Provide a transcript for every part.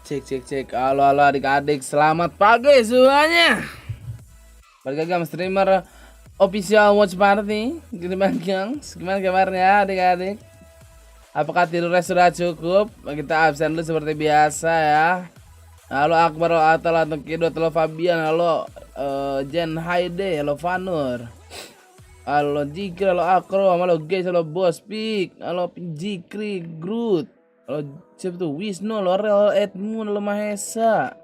Cek. Halo adik-adik, selamat pagi semuanya. Balik lagi sama streamer official watch party DBangkongS. Gimana kabarnya adik-adik? Apakah tidurnya sudah cukup? Kita absen dulu seperti biasa ya. Halo Akbar, halo Atal, halo Kidot, halo Fabian, halo Jen Haide, halo Fanur, halo Jikri, halo Akro, halo guys, halo Bos Pik, halo Jikri, Groot, halo siapa tuh? Wisnu, halo Rel, Edmund, halo Mahesa,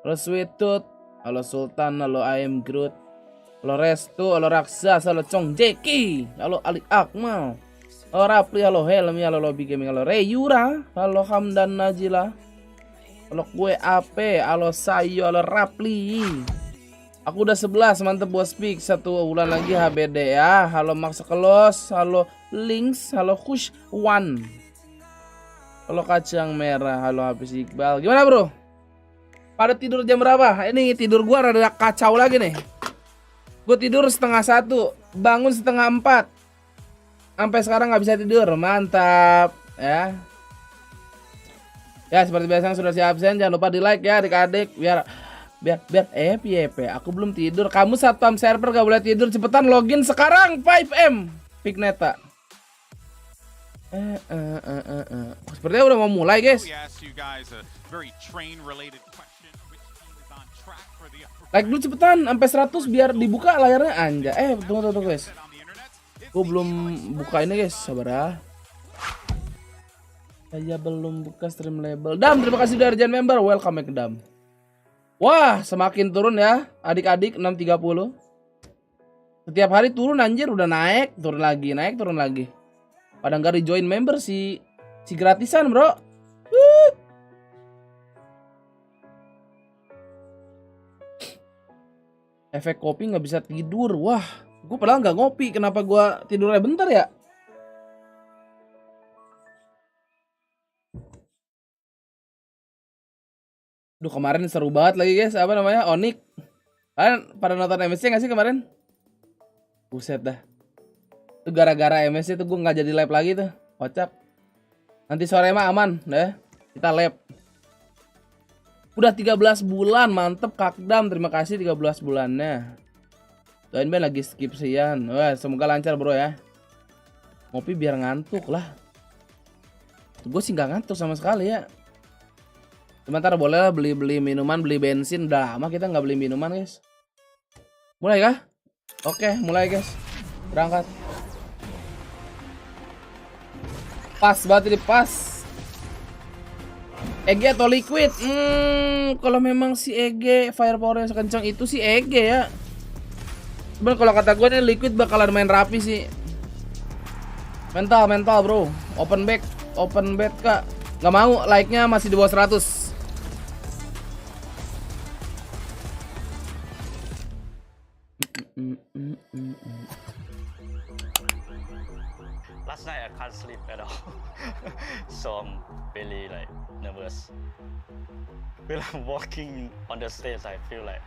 halo Sweetut, halo Sultan, halo I am Groot, halo Restu, halo Raksas, halo Chong Jeki, halo Ali Akmal, halo Rapli, halo Helmi, halo Lobby Gaming, halo Reyura, halo Hamdan Najila, halo Kue AP, halo Sayo, halo Rapli. Aku udah 11, mantep Bos Pik. 1 bulan lagi HBD ya. Halo Max Kelos, halo Links, halo Kush One, halo Kacang Merah, halo Hafiz Iqbal. Gimana bro? Pada tidur jam berapa? Ini tidur gua rada kacau lagi nih. Gue tidur 1:30, bangun 3:30. Sampai sekarang nggak bisa tidur. Mantap ya. Ya seperti biasa sudah siap absen, jangan lupa di like ya adik-adik biar FYP. Aku belum tidur. Kamu satpam server gak boleh tidur. Cepetan login sekarang 5M Pigneta. Sepertinya udah mau mulai guys. Like dulu cepetan sampai 100 biar dibuka layarnya anja. Tunggu guys. Gue belum buka ini guys, sabar ya. Saya belum buka stream label. Dam, terima kasih dari Jan member. Welcome back Dam. Wah, semakin turun ya, adik-adik 630. Setiap hari turun anjir, udah naik, turun lagi. Padahal nggak rejoin member si gratisan, bro. Efek kopi nggak bisa tidur. Wah, gue padahal nggak ngopi. Kenapa gue tidurnya bentar ya? Duh kemarin seru banget lagi guys, apa namanya, Onyx. Kalian pada nonton MSC gak sih kemarin? Buset dah. Itu gara-gara MSC tuh gue gak jadi live lagi tuh, kocak. Nanti sore mah aman deh, kita live. Udah 13 bulan, mantep Kakdam, terima kasih 13 bulannya. Doain Ben lagi skip sian. Wah, semoga lancar bro ya. Ngopi biar ngantuk lah. Gue sih gak ngantuk sama sekali ya. Sebentar boleh lah beli minuman, beli bensin. Udah lama kita nggak beli minuman guys. Mulai kah? Oke, mulai guys. Berangkat. Pas banget ini, pas. EG atau Liquid? Kalau memang si EG firepower yang sekencang itu si EG ya. Sebenarnya kalau kata gue nih Liquid bakalan main rapi sih. Mental bro. Open back kak. Nggak mau, like-nya masih di bawah 100. Last night I can't sleep at all, so I'm really like nervous. When I'm walking on the stage, I feel like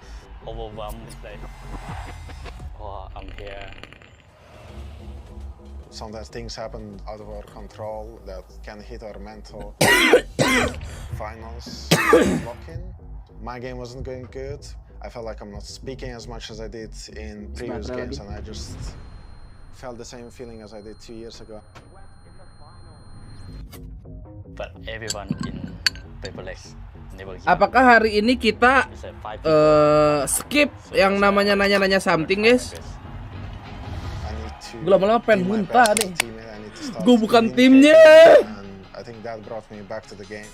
overwhelmed. Like, oh, I'm here. Sometimes things happen out of our control that can hit our mental. Finals lock-in. My game wasn't going good. I felt like I'm not speaking as much as I did in previous games, and I just felt the same feeling as I did 2 years ago. But everyone in PRX never give up. Apakah hari ini kita skip yang namanya nanya-nanya something guys? Gue lama-lama pengen muntah nih. Gue bukan timnya. I think that brought me back to the game.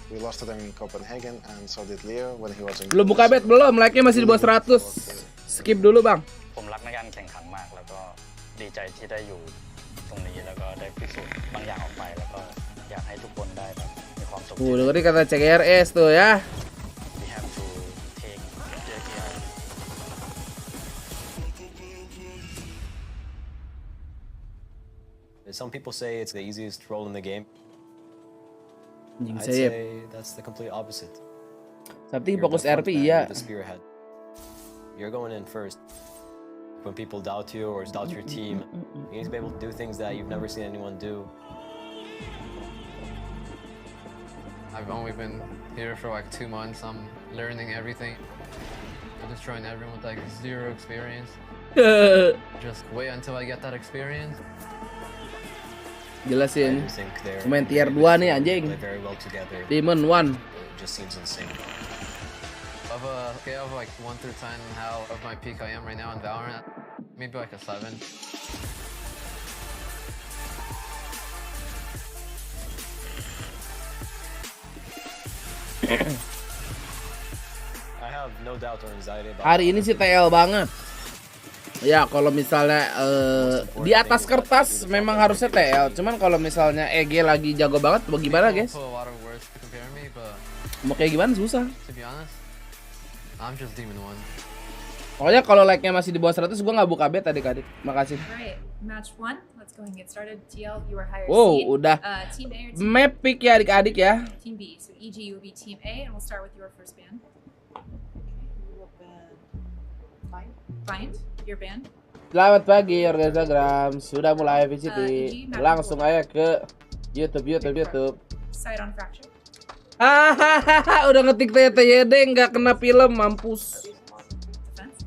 We lost to them in Copenhagen, and so did Leo when he was in. Belum buka bet belum, like-nya masih di bawah 100. Skip dulu, Bang. ผมรักในการแข่งขันมากแล้วก็ดีใจที่ได้อยู่ตรงนี้แล้วก็ได้พิสูจน์บางอย่างออกไปแล้วก็อยากให้ทุกคนได้แบบมีความสุข Dengerin kata CRS tuh ya. We have to take care. Some people say it's the easiest role in the game. Anjing I'd sayap. say that's the complete opposite. Tapi You're fokus the front RP man, iya. you're the spearhead. You're going in first. When people doubt you or doubt your team, you need to be able to do things that you've never seen anyone do. I've only been here for like 2 months. I'm learning everything. I'm just trying everyone with like 0 experience. Just wait until I get that experience. I Jelasin. do think they're Pemain tier very 2 nih different, anjing. play very well together. Demon 1. It just seems insane. Of a scale of like 1 through 10, how of my peak I am right now in Valorant, maybe like a 7. I have no doubt or anxiety about Hari ini sih TL banget. Ya kalau misalnya di atas kertas memang harusnya TL. Cuman kalau misalnya EG lagi jago banget, bagaimana guys? People put a lot of words to compare me, but Mau kayak gimana susah. to be honest, I'm just Demon 1. Pokoknya kalau like-nya masih di bawah 100 gua nggak buka bet adik-adik. Makasih. Alright, match 1. Let's go ahead and get started. TL, you are higher Wow, seed. udah. Team A or Team Map pick ya adik-adik ya. Team B. So EG, you will be Team A, and we'll start with your first band. Find your band. Selamat pagi warga Instagram. Sudah mulai VCT. EG, Langsung aja ke YouTube. Side on fracture. Hahaha, udah ngetik TTYD nggak kena film, mampus. Defense.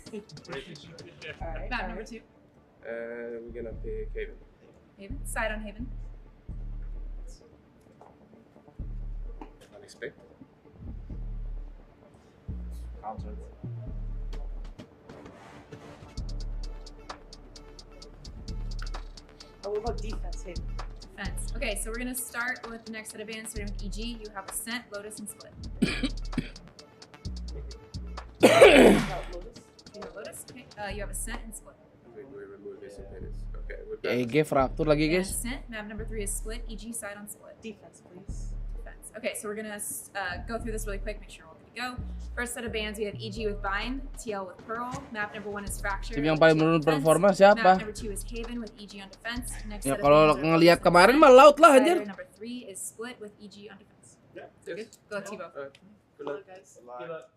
Okay. Map number 2. We're gonna pick Haven. Haven. Side on Haven. Unexpected. Oh, we'll go defense here. Defense. Okay, so we're gonna start with the next set of bands. Starting with EG, you have Ascent, Lotus, and Split. Lotus. You know Lotus. Okay. You have Ascent and Split. We remove this and tennis. Okay, we're back. EG fraktur lagi And guys. Ascent. Map number 3 is Split. EG side on Split. Defense, please. Defense. Okay, so we're gonna go through this really quick. Make sure we're all good to go. First set of bands, we have EG with Bind, TL with Pearl. Map number 1 is Fracture. Tim yang EG paling on menurun defense. performa Map siapa? number 2 is Haven with EG on defense. Next Ya set of kalau bands are ngelihat Lotus and kemarin Ascent. mah laut lah Rider anjir. number 3 is Split with EG on defense. Yeah, Good. yes. Go Tivo. Good luck.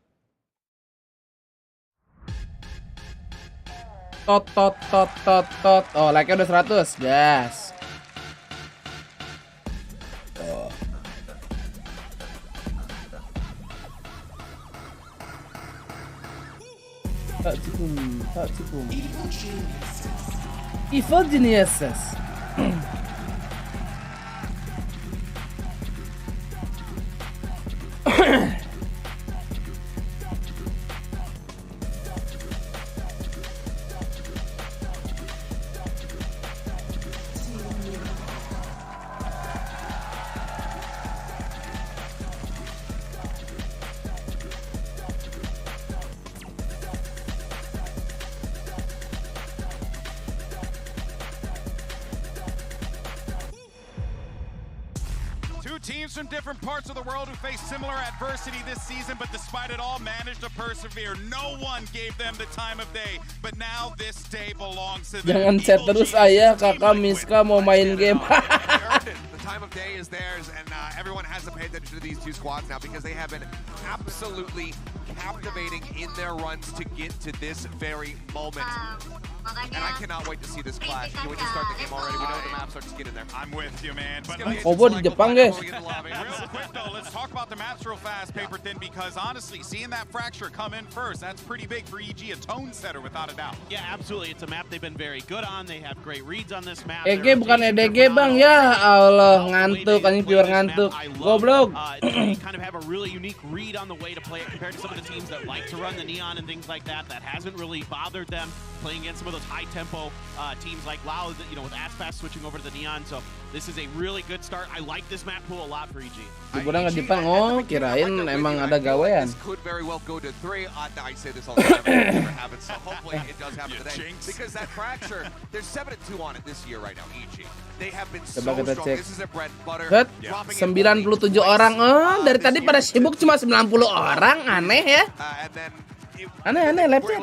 Tot. Oh, like-nya udah 100. Gas. Oh. Tak cukup. Evil Geniuses. Two teams from different parts of the world who faced similar adversity this season, but despite it all, managed to persevere. No one gave them the time of day, but now this day belongs to them. Jangan chat terus ayah, kakak Miska mau main game. The time of day is theirs, and everyone has to pay attention to these two squads now because they have been absolutely captivating in their runs to get to this very moment. And I cannot wait to see this clash. Can we just start the game already? We know the map starts to get in there. I'm with you, man. But Kobo di Jepang guys. real quick though, let's talk about the maps real fast, Paper Thin, because honestly, seeing that Fracture come in first, that's pretty big for EG, a tone setter without a doubt. Yeah, absolutely. It's a map they've been very good on. They have great reads on this map. EG bukan EDG bang ya. Allah ngantuk, anjing pure ngantuk. Goblok. They kind of have a really unique read on the way to play it compared to some of the teams that like to run the neon and things like that. That hasn't really bothered them playing against some of those high tempo teams like Lao, with Aspas switching over to the Neon. So this is a really good start. I like this map pool a lot for EG. Kurang ke Jepang. Oh, kirain emang ada gawean. This could very well go to 3. I say this all the time. It never happens. So hopefully it does happen today. Because that fracture, there's 7-2 on it this year right now. EG. They have been so strong. This is a bread and butter. 97 orang. Oh, dari tadi pada sibuk cuma 90 orang. Aneh ya. Aneh labnya.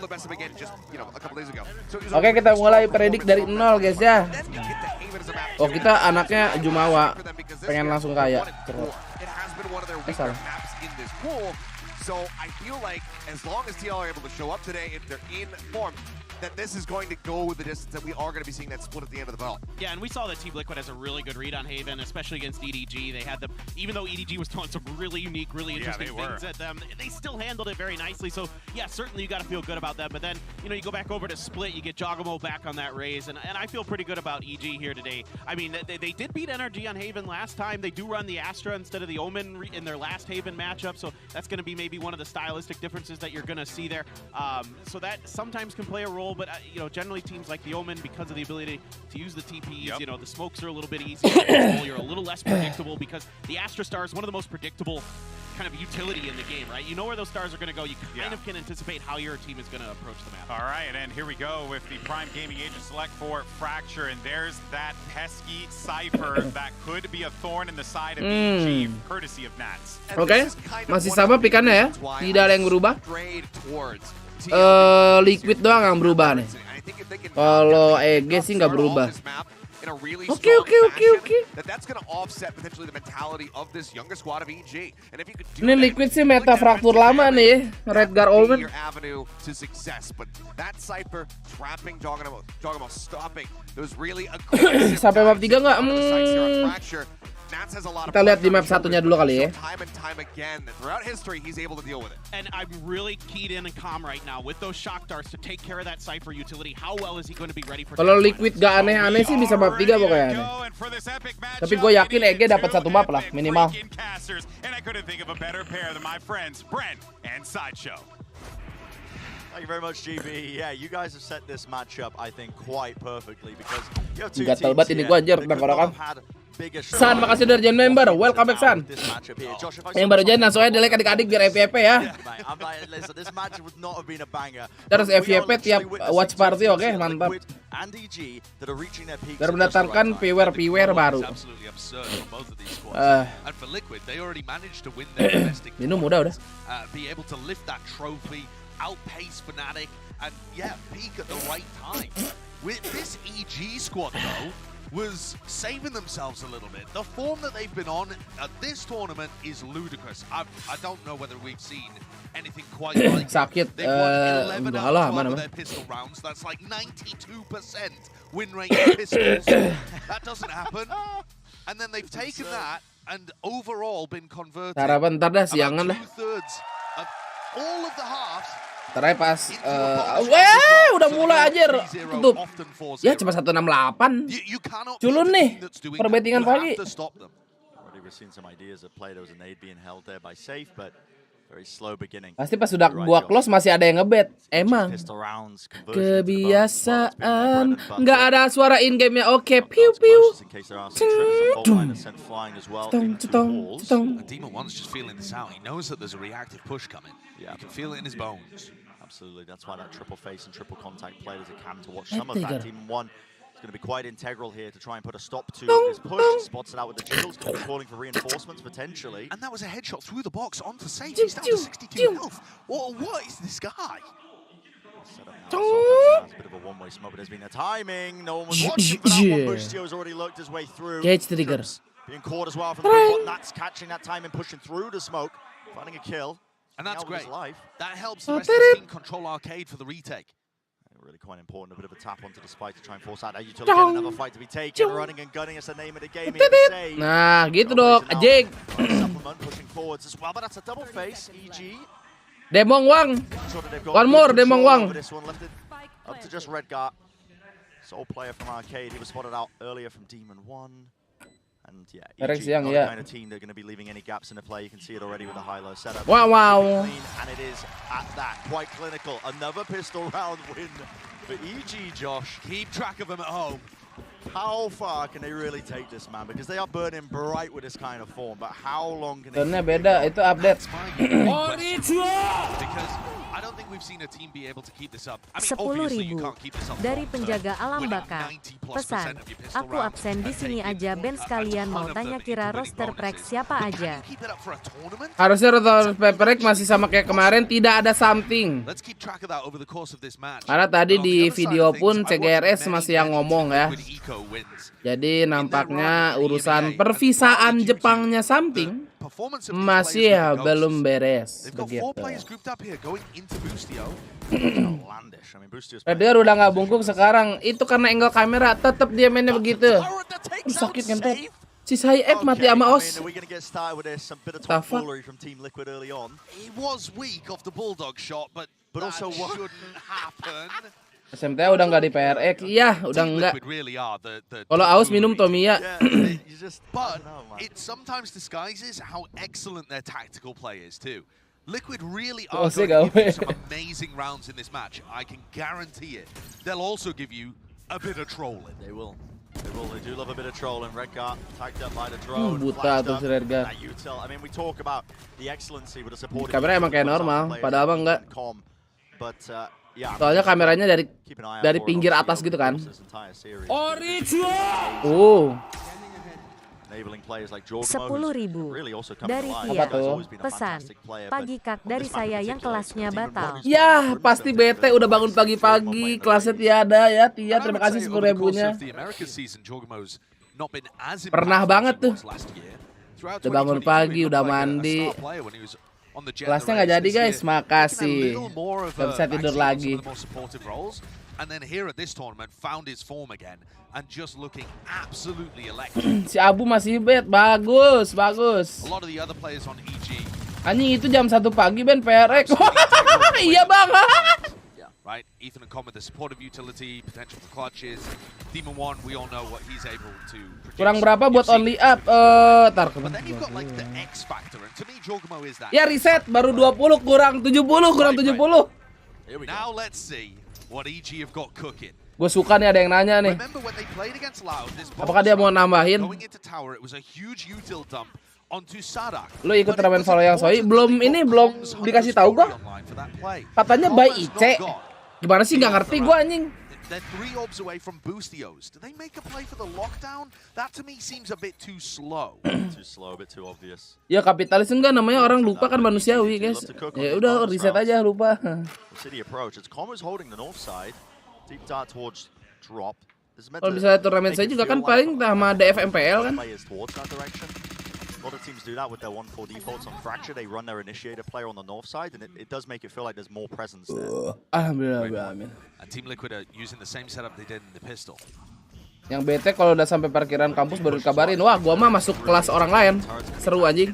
Oke, kita mulai predik dari 0 guys ya. Oh, kita anaknya Jumawa. Pengen langsung kaya. Salah. So I feel like as long as TL are able to show up today, if they're in form, that this is going to go the distance, that we are going to be seeing that split at the end of the bell. Yeah, and we saw that Team Liquid has a really good read on Haven, especially against EDG. They had them, even though EDG was throwing some really unique, really interesting things at them, they still handled it very nicely. So yeah, certainly you got to feel good about that. But then, you go back over to Split, you get Joggamo back on that raise, and I feel pretty good about EG here today. I mean, they did beat NRG on Haven last time. They do run the Astra instead of the Omen in their last Haven matchup, so that's going to be maybe one of the stylistic differences that you're going to see there. So that sometimes can play a role, but generally teams like the Omen, because of the ability to use the TPs, the smokes are a little bit easier to control. You're a little less predictable because the Astra Star is one of the most predictable kind of utility in the game, right? You know where those stars are going to go. You kind of can anticipate how your team is going to approach the map. All right, and here we go with the Prime Gaming Agent select for Fracture, and there's that pesky Cypher that could be a thorn in the side of EG, courtesy of Nats. Oke, masih sama pikannya ya. Tidak ada yang berubah. Liquid doang yang berubah nih. Kalau EG sih nggak berubah. Oke. Ini Liquid sih meta fraktur lama nih, Redgar Omen. Sampai map 3 nggak? Kita lihat di map satunya dulu kali ya. And I'm really keyed in and calm right now with those shock darts to take care of that Cypher utility. How well is he going to be ready for? Kalau Liquid gak aneh-aneh sih bisa map 3 pokoknya. Tapi gue yakin EG dapat satu map lah minimal. Thank you very much, GB. Yeah, you guys have set this matchup, I think, quite perfectly because you have two Gatal teams banget ini here gue anjir that could tengkorak not have had bigger San, makasih udah jadi member. Welcome back, San. this matchup here. Josh, if I Yang baru join langsung aja delek adik-adik biar FYP ya. mate, I'm like, listen, this match would not have been a banger. Terus We are FYP tiap literally watch party, oke, witnessing mantap. Liquid and EG that are reaching their peaks Biar at just the right mendatangkan time. PWR baru. Absolutely absurd from both of these squads. And for Liquid, they already managed to win their domestic. Minum udah. Be able to lift that trophy, outpace Fnatic, and peak at the right time. With this EG squad though, was saving themselves a little bit. The form that they've been on at this tournament is ludicrous. I don't know whether we've seen anything quite like it. Sakit. They've won 11 out of 12 of their pistol rounds. That's like 92% win rate in pistols. That doesn't happen. And then they've taken that and overall been converted Harapan ntar dah siangan dah. 2/3 of all of the halves. Ntar pas udah mulai anjir. Tutup. Ya cuma 168. Culun nih. Perbettingan pagi. Already we've seen some ideas at play. There was a nade being held there by Safe, but very slow beginning. Pasti pas sudah gua close masih ada yang ngebet. Emang kebiasaan. Nggak ada suara in game nya. Oke, piu piu. Demon One's just feeling this out. He knows that there's a reactive push coming. You can feel it in his bones. Absolutely, that's why that triple face and triple contact played as a cam to watch some of that. Demon One is going to be quite integral here to try and put a stop to this push. Spots it out with the jiggles, going to be calling for reinforcements potentially. And that was a headshot through the box onto Sage. He's down to 62 health. What is this guy? Set up now, so a bit of a one-way smoke, but there's been a timing. No one was watching for that one. Bushtio's already lurked his way through. Catch trigger. Being caught as well from the big one. That's catching that time and pushing through the smoke, finding a kill. And that's great. Life. That helps the rest of the team control Arcade for the retake. Really quite important. A bit of a tap onto the spike to try and force out that utility. Another fight to be taken. Running and gunning is the name of the game. Nah, gitu dong, Jake. Supplement pushing forwards as well, but that's a double face. EG. Demong Wang. One more, Demong Wang. This one left it up to just Redgar. Sole player from Arcade. He was spotted out earlier from Demon One. And yeah, PRX EG, yang not ya. the kind of team that are going to be leaving any gaps in the play. You can see it already with the high-low setup. Wow, wow. Clean, and it is at that, quite clinical. Another pistol round win for EG, Josh. Keep track of them at home. How far can they really take this, man? Because they are burning bright with this kind of form, but how long can they... Tonnya beda, itu update. Because I don't think we've seen a team be able to keep this up. I mean, obviously you 10.000 can't keep this up dari long penjaga term. alam Winning baka. 90+% Pesan, of your pistol aku rounds absen di and sini taking aja Ben sekalian mau tanya kira roster PRX siapa aja. keep it up for a tournament. Harusnya roster PRX masih sama kayak kemarin, tidak ada something. Let's keep track of that over the course of this match. Karena tadi But on di the other side video of pun things, I watched CGRS many, masih yang many ngomong teams ya. with eco wins. Jadi nampaknya urusan pervisaan Jepangnya something masih ya belum beres They've got begitu. 4 players grouped up here going into Boostio. Outlandish. I mean, Boostio's Edgar udah nggak bungkuk sekarang. Itu karena angle kamera, tetap dia mainnya begitu. Sakit kan tuh. Si Saif mati sama Os. Are we going to get started with this? A bit of The fuck? tomfoolery from Team Liquid early on. He was weak off the Bulldog shot, but that also what? shouldn't happen. SMTA udah nggak di PRX. Iya, udah Team nggak. Liquid really are the Kalau aus minum Tomiya. But it sometimes disguises how excellent their tactical play is too. Liquid really are going to give you some amazing rounds in this match. I can guarantee it. They'll also give you a bit of trolling. They will. They will. They do love a bit of trolling. Redgar tagged up by the drone. Buta tuh si Redgar. I mean, we talk about the excellency with the support. Kamera emang kayak normal, padahal mah enggak. But yeah. Soalnya kameranya dari pinggir atas gitu kan. Oh. 10.000 dari Tia. Pesan, pagi kak dari saya yang kelasnya batal. Ya, pasti bete udah bangun pagi-pagi, kelasnya tiada ya. Tia, terima kasih 10.000-nya. Pernah banget tuh. Udah bangun pagi, udah mandi. Kelasnya nggak jadi guys, makasih. Gak bisa tidur lagi. And then here at this tournament found his form again and just looking absolutely electric. Si Abu masih bet, bagus, bagus. A lot of the other players on EG. Anjing itu jam 1 pagi Ben PRX. Iya banget. Right, Ethan and Com with the supportive utility, potential for clutches. Demon One, we all know what he's able to produce. Kurang berapa buat only up? Tar. But then you've got like the X factor, and to me, Jorgamo is that. Ya reset baru 20 kurang 70 kurang 70. Now let's see what EG have got cooking. Gue suka nih ada yang nanya nih. Apakah dia mau nambahin? Lu ikut turnamen follow yang Soi? Belum dikasih tahu gua. Katanya by IC. Gimana sih nggak ngerti gua anjing. They're 3 orbs away from Boostios. Do they make a play for the lockdown? That to me seems a bit too slow. Too slow, a bit too obvious. Ya kapitalis enggak, namanya orang lupa kan manusiawi guys. Ya udah reset aja lupa. City approach. It's Como's holding the north side. Deep dart towards drop. Kalau bisa turnamen saya juga kan paling sama DF MPL kan. A lot of teams do that with their 1-4 defaults on Fracture. They run their initiator player on the north side, and it does make it feel like there's more presence there. Alhamdulillah. And Team Liquid are using the same setup they did in the pistol. Yang bete kalau udah sampai parkiran kampus baru dikabarin, wah gua mah masuk kelas orang lain. Seru anjing.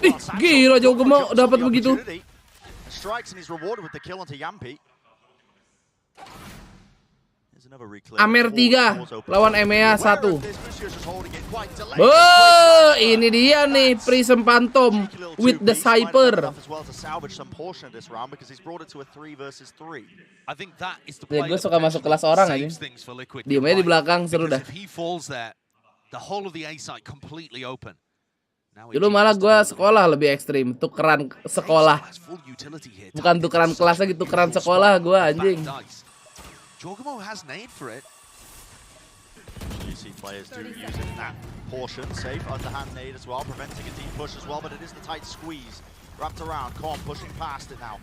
Ih, gila jauh gua mau dapat begitu. Strikes and he's rewarded with the kill onto Yampi. Amer 3 lawan EMEA 1. Ini dia nih Prism Phantom with the Cyper. Ya gue suka masuk kelas orang aja. Diamnya di belakang seru dah. Dulu malah gue sekolah lebih ekstrim, tukeran sekolah. Bukan tukeran kelas lagi, tukeran sekolah gue anjing. Jorgamo has nade for it. You see players do using that portion. Safe underhand nade as well, preventing a deep push as well, but it is the tight squeeze. Wrapped around, Com pushing past it now.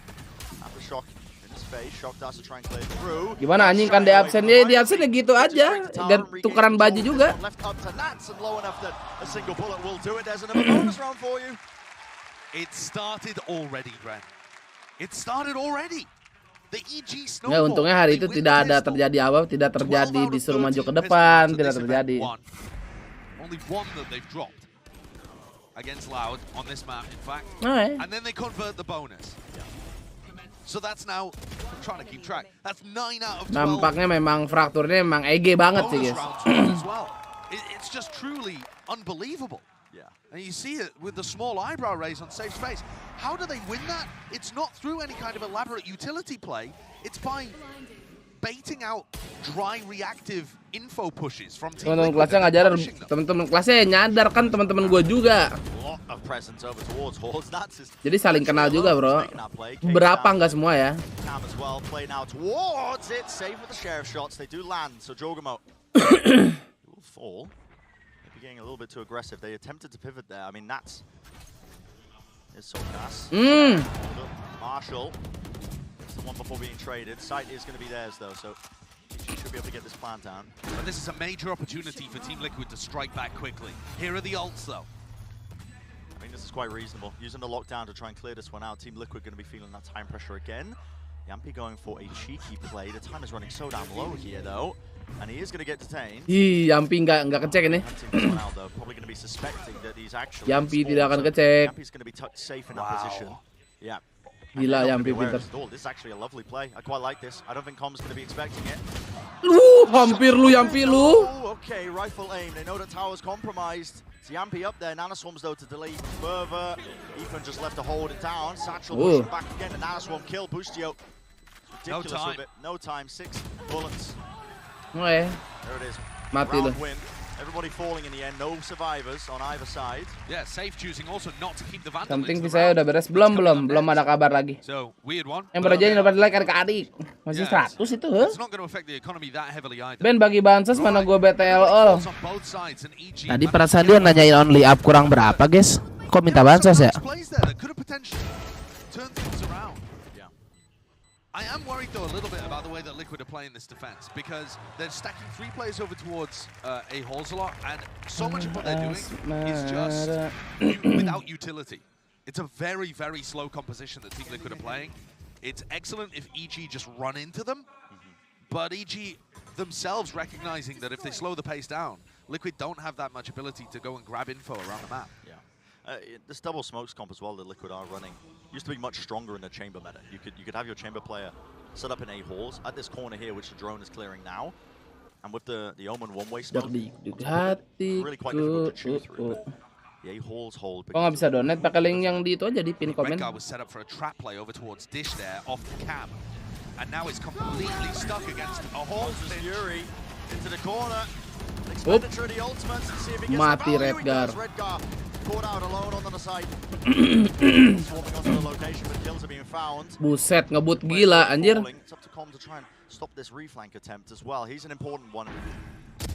Aftershock in his face, Shock does to try and clear through. Gimana anjing kan di absen ya, di absen ya gitu aja. Dan tukeran baju juga. Left up to Nats and low enough that a single bullet will do it. There's another bonus round for you. It started already, Bren. It started already. Ya untungnya hari itu tidak ada terjadi apa, tidak terjadi disuruh maju ke depan, tidak terjadi. Only one that they've dropped against Loud on this map, in fact. And then they convert the bonus. So that's now I'm trying to keep track. That's 9 out of 12. Nampaknya memang frakturnya memang EG banget sih guys. It's just truly unbelievable. Yeah. And you see it with the small eyebrow raise on safe space. How do they win that? It's not through any kind of elaborate utility play. It's by baiting out dry reactive info pushes from team Teman-teman Liquid. kelasnya ngajarin, teman-teman kelasnya nyadar kan teman-teman gue juga. Jadi saling kenal juga, bro. Berapa nggak semua ya? Getting a little bit too aggressive. They attempted to pivot there. I mean, Nats is so fast. Marshall is the one before being traded. Sight is going to be theirs though, so he should be able to get this plan down. But this is a major opportunity for Team Liquid to strike back quickly. Here are the ults though. I think this is quite reasonable. Using the lockdown to try and clear this one out. Team Liquid going to be feeling that time pressure again. Yampi going for a cheeky play. The time is running so damn low here though. And he is going to get detained. Ih, Yampi nggak kecek ini. Yampi tidak akan kecek. Yampi's going to be safe in that position. Yeah. Gila, Yampi pintar. This is actually a lovely play. I quite like this. I don't think Com's going to be expecting it. Hampir lu Yampi lu. Okay, rifle aim. They know that tower's compromised. It's Yampi up there. Nanoswarms though to delay further. Ethan just left to hold it down. Satchel pushing back again. The Nanoswarm kill. Boostio. Ridiculous with it. No time. 6 bullets. There it is. Mati lu. Everybody falling in the end. No survivors on either side. Yeah, safe choosing also not to keep the vandal. Something saya udah beres belum ada kabar lagi. So, weird one. Yang beraja dapat like adik-adik. Masih 100 itu, It's not going to affect the economy that heavily either. Ben bagi bansos mana gua BTL all. Tadi perasaan dia nanyain only up kurang berapa, guys? Kok minta bansos ya? I am worried though a little bit about the way that Liquid are playing this defense because they're stacking 3 players over towards A holes a lot, and so much of what they're doing is just without utility. It's a very, very slow composition that Team Liquid are playing. It's excellent if EG just run into them, but EG themselves recognizing that if they slow the pace down, Liquid don't have that much ability to go and grab info around the map. Yeah. This double smokes comp as well that Liquid are running used to be much stronger in the chamber meta. You could have your chamber player set up in A holes at this corner here, which the drone is clearing now, and with the Omen one-way smoke, really quite difficult to chew through. The A holes hold. Kok nggak bisa donate pakai link yang di itu aja di pin komen. Redguard was set up for a trap play over towards Dish there off the cam, and now it's completely stuck against a hole. Fury into the corner. Expenditure of the ultimates and see if he gets Mati Redguard. Caught out alone on the side. Swarming onto the location, but kills are being found. Buset, ngebut gila anjir. It's up to Com to try and stop this reflank attempt as well. He's an important one.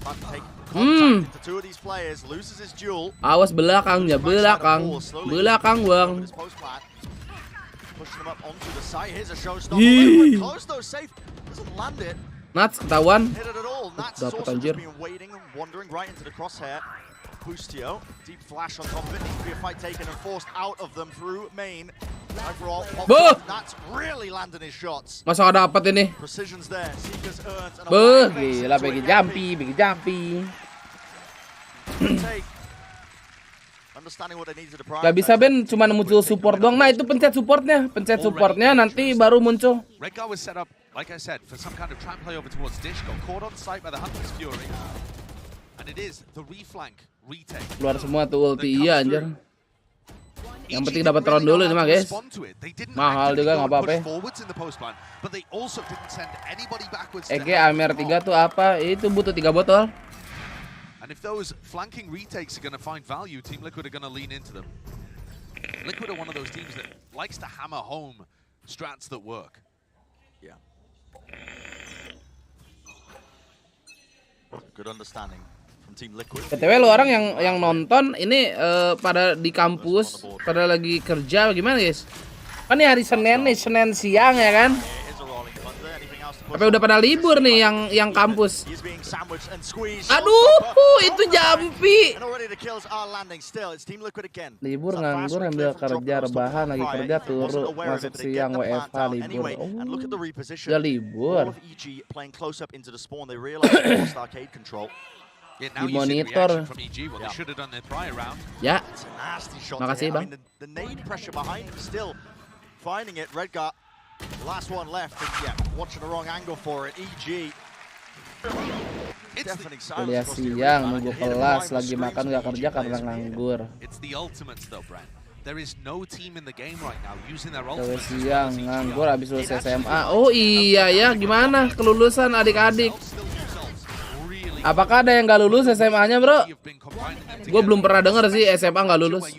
Trying to take contact into 2 of these players, loses his duel. Awas belakangnya, belakang bang. Pushing him up onto the side. Here's a showstopper. Close though, safe. Doesn't land it. Nats ketahuan. Hit it at all. Nats has also just been waiting and wandering right into the crosshair. Boostio, deep flash on top of it. Needs to be a fight taken and forced out of them through main. Overall, that's really landing his shots. Masa nggak dapat ini? Precision's there. Seekers earns. Gila, bagi Jampi. Gak bisa Ben, cuma muncul support doang. Nah itu pencet supportnya nanti baru muncul. Redguard was set up, like I said, for some kind of trap play over towards Dish. Got caught on sight by the Hunter's Fury. And it is the reflank retake. Keluar semua tuh ulti, iya anjir. Yang penting dapat round dulu ini mah guys. Mahal juga nggak apa-apa. EG Amer 3 tuh apa? Itu butuh 3 botol. And if those flanking retakes are going to find value, Team Liquid are going to lean into them. Liquid are one of those teams that likes to hammer home strats that work. Yeah. Good understanding. BTW lu orang yang nonton ini pada di kampus, pada lagi kerja gimana guys? Kan ini hari Senin nih, Senin siang ya kan? Tapi udah pada libur nih yang kampus. Aduh, itu Jampi. Libur nganggur ambil kerja rebahan lagi kerja turun masuk siang WFH libur. Udah libur. Di monitor. Ya. Makasih bang. Last one left, and yeah, watching the wrong angle for it. EG Kuliah siang, nunggu kelas, lagi makan gak kerja karena nganggur. Kuliah siang, nganggur habis lulus SMA. Oh iya ya, gimana kelulusan adik-adik? Apakah ada yang gak lulus SMA-nya, bro? Gue belum pernah denger sih SMA gak lulus.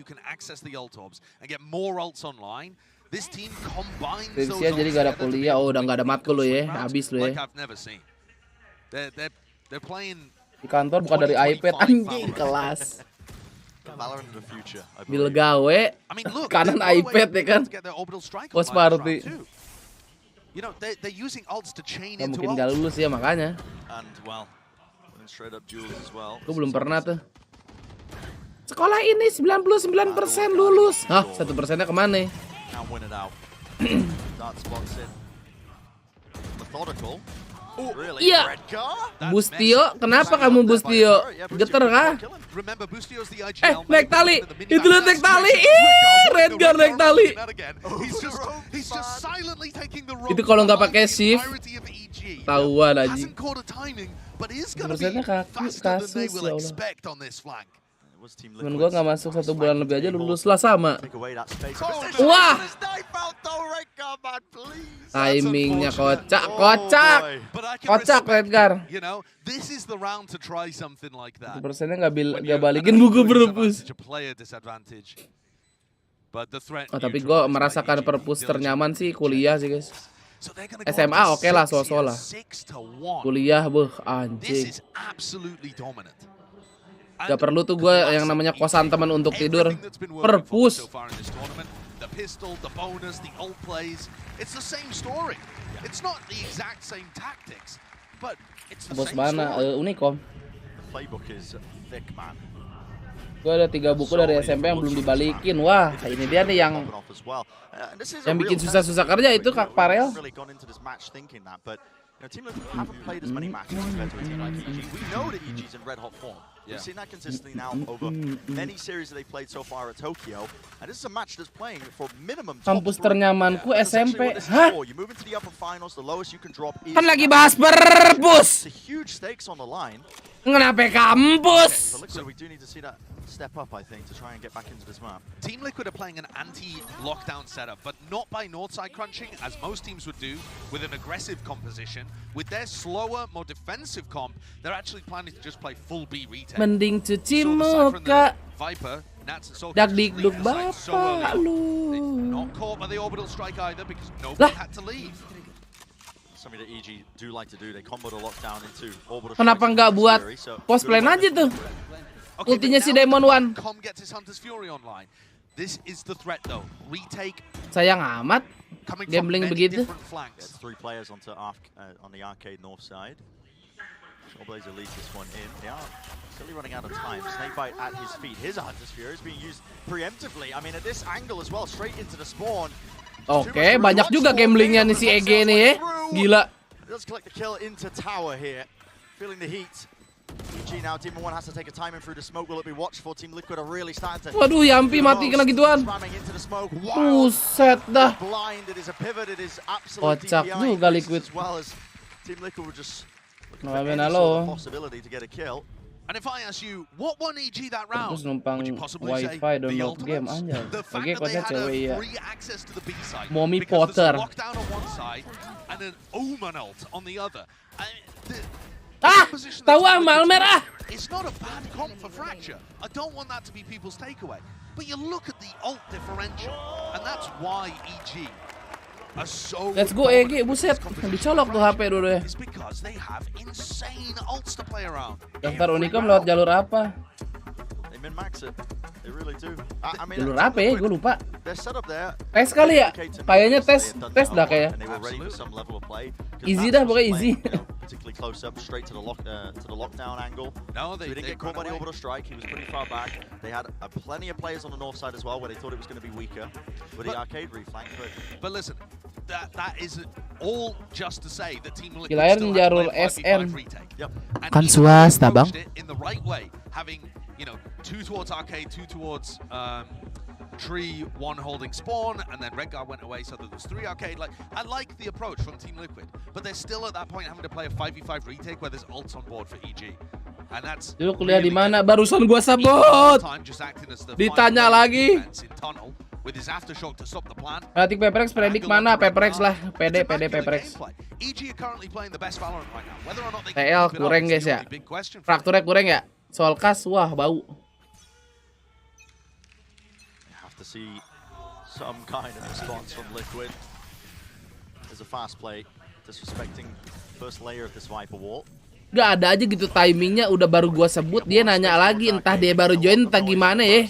Skripsian jadi gak ada kuliah. Oh, udah gak ada matkul lo ya, habis lo ya. Di kantor bukan dari iPad, anjing kelas. Bil gawe, kanan iPad ya kan. Post party. Gak mungkin gak lulus ya makanya. Gue belum pernah tuh. Sekolah ini 99% lulus. Hah, 1%-nya kemana? Iya. Bustio, kenapa kamu Bustio? Geter kah? Naik tali. Itu lihat naik tali. Redgar naik tali. Itu kalau nggak pakai shift, tahuan aja. Persennya kasus ya Allah. Temen gue nggak masuk 1 bulan lebih aja lulus lah sama. Wah, timingnya kocak Redgar. Persennya nggak balikin buku perpus. Oh, tapi gue merasakan perpus ternyaman sih kuliah sih guys. SMA oke lah, so-so lah. Kuliah, anjing. Gak perlu tuh gue yang namanya kosan teman untuk tidur. Perpus. Bos mana? Unikom. Gue ada 3 buku dari SMP yang belum dibalikin. Wah, ini dia nih yang bikin susah-susah kerja itu Kak Parel. Team Liquid haven't played as many matches compared to a team like EG. We know that EG's in red hot form. We've seen that consistently now over many series that they've played so far at Tokyo. And this is a match that's playing for minimum top 3. Kampus ternyamanku SMP. Hah? You move into the upper finals, the lowest you can drop is. Kan lagi bahas perpus. It's a huge stakes on the line. Kenapa kampus? So we do need to see that step up, I think, to try and get back into this map. Team Liquid are playing an anti-lockdown setup, but not by northside crunching, as most teams would do, with an aggressive composition. With their slower, more defensive comp, they're actually planning to just play full B retake. Mending cuci muka. Viper, Nats and Soul Dak dikduk bapak lu. Not caught by the orbital strike either, because nobody had to leave. Something that EG do like to do, they combo the lockdown into orbital. Kenapa nggak buat post plan aja tuh? Ultinya si Demon One. Sayang amat gambling begitu. 3 players on the arcade north side. Trailblazer leads this one in. They are still running out of time. Snakebite at his feet. His Hunter's Fury is being used preemptively. I mean, at this angle as well, straight into the spawn. Oke, banyak juga gamblingnya nih si EG nih ya. Gila. Let's collect the kill into tower here. Feeling the heat. EG now, Team 1 has to take a timing through the smoke. Will it be watched for? Team Liquid are really starting to. Waduh, Yampi mati kena gituan. Buset dah. Kocak juga Liquid. Team Liquid would just ngalamin halo. Possibility to get a kill. And if I ask you, what won EG that round? Terus numpang wifi download game aja. Oke, kocak cewek ya. Mommy Potter. And an Omen ult on the other. Tahu amal merah. It's not a bad comp for Fracture. I don't want that to be people's takeaway. But you look at the ult differential, and that's why EG are so. Let's go EG, buset. Dicolok tuh HP dulu ya. It's because they have insane ults to play around. Daftar Unicom lewat jalur apa? They min-max it. They really do. I mean, jalur apa ya? Gue lupa. They're set up there. Tes kali ya? Kayaknya tes dah kayak. Easy dah pokoknya easy. Particularly close up, straight to the lockdown angle. No, they didn't get caught by the orbital strike. He was pretty far back. They had plenty of players on the north side as well, where they thought it was going to be weaker with the arcade reflank. But listen, that is all just to say that Team Liquid still have jalur SN. Yep. Kan swasta bang. In the right way, having 2 towards arcade, 2 towards tree, one holding spawn, and then red guard went away, so there was 3 arcade. Like, I like the approach from Team Liquid, but they're still at that point having to play a 5v5 retake where there's ults on board for EG. And that's Dulu kuliah di mana? Barusan gua sabot. Ditanya lagi. Fnatic PRX predik mana? PRX lah. PD PRX. TL kurang guys ya. Frakturnya kurang ya. Soal kas, wah bau. Have to see some kind of response from Liquid. There's a fast play, disrespecting first layer of this Viper wall. Gak ada aja gitu timingnya, udah baru gua sebut dia nanya lagi, entah dia baru join entah gimana ya.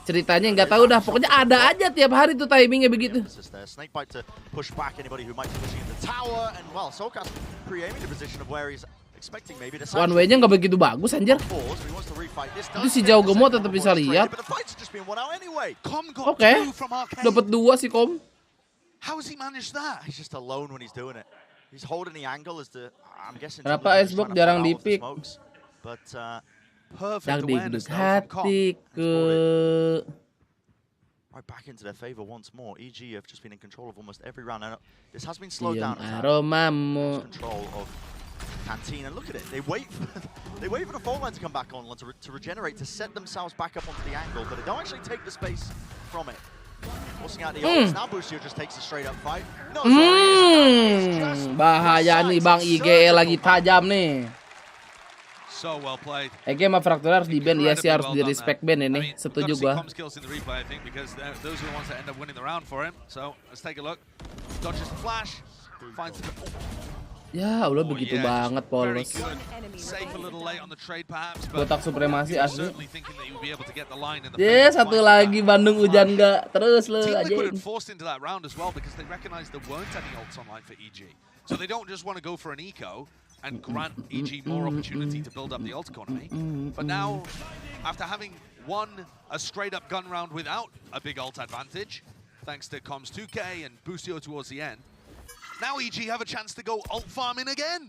Ceritanya nggak tahu dah, pokoknya ada aja tiap hari tuh timingnya begitu. One way-nya nggak begitu bagus anjir. Itu si jauh gemuk tetap bisa lihat. Oke, dapat 2 sih Kom. How has he managed that? He's just alone when he's doing it. He's holding the angle as the, I'm guessing. Kenapa Icebox jarang dipik? But perfect awareness hatiku. Right back into their favor once more. EG have just been in control of almost every round. And this has been slowed down. Aromamu. Control of Canteen, and look at it. They wait for the phone line to come back on to regenerate, to set themselves back up onto the angle, but they don't actually take the space from it. Forcing out the ults. Now Busio just takes a straight up fight. No, bahaya nih Bang IGE lagi tajam nih. So well played. EG sama Fraktur harus di-ban, ya sih harus di respect ban ini. Setuju gua. Ya Allah begitu banget polos. Kotak supremasi asli. Ya satu lagi Bandung hujan nggak terus lo aja. And grant EG more opportunity to build up the ult economy. But now, after having won a straight-up gun round without a big ult advantage, thanks to Comms 2K and Busio towards the end, now EG have a chance to go ult farming again.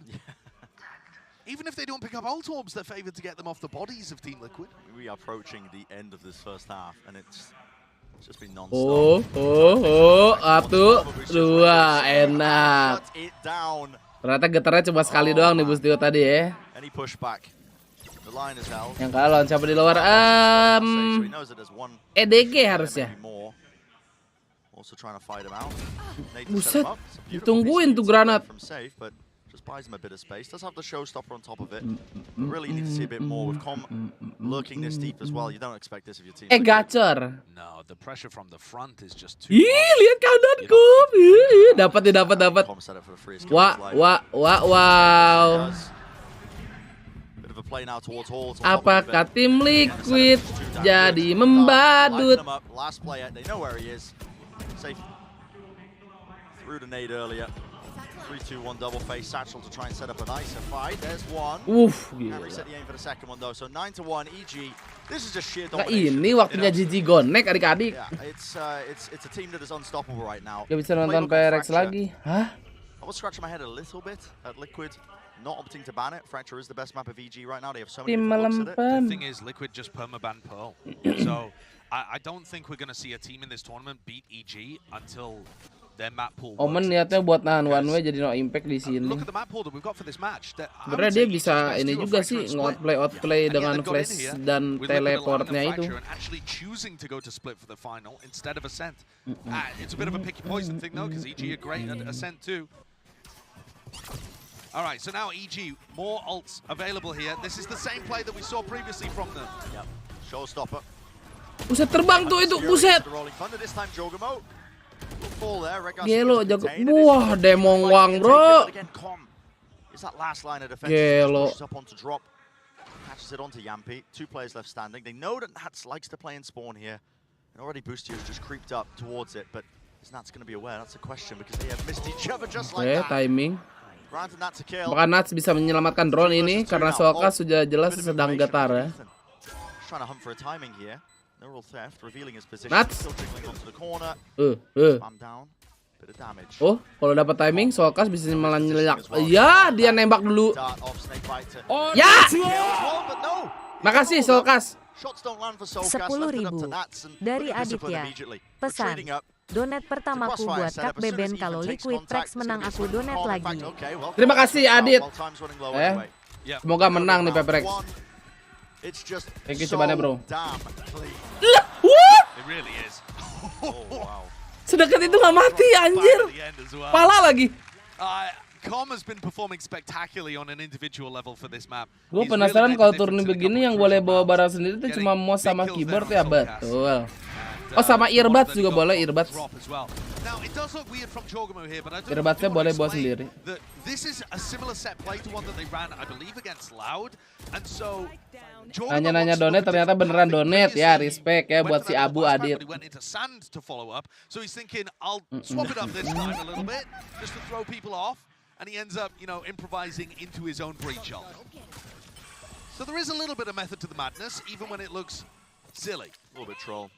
Even if they don't pick up ult orbs, they're favored to get them off the bodies of Team Liquid. We are approaching the end of this first half, and it's just been non-stop. Satu, dua, enak. Shut it down. Ternyata getarnya cuma sekali doang nih Busio tadi ya. Yang kalah siapa di luar? EDG harusnya. Buset, ditungguin tuh granat. Buys him a bit of space. Does have the showstopper on top of it. But really need to see a bit more with Com lurking this deep as well. You don't expect this of your team. Gacor. No, the pressure from the front is just too. Lihat kanan Kom. Dapat. Wow. Bit of a play now towards Hall. Apakah tim Liquid jadi membadut? Last player, they know where he is. Safe. Through the nade earlier. 3-2-1 double face Satchel to try and set up a nicer fight. There's one. Can't reset the aim for the second one though. So 9-1 EG. This is just sheer domination. Ini waktunya GG Gonek adik-adik. Yeah, it's a team that is unstoppable right now. Gak bisa nonton PRX lagi. Hah? I was scratching my head a little bit at Liquid not opting to ban it. Fracture is the best map of EG right now. They have so many different looks at it. The thing is, Liquid just permaban Pearl. So I don't think we're going to see a team in this tournament beat EG until Omen niatnya buat nahan one way jadi no impact di sini. Sebenarnya dia bisa ini juga sih outplay dengan flash dan teleportnya itu. Alright, so now EG more ults available here. This is the same play that we saw previously from them. Yep. Showstopper. Buset terbang tuh itu, buset. Gelo jago. Wah, Demong Wang, bro. Gelo. Catches it onto Yampi. 2 players left standing. They know that Nats likes to play in spawn here. And already Boostio's just creeped up towards it, but is Nats going to be aware? That's a question because they have missed each other just like that. Timing. Apakah Nats bisa menyelamatkan drone ini karena Soka sudah jelas sedang getar ya. Trying to hunt for a timing here. Neural theft revealing his position. Nats. Still jiggling onto the corner. Spam down. Bit of damage. Oh, kalau dapat timing Solkas bisa melanjak. Ya, dia nembak dulu. Oh, ya. Makasih Solkas. 10.000 dari Aditya. Pesan, donat pertamaku buat Kak Beben kalau Liquid PRX menang aku donat lagi. Terima kasih Adit. Semoga menang nih PRX. Thank you cobaannya bro. Lah, what? Sedekat itu nggak mati anjir. Pala lagi. Com has been performing spectacularly on an individual level for this map. Gue penasaran kalau turun begini yang boleh bawa barang sendiri itu cuma mouse sama keyboard ya, betul. Oh sama earbuds juga boleh, earbuds. Earbudsnya boleh bawa sendiri. Nanya-nanya donate ternyata beneran donate ya, respect ya buat si Abu Adit. And he ends up, you know, improvising into his own breach ult. So there is a little bit of method to the madness, even when it looks silly. A little bit troll.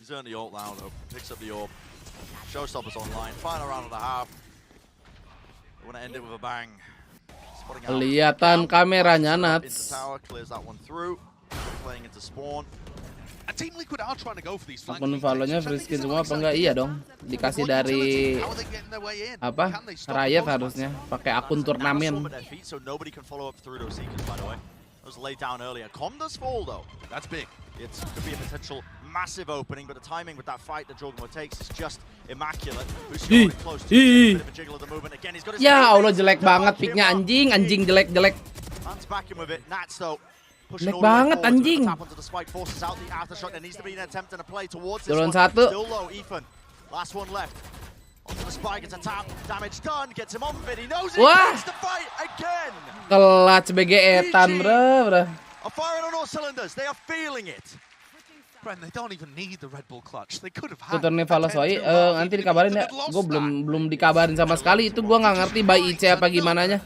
He's earned the ult now, though. Picks up the orb. Showstoppers online. Final round and a half. They want to end it with a bang. Kelihatan kameranya Nats. Clears that one through. Playing into spawn. Akun follow-nya free skin semua apa enggak? Iya dong. Dikasih dari apa? Riot harusnya pakai akun turnamen. That's big. It could be a potential massive opening, but the timing with that fight that Jorgenmo takes is just immaculate. Ya Allah jelek banget picknya anjing, anjing jelek. Jelek banget anjing. Turun satu. Wah. Kelat BG Etan bro. Tuturnya Valo Soi, nanti dikabarin ya. Gue belum dikabarin sama sekali. Itu gue nggak ngerti by IC apa gimana nya.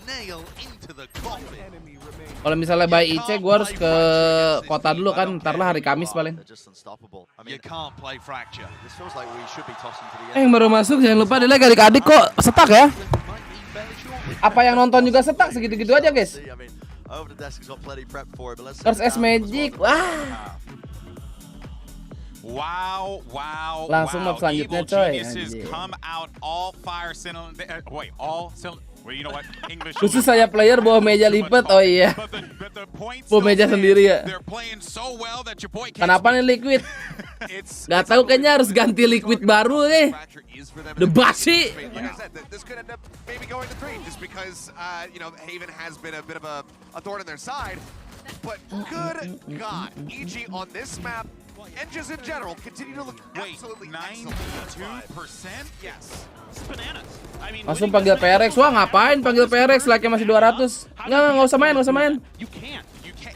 Kalau misalnya by IC gue harus ke kota dulu kan, ntar lah hari Kamis paling. Yang baru masuk jangan lupa di like adik-adik kok setak ya. Apa yang nonton juga setak segitu-gitu aja guys. Terus S Magic, wah. Langsung map selanjutnya coy. Khusus saya player bawa meja lipat, oh iya. Bawa meja sendiri ya. Kenapa nih Liquid? Gak tahu kayaknya harus ganti Liquid baru nih. The basi. But good God, EG on this map and just in general continue to look absolutely 92%. Yes. It's bananas. I mean, langsung panggil PRX. Wah, ngapain panggil PRX like masih 200? Enggak usah main, You can't.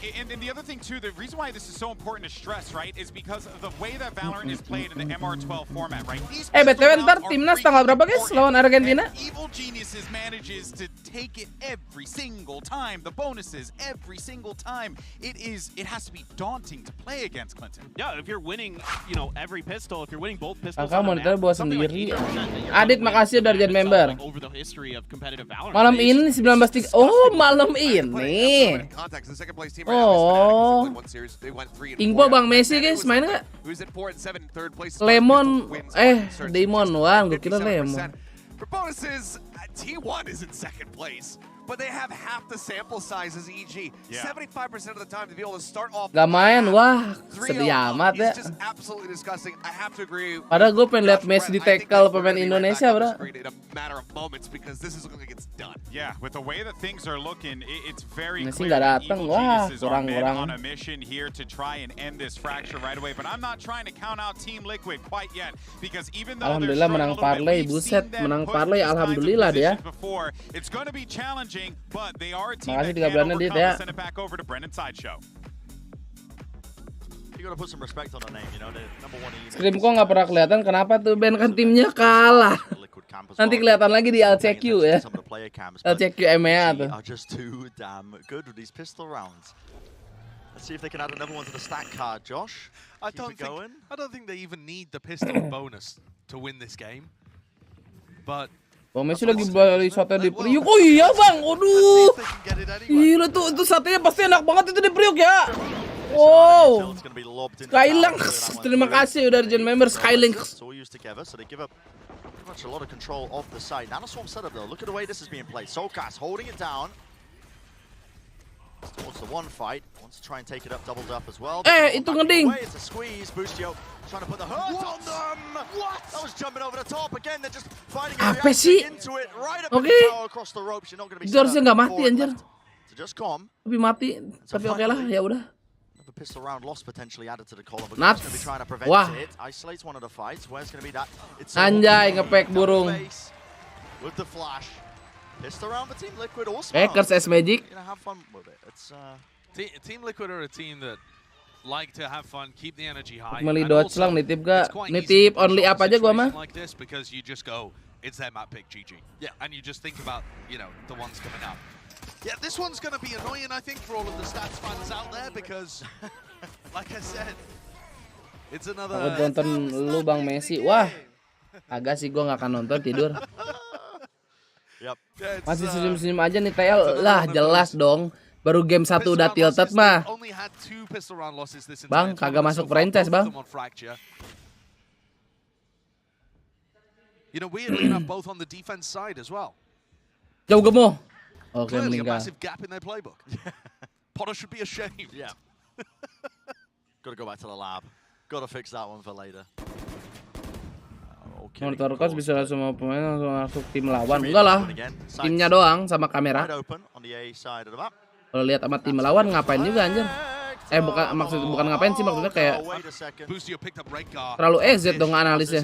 And the other thing too, the reason why this is so important to stress, right, is because of the way that Valorant is played in the MR12 format, right? BTW ntar timnas tanggal berapa guys lawan Argentina? Evil Geniuses manages to take it every single time. The bonuses every single time. It has to be daunting to play against Clinton. Yeah, if you're winning, you know, every pistol, if you're winning both pistols. Kakak monitor bawa sendiri. Adit makasih udah jadi member. Malam ini 19.3. Oh, malam ini. Oh, Ingpo Bang Messi guys, main nggak? Lemon, Demon One, gue kira Lemon. For bonuses, T1 is in second place, but they have half the sample size as EG. 75% of the time to be able to start off. Gak main, wah, sedih amat ya. Just absolutely disgusting. I have to agree. Padahal gue pengen lihat Messi di tackle pemain Indonesia, bro. In a matter of moments because this is looking like it's done. Yeah, with the way that things are looking, it's very Messi clear nggak that datang, Evil wah, Geniuses are men kurang. on a mission here to try and end this fracture right away. But I'm not trying to count out Team Liquid quite yet because even though Alhamdulillah menang parlay, buset, menang parlay, alhamdulillah dia. It's going to be challenging, but they are a team Makasih that 3 can bulannya overcome. Dit ya. Send it back over to Brendan Sideshow. You gotta put some respect on the name, you know, the number 1 Scream kok nggak pernah kelihatan, kenapa tuh Ben kan timnya kalah. Nanti kelihatan lagi di LCQ ya. LCQ EMEA tuh. Are just too damn good with these pistol rounds. Let's see if they can add another one to the stack card, Josh. I don't think they even need the pistol bonus to win this game. But Bang Messi lagi balik sate di Priuk. Oh iya bang, aduh. Gila tuh, itu satenya pasti enak banget itu di Priuk ya. Oh, Skylinks. Terima kasih udah jadi member Skylinks. All used together, so they give up pretty much a lot of control of the site. Nanoswarm setup though. Look at the way this is being played. Soulcast holding it down. Towards the one fight, wants to try and take it up, doubled up as well. Itu ngeding. It's a squeeze. Boostio trying to put the hurt on them. What? That was jumping over the top again. They're just finding a reaction into it right up in the tower across the ropes. You're not going to be. Itu harusnya nggak mati anjir. So just calm. Tapi mati. Tapi oke lah, ya udah. The pistol round loss potentially added to the column. But Nuts. going to be trying to prevent it. Isolates one of the fights. Where's going to be that? It's Anjay, ngepek burung. With the flash. Pistol round for Team Liquid also. Packers S Magic. You know, have fun with it. It's Team Liquid are a team that like to have fun, keep the energy high. Meli dodge lang, nitip gak? Nitip only apa aja gua mah. Like this because you just go, it's their map pick, GG. Yeah, and you just think about, you know, the ones coming up. Yeah, this one's going to be annoying, I think, for all of the stats fans out there because, like I said, it's another. Aku nonton lu Bang Messi. Wah, agak sih gua nggak akan nonton tidur. Masih senyum-senyum aja nih TL. Lah jelas dong. Baru game 1 udah tilted mah. Bang, kagak masuk franchise, Bang. You know, weirdly enough, both on the defense side as well. Jauh gemo. Oke, Clearly a meninggal. massive gap in their playbook. Potter should be ashamed. Yeah. Got to go back to the lab. Got to fix that one for later. Monitor cost bisa semua pemain langsung masuk tim lawan. Enggak lah. Timnya doang sama kamera. Kalau lihat sama tim lawan ngapain juga anjir. Bukan ngapain sih, maksudnya kayak terlalu EZ dong analisnya.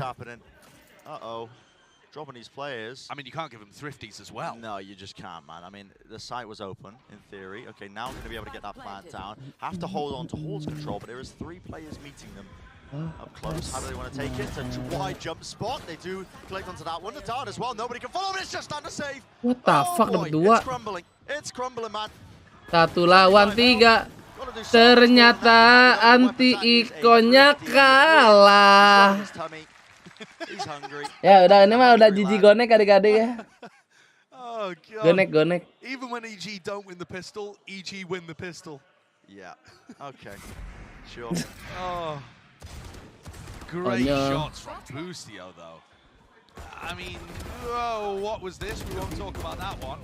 Dropping these players. I mean, you can't give them thrifties as well. No, you just can't, man. I mean, the site was open, in theory. Okay, now we're going to be able to get that plant down. Have to hold on to Hall's control, but there is 3 players meeting them up close. How do they want to take it? It's a wide jump spot. They do collect onto that one. The dart as well. Nobody can follow, but it's just under save. What the fuck, dapat 2. It's crumbling. It's crumbling, man. 1 lawan 3. Ternyata anti-ikonnya kalah. Ya udah, ini mah udah jijik gonek adik-adik ya. Oh god. Gonek. Even when EG don't win the pistol, EG win the pistol. Yeah. Okay. Sure. Oh. Great shots from Boostio though. I mean, what was this? We won't talk about that one.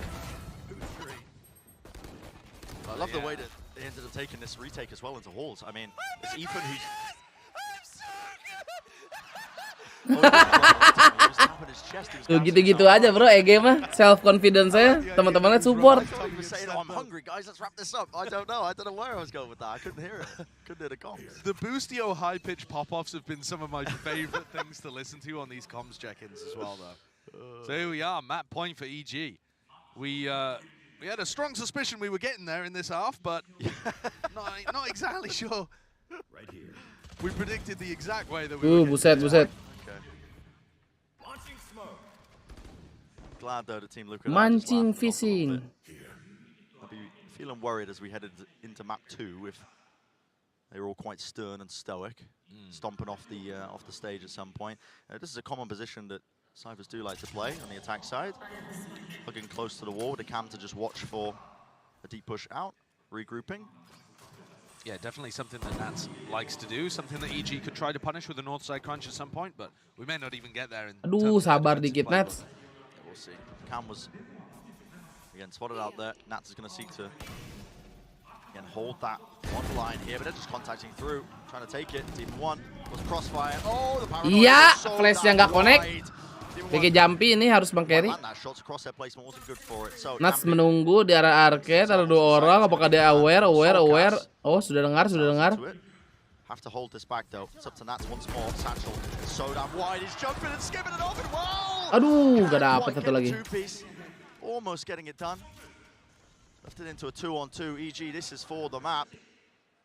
I love the way that they ended up taking this retake as well into Halls. I mean, it's Ethan who's... Tuh gitu-gitu aja bro, EG mah self confidence saya, teman-temannya support. The Boostio high pitch pop-offs have been some of my favorite things to listen to on these comms check-ins as well though. So here we are, map point for EG. We had a strong suspicion we were getting there in this half, but not exactly sure. Right here. We predicted the exact way that we were buset. Glad though the team Liquid mancing fishing. I'd be feeling worried as we headed into map 2 if they were all quite stern and stoic, stomping off the stage at some point. This is a common position that Cyphers do like to play on the attack side, hugging close to the wall with the cam to just watch for a deep push out, regrouping. Yeah, definitely something that Nats likes to do, something that EG could try to punish with a north side crunch at some point, but we may not even get there. Aduh, sabar dikit Nats. We'll see. Cam was again spotted out there. Nats is going to seek to again hold that one line here, but they're just contacting through, trying to take it. Team 1 was crossfire. Oh, the paranoid. Iya, flashnya nggak connect. PK Jumpy ini harus meng-carry. Nats menunggu di arah arcade, ada 2 orang. Apakah dia aware? Oh, sudah dengar. Have to hold this back though. It's up to Nats once more. Satchel is so damn wide. He's jumping and skipping it off and wow! Aduh, gak dapet satu lagi. Almost getting it done. Left it into a 2-on-2. EG, this is for the map.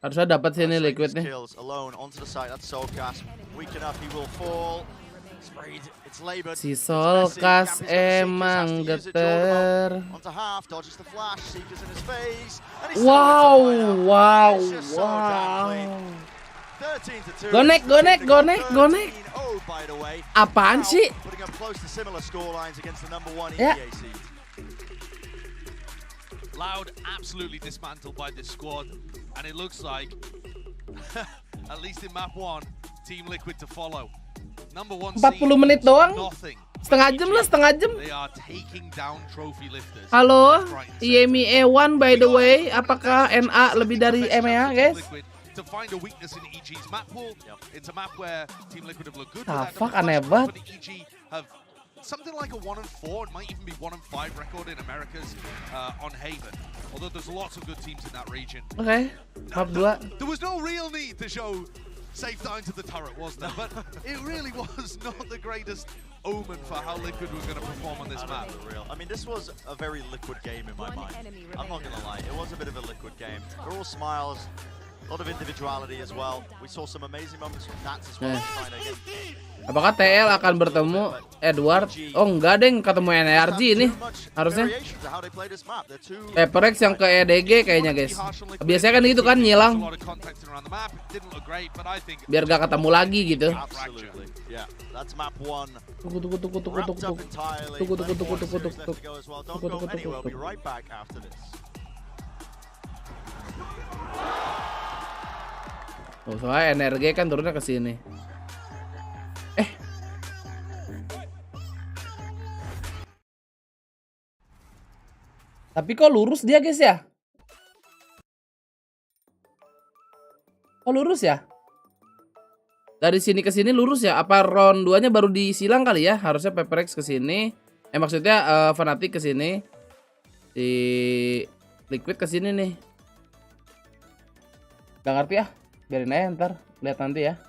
Harusnya dapat sini Liquid nih. Kills alone onto the side. That's Soulcast. Weak enough, he will fall. Sprayed. It's labored. Si Soulcast emang geter. Onto half, dodges the flash. Seekers in his face. Wow. Gonek. Apaan sih? Ya. Loud absolutely dismantled by this squad, and it looks like At least in map 1, Team Liquid to follow. Number 1 40 menit doang. Setengah jam lah, setengah jam. They are taking down trophy lifters. Halo, IEMI E1 by the way, apakah NA lebih dari EMEA, guys? To find a weakness in EG's map pool. It's a map where Team Liquid have looked good. Fuck, aneh banget. EG have something like a 1-4, it might even be 1-5 record in Americas on Haven. Although there's lots of good teams in that region. Oke, map 2. There was no real need to show safe down to the turret, was there? But it really was not the greatest omen for how Liquid were going to perform on this map. I mean, this was a very Liquid game in my mind. I'm not going to lie, it was a bit of a Liquid game. They're all smiles, a lot of individuality as well. We saw some amazing moments from Nats as well. Apakah TL akan bertemu Edward? Oh enggak deng, ketemu NRG ini harusnya. PRX yang ke EDG kayaknya guys. Biasanya kan gitu kan nyilang. Biar gak ketemu lagi gitu. Oh soalnya NRG kan turunnya ke sini. Tapi kok lurus dia guys ya? Kok lurus ya? Dari sini ke sini lurus ya? Apa round 2-nya baru disilang kali ya? Harusnya PRX ke sini. Maksudnya Fnatic ke sini. Si Liquid ke sini nih. Gak ngerti ya? Biarin aja ntar, lihat nanti ya.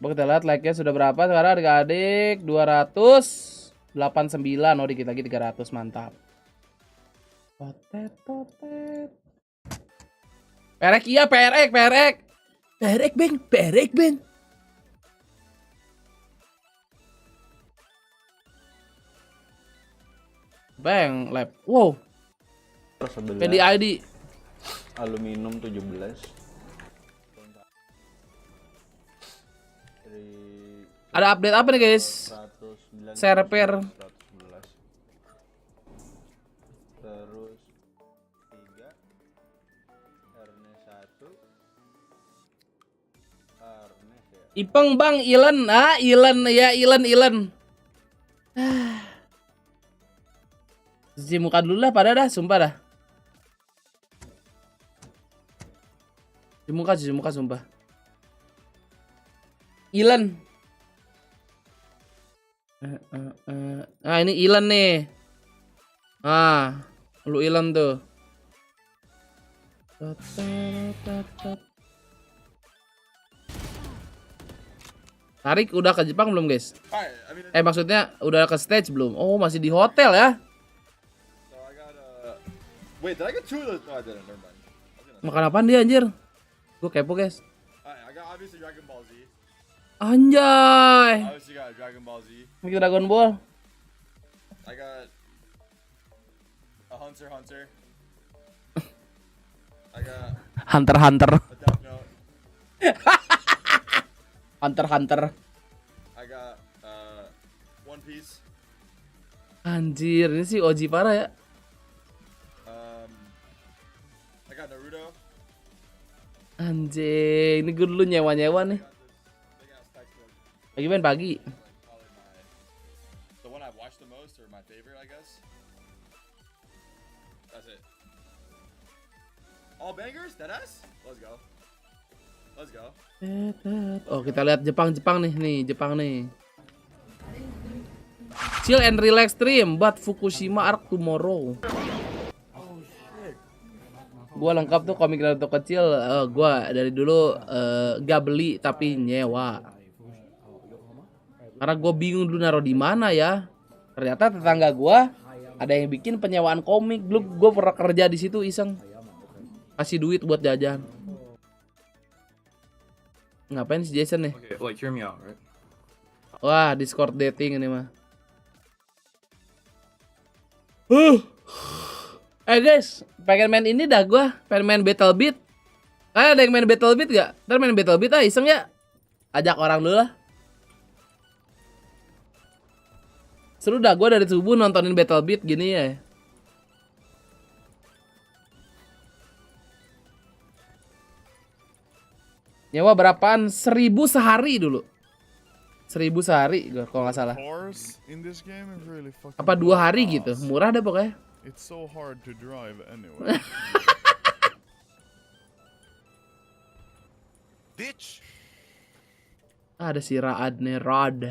Coba kita lihat like-nya sudah berapa sekarang adik-adik. 289. Oh dikit lagi 300, mantap. PRX iya, PRX bang. Bang lab. Wow. PDID aluminium 17. Ada update apa nih guys? Server. Terus 3 Ernest 1 Ernest ya. Ipeng bang, Ilen. Ilen ya, Ilen. Cuci muka dulu lah pada dah, sumpah dah. Cuci muka sumpah. Ilen. Nah ini Ilen nih. Lu Ilen tuh. Tarik udah ke Jepang belum guys? Maksudnya udah ke stage belum? Oh masih di hotel ya? Wait, did I get 2 of those? No, I didn't. Never mind. Makan apaan dia anjir? Gue kepo guys. I got obviously Dragon Ball Z. Anjay. Obviously got Dragon Ball Z. Mikir Dragon Ball. I got a Hunter. I got Hunter. a Death Note. Hunter. I got One Piece. Anjir, ini sih OG parah ya. I got Naruto. Anjir, ini gue dulu nyewa nih. Lagi main pagi. The one I've watched the most or my favorite, I guess. That's it. All bangers? Deadass? Let's go. Oh, kita lihat Jepang nih. Jepang nih. Chill and relax stream, but Fukushima Arc tomorrow. Gua lengkap tuh komik Naruto kecil. Gua dari dulu gak beli tapi nyewa. Karena gue bingung dulu naruh di mana ya. Ternyata tetangga gue ada yang bikin penyewaan komik. Dulu gue pernah kerja di situ iseng. Kasih duit buat jajan. Ngapain si Jason nih? Okay, like hear me out, right? Wah, Discord dating ini mah. Guys, pengen main ini dah gue. Pengen main Battle Beat. Ada yang main Battle Beat gak? Ntar main Battle Beat iseng ya. Ajak orang dulu lah. Seru dah gue dari subuh nontonin Battle Beat gini ya. Nyewa berapaan? 1.000 sehari dulu. 1.000 sehari kalau nggak salah. Apa 2 hari gitu? Murah deh pokoknya. It's so hard to drive anyway. Bitch. Ada si Raad nih, Rad.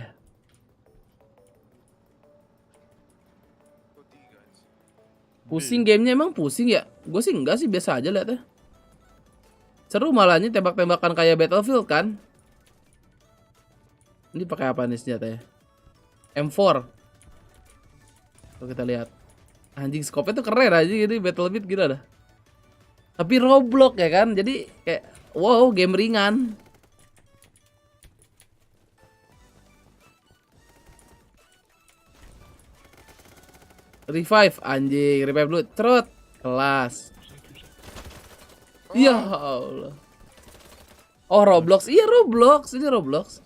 Pusing gamenya, emang pusing ya? Gue sih enggak sih, biasa aja liatnya. Seru malahnya tembak-tembakan kayak Battlefield kan. Ini pakai apa nih senjatanya? M4. Kalau kita lihat. Anjing scope-nya tuh keren aja gitu, Battlefield gitu dah. Tapi Roblox ya kan. Jadi kayak wow, game ringan. Revive anjing, revive dulu. Trot. Kelas. Ya Allah. Oh, Roblox. Iya, Roblox. Ini Roblox.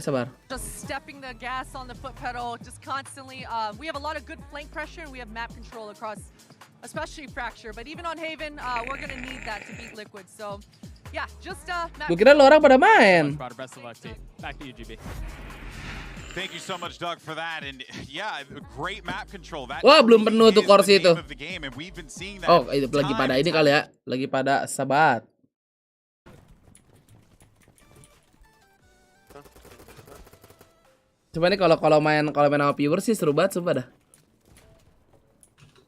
Sabar. Just stepping the gas on the foot pedal, just constantly. We have a lot of good flank pressure, and we have map control across, especially Fracture. But even on Haven, we're gonna need that to beat Liquid. So, yeah, just Gue kira lo orang pada main. Best of luck, team. Back to you, GB. Thank you so much, Doug, for that. And yeah, great map control. That Wah, belum penuh tuh kursi itu. Oh, itu lagi pada ini kali ya. Lagi pada sabat. Coba nih kalau main sama viewer sih seru banget sumpah dah.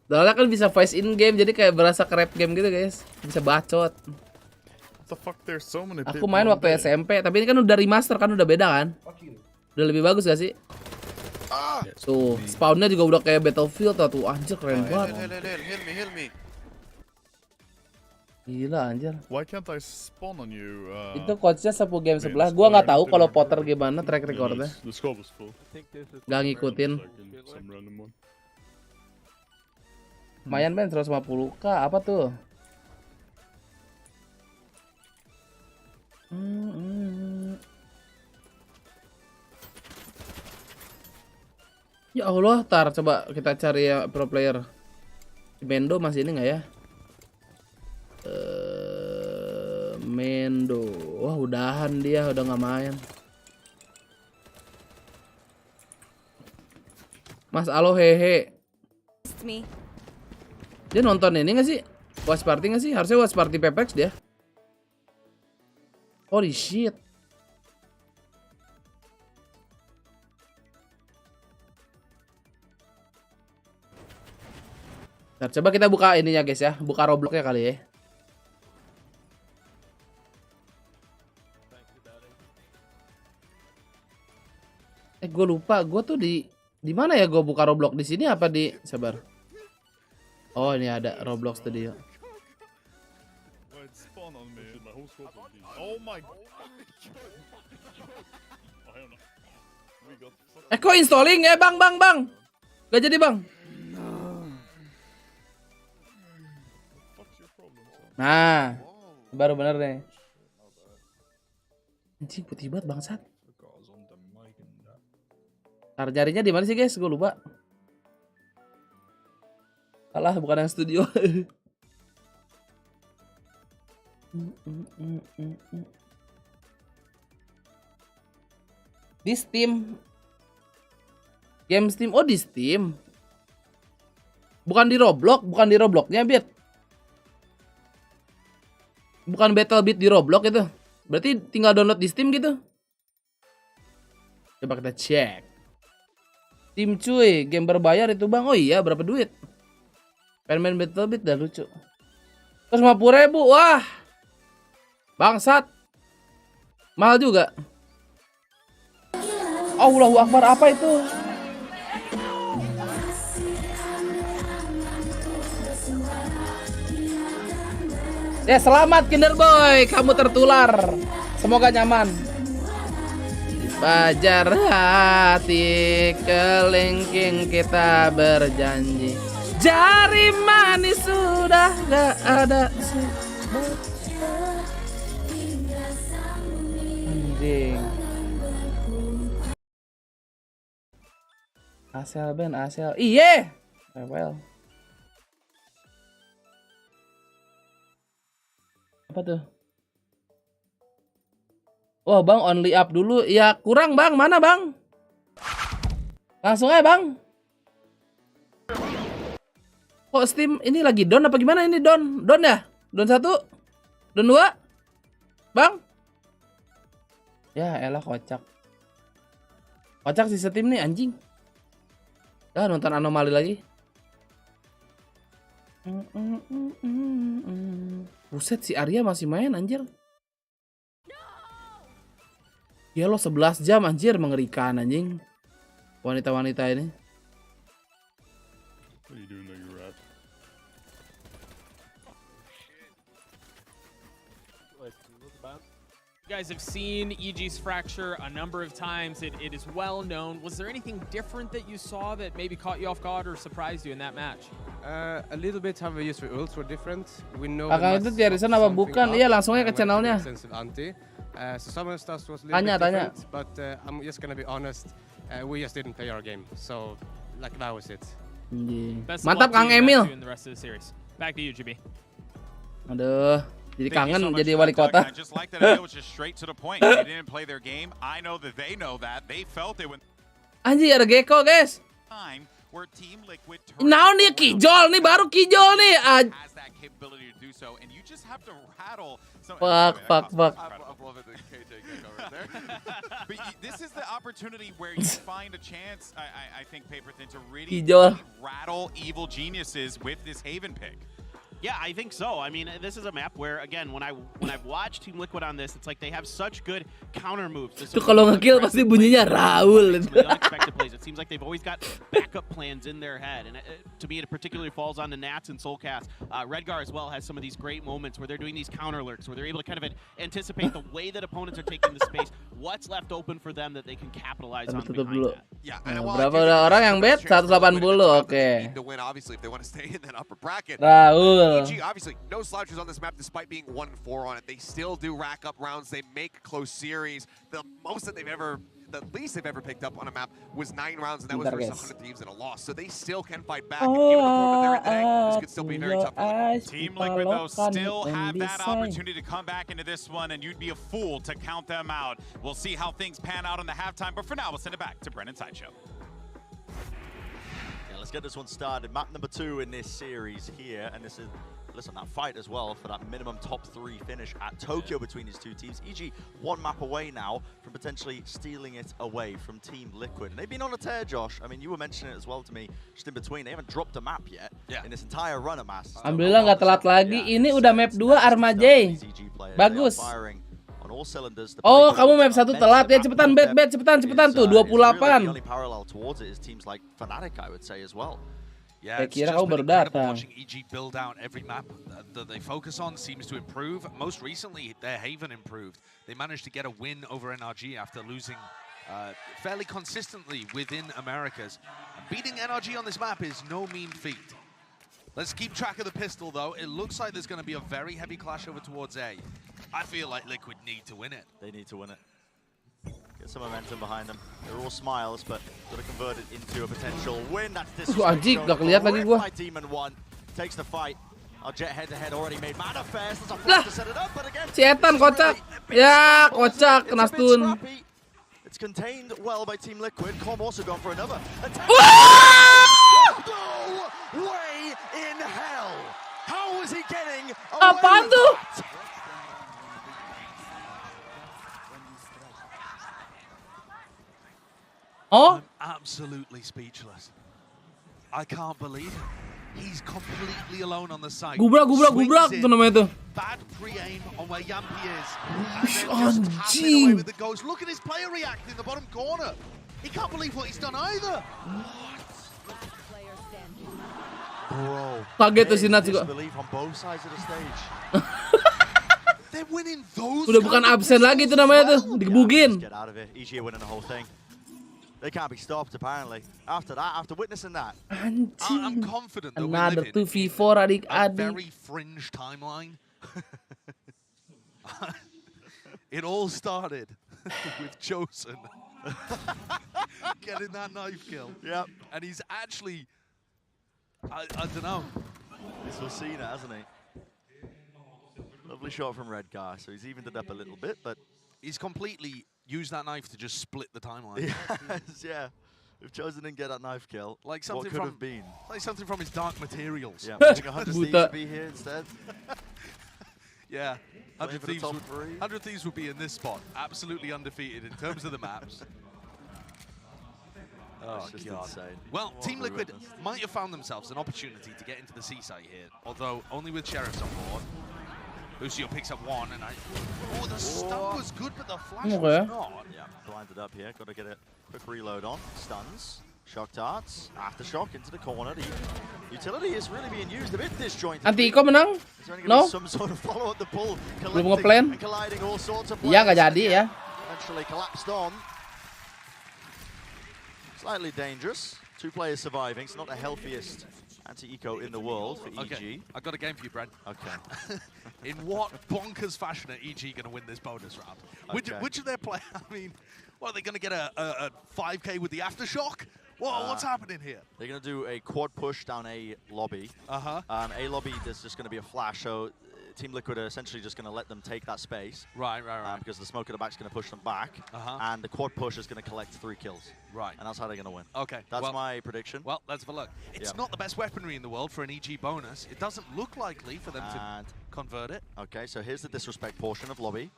Soalnya kan bisa voice in game, jadi kayak berasa ke rap game gitu guys. Bisa bacot. Aku main waktu SMP, tapi ini kan udah remaster kan, udah beda kan. Udah lebih bagus gak sih? Tuh, spawnnya juga udah kayak Battlefield tuh. Anjir keren banget. Heal me. Gila anjir. Why can't I spawn on you? Itu coachnya sepuh game sebelah. Gua nggak tahu kalau Potter gimana track recordnya. Gak ngikutin. Lumayan Ben 150k apa tuh? Ya Allah, tar coba kita cari ya pro player. Mendo masih ini nggak ya? Mendo, wah udahan dia, udah nggak main. Mas Alo hehe. Dia nonton ini nggak sih? Watch party nggak sih? Harusnya watch party PRX dia. Holy shit. Ntar, coba kita buka ininya guys ya, buka Robloxnya kali ya. Gue lupa, gue tuh di mana ya gue buka Roblox, di sini apa di sabar. Oh ini ada Roblox tadi ya. Kok installing ya bang. Gak jadi bang. Nah, baru bener deh. Anjing putih banget bangsat. Nyarinya di mana sih guys? Gue lupa. Salah, bukan yang studio. Di Steam. Game Steam. Oh di Steam. Bukan di Roblox, bukan di Robloxnya Bit. Bukan BattleBit di Roblox itu. Berarti tinggal download di Steam gitu. Coba kita cek. Steam cuy, game berbayar itu bang. Oh iya, berapa duit? Pengen main BattleBit dah lucu. 150.000, wah. Bangsat. Mahal juga. Allahu Akbar, apa itu? Ya selamat Kinder Boy, kamu tertular. Semoga nyaman. Fajar hati kelingking kita berjanji. Jari manis sudah gak ada. Anjing. Asel Ben, Asel. Iye. Well. Apa tuh? Wah bang, only up dulu. Ya kurang bang, mana bang? Langsung aja bang. Kok Steam ini lagi down apa gimana ini down? Down ya? Down 1? Down 2? Bang? Ya elah kocak. Kocak si Steam nih anjing. Nonton anomali lagi. Buset si Arya masih main anjir. Ya lo 11 jam anjir, mengerikan anjing. Wanita-wanita ini. What are you doing there, you rat? You guys have seen EG's fracture a number of times. It is well known. Was there anything different that you saw that maybe caught you off guard or surprised you in that match? A little bit how we use the ults were different. We know Kakak itu tiarisan apa bukan? Iya langsung aja ke channelnya. So some of the stuff was a little Tanya, bit tanya. different, but I'm just gonna be honest. We just didn't play our game. So like that was it. Best of Mantap luck to Kang you, Emil. best to you in the rest of the series. Back to you, GB. Aduh, jadi Thank you kangen so much jadi for wali that, Doug. kota. And I just like that it was just straight to the point. They didn't play their game. I know that they know that. They felt it when Anjir ada Gecko guys. time where Team Liquid Nah nih kijol nih, baru kijol nih. has that capability to do so, and you just have to rattle. Some, Fuck. I'm loving the KJ Gecko right there. But this is the opportunity where you find a chance, I think, Paper Thin, to really Kijol. rattle evil geniuses with this Haven pick. Yeah, I think so. I mean, this is a map where, again, when I've watched Team Liquid on this, it's like they have such good counter moves. Tuh kalau nge-kill pasti bunyinya Raul. Unexpected plays. It seems like they've always got backup plans in their head, and to me, it particularly falls on the Nats and Soulcast. Redgar as well has some of these great moments where they're doing these counter lurks, where they're able to kind of anticipate the way that opponents are taking the space, what's left open for them that they can capitalize on Tutup behind dulu. that. Berapa orang yang bet? 180, oke. To win, obviously, if they want to stay in that upper bracket. Raul. EG, obviously, no slouches on this map, despite being 1-4 on it. They still do rack up rounds. They make close series. The least they've ever picked up on a map was 9 rounds, and that was versus 100 teams in a loss. So they still can fight back. And given the form that they're in today, this could still be very tough. Team Liquid, though, still have that opportunity to come back into this one, and you'd be a fool to count them out. We'll see how things pan out in the halftime, but for now, we'll send it back to Brennan Sideshow. Yeah, let's get this one started. Map number 2 in this series here, and this is, listen, that fight as well for that minimum top 3 finish at Tokyo between these two teams. EG one map away now from potentially stealing it away from Team Liquid. And they've been on a tear, Josh. I mean, you were mentioning it as well to me just in between. They haven't dropped a map yet in this entire run of Masters. Alhamdulillah nggak telat lagi. Ini udah map 2 Armajay. Bagus. Oh, kamu map 1 telat ya. Cepetan bet, cepetan tuh 28. The only parallel towards it is teams like Fnatic, I would say as well. Yeah, Saya it's kira just kamu been baru incredible datang. watching EG build out every map that they focus on seems to improve. Most recently, their Haven improved. They managed to get a win over NRG after losing fairly consistently within Americas. Beating NRG on this map is no mean feat. Let's keep track of the pistol, though. It looks like there's going to be a very heavy clash over towards A. I feel like Liquid need to win it. They need to win it. Get some momentum behind them. They're all smiles, but got to convert it into a potential win. That's Anjing, gak keliat lagi gua. Demon 1 takes the fight. Our Jet head-to-head already made manifest. There's a force to set it up, but again, Cetan kocak. Ya, kocak kena stun. it's contained well by Team Liquid. Com also gone for another. No way in hell! How was he getting away Apaan with tuh? that? Oh? I'm absolutely speechless. I can't believe it. He's completely alone on the site. Gubrak tuh namanya tuh. Bad pre-aim on where Yampi is. Ush, And then just tapping anjing. away with the ghost. Look at his player react in the bottom corner. He can't believe what he's done either. Bro. Kaget tuh si Nats juga. Disbelief on both sides of the stage. They're winning those. Udah bukan absen lagi tuh namanya tuh, digebugin. Get out of it. EG are winning the whole thing. They can't be stopped, apparently. After that, after witnessing that. I'm confident that Another we're living 2v4 a adik-adik. very fringe timeline. It all started with Chosen getting that knife kill. Yep. And he's actually, I don't know. This was seen, hasn't he? Lovely shot from Redgar, so he's evened it up a little bit, but He's completely used that knife to just split the timeline. Yes, yeah. If Chosen didn't get that knife kill, like something what could from, have been? Like something from his Dark Materials. Yeah, I think 100 Thieves would be here instead. Yeah, 100 for the Thieves, top three. 100 Thieves would be in this spot, absolutely undefeated in terms of the maps. Oh, just insane. Well, What Team have we Liquid witnessed? might have found themselves an opportunity to get into the seaside here, although only with Sheriffs on board. Lucio picks up one, and oh, the stun was good, but the flash was not. Yeah, blinded up here. Got to get a quick reload on. Stuns, shock darts, aftershock into the corner. The utility is really being used a bit disjointed. Anti-Eco menang? Is there No? some sort of follow up the pull? Belum nge-plan? Colliding all sorts of Iya, nggak jadi ya. Eventually collapsed on. Slightly dangerous. 2 players surviving. It's not the healthiest anti-eco in the world for EG. Okay, I've got a game for you, Brad. Okay. In what bonkers fashion are EG going to win this bonus round? Okay. Which of their players, I mean, what, are they going to get a 5k with the aftershock? What's happening here? They're going to do a quad push down A lobby. A lobby, there's just going to be a flash, so Team Liquid are essentially just going to let them take that space. Right. Because the smoke at the back is going to push them back, and the quad push is going to collect 3 kills. Right. And that's how they're going to win. Okay. That's my prediction. Well, let's have a look. It's not the best weaponry in the world for an EG bonus. It doesn't look likely for them to convert it. Okay, so here's the disrespect portion of lobby.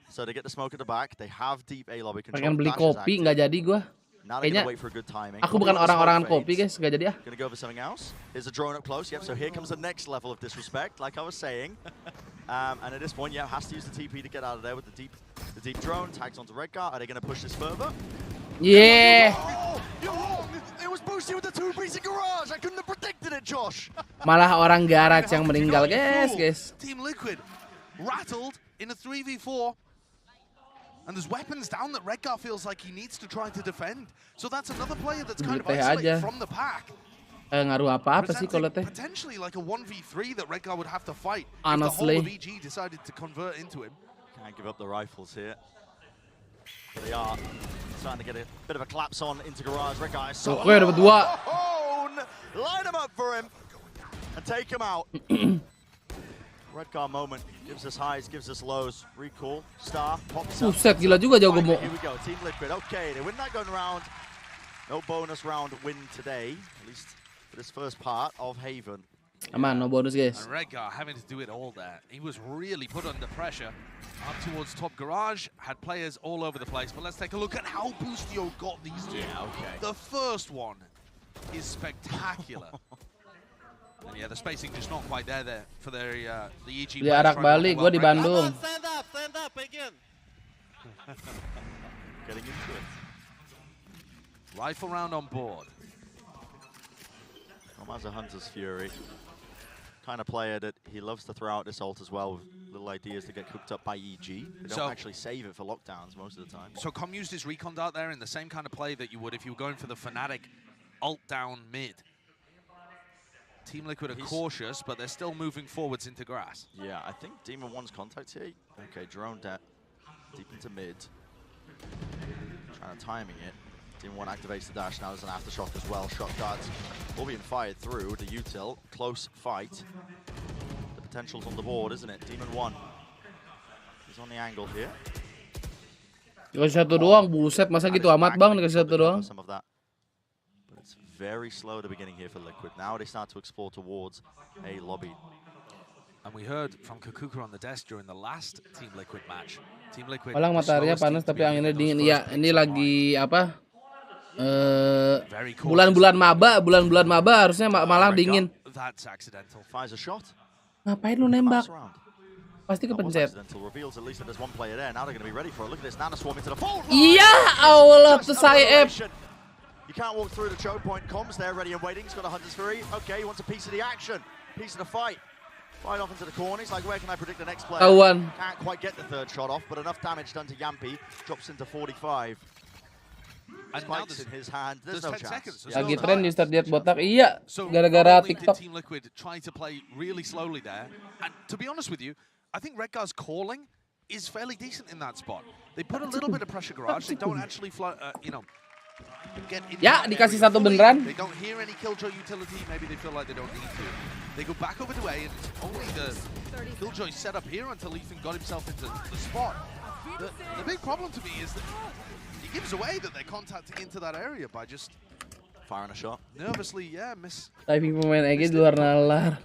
So they get the smoke at the back. They have deep A lobby control. Pengen beli kopi, nggak jadi gua. Now they're Kayaknya gonna wait for a good timing. aku bukan orang-orangan kopi, guys. Nggak jadi ah. Gonna go for something else. Here's a drone up close. Yep, so here comes the next level of disrespect, like I was saying. And at this point, yeah, has to use the TP to get out of there with the deep drone. Tags onto Redgar. Are they gonna push this further? Yeah. Oh, you're wrong. It was boosted with the 2-piece garage. I couldn't have predicted it, Josh. Malah orang garage yang meninggal, guys. Team Liquid rattled in a 3v4. And there's weapons down that Redgar feels like he needs to try to defend. So that's another player that's kind of isolated from the pack. Ngaruh apa-apa sih kalau teh? Potentially like a 1v3 that Redgar would have to fight Honestly. if the whole of EG decided to convert into him. Can't give up the rifles here. But they are starting to get a bit of a collapse on into garage. Redgar is so dapat 2. Line him up for him and take him out. Redgar moment gives us highs, gives us lows. Recall, star, pops up. Buset, gila juga jago gemuk. Here we go, Team Liquid. Okay, they win that gun round. No bonus round win today, at least for this first part of Haven. Aman, no bonus, guys. And Redgar having to do it all there. He was really put under pressure. Up towards top garage, had players all over the place. But let's take a look at how Boostio got these two. Yeah, okay. The first one is spectacular. And yeah, the spacing just not quite there for their the EG. Di arak balik, gua di Bandung. Stand up again. Getting into it. Rifle round on board. Has a Hunter's Fury. Kind of player that he loves to throw out this ult as well with little ideas to get cooked up by EG. They don't actually save it for lockdowns most of the time. So Com used his recon dart there in the same kind of play that you would if you were going for the Fnatic ult down mid. Team Liquid are cautious, but they're still moving forwards into grass. Yeah, I think Demon 1's contact here. Okay, drone debt deep into mid. Trying to timing it. Demon 1 activates the dash, now there's an aftershock as well. Shock darts all being fired through the util. Close fight. The potential's on the board, isn't it? Demon 1 is on the angle here. Dikasih 1 doang, buset, masa gitu amat bang dikasih 1 doang. Some of that. But it's very slow at the beginning here for Liquid. Now they start to explore towards a lobby. And we heard from Kukuka on the desk during the last Team Liquid match. Team Liquid. Paling mataharinya panas tapi anginnya dingin. Iya, ini lagi apa? Bulan-bulan maba harusnya malah dingin. That's accidental. Fires a shot. Ngapain lu nembak? Pasti kepencet. Reveals at least that there's one player there. Now they're going to be ready for it. Look at this. Nana swarm into the full. Iya, Allah tuh saya You can't walk through the choke point. Comms there, ready and waiting. He's got a Hunter's Fury. Okay, he wants a piece of the action, piece of the fight. Right off into the corner. He's like, where can I predict the next player? Can't quite get the 3rd shot off, but enough damage done to Yampi. Drops into 45. And spikes in his hand. There's no chance. Lagi tren di start diet botak. Iya, gara-gara TikTok. Team Liquid trying to play really slowly there. And to be honest with you, I think Redgar's calling is fairly decent in that spot. They put a little bit of pressure garage. They don't actually, get in. Ya, dikasih 1 beneran. They don't hear any Killjoy utility. Maybe they feel like they don't need to. They go back over to A, and it's only the Killjoy set up here until Ethan got himself into the spot. The big problem to me is that he gives away that they're contacting into that area by just firing a shot. Nervously, yeah, miss. Typing pemain EG di luar nalar.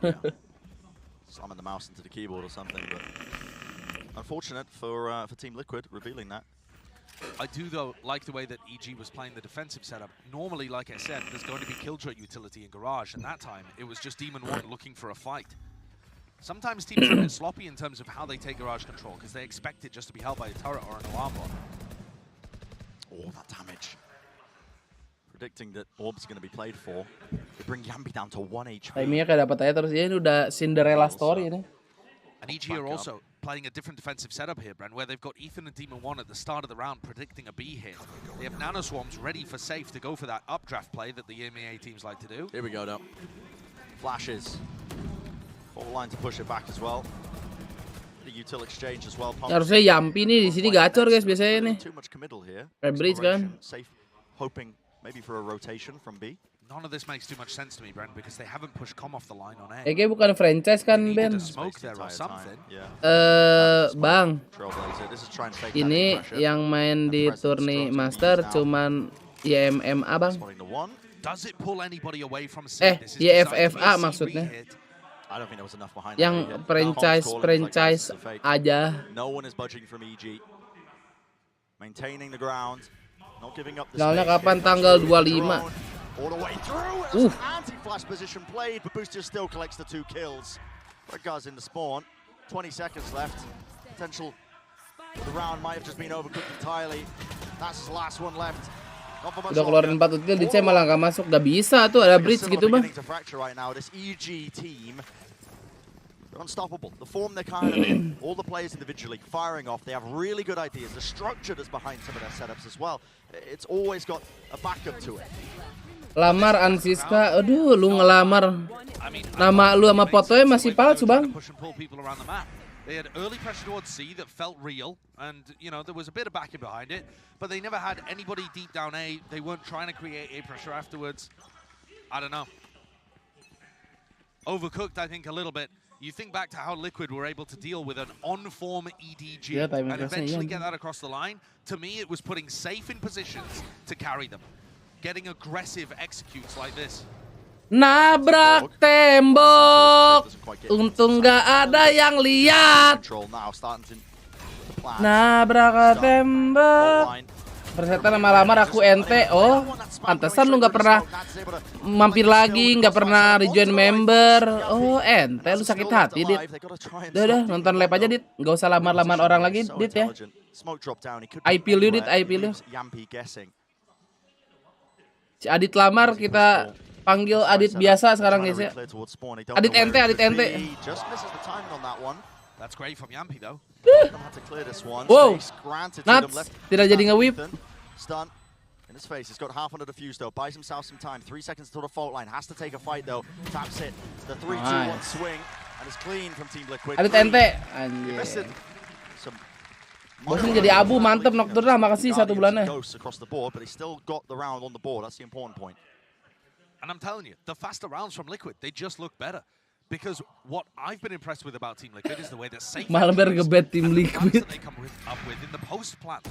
Slamming the mouse into the keyboard or something, but unfortunate for Team Liquid revealing that. I do, though, like the way that EG was playing the defensive setup. Normally, like I said, there's going to be Killjoy utility in Garage, and that time it was just Demon 1 looking for a fight. Sometimes teams are a bit sloppy in terms of how they take Garage control, because they expect it just to be held by a turret or an alarm bot. Oh, that damage. Predicting that Orb's going to be played for. They bring Yambi down to 1 HP. Timingnya kayak dapat aja terus ya, ini udah Cinderella story ini. And EG are also playing a different defensive setup here, Bren, where they've got Ethan and Demon 1 at the start of the round predicting a B hit. They have Nano Swarms ready for safe to go for that updraft play that the EMEA teams like to do. Here we go, though. Flashes. Full line to push it back as well. The util exchange as well. Harusnya Yampi nih di sini gacor guys biasanya nih. Too much committal here. Red Bridge kan. Safe, hoping maybe for a rotation from B. None of this makes too much sense to me, Bren, because they haven't pushed Com off the line on A. EG bukan franchise kan, Ben? Smoke there or something. Bang. Ini yang main di turni Master cuman YMMA, Bang. Does it pull anybody away from YFFA maksudnya. Yang franchise aja. No one is budging from EG. Maintaining the ground. Not giving up the Finalnya kapan? Tanggal 25. All the way through. Anti-flash position played, but Boostia still collects the 2 kills. Redgar's in the spawn. 20 seconds left. Potential for the round might have just been overcooked entirely. That's his last one left. Udah keluarin 4 util, DC malah nggak masuk. Gak bisa tuh, ada bridge gitu, Bang. Right now, this EG team, they're unstoppable. The form they're kind of in, all the players individually firing off. They have really good ideas. The structure that's behind some of their setups as well. It's always got a backup to it. Lamar Ansiska, aduh lu ngelamar. Nama lu sama fotonya masih palsu, Bang. They had early pressure towards C that felt real, and you know there was a bit of backing behind it, but they never had anybody deep down A. They weren't trying to create A pressure afterwards. I don't know. Overcooked, I think, a little bit. You think back to how Liquid were able to deal with an on-form EDG and eventually get that across the line. To me, it was putting safe in positions to carry them. Getting aggressive executes like this. Nabrak tembok. Untung gak ada yang lihat. Nabrak tembok. Persetan sama lamar aku ente. Oh, pantesan lu gak pernah mampir lagi, gak pernah rejoin member. Oh, ente lu sakit hati, Dit. Udah, nonton live aja, Dit. Gak usah lamar-lamar orang lagi, Dit ya. I feel you, Dit, I feel you. Si Adit lamar, kita panggil Adit biasa sekarang guys ya. Adit ente, Adit ente. That's great from Yampi though. Wow, Nats tidak jadi nge-whip. Stun in his face. He's got half under the fuse though. Buys himself some time. 3 seconds to the fault line. Has to take a fight though. Taps it. The 3-2-1 swing and it's clean from Team Liquid. Adit ente. Anjir. Bosnya jadi abu, mantep Nocturne, makasih 1 bulannya. And I'm telling you, the faster rounds from Liquid, they just look better. Because what I've been impressed with about Team Liquid is the way they're safe. Malber ngebet Team Liquid. They come up with in the post plant.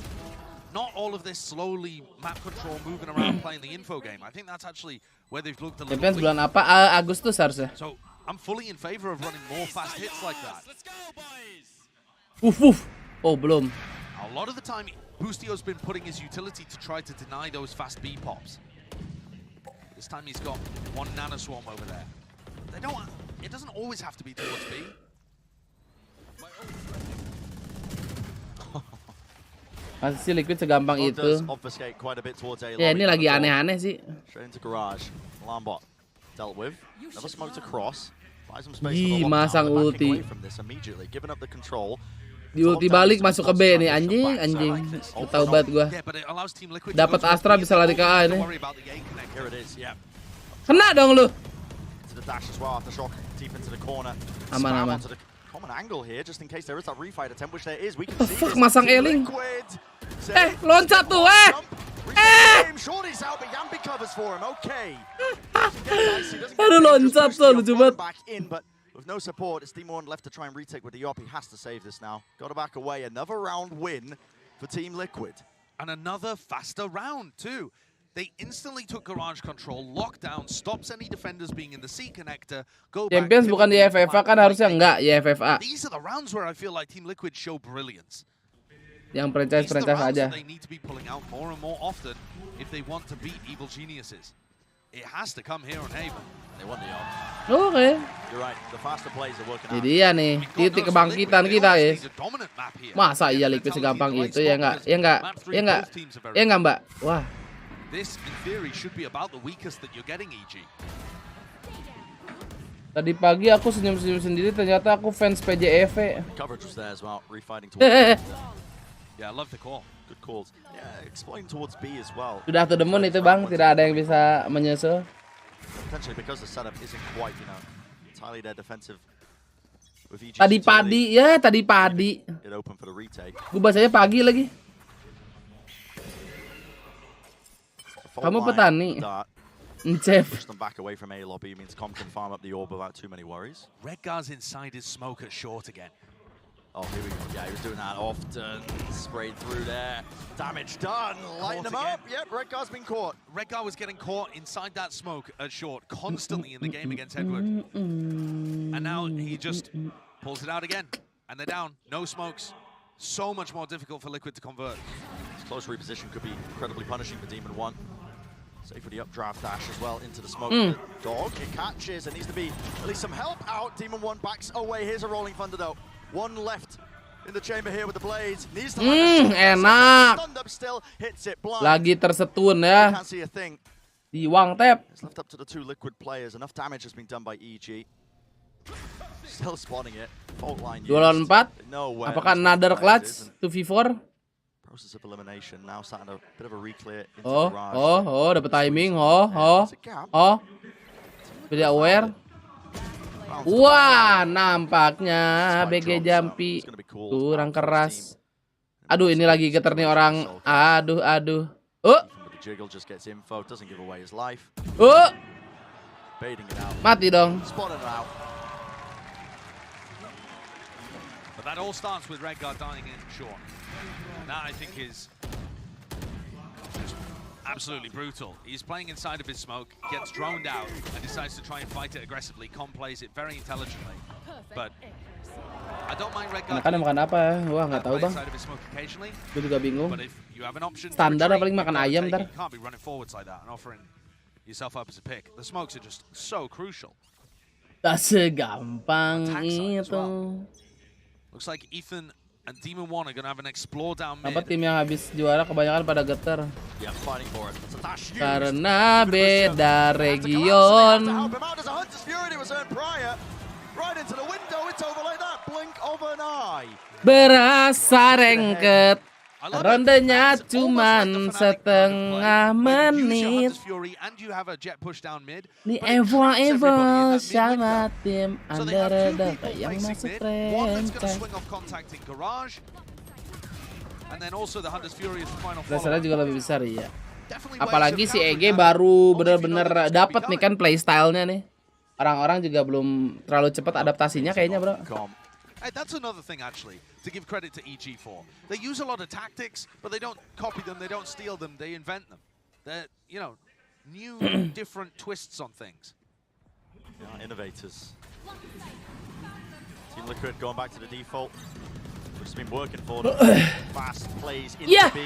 Not all of this slowly map control, moving around, playing the info game. I think that's actually where they've looked a little. Depends bulan apa? Agustus harusnya. So I'm fully in favor of running more fast hits like that. Let's go, boys. Oh, belum. A lot of the time, Boostio's been putting his utility to try to deny those fast B pops. This time he's got 1 Nano Swarm over there. They don't. It doesn't always have to be towards B. Masih sih Liquid segampang itu. Ya ini lagi aneh-aneh sih. Ih, masang ulti. Di ulti balik masuk ke B nih, anjing. Tahu banget gua. Dapat Astra bisa lari ke A ini. Kena dong lu. Aman. Fuck, masang Eling. Loncat tuh, Aduh, loncat tuh, lucu banget. With no support, it's Demon left to try and retake with the op. He has to save this now. Got to back away. Another round win for Team Liquid. And another faster round, too. They instantly took Garage control, lockdown, stops any defenders being in the C connector, go back. Champions bukan di FFA kan harusnya enggak ya FFA. These are the rounds where I feel like Team Liquid show brilliance. Yang franchise aja. They need to be pulling out more and more often if they want to beat Evil Geniuses. It has to come here on Haven. They want the op. Oke. You're right. The faster plays are working out. Jadi ya nih, titik kebangkitan kita, guys. Masa iya Liquid segampang itu ya enggak? Ya enggak? Ya enggak? Ya enggak, Mbak? Wah. This in theory should be about the weakest that you're getting, EG. Tadi pagi aku senyum-senyum sendiri, ternyata aku fans PJEV. Coverage was there as well, refighting towards Yeah, I love the call. Good calls. Yeah, exploring towards B as well. Sudah to the moon itu, Bang. Tidak ada yang bisa menyusul. Potentially because the setup isn't quite, entirely their defensive. Tadi padi, ya tadi padi. It open for the retake. Gue bacanya pagi lagi. Kamu petani. Chef. Push them back away from A lobby means Com can farm up the orb without too many worries. Redgar's inside his smoke at short again. Oh, here we go. Yeah, he was doing that often. Sprayed through there. Damage done. Lighten him up. Yep, Redgar's been caught. Redgar was getting caught inside that smoke at short constantly in the game against Edward. And now he just pulls it out again. And they're down. No smokes. So much more difficult for Liquid to convert. This close reposition could be incredibly punishing for Demon 1. Safe with the updraft dash as well into the smoke. The dog, it catches. There needs to be at least some help out. Demon 1 backs away. Here's a rolling thunder though. One left in the chamber here with the blades. Needs to enak. Stunned up still. Hits it blind. Lagi tersetun ya. Can't see a thing. Di Wang Tap. It's left up to the two Liquid players. Enough damage has been done by EG. Still spawning it. Fault line 2 lawan 4. Apakah another clutch 2v4? Process of elimination now starting a bit of a reclear into Garage. Dapat timing. Tidak aware. Wah, nampaknya BG Jampi kurang keras. Aduh, ini lagi geter nih orang. Aduh. Jiggle just gets info, doesn't give away his life. Baiting it out. Mati dong. Spotted it out. But that all starts with Redgar dying in short. And that, I think, is just absolutely brutal. He's playing inside of his smoke, gets droned out, and decides to try and fight it aggressively. Com plays it very intelligently. But I don't mind Redgar. Makan apa ya? Wah, nggak tahu, Bang. Gue juga bingung. Standar paling makan ayam ntar. You can't be running forwards like that and offering yourself up as a pick. The smokes are just so crucial. Tak segampang itu. Looks like Ethan and Demon 1 are going to have an explore down mid. Apa tim yang habis juara kebanyakan pada geter? Karena beda region. Berasa rengket. Rondenya cuman setengah menit. Di Evo sama tim underdog yang masuk franchise. Dasarnya juga lebih besar ya. Apalagi si EG baru bener-bener dapat nih kan playstyle-nya nih. Orang-orang juga belum terlalu cepat adaptasinya kayaknya, bro. Hey, that's another thing, actually, to give credit to EG for. They use a lot of tactics, but they don't copy them, they don't steal them, they invent them. They're, new, different twists on things. Innovators. Team Liquid going back to the default, which has been working for them. Fast plays into B.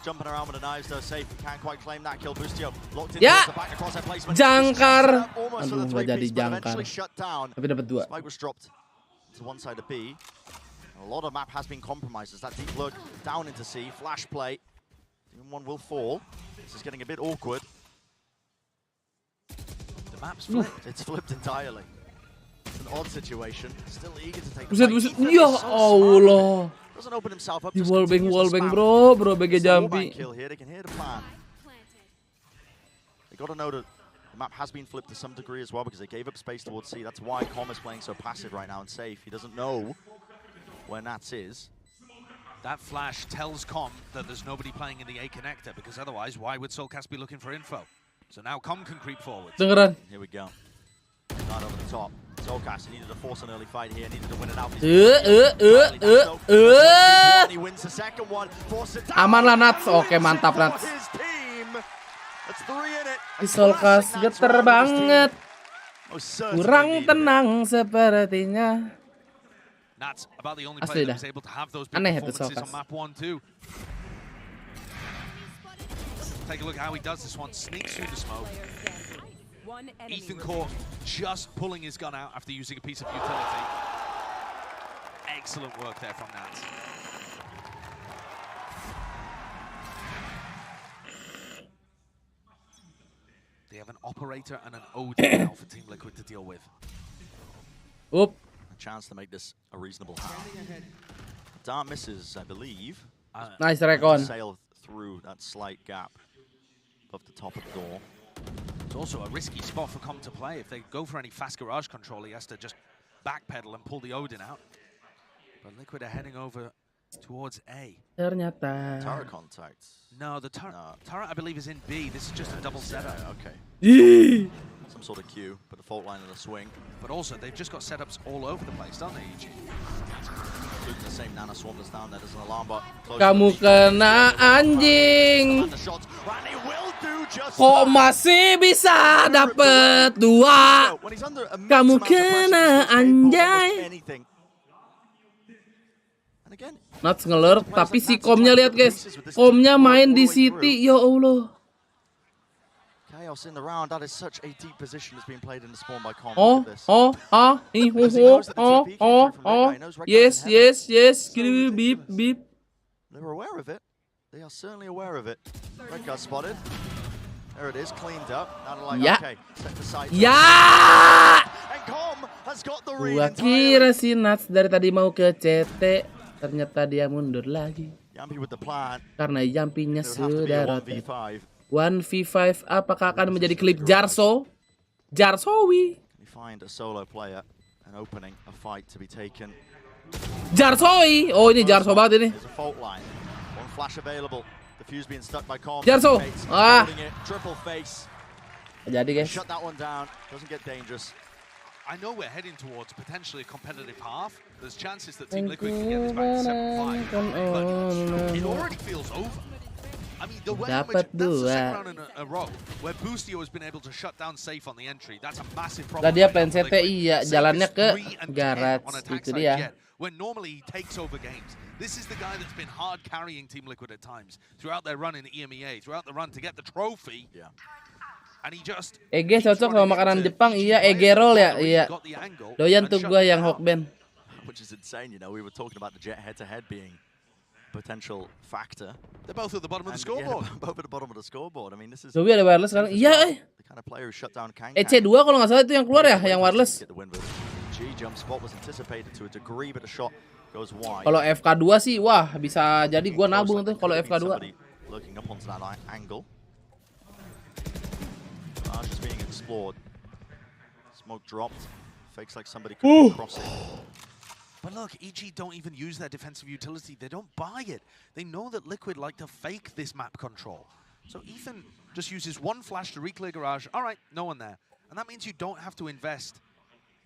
Jumping around with the knives, though, safe. Can't quite claim that kill. Bustio locked into the back across their placement. Jangkar. Almost for the 3-piece, but eventually shut down. Tapi dapat 2. Spike was dropped to one side of B. A lot of map has been compromised as that deep look down into C. Flash play. Demon 1 will fall. This is getting a bit awkward. The map's flipped. It's flipped entirely. It's an odd situation. Still eager to take the fight. Ya Allah. Doesn't open himself up. Di wallbang bro BG Jampi. Kill here. They can hear the plan. They got to know that the map has been flipped to some degree as well because they gave up space towards C. That's why Com is playing so passive right now and safe. He doesn't know where Nats is. That flash tells Com that there's nobody playing in the A connector because otherwise, why would Soulcast be looking for info? So now Com can creep forward. Dengeran. Here we go. Right over the top. Soulcast needed to force an early fight here, needed to win it out. He wins the second one, forces it down. Aman lah Nats. Oke, mantap Nats. That's 3 in it. Soulcast geter banget. Kurang tenang sepertinya. That's about the only Asli player dah. that was able to have those big Aneh itu performances on Soulcast. map 1 too. Take a look how he does this one. Sneaks through the smoke. Ethan Court just pulling his gun out after using a piece of utility. Excellent work there from Nats. They have an operator and an OD now for Team Liquid to deal with. Oop. A chance to make this a reasonable half. Dart misses, I believe. Nice recon. Sail through that slight gap above the top of the door. It's also a risky spot for Com to play. If they go for any fast garage control, he has to just backpedal and pull the Odin out. But Liquid are heading over towards A. Ternyata. Turret contact. No, the turret I believe is in B. This is just a double setup. Okay. Ih. Some sort of queue, but a fault line and a swing. But also, they've just got setups all over the place, don't they, EG? Including the same Nana Swarm that's down there. There's an alarm bot. Kamu kena anjing. Kok masih bisa dapet 2? Kamu kena anjay. Nats ngelurk, tapi si Komnya lihat guys. Komnya main di City, ya Allah. Chaos in the round. That is such a deep position that's being played in the spawn by Com. Oh, yes, yes, yes. Beep, beep. They were aware of it. They are certainly aware of it. Red card spotted. There it is, cleaned up. Now they're like, Ya. okay, set the sight. Ya. And Com has got the read Gua kira si Nats dari tadi mau ke CT, ternyata dia mundur lagi. Yampy with the plan. Karena Yampinya It would have to be a sudah rotate. 1v5. 1v5, apakah akan menjadi klip Jarso? Jarsowi. You find a solo player, an opening, a fight to be taken. Jarsowi. Oh, ini Jarso banget ini. There's a fault line. One flash available. The fuse being stuck by Com. Jarso. Ah. Holding it. Triple face. Jadi guys. Shut that one down. Doesn't get dangerous. I know we're heading towards potentially a competitive half. There's chances that Team Liquid can get this back to 7-5, but it already feels over. I mean, the way in which, Dapat that's the second 2. round in a row where Boostio has been able to shut down Safe on the entry. That's a massive problem. Lah dia right plan now for CT, Liquid. iya, Safe jalannya is ke 3 and 10 Garage, on attack itu side dia. Jet, when normally he takes over games. This is the guy that's been hard carrying Team Liquid at times throughout their run in EMEA, throughout the run to get the trophy. Yeah. And he just Ege cocok sama makanan Jepang, iya. Ege roll ya, iya. Doyan tuh gua yang Hawkben. Which is insane, you know. We were talking about the Jet head-to-head being potential factor. They're both at the bottom of the And, scoreboard. Yeah, both at the bottom of the scoreboard. I mean, this is Joey ada wireless kan? Iya, the kind of player who shut down Kang. EC2 kalau nggak salah itu yang keluar ya, yang wireless. Get the win with it. G jump spot was anticipated to a degree, but the shot goes wide. Kalau FK2 sih, wah bisa jadi gua nabung tuh kalau FK2. Looking up onto that angle. Just being explored. Smoke dropped. Fakes like somebody could be crossing. But look, EG don't even use their defensive utility. They don't buy it. They know that Liquid like to fake this map control. So Ethan just uses one flash to re-clear garage. All right, no one there. And that means you don't have to invest,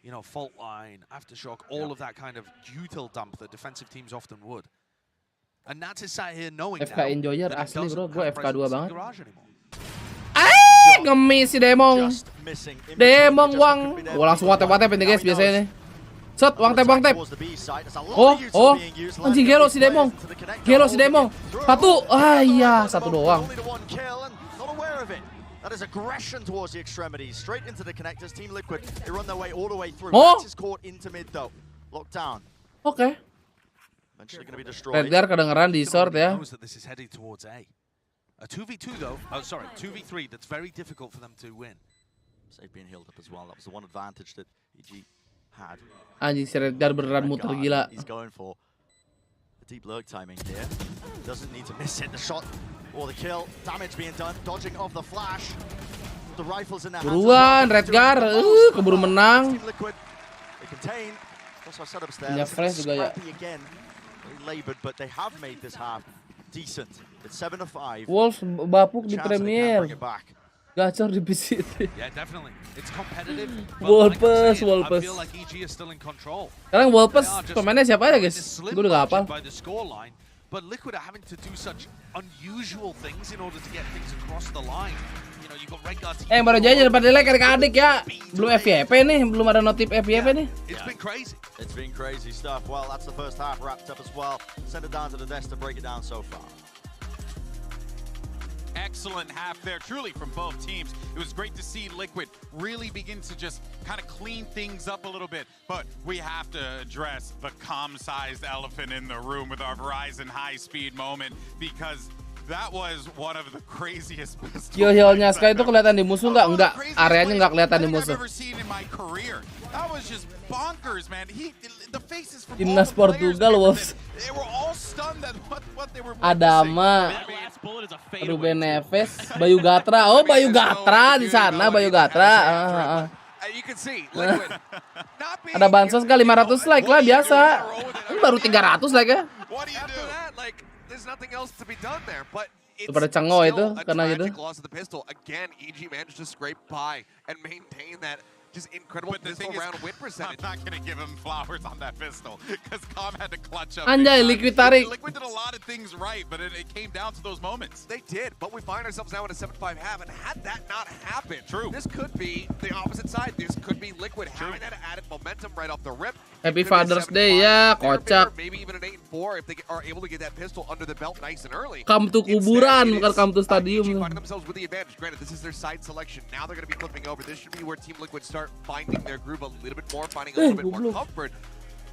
you know, fault line, aftershock, all of that kind of util dump that defensive teams often would. And Nats is sat here knowing FK Enjoyer that it asli doesn't bro, gua have FK2 presence in banget. garage anymore. Ngemis si Demong. Demong wang. Gua langsung watep-watep ini guys biasanya nih. Set, wang tap. Oh. Anjing gelo si Demong. Satu. Ah iya, satu doang. That is aggression towards the extremities, straight into the connectors. Team Liquid, they run their way all the way through. Oh. Max is caught into mid though. Locked down. Oke. Eventually going to be destroyed. Redgar kedengeran di short ya. Knows that this is heading towards A. A 2v2 though, 2v3 that's very difficult for them to win. Safe being healed up as well. That was the one advantage that EG had. Anjing si Redgar beneran muter gila. He's going for the deep lurk timing here. Doesn't need to miss it. The shot or the kill. Damage being done. Dodging of the flash. The rifles in their hands. Buruan Redgar, keburu menang. Team Liquid, they contain. Also setups there. Punya flash juga ya. Again, very labored, but they have made this half decent. It's 7-5. Wolves bapuk di Chance they can Premier. bring it back. Gacor di PC itu. Yeah, definitely. It's competitive. Wolpes, I Wolpes. feel like EG is still in control. Sekarang Wolpes pemainnya siapa aja, guys? Gue udah gak hafal. By the scoreline, but Liquid are having to do such unusual things in order to get things across the line. You know, you got Rengar team. Baru aja dapat delay adik-adik ya. Belum FYP nih, belum ada notif FYP nih. It's been crazy. It's been crazy stuff. Well, that's the first half wrapped up as well. Send it down to the desk to break it down so far. Excellent half there, truly, from both teams. It was great to see Liquid really begin to just kind of clean things up a little bit. But we have to address the calm-sized elephant in the room with our Verizon high-speed moment, because that was one of the craziest Kill-nya Sky itu kelihatan di musuh nggak? Enggak, areanya nggak kelihatan di musuh. That was just bonkers, man. The faces from Timnas Portugal, Wolves. they were all stunned at what they were Adama, Ruben Neves, Bayu Gatra. Oh, Bayu Gatra di sana, Bayu Gatra. You can see Liquid. Ada bansos kali 500 like lah biasa. Ini baru 300 like ya. After that, like, there's nothing else to be done there, but it's Pada cengo itu still a karena gitu. tragic loss of the pistol. Again, EG managed to scrape by and maintain that just incredible pistol round win percentage. I'm not going to give him flowers on that pistol because Com had to clutch up. Anjay, Liquid tarik. Liquid did a lot of things right, but it came down to those moments. They did, but we find ourselves now in a 7-5 half, and had that not happened, this could be the opposite side. This could be Liquid having that added momentum right off the rip. Happy Father's Day ya, kocak. Maybe even an 8-4 if they are able to get that pistol under the belt nice and early. Come to kuburan, bukan come to stadium. Finding themselves with the advantage. Granted, this is their side selection. Now they're going to be flipping over. This should be where Team Liquid start finding their groove a little bit more, finding a little bit more comfort.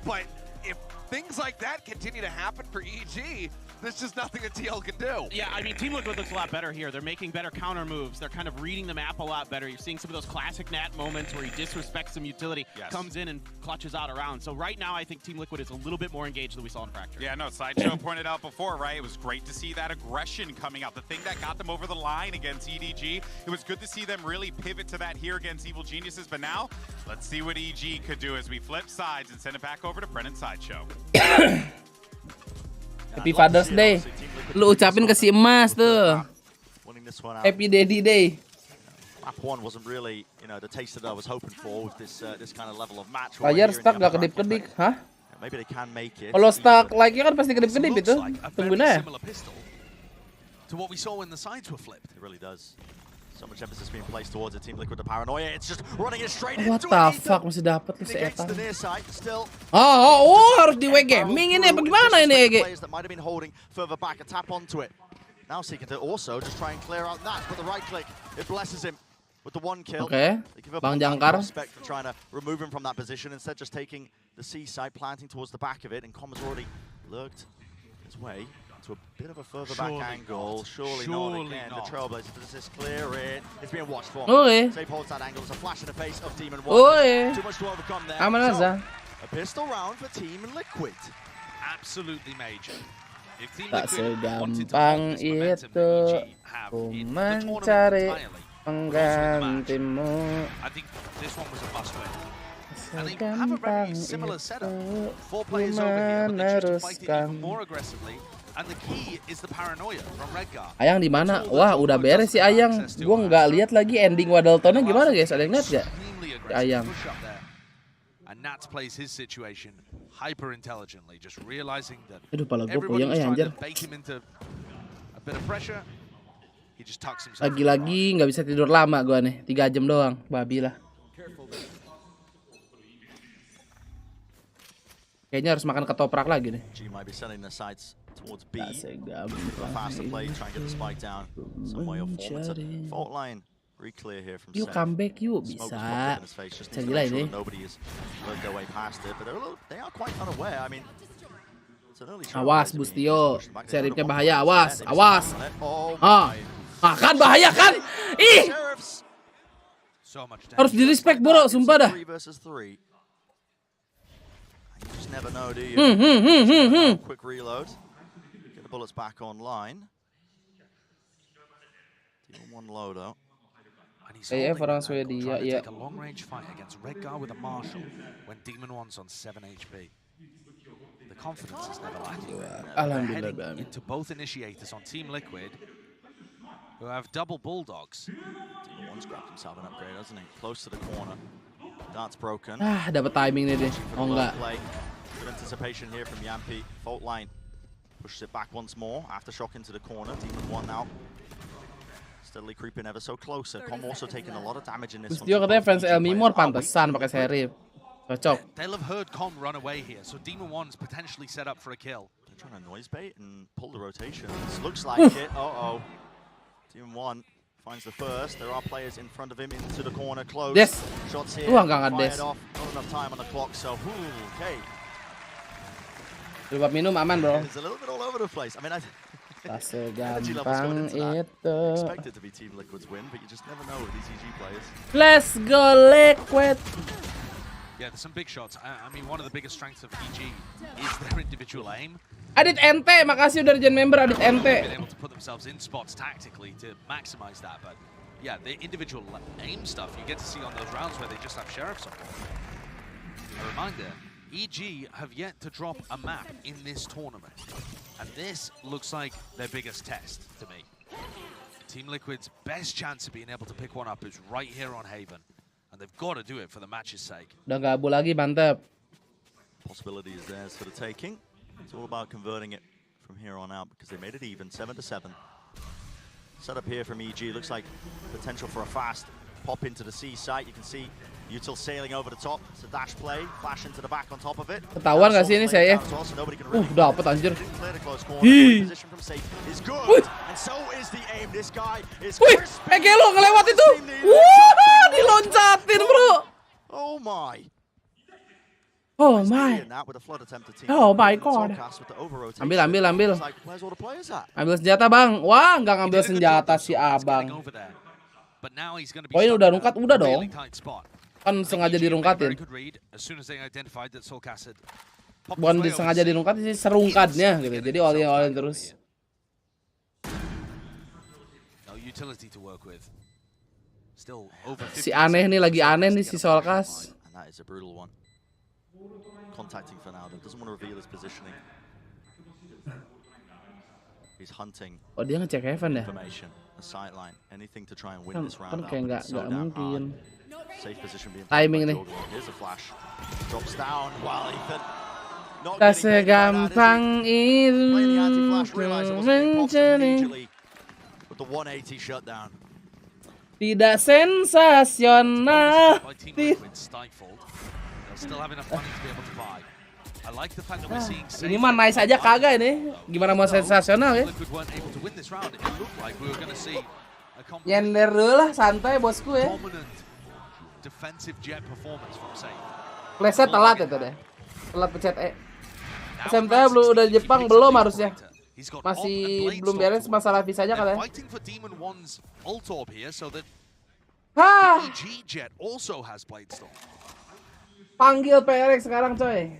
But if things like that continue to happen for EG, there's just nothing that TL can do. Yeah, I mean, Team Liquid looks a lot better here. They're making better counter moves. They're kind of reading the map a lot better. You're seeing some of those classic Nat moments where he disrespects some utility, comes in and clutches out around. So right now, I think Team Liquid is a little bit more engaged than we saw in Fracture. Yeah, no, Sideshow pointed out before, right? It was great to see that aggression coming out. The thing that got them over the line against EDG. It was good to see them really pivot to that here against Evil Geniuses. But now, let's see what EG could do as we flip sides and send it back over to Brennan Sideshow. Happy Father's Day. Lu ucapin ke si Emas tuh. Happy Daddy Day. Map 1 wasn't really, you know, the taste that I was hoping for with this kind of level of match. Player stuck gak kedip-kedip, hah? Maybe they can make it. Kalau stuck like-nya kan pasti kedip-kedip itu. Tungguin aja. To what we saw when the sides were flipped. It really does. So much emphasis being placed towards the Team Liquid, the paranoia. It's just running it straight What into the it. fuck, masih dapat nih si Against Eta. the near side, still. Harus di gaming ini bagaimana ini EG? Players that might have been holding further back, a tap onto it. Now seeking to also just try and clear out that, but the right click, it blesses him with the one kill. Oke, Bang Jangkar. Respect for trying to remove him from that position, instead just taking the C side, planting towards the back of it, and Com has already lurked his way to a bit of a further back angle. Surely not again. The Trailblazer, does this clear it? It's being watched for. Safe holds that angle. It's a flash in the face of Demon One. Too much to overcome there. Aman A pistol round for Team Liquid. Absolutely major. If Team Tak Liquid wanted to segampang hold this momentum itu that EG have ku in the mencari tournament entirely, penggantimu. I think this one was a must win. And they have a very similar setup. 4 players over here, but they choose to fight it even more aggressively. And the key is the paranoia from Rengar. Ayang di mana? Wah, udah beres si Ayang. Gua nggak lihat lagi ending Waddletonnya gimana, guys. Ada yang lihat nggak? Si Ayang. And Nats plays his situation hyper intelligently, just realizing that Aduh, pala gua everybody puyeng was trying anjir. to bake him into a bit of pressure. He just tucks himself. Lagi-lagi nggak bisa tidur lama gua nih. 3 jam doang. Babi lah. Kayaknya harus makan ketoprak lagi nih. G might be sending the sides towards B. Tak segampang Faster play, try and get the spike down some way or form. It's a fault line. Very clear here from Yuk Seth. comeback yuk, bisa. Bisa gila ini. Nobody has worked their way past it, but they are quite unaware. I mean, it's an early Awas Bustio, seripnya bahaya, awas, awas. Kan bahaya kan? Ih. Harus di respect bro, sumpah dah. 3 versus 3. You just never know, do you? Quick reload. Get the bullets back online. One loadout. Orang Swedia, ya. Take a long range fight against Rengar with a Marshall when Demon One's on 7 HP. The confidence is never lacking. Alhamdulillah. Into both initiators on Team Liquid. who have double bulldogs. One's grabbed himself an upgrade, hasn't he? Close to the corner. Dart's broken. Dapat timing nih deh. Oh enggak. Good anticipation here from Yampi. Fault line pushes it back once more. Aftershock into the corner. Demon 1 now. Steadily creeping ever so closer. Com also taking a lot of damage in this one. Dia katanya fans El Mimor pantesan pakai serif. Cocok. They'll have heard Com run away here, so Demon 1's potentially set up for a kill. They're trying to noise bait and pull the rotation. This looks like it. Uh-oh. Demon 1 finds the first. There are players in front of him into the corner. Close. Des. Shots here. Enggak Fired off. Not enough time on the clock, so okay. Coba minum aman, bro. It's a little bit all over the place. I mean, Tak segampang itu. Expect it to be Team Liquid's win, but you just never know with these EG players. Let's go Liquid. Yeah, there's some big shots. I mean, one of the biggest strengths of EG is their individual aim. Adit NT, makasih udah jadi member Adit NT. Been able to put themselves in spots tactically to maximize that, but yeah, the individual aim stuff you get to see on those rounds where they just have sheriffs on. A reminder, EG have yet to drop a map in this tournament, and this looks like their biggest test to me. Team Liquid's best chance of being able to pick one up is right here on Haven, and they've got to do it for the match's sake. Udah gabul lagi, mantap. Possibility is theirs for the taking. It's all about converting it from here on out because they made it even, 7-7. Set up here from EG, looks like potential for a fast pop into the C site. You can see Util sailing over the top. It's a dash play, flash into the back on top of it. Ketahuan gak sih ini saya? Dapet anjir. Wih. Wih, Ekelo ngelewat itu. Wah, diloncatin, bro. Oh my. Oh my. Oh my god. Ambil. Ambil senjata, Bang. Wah, nggak ngambil senjata si Abang. Poin udah rungkat, udah dong. Kan sengaja dirungkatin. Bukan disengaja dirungkatin sih, serungkatnya gitu. Jadi all-in terus. Si aneh nih, lagi aneh nih si Solkas. Contacting Fnatic, doesn't want to reveal his positioning. He's hunting. Oh, dia ngecek Heaven ya? Information, a sideline, anything to try and win this Kan round. kayak nggak mungkin. Safe position being timing nih. Here's a flash. Drops down while Ethan. Tak segampang itu mencari. With the 180 shutdown. Tidak sensasional. Still have enough money to be able to buy. I like the fact that we're seeing ini mah nice aja kagak ini. Gimana mau sensasional ya? Nyender dulu lah, santai bosku ya. Defensive jet performance from Safe. Flashnya telat ya tadi. Telat pencet E. SMT belum udah Jepang belum harusnya. Masih belum beres masalah visanya katanya. Hah. Jet also has Bladestorm. Panggil PRX sekarang coy.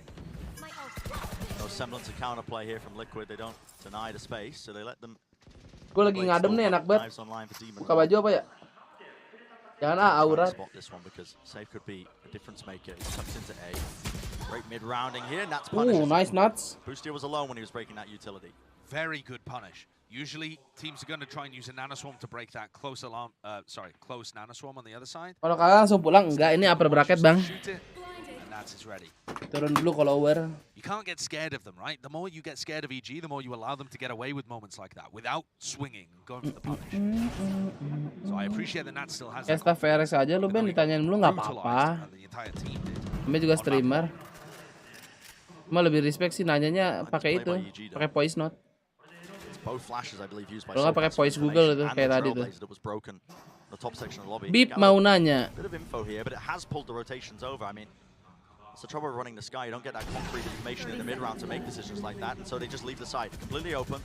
No semblance of counterplay here from Liquid. They don't deny the space, so they let them. Gue lagi ngadem nih, enak banget. Buka baju apa ya? Jangan aurat. This one because Safe could be a difference maker. He comes into A. Great mid rounding here. Nats punishes. Nice nuts. Boostia was alone when he was breaking that utility. Very good punish. Usually teams are going to try and use a nanoswarm to break that close nanoswarm on the other side. Kalau kalian langsung pulang, enggak, ini upper bracket, Bang. Is ready. Turun dulu kalau over. You can't get scared of them, right? The more you get scared of EG, the more you allow them to get away with moments like that without swinging, going for the punish. So I appreciate that Nat still has that. Staff PRX aja lu Ben ditanyain dulu nggak apa-apa. Kami juga streamer. Cuma lebih respect sih nanyanya pakai itu, pakai voice note. Kalau nggak pakai voice Google itu kayak tadi tuh. Bip mau nanya. It's the trouble of running the sky. You don't get that concrete information in the mid round to make decisions like that, and so they just leave the side completely open.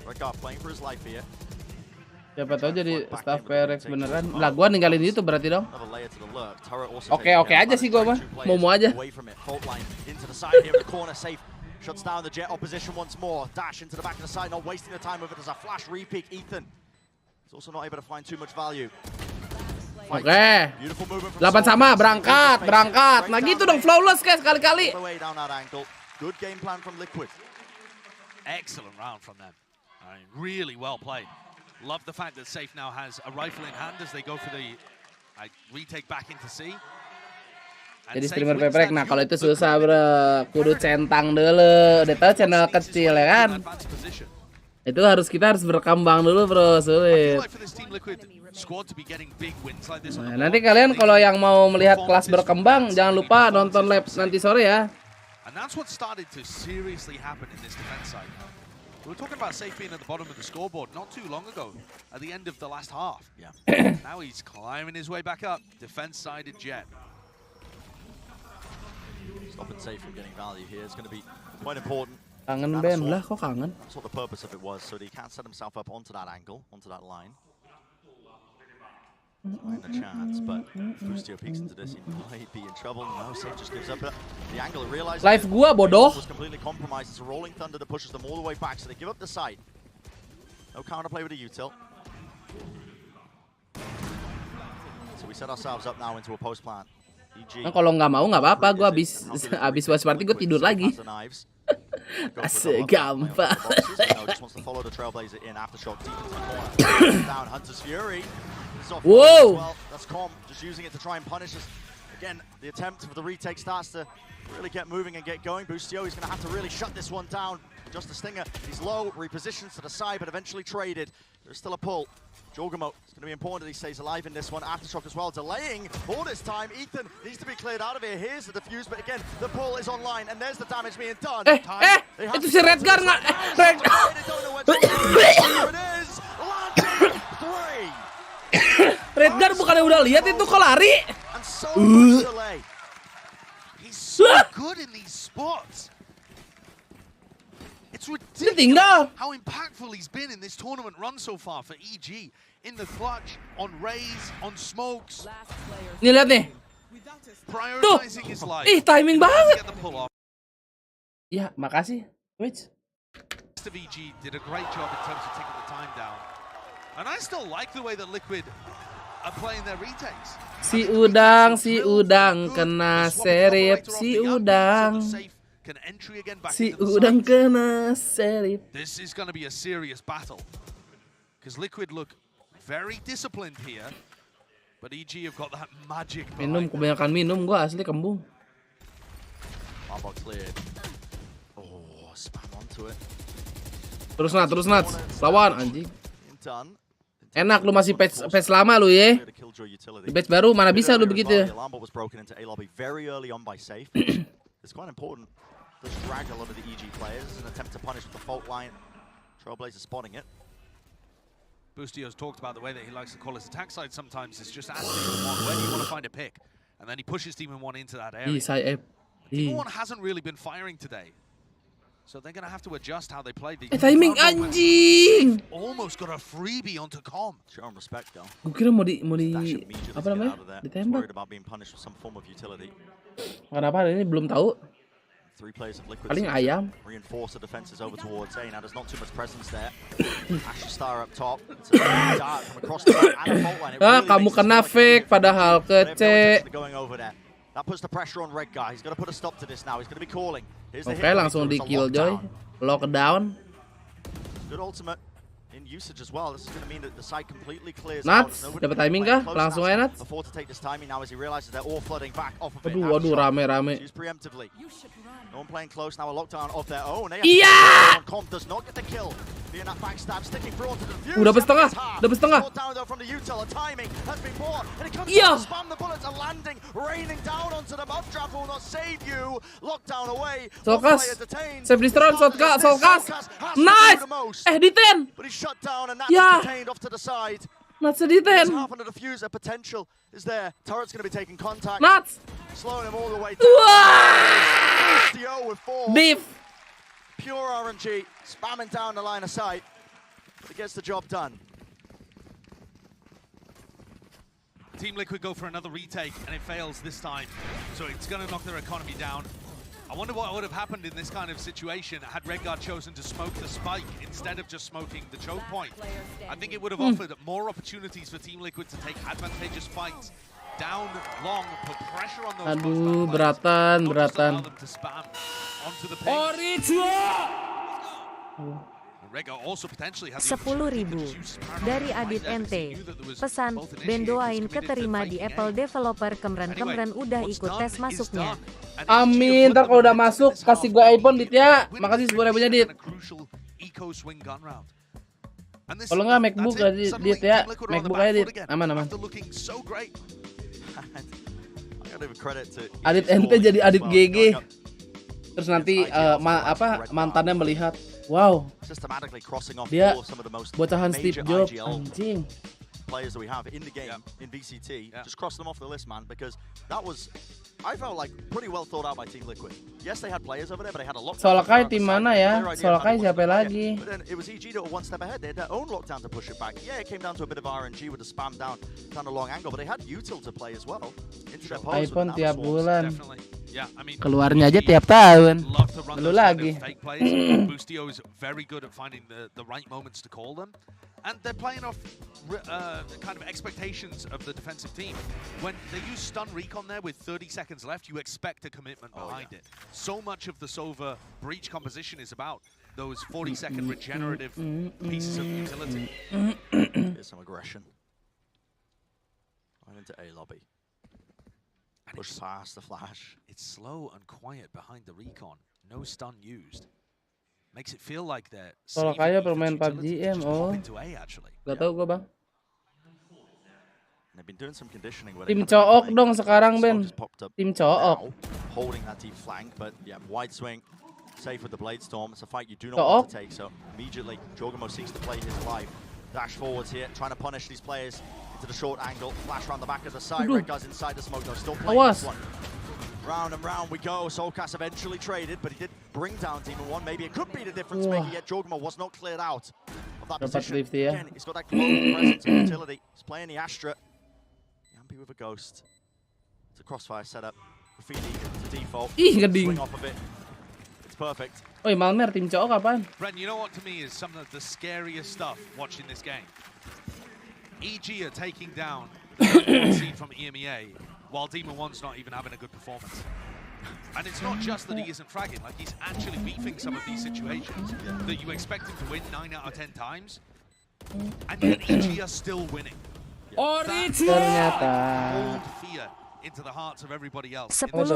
Rekar playing for his life here. Siapa tahu jadi staff PRX beneran. Lah gua ninggalin itu berarti dong. Oke aja sih gua mah. Mau aja. Shuts down the jet opposition once more. Dash into the back of the side, not wasting the time of it as a flash repeat. Ethan is also not able to find too much value. Oke, 8 sama, berangkat. Nah gitu dong, flawless guys, kali-kali. Good game plan from Liquid. Excellent round from them. I mean, really well played. Love the fact that Safe now has a rifle in hand as they go for the retake back into C. Jadi streamer PRX, nah kalau itu susah bro, kudu centang dulu, udah tau channel kecil ya kan. Itu kita harus berkembang dulu bro, sulit. Nah, nanti kalian kalau yang mau melihat kelas berkembang, jangan lupa nonton live nanti sore ya. And that's what started to seriously happen in this defense side. We were talking about Safe being at the bottom of the scoreboard not too long ago, at the end of the last half. Yeah. Now he's climbing his way back up, defense-sided Jet. Stopping Safe from getting value here is going to be quite important. Kangen Ben lah, kok kangen? That's what the purpose of it was, so that he can't set himself up onto that angle, onto that line. Find a chance, but Boostio peeks into this, he might be in trouble. No, Safe just gives up the angle. Realizes live gua bodoh. Was completely compromised. It's a rolling thunder that pushes them all the way back, so they give up the site. No counterplay with a util. So we set ourselves up now into a post plant. Nah, kalau nggak mau nggak apa-apa, gue abis watch party gue tidur lagi. Asik gampang. Wow. That's Com just using it to try and punish us. Again, the attempt for the retake starts to really get moving and get going. Boostio is going to have to really shut this one down. Just a stinger. He's low, repositions to the side, but eventually traded. There's still a pull. Jorgamo, it's going to be important that he stays alive in this one. Aftershock as well, delaying all this time. Ethan needs to be cleared out of here. Here's the defuse, but again, the pull is online, and there's the damage being done. Itu si Redgar nggak? Redgar bukannya udah lihat itu kok lari? He's so good in these spots. It's ridiculous how impactful he's been in this tournament run so far for EG. In the clutch, on Rays, on smokes. Nih lihat nih. Tuh. Ih, timing banget. Ya, makasih. Twitch. EG did a great job in terms of taking the time down. And I still like the way that Liquid are playing their retakes. Si udang kena serip, si udang. Si udang kena serip. This is going to be a serious battle. Because Liquid look very disciplined here. But EG have got that magic. Minum, kebanyakan minum, gua asli kembung. Mamba cleared. Oh, spam onto it. Terus Nat, lawan anjing. Enak lu masih patch lama lu ya. Di patch baru mana bisa lu begitu. It's quite important. This dragged a lot of the EG players in an attempt to punish with the fault line. Trailblazer spotting it. Boostio's talked about the way that he likes to call his attack side sometimes. It's just asking Demon 1, where do you want to find a pick? And then he pushes Demon 1 into that area. Demon 1 hasn't really been firing today. So they're going to have to adjust how they play. Timing anjing! Almost got a freebie onto Com. Show him respect though. Gue kira mau di apa namanya? Ditembak. Worried about being punished with some form of utility. Kenapa hari ini belum tahu? Three players of Liquid paling ayam. Reinforce the defenses over towards A. Now there's not too much presence there. Asher Star up top. It's a dart from across the and the fault line. Kamu kena fake padahal kece. Going over there. That puts the pressure on Red Guy. He's got to put a stop to this now. He's going to be calling. Oke, langsung di killjoy. Lockdown. Good ultimate. In usage as well. This is going to mean that the site completely clears Nats, dapat timing kah? Langsung aja Nats. Before to take this timing now as he realizes they're all flooding back off of it. Waduh, rame. Use preemptively. No one playing close now. A lockdown of their own. Iya. Com does not get the kill. Being that backstab, sticking through onto the defuse. Dapat setengah. Down though from the util. The timing has been poor. And it comes to spam. The bullets are landing, raining down onto the mud trap. Will not save you. Lockdown away. Solkas. Save destroy. Solkas. Nice. Di 10. But he's shut down and that's detained off to the side. Nats di 10. Half on the diffuser potential is there. Turret's going to be taking contact. Nats. Slowing him all the way down. With 4. Beef. Pure RNG. Spamming down the line of sight. But it gets the job done. Team Liquid go for another retake and it fails this time. So it's going to knock their economy down. I wonder what would have happened in this kind of situation had Redguard chosen to smoke the spike instead of just smoking the choke point. I think it would have offered more opportunities for Team Liquid to take advantageous fights down long, put pressure on those. Aduh, beratan. Onto the pace. 10.000 dari Adit NT. Pesan, Ben doain keterima di Apple Developer, kemeren udah ikut tes masuknya. Amin, ntar kalau udah masuk kasih gue iPhone Dit ya. Makasih 10.000-nya Dit. Kalau nggak MacBook Dit ya, MacBook aja Dit, aman. Adit NT jadi Adit GG. Terus nanti mantannya melihat, wow, dia bocahan Steve Jobs, anjing. Players that we have in the game in VCT, just cross them off the list, man, because that was, I felt like pretty well thought out by Team Liquid. Yes, they had players over there, but they had a lot. Solakai tim mana ya? Solakai siapa lagi? But then it was EG that were one step ahead. They had their own lockdown to push it back. Yeah, it came down to a bit of RNG with the spam down a long angle, but they had util to play as well. Into their pose iPhone tiap bulan. Yeah, I mean, keluarnya aja tiap tahun. Lalu lagi. Boostio is very good at finding the right moments to call them. And they're playing off kind of expectations of the defensive team. When they use stun recon there with 30 seconds left, you expect a commitment behind it. So much of the Sova breach composition is about those 40-second regenerative pieces of utility. Here's some aggression. Right into A lobby. Push past the flash. It's slow and quiet behind the recon. No stun used. Makes it feel like they're kalau kayak bermain PUBG oh. Gak tau gue bang. Tim cook dong sekarang Ben. Tim cook. Holding that deep flank, but yeah, wide swing. Safe with the blade storm. It's a fight you do not want to take. So immediately, Jorgamo seeks to play his life. Dash forwards here, trying to punish these players into the short angle. Flash around the back of the side. Red guy's inside the smoke though. Still playing this one. Round and round we go. Soulcast eventually traded, but he did bring down Demon 1. Maybe it could be the difference maker, yet Jorgamo was not cleared out of that position. Again, he's got that global presence and utility. He's playing the Astra. Yampi with a ghost. It's a crossfire setup. Graffiti to default. Swing off of it. It's perfect. Oh, Malmer tim cowok kapan? Brent, you know what to me is some of the scariest stuff watching this game. EG are taking down the seed from EMEA. While Demon 1's not even having a good performance. And it's not just that he isn't fragging, like he's actually beefing some of these situations that you expect him to win 9 out of 10 times. And yet EG are still winning. Ternyata. Hold fear into the hearts of everybody else. 10.000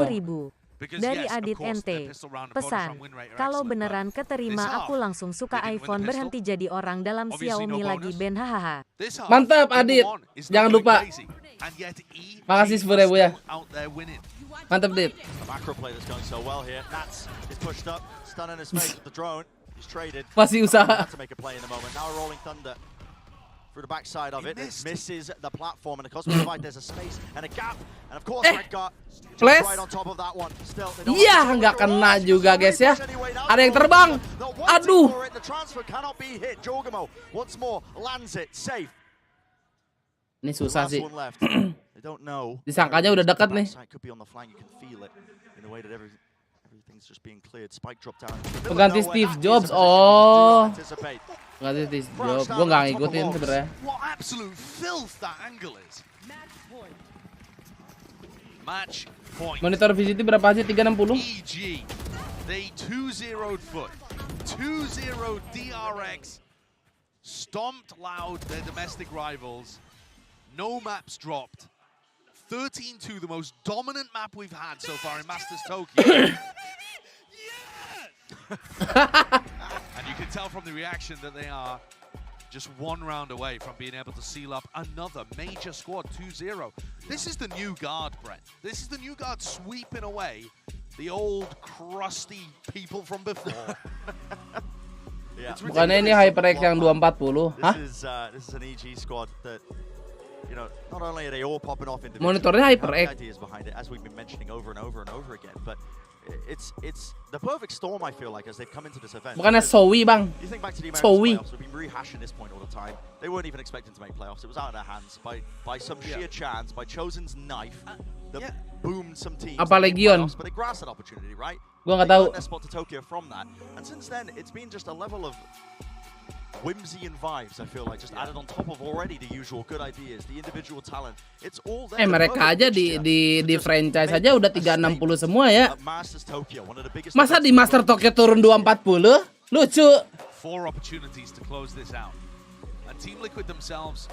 dari Adit NT. Pesan, kalau beneran keterima aku langsung suka iPhone, berhenti jadi orang dalam Xiaomi lagi Ben, hahaha. Mantap Adit, jangan lupa. Makasih 10.000 ya. Mantap Dit. Masih usaha. Through the backside of it, misses the platform, and because we divide, there's a space and a gap, and of course Redguard right on top of that one. Still, iya, nggak kena juga guys ya. Ada yang terbang. Aduh. The transfer cannot be hit. Jorgamo once more lands it safe. Ini susah sih. They don't know. Disangkanya udah dekat nih. Could be on the flank. You can feel it in the way that everything's just being cleared. Spike drop down. Pengganti Steve Jobs. Oh. Pengganti Steve Jobs. Gue nggak ngikutin sebenarnya. What absolute filth that angle is. Match point. Monitor VCT berapa aja? 360. EG. They 2-0'd foot. 2-0 DRX. Stomped loud their domestic rivals. No maps dropped. 13-2, the most dominant map we've had so far in Masters Tokyo. And you can tell from the reaction that they are just one round away from being able to seal up another major squad, 2-0. This is the new guard, Brent. This is the new guard sweeping away the old, crusty people from before. Bukannya ini HyperX yang 240? Hah? This is an EG squad that, you know, not only are they all popping off individually, monitornya HyperX. ideas behind it, as we've been mentioning over and over and over again, but it's the perfect storm, I feel like, as they've come into this event. Bukannya Sowi bang. You think back to the Sowi. American playoffs, we've been rehashing this point all the time. They weren't even expecting to make playoffs. It was out of their hands by some sheer chance, by Chosen's knife that boomed some teams. Apa Legion? But they grasped that opportunity, right? Gua nggak tahu. They got their spot to Tokyo from that, and since then it's been just a level of whimsy and vibes, I feel like, just added on top of already the usual good ideas, the individual talent. It's all there. Mereka aja di franchise aja udah 360 semua ya. Masa di Master Tokyo turun 240? Lucu. 4 opportunities to close this out. And Team Liquid themselves,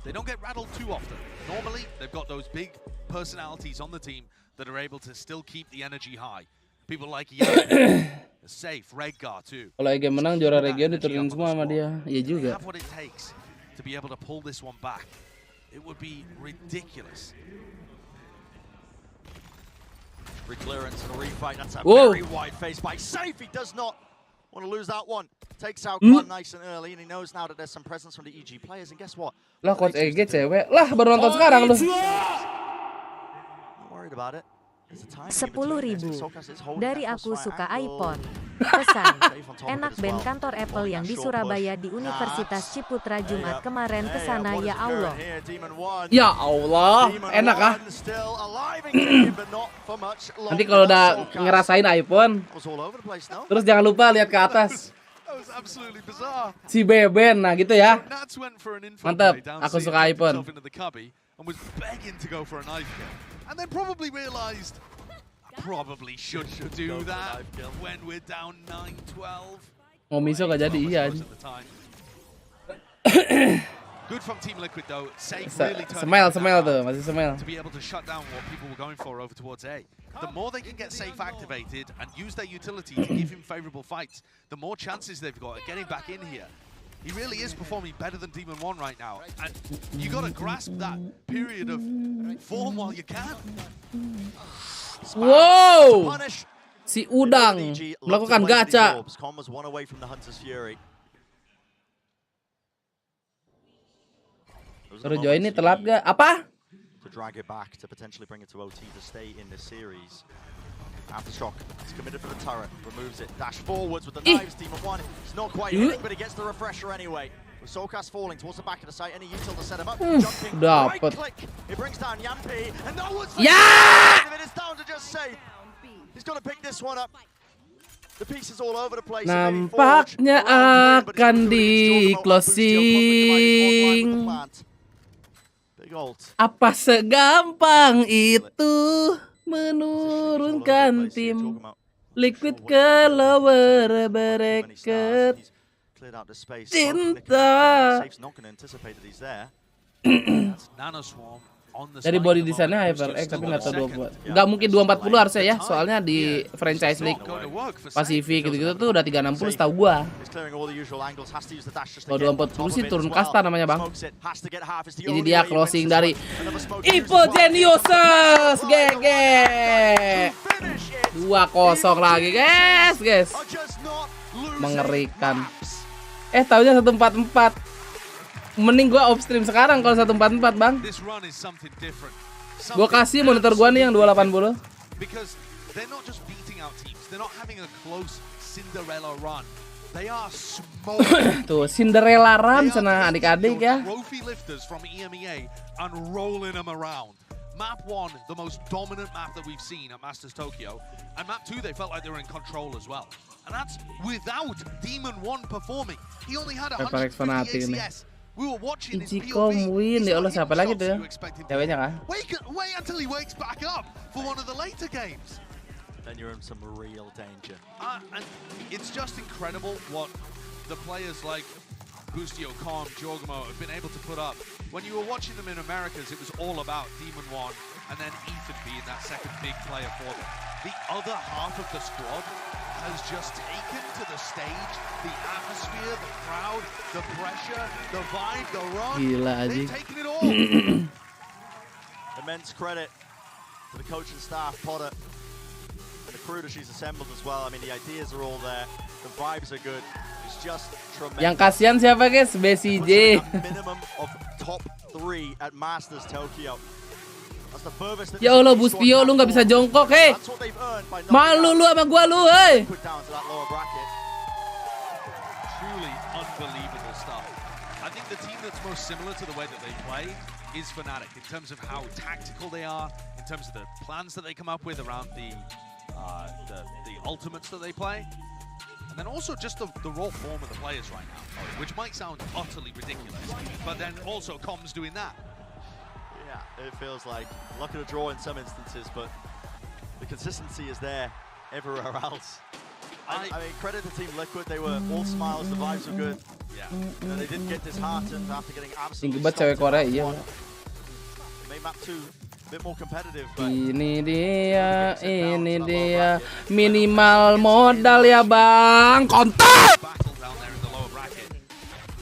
they don't get rattled too often. Normally, they've got those big personalities on the team that are able to still keep the energy high. People like Yan, Safe, Redgar too. Kalau EG menang juara region diturunin semua sama dia. Iya juga. They have what it takes to be able to pull this one back. It would be ridiculous. Clearance and a refight. That's a very wide face by Safe. He does not want to lose that one. Takes out Kwan nice and early, and he knows now that there's some presence from the EG players. And guess what? Lah coach EG cewek. Lah baru nonton sekarang lu. Not worried about it. 10.000 dari aku suka iPhone. Pesan, enak band kantor Apple yang di Surabaya di Universitas Ciputra Jumat kemarin kesana ya Allah. Ya Allah, enak ah. Nanti kalau udah ngerasain iPhone, terus jangan lupa lihat ke atas. Si Beben, nah gitu ya. Mantap, aku suka iPhone. And then probably realized, probably should do that when we're down 9-12. Mau miso gak jadi, iya. Good from Team Liquid though. Safe really Smile tuh, masih smile. To be able to shut down what people were going for over towards A. The more they can get Safe activated and use their utility to give him favorable fights, the more chances they've got of getting back in here. He really is performing better than Demon 1 right now. And you got to grasp that period of form while you can. Wow! Si Udang melakukan gacha. Terus join ini telat gak? Apa? To drag it back to potentially bring it to OT to stay in this series. Aftershock, he's committed for the turret, removes it, dash forwards with the knives, Demon 1. It's not quite hitting, but he gets the refresher anyway. With Soulcast falling towards the back of the site, any util to set him up, jumping, right click, it brings down Yampi, and no one's it is down to just Safe. He's got to pick this one up. The pieces all over the place. Nampaknya akan di closing. Apa segampang itu menurunkan tim Liquid ke lower bracket cinta. Dari body desainnya HyperX tapi nggak tahu 24. Nggak mungkin 240 harusnya ya, soalnya di franchise league Pacific gitu-gitu tuh udah 360 setahu gua. Kalau 240 sih turun kasta namanya bang. Ini dia closing dari Ipo Geniuses, GG 2-0 lagi guys. Mengerikan. Taunya 144. Mending gua off stream sekarang kalau 144 bang. Gua kasih monitor gua nih yang 280. Because they're not just beating out teams, they're not having a close Cinderella run. They are smoking. Tuh Cinderella run sana adik-adik ya. Trophy lifters from EMEA and rolling them around. Map 1, the most dominant map that we've seen at Masters Tokyo, and Map 2 they felt like they were in control as well. And that's without Demon 1 performing. He only had 150 ACS. We were watching his POV. Win, ya Allah siapa lagi tuh ya? Ceweknya kah? Wait until he wakes back up for one of the later games. Then you're in some real danger. And it's just incredible what the players like Bustio, Calm, Jorgamo have been able to put up. When you were watching them in Americas, it was all about Demon 1 and then Ethan being that second big player for them. The other half of the squad has just taken to the stage, the atmosphere, the crowd, the pressure, the vibe, the run. They've taken it all. Immense credit to the coach and staff, Potter, and the crew that she's assembled as well. I mean, the ideas are all there, the vibes are good. It's just tremendous. Yang kasihan siapa guys? BCJ. Minimum of top 3 at Masters Tokyo. Ya Allah Bustio, lu nggak bisa jongkok, hei. Malu lu sama gua lu, hei. Truly unbelievable stuff. I think the team that's most similar to the way that they play is Fnatic in terms of how tactical they are, in terms of the plans that they come up with around the ultimates that they play, and then also just the raw form of the players right now, which might sound utterly ridiculous, but then also Com's doing that. Yeah, it feels like luck of the draw in some instances, but the consistency is there everywhere else. I mean, credit the team Liquid. They were all smiles. The vibes were good. Yeah. You know, they didn't get disheartened after getting absolutely Tinggi banget cewek stomped Korea, in iya. round one. They made map 2 a bit more competitive, but Ini dia minimal modal ya bang, kontak. battle down there in the lower bracket.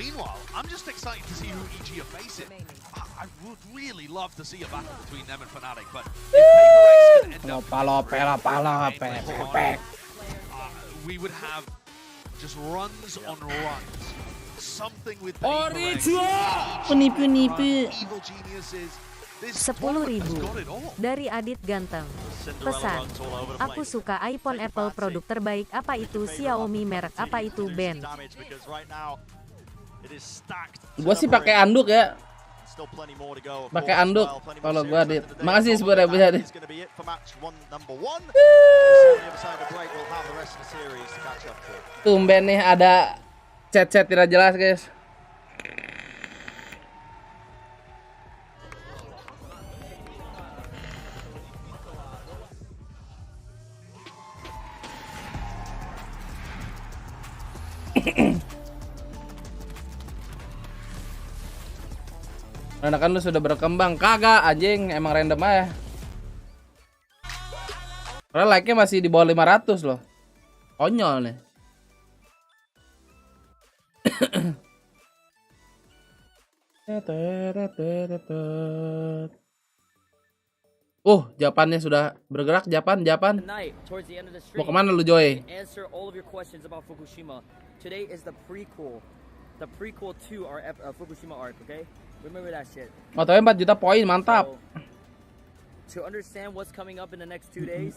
Meanwhile, I'm just excited to see who EG are facing. I would really love to see a battle between them and Fnatic, but if PRX can end up we would have just runs on runs. Something with PRX, Penipu-nipu. evil geniuses. 10.000 dari Adit Ganteng. Pesan, aku suka iPhone Apple produk terbaik. Apa itu Xiaomi, merek apa itu band? Gua sih pakai anduk ya. Pakai anduk kalau gua Adit. Makasih 10.000 ya Adit. Tumben nih ada chat-chat tidak jelas guys. Kan lu sudah berkembang. Kagak anjing, emang random aja. Karena like-nya masih di bawah 500 loh. Konyol nih. Japannya sudah bergerak. Japan. Mau kemana lu Joy? Today is the prequel to our Fukushima arc, okay? Remember that shit. Motonya 4 juta poin, mantap. To understand what's coming up in the next 2 days,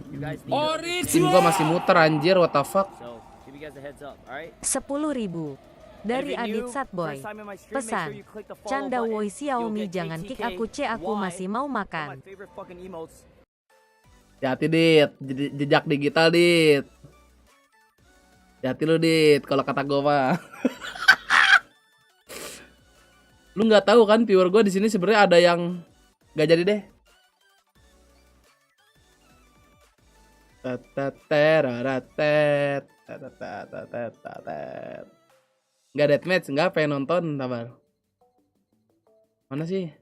you guys need Sim gua masih muter anjir, what the fuck. So, give you guys a heads up, alright? 10.000 dari Adit Satboy. Pesan, canda woi Xiaomi jangan kick aku aku masih mau makan. Hati Dit, jejak digital Dit. Hati lu Dit, kalau kata gua mah. Lu nggak tahu kan viewer gue di sini sebenarnya ada yang nggak jadi deh. Nggak deathmatch, nggak pengen nonton, sabar. Mana sih?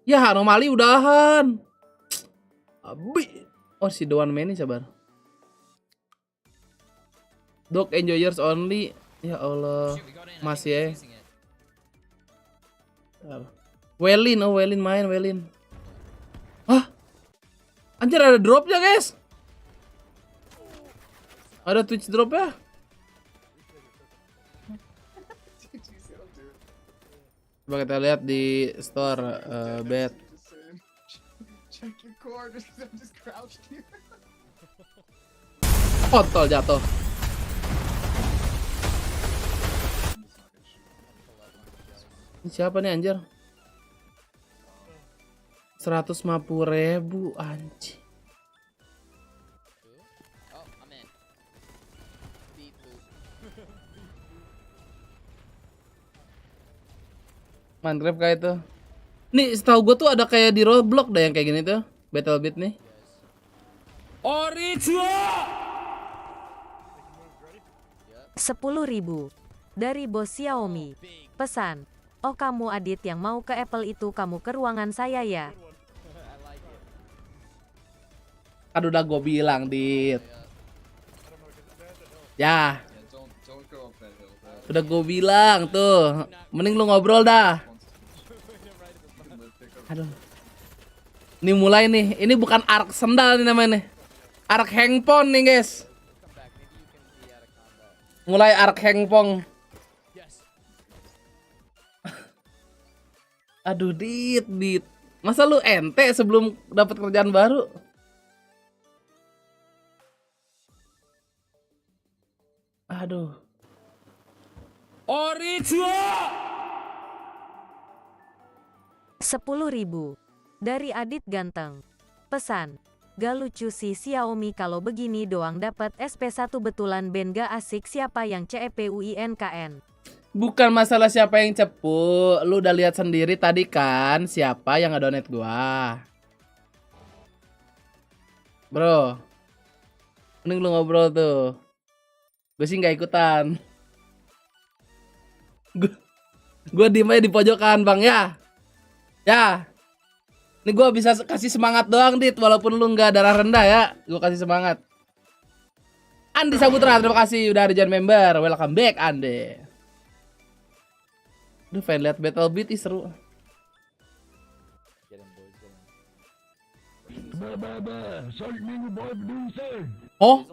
Ya anomali udahan. Abi. Oh si Doan Meni sabar. Dog enjoyers only. Ya Allah. Masih ya. Welin main Welin. Hah? Anjir ada dropnya guys. Ada Twitch dropnya. Coba kita lihat di store bet. Kontol jatuh. Ini siapa nih anjir? 150.000 anjing. Minecraft kayak itu. Nih setahu gue tuh ada kayak di Roblox deh yang kayak gini tuh. Battle Beat nih. Original 10.000 dari bos Xiaomi. Pesan, oh kamu Adit yang mau ke Apple itu kamu ke ruangan saya ya. Aduh udah gue bilang Dit. Ya. Udah gue bilang tuh. Mending lu ngobrol dah. Aduh. Ini mulai nih. Ini bukan arc sendal nih namanya nih. Arc hangpon nih guys. Mulai arc hangpong. Aduh Dit. Masa lu ente sebelum dapat kerjaan baru? Aduh. Original 10.000 dari Adit Ganteng. Pesan, gak lucu sih Xiaomi kalau begini doang dapat SP1 betulan band gak asik siapa yang CEPUINKN. Bukan masalah siapa yang cepu, lu udah lihat sendiri tadi kan siapa yang nge-donate gua. Bro, mending lu ngobrol tuh. Gue sih nggak ikutan. Gue diem aja di pojokan bang ya. Ya. Ini gue bisa kasih semangat doang dit, walaupun lu nggak darah rendah ya. Gue kasih semangat. Andi Saputra, terima kasih udah ada join member. Welcome back Andi. Duh, pengen lihat battle beat ih seru. Oh?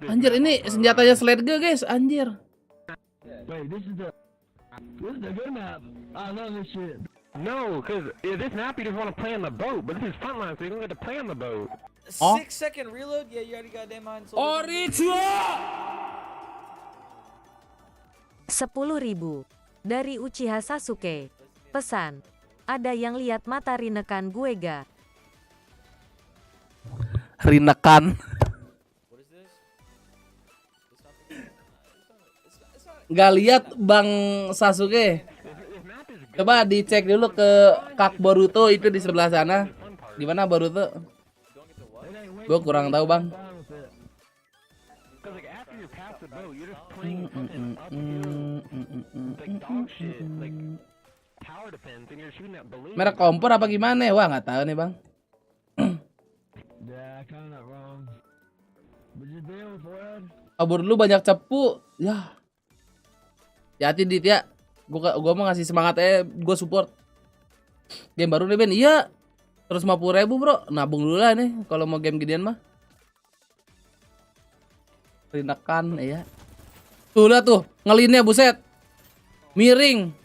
Anjir, ini senjatanya Sledge guys, anjir. This is a good map. I love this shit. No, because this map you just want to play on the boat, but this is frontline, so you don't get to play on the boat. 6-second reload? Yeah, you already got that mine. 10.000 dari Uchiha Sasuke. Pesan, ada yang lihat mata Rinekan gue ga? Rinekan. Gak lihat Bang Sasuke. Coba dicek dulu ke Kak Boruto itu di sebelah sana. Gimana Boruto? Gue kurang tahu bang. Merek kompor apa gimana? Wah nggak tahu nih bang. Kabur dulu banyak cepu. Ya. Hati dit ya. Gua mau ngasih semangat gue support. Game baru nih Ben. Iya. Terus 50.000 bro. Nabung dulu lah nih kalau mau game gedean mah. Rinakan ya. Tuh lihat tuh ngelinnya buset. Miring.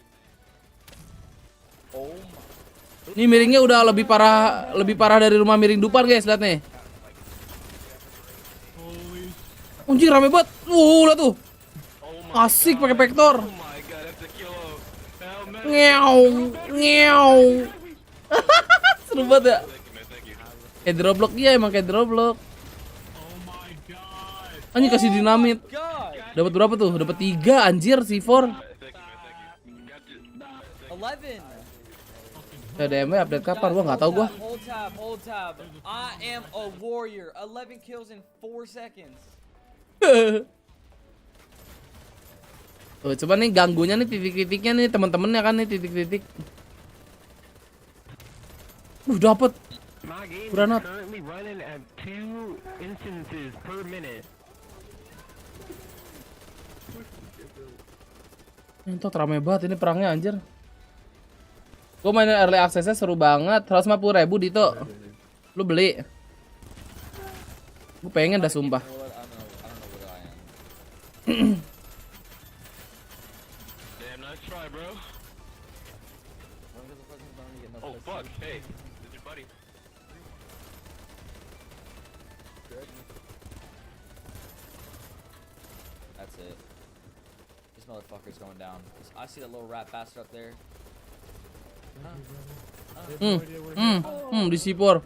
Ini miringnya udah lebih parah dari rumah miring Dupar guys, lihat nih. Anjing rame banget. Lihat tuh. Asik pakai vektor. Ngeong. Seru banget ya. Kayak Roblox, iya emang kayak Roblox. Anjir kasih dinamit. Dapat berapa tuh? Dapat 3 anjir C4. 11. DMW update kapan? Gua nggak tahu gua. Hold tab. I am a warrior. 11 kills in 4 seconds. Tuh, coba nih ganggunya nih titik-titiknya nih teman-temannya kan nih titik-titik. Dapat. Granat. Entot rame banget ini perangnya anjir. Gue mainin early access-nya seru banget. 150.000 Dito. Lu beli. Gue pengen dah sumpah. Oh fuck, hey, this is your buddy. That's it. This motherfucker's going down. I see that little rat bastard up there. Di C4.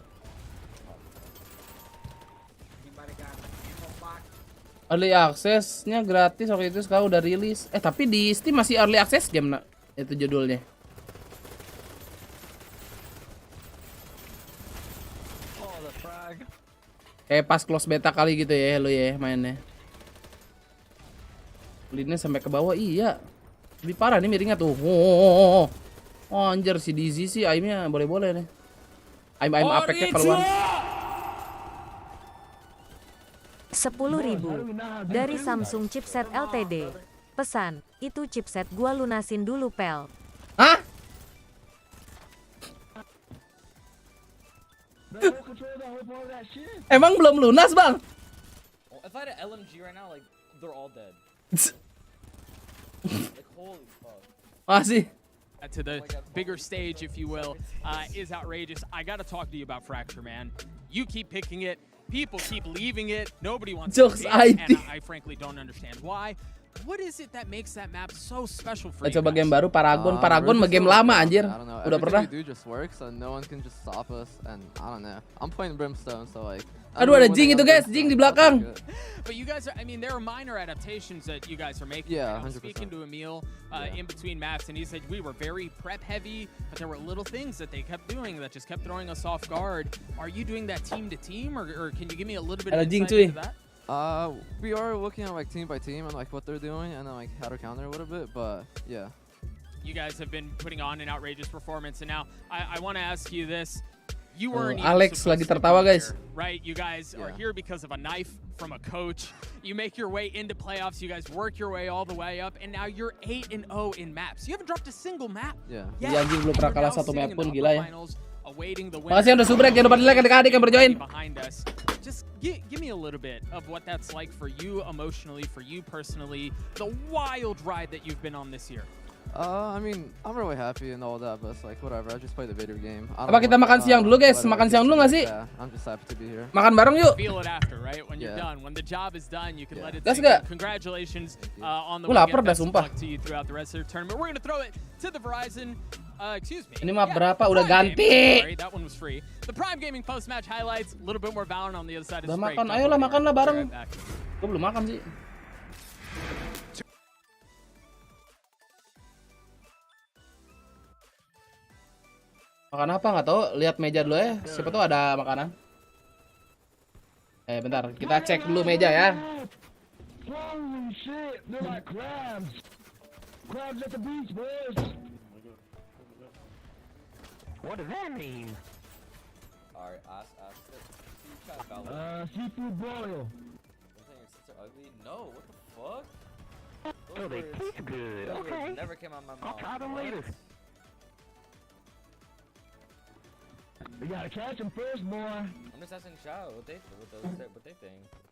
Early access-nya gratis waktu itu, sekarang udah rilis. Tapi di Steam masih early access game nak. Itu judulnya. Kayak pas close beta kali gitu ya lu ya mainnya. Linnya sampai ke bawah, iya. Lebih parah nih miringnya tuh. Oh anjir si Dizzy sih aimnya boleh-boleh nih. Aim apeknya keluar. 10.000 dari Samsung Chipset Ltd. Pesan, itu chipset gua lunasin dulu pel. Hah? Emang belum lunas bang? If I had an LMG right now, like they're all dead. Like holy fuck. Masih. To the bigger stage, if you will, is outrageous. I gotta talk to you about Fracture, man. You keep picking it. People keep leaving it. Nobody wants to play it, and I frankly don't understand why. What is it that makes that map so special for you? Coba game baru Paragon mah game lama anjir. know, Udah everything pernah? we do just works and no one can just stop us. And I don't know. I'm playing Brimstone, so like. Aduh, ada Jing itu guys, Jing di belakang. But you guys are, I mean, there are minor adaptations that you guys are making. Yeah, I was 100%. speaking to Emil in between maps, and he said we were very prep heavy, but there were little things that they kept doing that just kept throwing us off guard. Are you doing that team to team, or can you give me a little bit of insight into that? We are looking at like team by team and like what they're doing and then like how to counter a little bit, but yeah. You guys have been putting on an outrageous performance, and now I want to ask you this. You weren't even Alex lagi supposed to tertawa be guys. here, right? You guys are here because of a knife from a coach. You make your way into playoffs. You guys work your way all the way up, and now you're 8-0 in maps. You haven't dropped a single map. Yeah. Iya anjing belum pernah kalah satu map pun, gila ya. Awaiting the Makasih yang udah subrek, jangan lupa di like adik-adik yang berjoin. behind us. Just give me a little bit of what that's like for you emotionally, for you personally, the wild ride that you've been on this year. I mean, I'm really happy and all that, but it's like whatever. I just play the video game. Apa kita makan siang dulu guys? Makan siang dulu nggak sih? I'm just happy to be here. Makan bareng yuk. Feel it after, right? When you're done, when the job is done, you can let it Gas sink nggak? in. Congratulations on the Gua lapar dah, best of sumpah. luck to you throughout the rest of the tournament. We're gonna throw it to the Verizon. Excuse me. Ini map berapa? Udah Prime ganti. Gaming. Sorry, that one was free. The Prime Gaming post-match highlights. A little bit more Valorant on the other side of Udah the break. makan, ayolah makan lah bareng. Right back. Gue belum makan sih. Makan apa nggak tahu? Lihat meja dulu ya. Siapa tahu ada makanan. Bentar, kita cek dulu meja ya. Holy shit, they're like crabs. Crabs at the beach, boys. What does that mean? Alright, ask it. See, try to balance. Seafood broil. I'm saying your tits are ugly? No, what the fuck? Oh, they taste good. Those Okay. words never came out of my I'll mouth. try them What? later. We gotta catch them first, boy. I'm just asking Shao what they think. What's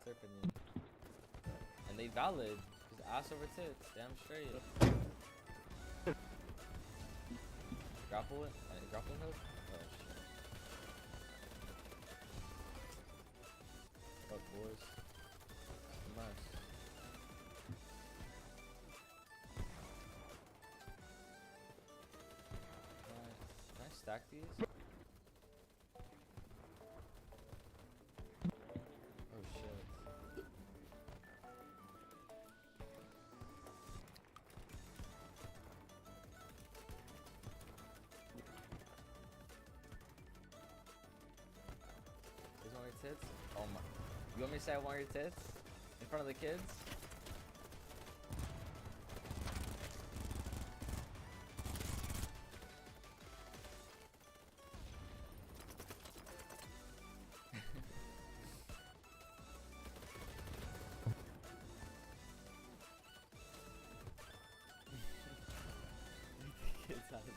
their opinion? And they valid. Cause ass over tits, damn straight. Grapple it? Grappling hook? Oh shit. Fuck boys. Nice. Can I stack these? Oh shit. These want your tits? Oh my. You want me to say I want your tits? In front of the kids? Kids out of it.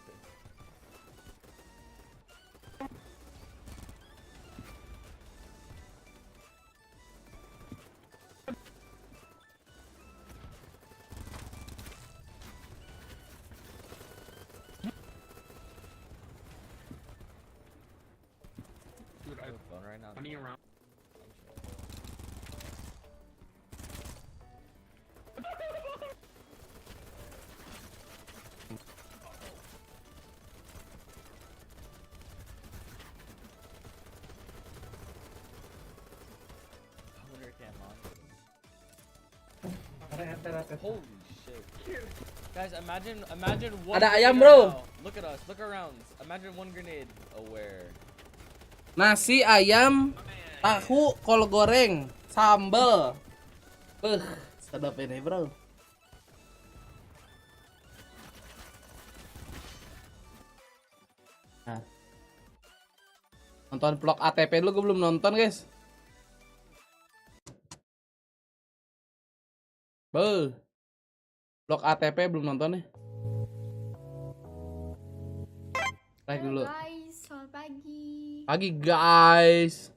Dude, I have a phone right now. I'm around. Holy shit. Guys, imagine one Ada ayam, grenade bro. now. Look at us, look around. Imagine one grenade aware. Nasi ayam, tahu, kol goreng, sambal. Sedap ini, bro. Nah. Nonton vlog ATP dulu, gue belum nonton, guys. Vlog ATP belum nonton nih. Like dulu. Guys, selamat pagi. Pagi guys.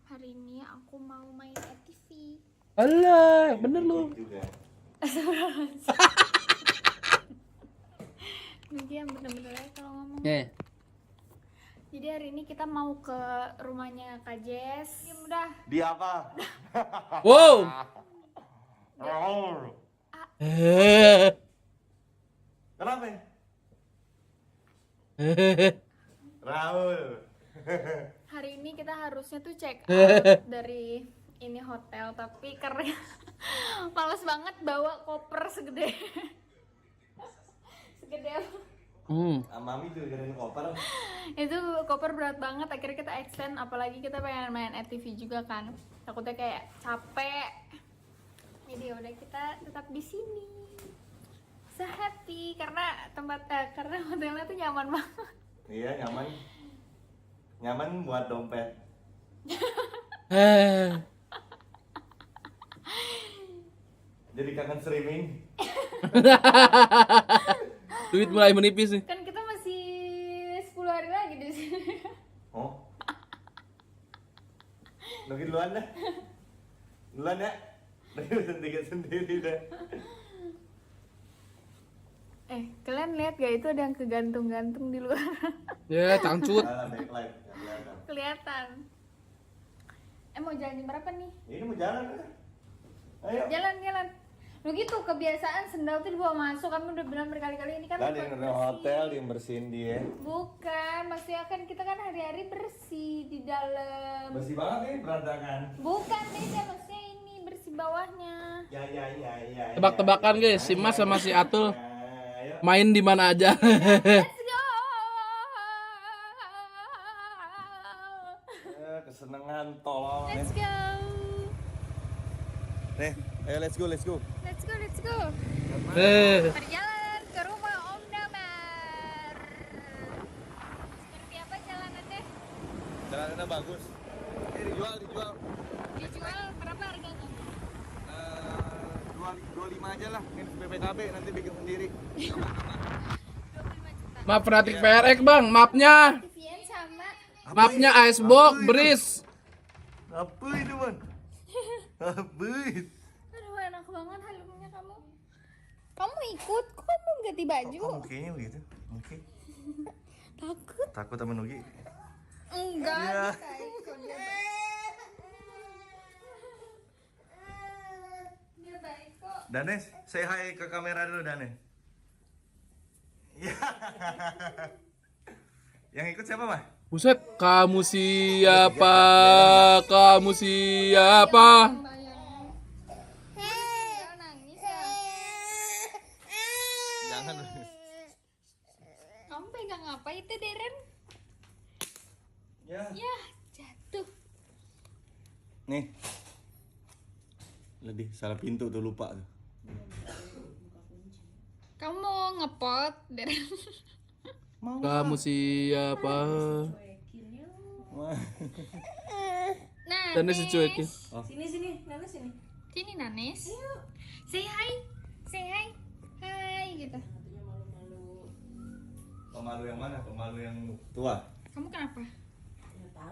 Hari ini aku mau main ATV. Alah, bener lu. Nanti yang bener-bener ya kalau ngomong. Jadi hari ini kita mau ke rumahnya Kak Jess. Ya udah. Di apa? Wow. Kenapa? Raul. Hari ini kita harusnya tuh check out dari ini hotel, tapi karena males banget bawa koper segede Mami tuh gerain koper. Itu koper berat banget, akhirnya kita extend, apalagi kita pengen main ATV juga kan, takutnya kayak capek. Jadi udah kita tetap di sini, so happy karena karena hotelnya tuh nyaman banget. Iya, nyaman buat dompet. Jadi kangen streaming. Duit mulai menipis nih. Kan kita masih 10 hari lagi di sini. Oh. Nugi duluan dah. Duluan ya. Tiga sendiri dah. Kalian lihat gak itu ada yang kegantung-gantung di luar? Ya, cangcut. Kelihatan. Mau jalan jam berapa nih? Ini mau jalan kan? Ayo. Jalan. Lu gitu kebiasaan sendal tuh dibawa masuk, kami udah bilang berkali-kali ini kan. Tadi di hotel dia bersihin dia. Bukan, maksudnya kan kita kan hari-hari bersih di dalam. Bersih banget nih berantakan. Bukan beda, maksudnya ini bersih bawahnya. Ya. Tebak-tebakan guys, si Mas sama si Atul main di mana aja. Kesenangan tolong. Let's go. Nih, ayo let's go. Let's go. Eh. Perjalanan ke rumah Om Damar. Seperti apa jalanannya? Jalanannya bagus. Dijual. Dijual berapa harganya? 25 aja lah. Ini BPKB nanti bikin sendiri. Map Fnatic PRX bang, mapnya. TVN sama. Mapnya Icebox, Breeze. Apa itu man? Apa itu? Aduh enak banget helmnya kamu. Kamu ikut? Kok kamu ganti baju? Oh, kayaknya begitu. Oke. Takut sama Nugi? Enggak. Ya. Dia baik kok. Danes, say hi ke kamera dulu Danes. Ya. Yang ikut siapa mah? Buset, kamu siapa? Jangan. Kamu pegang apa itu, Deren? Ya. Ya, jatuh. Nih. Lebih salah pintu tuh, lupa tuh. Kamu mau ngepot, Deren? Kamu siapa? Nah, Nanes dicuekin. Sini, Nanes sini. Sini, Nanes. Say hi. Hai gitu. Pemalu yang mana? Pemalu yang tua? Kamu kenapa?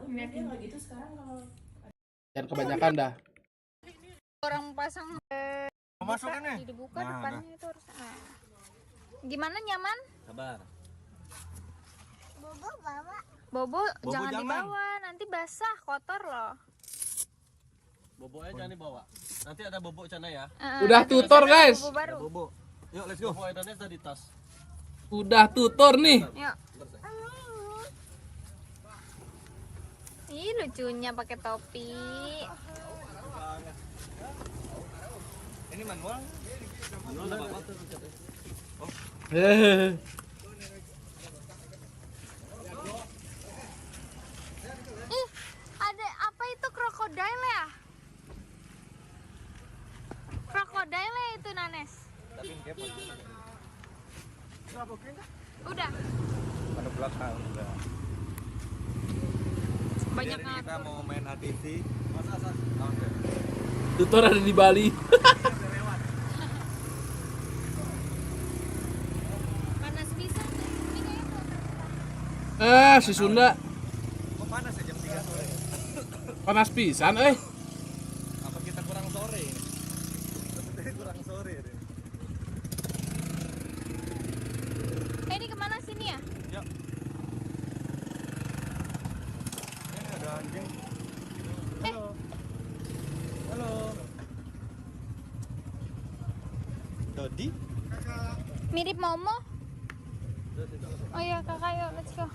Ngeliatin lagi gitu sekarang kalau Jangan kebanyakan dah. Orang pasang Masukin nih. dibuka depannya itu harus. Gimana, nyaman? Sabar. Bobo jangan jangan. dibawa, nanti basah, kotor loh. Bobonya jangan dibawa. Nanti ada bobo cana ya. Udah tutor guys. Bobo baru. Bobo. Yuk let's go. Bobo edannya ada di tas. Udah tutor nih. Yuk. Ih, lucunya pakai topi. Ini manual. Manual apa apa tuh? Ada apa itu krokodil ya? Krokodil ya itu, Nanes. Udah. Pada belakang udah. Banyak Jadi kita mau main ATV. Masa. Tutor ada di Bali. Panas bisa nih. Ini kayaknya Si Sunda. Kok panas ya jam 3 sore? Panas pisan Apa kita kurang sore ini? Sepertinya kurang sore deh. ini kemana sini ya? Yuk. Ini ada anjing. Halo. Tadi? Mirip Momo. Oh iya kakak, yuk let's go.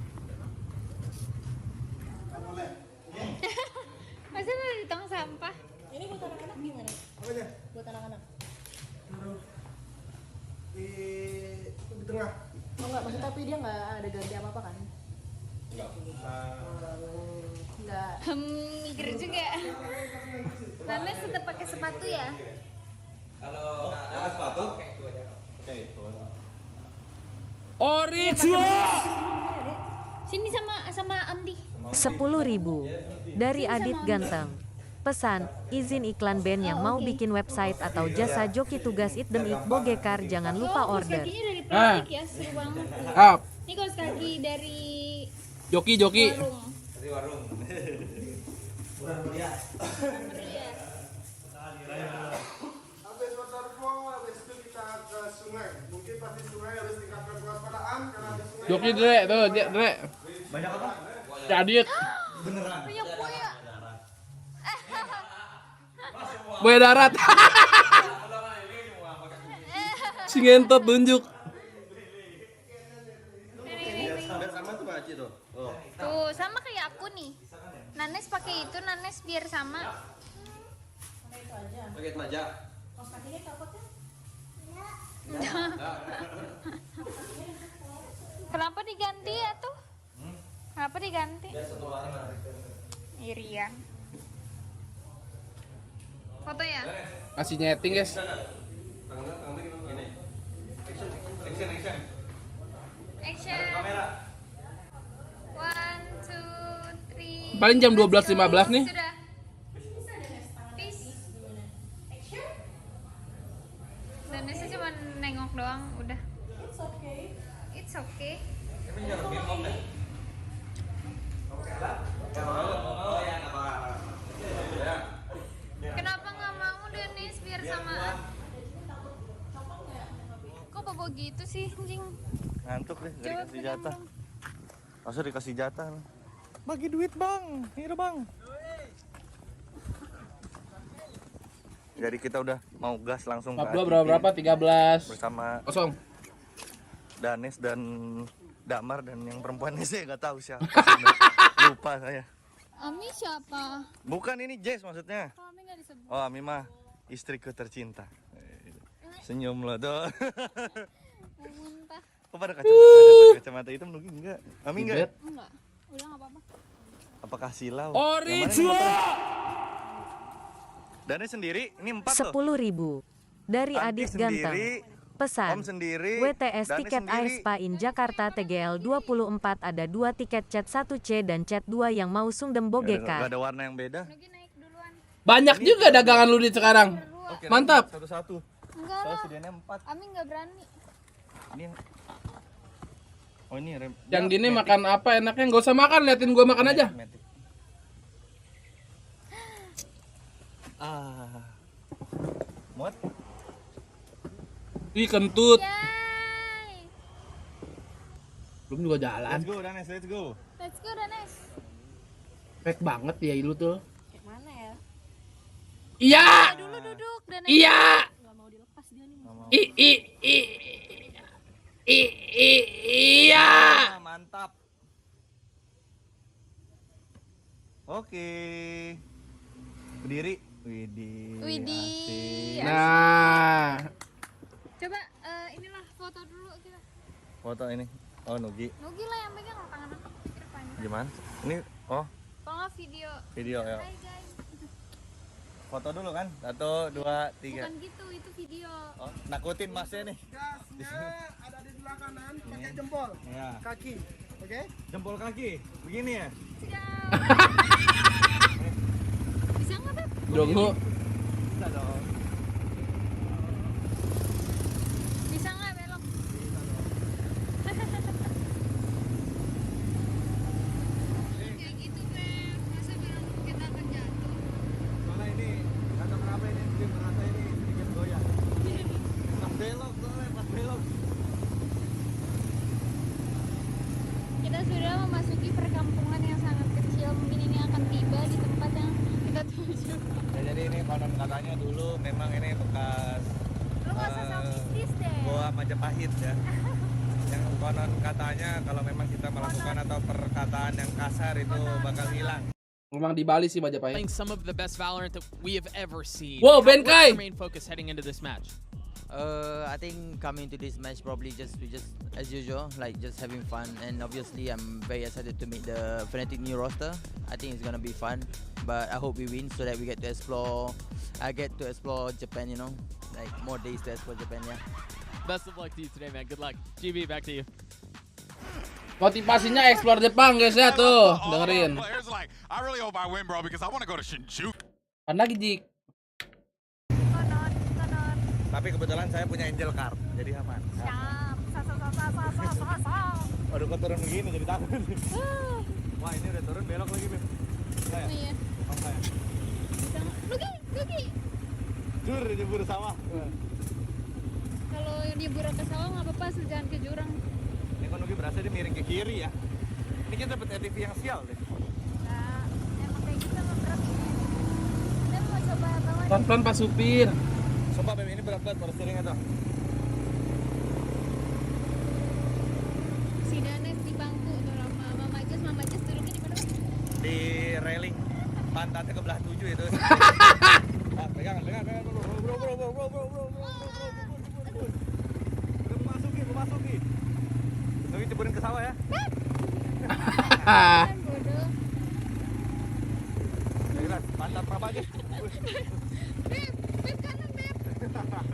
Masa ada di tong sampah? Ini buat anak-anak gimana? Apanya? Buat anak-anak. Di tengah. Oh enggak, maksudnya tapi dia nggak ada ganti apa-apa kan? Enggak. Mikir juga. Nanes tetap pakai sepatu ya? Kalau pakai sepatu, oke. Original. Sini sama Amdi. 10.000 dari Adit Ganteng. Pesan, izin iklan band yang mau bikin website atau jasa joki tugas Itdem Bogekar jangan lupa order. Kakinya dari plastik ya, seru banget. Ini kaos kaki dari Joki. warung. Dari warung. Murah meriah. Habis waterfall, habis itu kita ke sungai. Mungkin pas di sungai harus tingkatkan kewaspadaan karena di sungai. Joki Dre, tuh Dre. Banyak apa? Cadit. Beneran. Banyak buaya. Buaya darat. Si ngentot tunjuk. Biar sama tuh Pak Aci tuh. Tuh, sama kayak aku nih. Nanes pakai itu, Nanes biar sama. Pakai itu aja. Kaos kakinya copot kan? Kenapa diganti ya tuh? Kenapa diganti? Biar satu warna. Iri ya. Foto ya? Masih nyeting guys. Tangannya gini. Action. Action. Kamera. 1, 2, 3. Paling jam 12.15 nih. Sudah. Peace. Nanesnya cuma nengok doang, udah. It's okay. Tapi jangan lebih om deh. Kenapa nggak mau Denis biar samaan? Kok bobo gitu sih anjing? Ngantuk deh, Coba dikasih pegang jatah. dong. Masa dikasih jatah? Bagi duit bang, ini bang. Jadi kita udah mau gas langsung ke 42 berapa? 13 bersama kosong. Danes dan Damar dan yang perempuannya saya nggak tahu siapa. Lupa saya. Ami siapa? Bukan ini Jess maksudnya. Kok Ami nggak disebut? Oh Ami mah istriku tercinta. Senyum lo tuh. Mau muntah. Kok pada kacamata hitam Nugi enggak? Ami enggak? Enggak. Udah nggak apa-apa. Apakah silau? Original. Danes sendiri ini 4 10.000 dari Adit Ganteng. Pesan, Om sendiri, WTS Danes tiket sendiri. Aespa in Jakarta TGL 24 ada 2 tiket chat 1C dan chat 2 yang mau Sungdem Gak Bogekar. ada warna yang beda. Banyak juga dagangan lu di sekarang. Oke, Mantap. Satu-satu. Enggak Soalnya lah. sedianya 4. Ami nggak berani. Ini Oh ini rem. Yang gini makan apa enaknya? Gak usah makan, liatin gua makan aja. Muat. Ih kentut. Belum juga jalan. Let's go Danes, let's go. Let's go Danes. Fake banget ya lu tuh. Kayak mana ya? Iya. Dulu duduk Danes. Iya. Nggak mau dilepas dia nih. Iya. Mantap. Oke. Berdiri. Widih. Nah. Coba inilah foto dulu kita. Foto ini. Oh Nugi. Nugi lah yang pegang tangan aku. Ke depan. Gimana? Ini oh Kalau nggak video. video ya. Hai guys. Foto dulu kan? 1, 2, 3. Bukan gitu, itu video. Oh, nakutin masnya nih. Gasnya ada di sebelah kanan, pakai jempol. Ya. Kaki. Oke? Jempol kaki. Begini ya. Bisa nggak Beb? Dongo. Bisa dong. Bisa nggak belok? Kayak gitu Beb. Masa bilang kita akan jatuh? Soalnya ini kata kenapa ini bikin merasa ini sedikit goyang. Pas belok soalnya pas belok. Kita sudah memasuki perkampungan yang sangat kecil. Mungkin ini akan tiba di tempat yang kita tuju. Ya, jadi ini konon katanya dulu memang ini bekas Lu nggak usah mistis deh. Goa Majapahit ya. Yang konon katanya kalau memang kita melakukan atau perkataan yang kasar itu bakal hilang. Memang di Bali sih Majapahit. Playing some of the best Valorant that we have ever seen. Wow, What's Benkai! your main focus heading into this match? I think coming to this match probably just as usual, like just having fun, and obviously I'm very excited to meet the Fnatic new roster. I think it's gonna be fun, but I hope we win so that we get to explore. I get to explore Japan, you know, like more days to explore Japan, yeah. Best of luck to you today, man. Good luck. GB, back to you. Motivasinya explore Jepang guys ya tuh, dengerin. Players like, I really hope I win, bro, because I want to go to Shinjuku. Kan lagi Jik. Tapi kebetulan saya punya angel card, jadi aman. Siap. Waduh, kok turun begini jadi takut. Wah, ini udah turun belok lagi, Bim. Enggak ya? Iya. Oh, enggak ya? Nugi. Jur, jebur sawah. Kalau nyebur ke sawah nggak apa-apa, asal jangan ke jurang. Ini kok Nugi berasa dia miring ke kiri ya. Ini kita dapat ATV yang sial deh. Nah, emang kayak gitu emang berat. Kita mau coba apa lagi? Pelan-pelan Pak Supir. Sumpah Bim, ini berat banget power steeringnya tuh. Si Danes di bangku tuh lama. Mama Jess duduknya di mana? Di railing. Pantatnya ke belah 7 itu. Pegangan, bro. Gue masuki. Nugi ceburin ke sawah ya. Bodoh. Pantat apa aja? Beb kanan, Beb.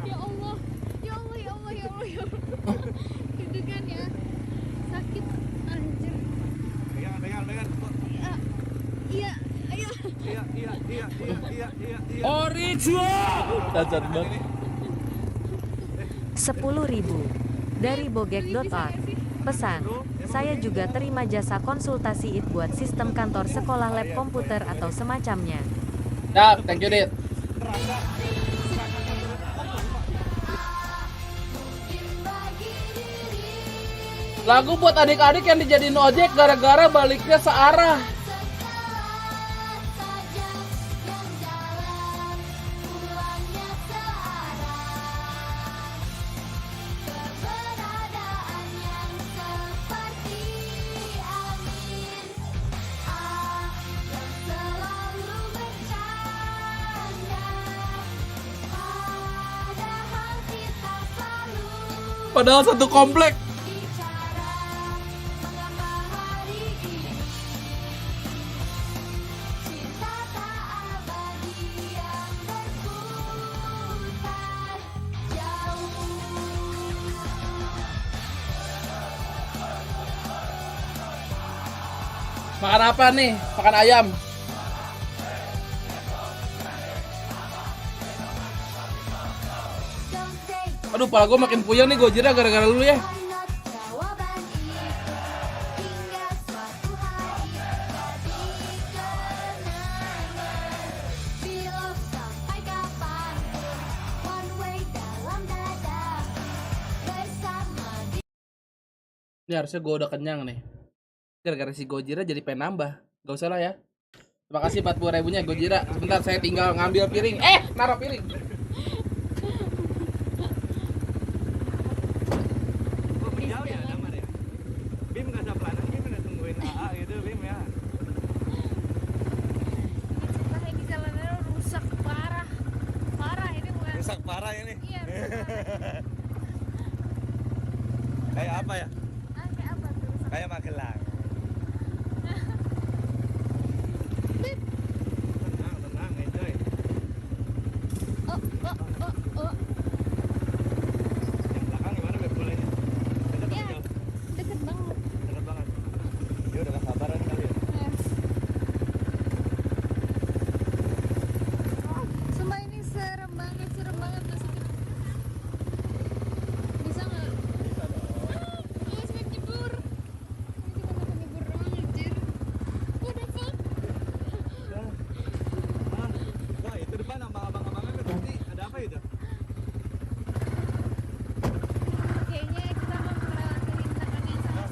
Ya Allah. Dudukan ya. Sakit anjir. Pegangan. Iya. Original. Cacat banget. 10.000 dari bogek.art. Pesan, saya juga terima jasa konsultasi IT buat sistem kantor sekolah lab komputer atau semacamnya. Ya, thank you Dit. Lagu buat adik-adik yang dijadiin ojek gara-gara baliknya searah. Padahal satu komplek. Makan apa nih? Makan ayam. Aduh, pala gue makin puyeng nih Gojira gara-gara lu ya. Ini harusnya gue udah kenyang nih. Gara-gara si Gojira jadi pengen nambah. Gak usah lah ya. Terima kasih 40.000-nya Gojira. Sebentar saya tinggal ngambil piring. Naruh piring. Jauh ya, damar ya. Bim nggak saplanan, Bim udah tungguin AA gitu, Bim ya. Nah, ini jalannya rusak parah. Parah ini bukan. Rusak parah ini. Iya. Kayak apa ya? Kayak apa tuh? Kayak Macleod. Tenang, enjoy. Oh. Yang belakang gimana Beb bolanya? Dekat Ya, deket banget. Dekat banget. Dia udah gak sabaran kali ya. Sumpah ini serem banget masuknya. Bisa nggak? Bisa dong. Yes, Beb nyebur. Ini cuma makan nyebur doang anjir. What the fuck? Wah, itu depan abang-abangan berarti ada apa itu? Kayaknya kita mau melewati rintangan yang sangat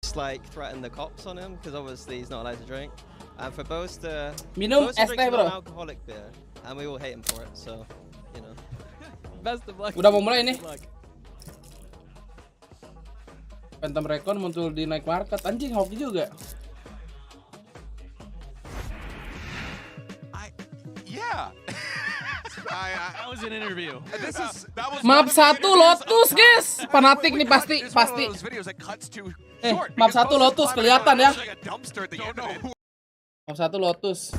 Just like threaten the cops on him because obviously he's not allowed to drink. And for Boast to Minum es teh, bro. alcoholic beer, and we all hate him for it. So, you know. Best of luck. Udah mau mulai nih. Phantom Recon muncul di night market, anjing hoki juga. Yeah. That was an interview. Map 1 Lotus, guys. Fnatic nih pasti. Map 1 Lotus kelihatan ya. Map 1 Lotus.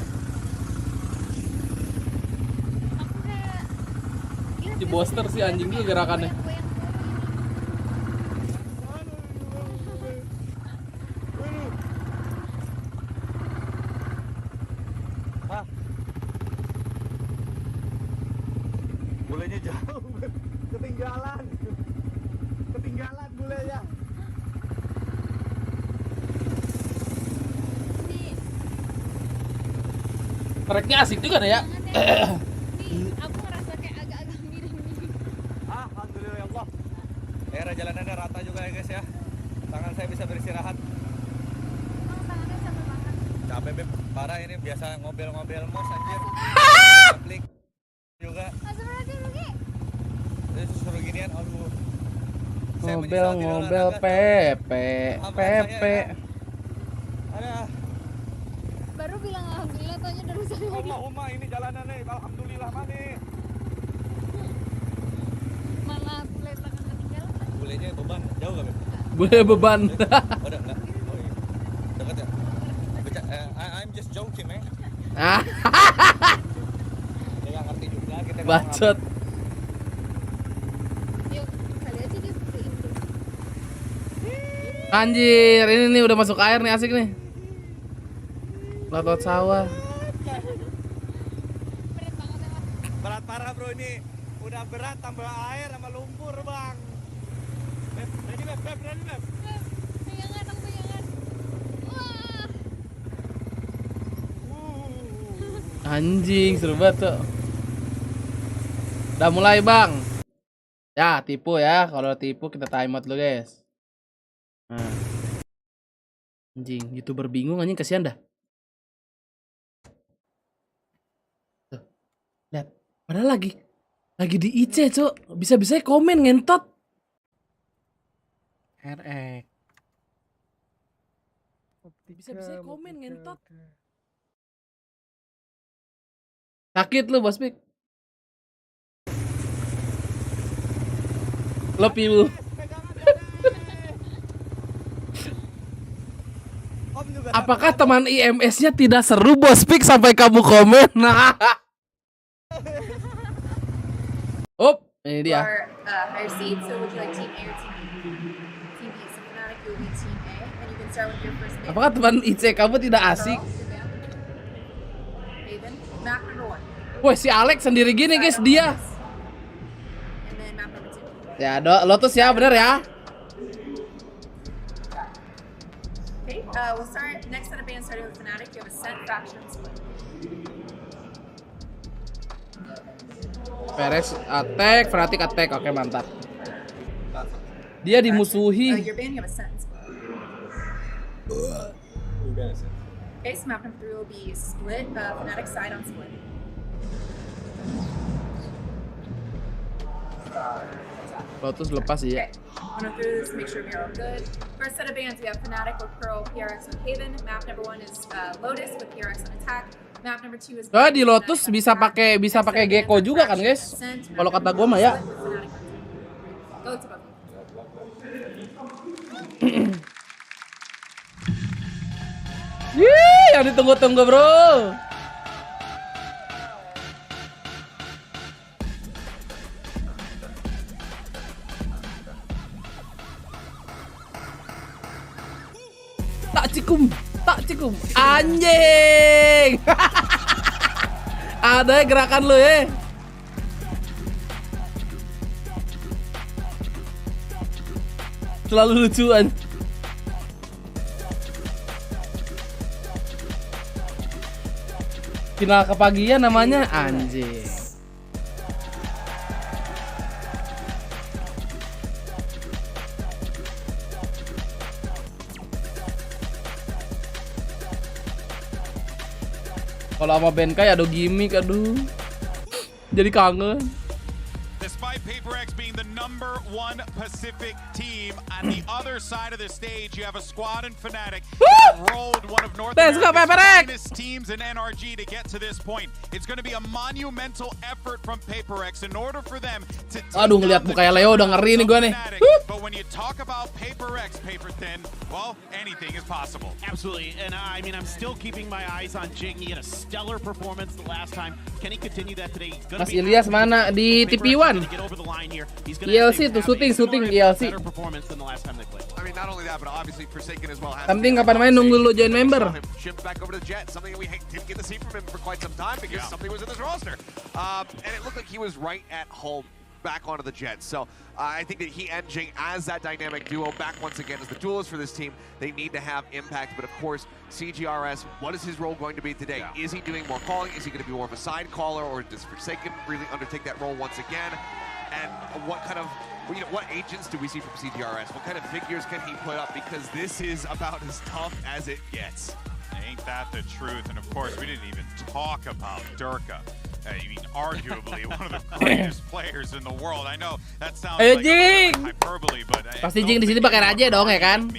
Di booster sih anjing tuh gerakannya. Bulenya jauh, ketinggalan bulenya. Tracknya asik juga deh ya. Aku ngerasa kayak agak-agak miring-miring. Alhamdulillah ya Allah. Daerah jalanannya rata juga ya guys ya. Tangan saya bisa beristirahat. Tangannya capek banget. Capek beb, parah ini biasa ngobel-ngobel mos anjir. Klik juga. Terus suruh ginian, aduh. Ngobel Pepe. Ada. Baru bilang alhamdulillah, taunya udah rusak lagi. Allahumma ini jalanannya, alhamdulillah mana. Malah letak ketinggalan. Bulenya beban, jauh gak beb? Bule beban. Udah enggak? Oh iya. Dekat ya? I'm just joking, man. Dia gak ngerti juga kita. Bacot. Yuk, kali aja dia ke Indo. Anjir, ini nih udah masuk air nih, asik nih. Laut sawah. Berat parah bro ini. Udah berat tambah air sama lumpur bang. Beb, ready beb. Pegangan. Wah. Anjing, seru banget tuh. Udah mulai bang. Ya, tipu ya. Kalau tipu kita time out dulu guys. Nah. Anjing, YouTuber bingung anjing, kasihan dah. Tuh. Lihat, padahal lagi di IC, Cok. Bisa-bisa komen ngentot. PRX. Bisa-bisa komen ngentot. Sakit lu, Bos Pik. Love you. Apakah teman IMS-nya tidak seru, Bos Pik, sampai kamu komen? Nah. Ini dia. Higher seed, so would you like team A or team B? Team B, so Fnatic will be team A, and you can start with your first pick. Apakah teman IC kamu tidak asik? Haven, map number 1. Woi, si Alex sendiri gini guys, dia. And then map number 2. Ya, Lotus ya, bener ya. Okay, we'll start next set of bands starting with Fnatic. You have a Ascent, Faction, Split. PRX attack, Fnatic attack. Oke, mantap. Dia dimusuhi. Your band, you have Ascent, Split. Okay, so map number 3 will be Split, Fnatic side on Split. Lotus lepas ya. Okay, I'm gonna through this, make sure we are all good. First set of bands, we have Fnatic with Pearl, PRX with Haven. Map number 1 is Lotus with PRX on attack. Map number 2 is Di Lotus bisa pakai Gecko juga kan, guys? Kalau kata gua mah ya. Go to both. Yang ditunggu-tunggu, bro. Tak cikum. Anjing. Ada gerakan lu ya. Selalu lucuan. Final kepagian namanya, anjing. Kalau sama Benkai ada gimmick, aduh. Jadi kangen. Despite PRX being the #1 Pacific team, team. On the other side of the stage, you have a squad in Fnatic that rolled one of North America's finest teams in NRG to get to this point. It's going to be a monumental effort from PRX in order for them to Aduh, ngeliat mukanya Leo udah ngeri nih gue nih. But when you talk about PRX, Paper Thin, well, anything is possible. Absolutely, and I mean, I'm still keeping my eyes on Jing. He had a stellar performance the last time. Can he continue that today? Mas Ilyas mana di TP1? ELC tuh syuting ELC. I mean, not only that, but obviously Forsaken as well. Something kapan main nunggu lu join member. Shift back over to Jet, something we didn't get to see from him for quite some time because something was in this roster, and it looked like he was right at home. Back onto the Jets. So I think that he and Jing as that dynamic duo back once again as the duelist for this team. They need to have impact, but of course CGRS, what is his role going to be today? Is he doing more calling? Is he going to be more of a side caller, or does Forsaken really undertake that role once again? And what kind of, you know, what agents do we see from CGRS? What kind of figures can he put up? Because this is about as tough as it gets. Ain't that the truth? And of course, we didn't even talk about Durka. I mean, arguably one of the greatest players in the world. I know that sounds like a hyperbole, but pasti Jing di sini pakai raja dong ya kan?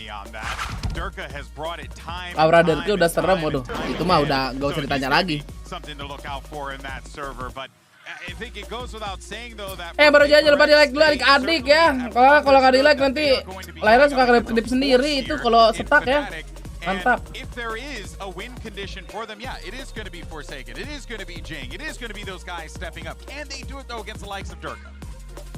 Durka has brought it time. Aura Durka udah serem, waduh. Itu mah udah gak usah ditanya lagi. Something to look out for in that server, but I think it goes without saying though that. Baru aja lupa di like dulu adik-adik ya. Kalau nggak di like nanti layarnya suka kedip sendiri itu kalau stuck ya. Mantap. If there is a win condition for them, yeah, it is going to be Forsaken. It is going to be Jing. It is going to be those guys stepping up. Can they do it though against the likes of Durka?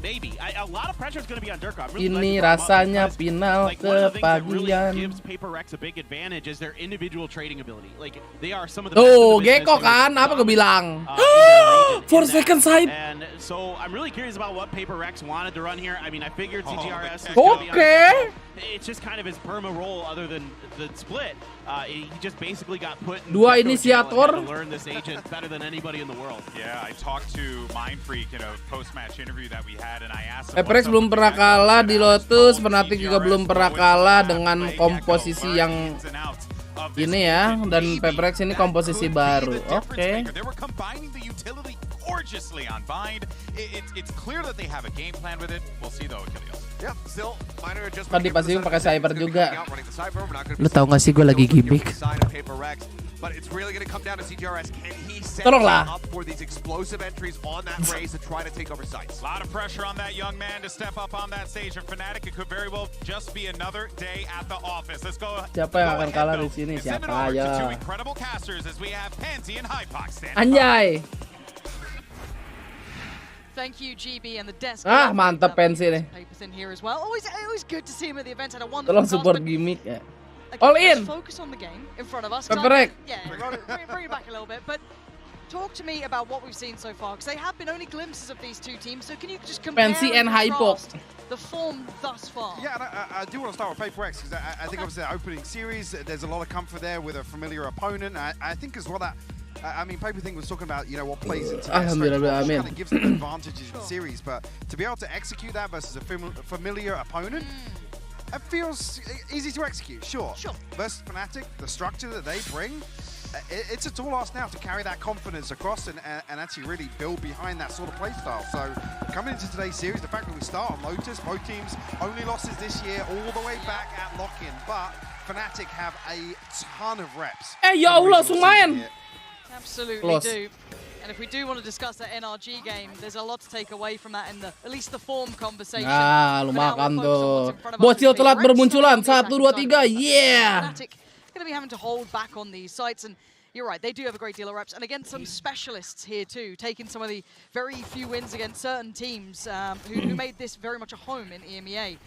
Maybe. A lot of pressure is going to be on Durka. Really ini rasanya final kepagian. Gives PRX a big advantage is their individual trading ability. Like they are some of the best. Oh, Gecko kan? Apa gue bilang? 4 seconds hype. And so I'm really curious about what PRX wanted to run here. I mean, I figured CGRS. Okay. It's just kind of his perma role other than the split. He just basically got put in dua inisiator to learn this agent better than anybody in the world. Yeah, I talked to Mindfreak in a post-match interview that we had and I asked him PRX belum pernah kalah di Lotus, Fnatic juga belum pernah kalah dengan komposisi yang ini ya, dan PRX ini komposisi baru. Oke. Gorgeously on Bind. It's clear that they have a game plan with it. We'll see though, Achilles. Yep, still minor adjustment. Tadi pasti pakai cyber juga. Lu tahu nggak sih gue lagi gimmick? But it's really going to come down to CGRS. Can he set up for these explosive entries on that race to try to take over sites? A lot of pressure on that young man to step up on that stage in Fnatic. It could very well just be another day at the office. Let's go. Siapa yang akan kalah di sini? Siapa ya? Two incredible casters as we have Pansy and Hypox standing. Anjay. Thank you, GB and the desk. Mantap Pansy nih. Papers in here as well. Always good to see him at the event. Had a wonderful tolong support gimmick ya. All in. Focus on the game in front of us. PRX. Yeah, bring it back a little bit. But talk to me about what we've seen so far, because they have been only glimpses of these two teams. So can you just compare Pansy and Hypox the form thus far? Yeah, and I do want to start with PRX because I think obviously the opening series, there's a lot of comfort there with a familiar opponent. I think as well that. I mean, Paper Thing was talking about, you know, what plays into their strength, which kind of gives them advantages in series, but to be able to execute that versus a familiar opponent, it feels easy to execute, sure. Versus Fnatic, the structure that they bring, it's a tall ask now to carry that confidence across and actually really build behind that sort of play style. So coming into today's series, the fact that we start on Lotus, both teams only losses this year all the way back at lock-in, but Fnatic have a ton of reps. Ya Allah, langsung main. Absolutely do. And if we do want to discuss that NRG game, there's a lot to take away from that in the at least the form conversation. Lu makan tuh. Bocil telat bermunculan. 1, 2, 3. Yeah. Fnatic going to be having to hold back on these sites, and you're right, they do have a great deal of reps. And again, some specialists here too, taking some of the very few wins against certain teams who made this very much a home in EMEA.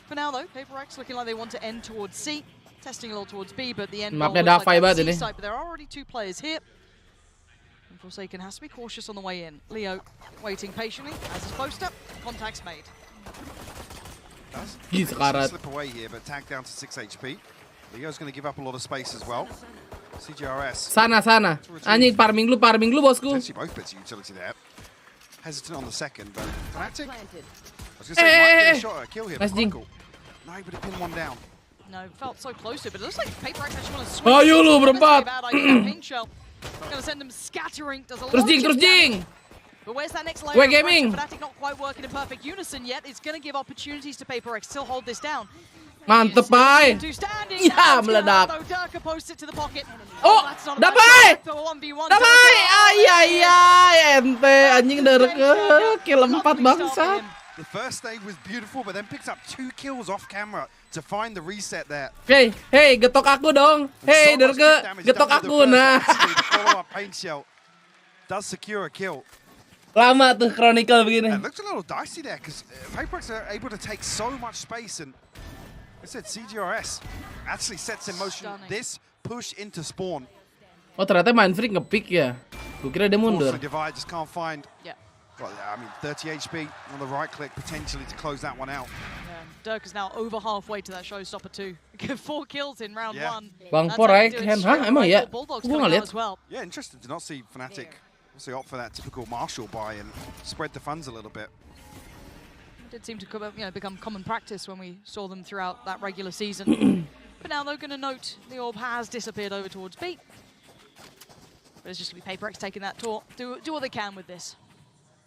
For now though, PRX looking like they want to end towards C, testing a little towards B, but the end goal looks like that C site, but there are already 2 players here. Forsaken has to be cautious on the way in. Leo waiting patiently as his poster. Contacts made. He's slip away here, but tagged down to 6 HP. Leo's going to give up a lot of space as well. CGRS. Sana. Anjing farming lu bosku. Actually, both bits of utility there. Hesitant on the second, but Fnatic. I was going to say, might get a shot at a kill here. Nice ding. No, but it pinned one down. No, felt so close to it, but it looks like PRX actually want to swing. Ayo lu berempat. Gonna send them scattering. Does a Terus jing. But where's that next layer? Gue gaming. Fnatic not quite working in perfect unison yet. It's going to give opportunities to PRX. Still hold this down. Mantep, Pai. Ya, meledak. Oh, dapat. Dapat. Iya, ente anjing Derke kill 4 bangsat. The first save was beautiful, but then picks up 2 kills off camera to find the reset there. Hey, getok aku dong. Hey, Derke, getok aku. Nah. Follow-up paint shell does secure a kill. Lama tuh Chronicle begini. It looks a little dicey there because PRX are able to take so much space, and I said CGRS actually sets in motion this push into spawn. Oh, ternyata Mindfreak nge-pick ya. Gue kira dia mundur. Divide just can't find. Well, I mean, 30 HP on the right click potentially to close that one out. Dirk is now over halfway to that showstopper too. 4 kills in round 1. Bang PRX, hah? Emang ya? Gue nggak lihat. Yeah, interesting to not see Fnatic obviously opt for that typical Marshall buy and spread the funds a little bit. Did seem to become common practice when we saw them throughout that regular season. But now they're going to note the orb has disappeared over towards B. But it's just going to be PRX taking that tour. Do what they can with this.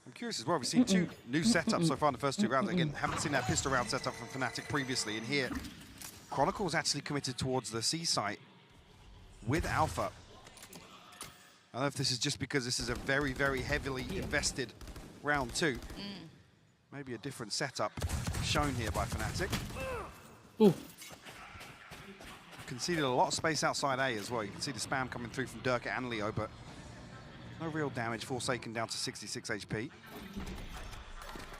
I'm curious as well, we've seen 2 new setups so far in the first 2 rounds. Again, haven't seen that pistol round setup from Fnatic previously. And here, Chronicle's actually committed towards the C site with Alpha. I don't know if this is just because this is a very, very heavily invested round 2. Maybe a different setup shown here by Fnatic. Conceded a lot of space outside A as well. You can see the spam coming through from Dirk and Leo, but no real damage. Forsaken down to 66 HP.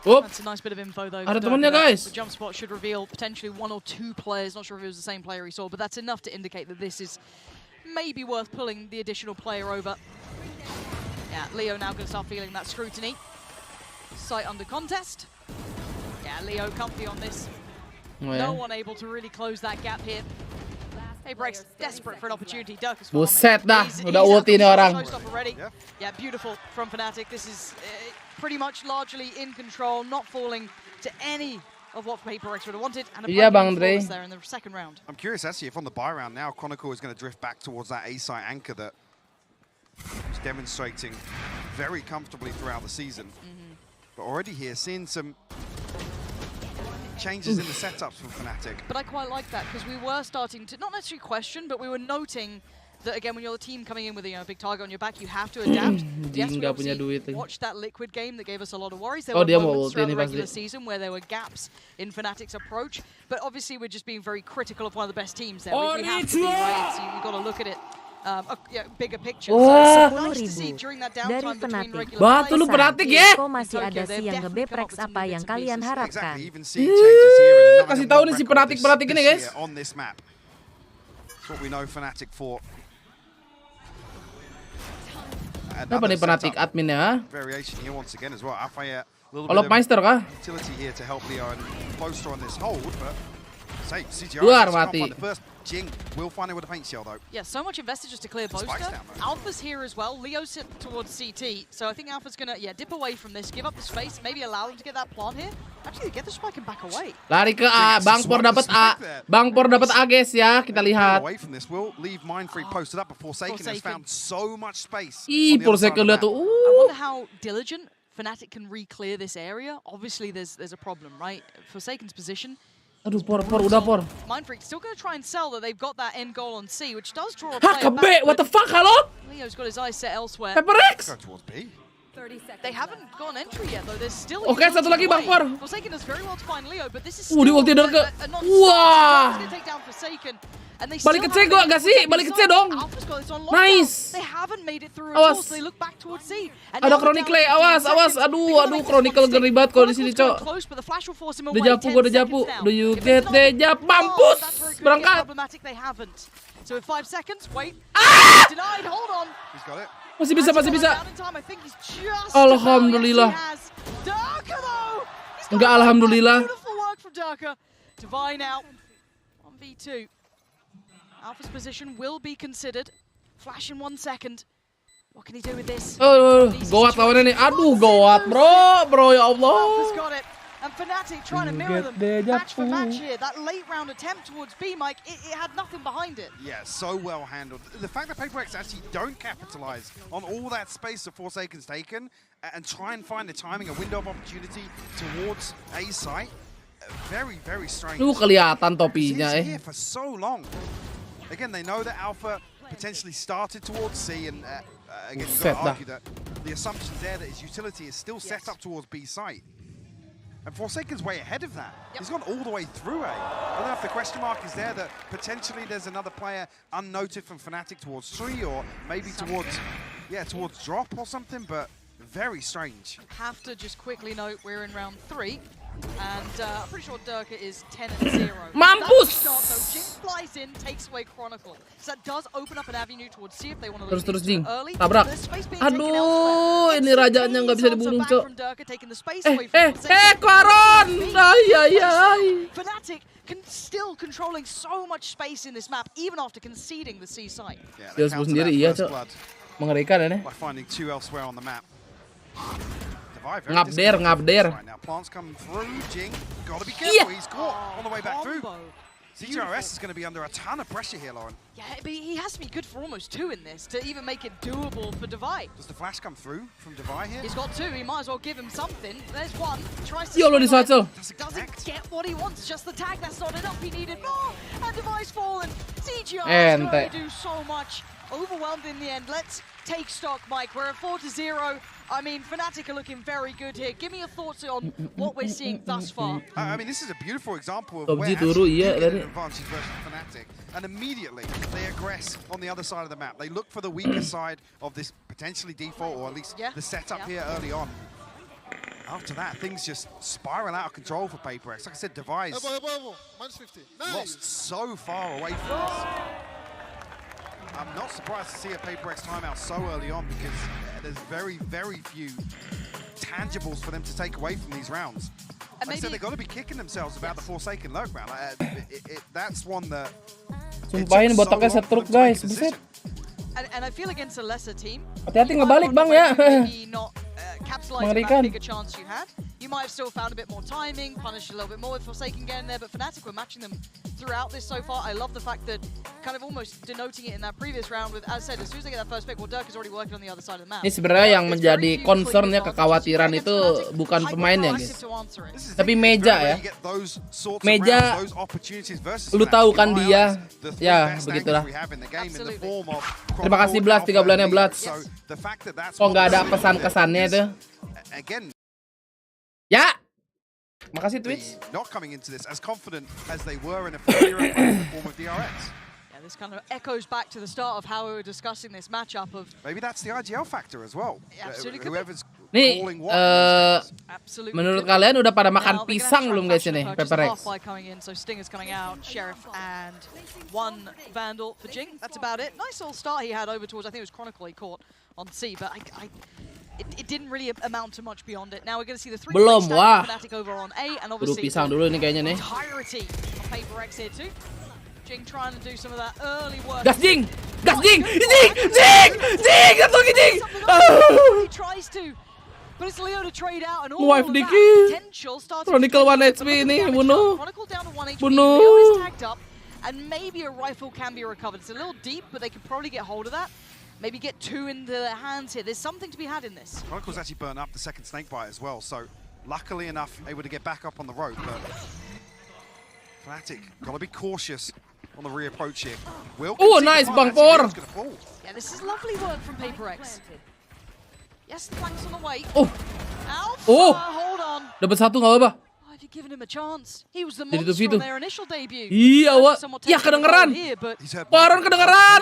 That's a nice bit of info though. Ada temannya, guys. The jump spot should reveal potentially 1 or 2 players. Not sure if it was the same player he saw, but that's enough to indicate that this is maybe worth pulling the additional player over. Yeah, Leo now going to start feeling that scrutiny. Sight under contest. Yeah, Leo comfy on this. No one able to really close that gap here. PRX desperate for an opportunity. Dirk is Buset dah, udah ulti nih orang. Yeah, beautiful from Fnatic. This is pretty much largely in control, not falling to any of what PRX would have wanted. And Iya, Bang Dre. There in the second round. I'm curious actually if on the buy round now, Chronicle is going to drift back towards that A site anchor that was demonstrating very comfortably throughout the season. But already here, seeing some changes in the setups from Fnatic. But I quite like that because we were starting to, not necessarily question, but we were noting that again, when you're the team coming in with a big target on your back, you have to adapt. Yes, we obviously watched that Liquid game that gave us a lot of worries. There were moments throughout the regular season where there were gaps in Fnatic's approach, but obviously we're just being very critical of one of the best teams there. We have to be, right? So you've got to look at it. Bigger picture. So it's nice to see during that downtime between regular Batu lu Fnatic ya. Kok masih ada sih yang nge-PRX apa yang kalian harapkan? Kasih tahu nih si Fnatic ini guys. On this map. That's what we know Fnatic for. Apa nih Fnatic adminnya? Variation here once again as well. Alpha, Kalau Meister kah? Utility here to help Leo and closer on this hold, but say CGR Luar mati. Jing will find it with a paint shell though. Yeah, so much invested just to clear Boaster. Alpha's here as well. Leo's sit towards CT, so I think Alpha's gonna dip away from this, give up the space, maybe allow them to get that plant here. Actually, get the spike and back away. Lari ke A, Bangpor dapat A. Bangpor dapat A guys ya, kita lihat. Away from this, we'll leave Mindfreak posted up, but Forsaken has found so much space. Ih, Forsaken lihat tuh. I wonder how diligent Fnatic can re-clear this area. Obviously, there's a problem, right? Forsaken's position. Aduh, udah por. Mindfreak still going to try and sell that they've got that end goal on C, which does draw a player back. What the fuck, halo? Leo's got his eyes set elsewhere. PRX! Go towards B. They haven't got an entry yet, though. There's still Oke, satu lagi Bangpor. Forsaken does very well to find Leo, but this is still di ulti Dirk. Wah. Balik ke C gua enggak sih? Balik ke C dong. Nice. Awas. Ada Chronicle, awas. Aduh, Chronicle ngeri banget kalau di sini, Cok. Udah japu. Do you get dejap? Mampus. Berangkat. So with 5 seconds, wait. Denied, hold on. He's got it. Masih bisa. Alhamdulillah. Enggak, alhamdulillah. Beautiful work from Dirk. Divine out on V2. Alpha's position will be considered. Flash in 1 second. What can he do with this? Gawat lawannya nih. Aduh, gawat, bro, ya Allah. Alpha's got it. And Fnatic trying to mirror them match for match here. That late round attempt towards B, Mike, it had nothing behind it. Yeah, so well handled. The fact that PRX actually don't capitalize on all that space that Forsaken's taken and try and find the timing, a window of opportunity towards A site, very, very strange. Kelihatan topinya Here for so long. Again, they know that Alpha potentially started towards C, and again, you've got to argue that the assumption there that his utility is still set up towards B site. And Forsaken's way ahead of that. He's gone all the way through A. I don't know if the question mark is there that potentially there's another player unnoted from Fnatic towards 3, or maybe towards drop or something, but very strange. Have to just quickly note we're in round 3. And I'm pretty sure Durka is 10-0. Mampus! So Jing flies in, takes away Chronicle. So that does open up an avenue towards C if they want to Terus Jing, early. tabrak. Aduh, ini rajanya nggak bisa dibunuh, Cok. Koron! Ay. Fnatic still controlling so much space in this map, even after conceding the C site. Dia sebut sendiri, iya, Cok. Mengerikan ya, nih. By finding 2 elsewhere on the map. Ngabder. Now plants coming through. Jing, gotta be careful. He's caught on the way back through. CTRS is going to be under a ton of pressure here, Lauren. Yeah, but he has to be good for almost 2 in this to even make it doable for Devi. Does the flash come through from Devi here? He's got 2. He might as well give him something. There's 1. Tries to doesn't get what he wants. Just the tag. That's not enough. He needed more. And Devi's fallen. CGR is going to do so much. Overwhelmed in the end. Let's take stock, Mike. We're at 4-0. I mean, Fnatic are looking very good here. Give me your thoughts on what we're seeing thus far. I mean, this is a beautiful example of where actually you get an advantage versus Fnatic. And immediately, they aggress on the other side of the map. They look for the weaker side of this potentially default, or at least the setup here early on. After that, things just spiral out of control for PRX. Like I said, Devi's lost so far away from this. I'm not surprised to see a PRX timeout so early on, because there's very, very few tangibles for them to take away from these rounds. Like I said, they've got to be kicking themselves about the Forsaken lurk round. That's one that... Sumpahin botaknya setruk, guys. Buset. And I feel against a lesser team, hati-hati ngebalik, Bang, ya. maybe not capitalizing on that bigger chance you had. You might have still found a bit more timing, punished a little bit more with Forsaken getting there, but Fnatic were matching them throughout this so far. I love the fact that kind of almost denoting it in that previous round with, as I said, as soon as they get that first pick, well, Dirk is already working on the other side of the map. Ini sebenarnya yang menjadi concernnya, kekhawatiran itu bukan pemainnya, guys. Tapi Meja ya. Meja, lu tahu kan dia. Ya, begitulah. Terima kasih Blast, 3 bulannya Blast. Kok nggak ada pesan-kesannya itu? Ya! Makasih Twitch. Not coming into this as confident as they were in a form of DRX. Yeah, this kind of echoes back to the start of how we were discussing this matchup of... Maybe that's the IGL factor as well. Yeah, absolutely. Whoever's nih, calling what. menurut kalian udah pada makan pisang belum guys ini, PRX? Coming in, so Stinger's coming out, Sheriff, and 1 Vandal for Jing. That's about it. Nice little start he had over towards, I think it was Chronicle he caught on C, but it didn't really amount to much beyond it. Now we're going to see the 3 belum, wah. Fnatic over on A, and obviously pisang dulu ini kayaknya nih. entirety of PRX here too. Jing trying to do some of that early work. Gas Jing! Gas Jing! Jing! Satu lagi Jing! He tries to, but it's Leo to trade out, and all of that potential starts to... Chronicle 1 HP ini, bunuh. Chronicle down to 1 HP, bunuh. Leo is tagged up, and maybe a rifle can be recovered. It's a little deep, but they could probably get hold of that. Maybe get 2 into their hands here. There's something to be had in this. Chronicle's actually burned up the second snakebite as well, so luckily enough able to get back up on the road, but Fnatic gotta be cautious on the re-approach here. Oh, nice Bang Por! Yeah, this is lovely work from PRX. Yes, the flank's on the way. Alpha, hold on. Dapat 1 nggak apa-apa. Have you given him a chance? He was the monster on their initial debut. Iya, Wak. Ya, kedengeran. Koron kedengeran.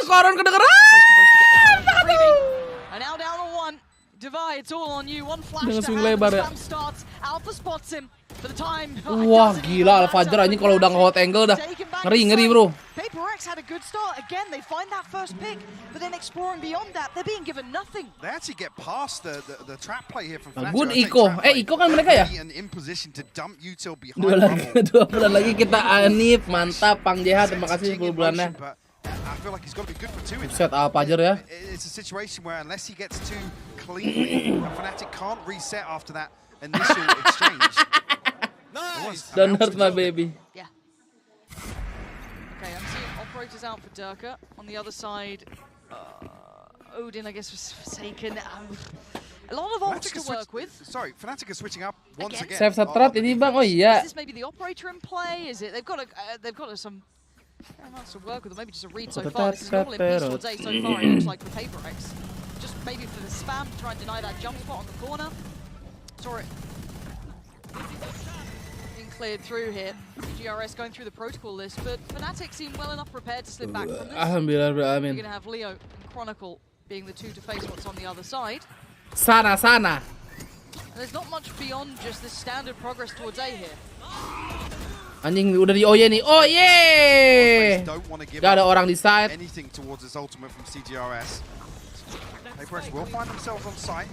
And now down to 1. Devi, it's all on you. 1 flash Dengan to swing hand. lebar ya. Starts. Alpha spots him. For the time. Wah, gila Alfajar anjing kalau udah nge-hot angle dah. Ngeri, bro. PRX had a good start. Again, they find that first pick, but then exploring beyond that, they're being given nothing. They actually get past the trap play here from Fnatic. Good Iko. Iko kan mereka ya? In position to dump util behind. 2 bulan lagi kita Anif, mantap Pang JH, terima kasih 10 bulannya. I feel like he's got to be good for 2 in set Alfajar ya. It's a situation where unless he gets 2 cleanly, Fnatic can't reset after that initial exchange. Nice. Don't hurt my baby. Yeah. Okay, I'm seeing operators out for Durka. On the other side, Odin, I guess, was Forsaken. A lot of ults to work with. Sorry, Fnatic are switching up once again. Save Satrat ini bang, oh iya. Is this maybe the operator in play? Is it? They've got some amounts to work with, or maybe just a read so far. This is normal in Peace Towards A so far, it looks like, for PRX. Just maybe for the spam to try and deny that jump spot on the corner. Saw it being cleared through here. GRS going through the protocol list, but Fnatic seem well enough prepared to slip back from this. Alhamdulillah, You're amin. going to have Leo and Chronicle being the two to face what's on the other side. Sana. And there's not much beyond just this standard progress towards A here. Anjing udah di OY nih. Oh yeah. Gak ada orang di side. Anything towards this ultimate from CGRS. PRX will find themselves on site.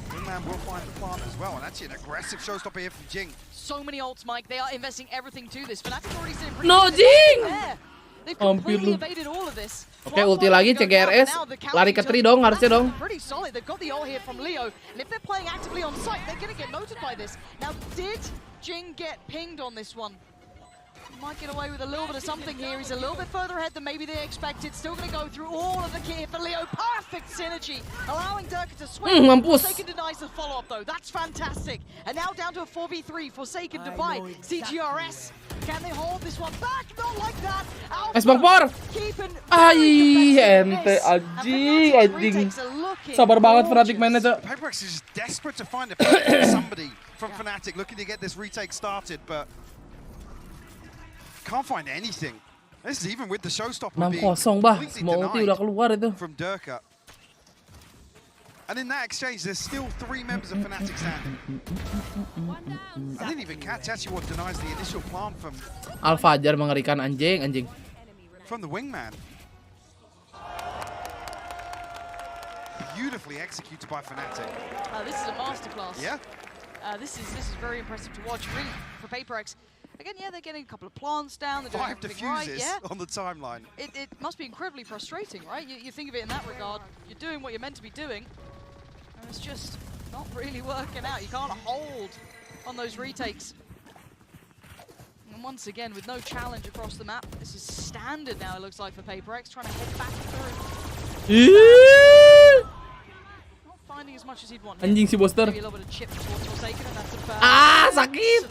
Wingman will find the plant as well, and actually an aggressive showstopper here from Jing. So many ults, Mike. They are investing everything to this. Fnatic already sitting pretty No, Jing! They've Hampir completely lu. evaded all of this. Oke, ulti lagi CGRS. Lari ke tree dong harusnya dong. Pretty solid. They've got the ult here from Leo, and if they're playing actively on site, they're going to get noted by this. Now, did Jing get pinged on this one? Might get away with a little bit of something here. He's a little bit further ahead than maybe they expected. Still going to go through all of the kit here for Leo. Perfect synergy, allowing Durka to swing. Mampus. Forsaken denies the follow-up though. That's fantastic. And now down to a 4v3. Forsaken divide. CGRS. Can they hold this one back? Not like that. Bang Por. Ai, ente anjing. Sabar banget Fnatic mainnya, Cok. PRX is just desperate to find somebody from Fnatic looking to get this retake started, but can't find anything. This is even with the showstopper 6-0 bah, semua ulti udah keluar itu. From Durka. And in that exchange, there's still 3 members of Fnatic standing. I didn't even catch actually what denies the initial plant from Al-Fajar mengerikan anjing. From the wingman. Beautifully executed by Fnatic. This is a masterclass. Yeah. This is very impressive to watch. Really, for PRX. Again, yeah, they're getting a couple of plants down. They're doing 5 everything right. diffuses on the timeline. It must be incredibly frustrating, right? You think of it in that regard. You're doing what you're meant to be doing, and it's just not really working out. You can't hold on those retakes. And once again, with no challenge across the map, this is standard now, it looks like, for PRX, trying to head back through. Not finding as much as he'd want. Anjing si Boster. Maybe a little bit of chip towards Forsaken, and that's a sakit.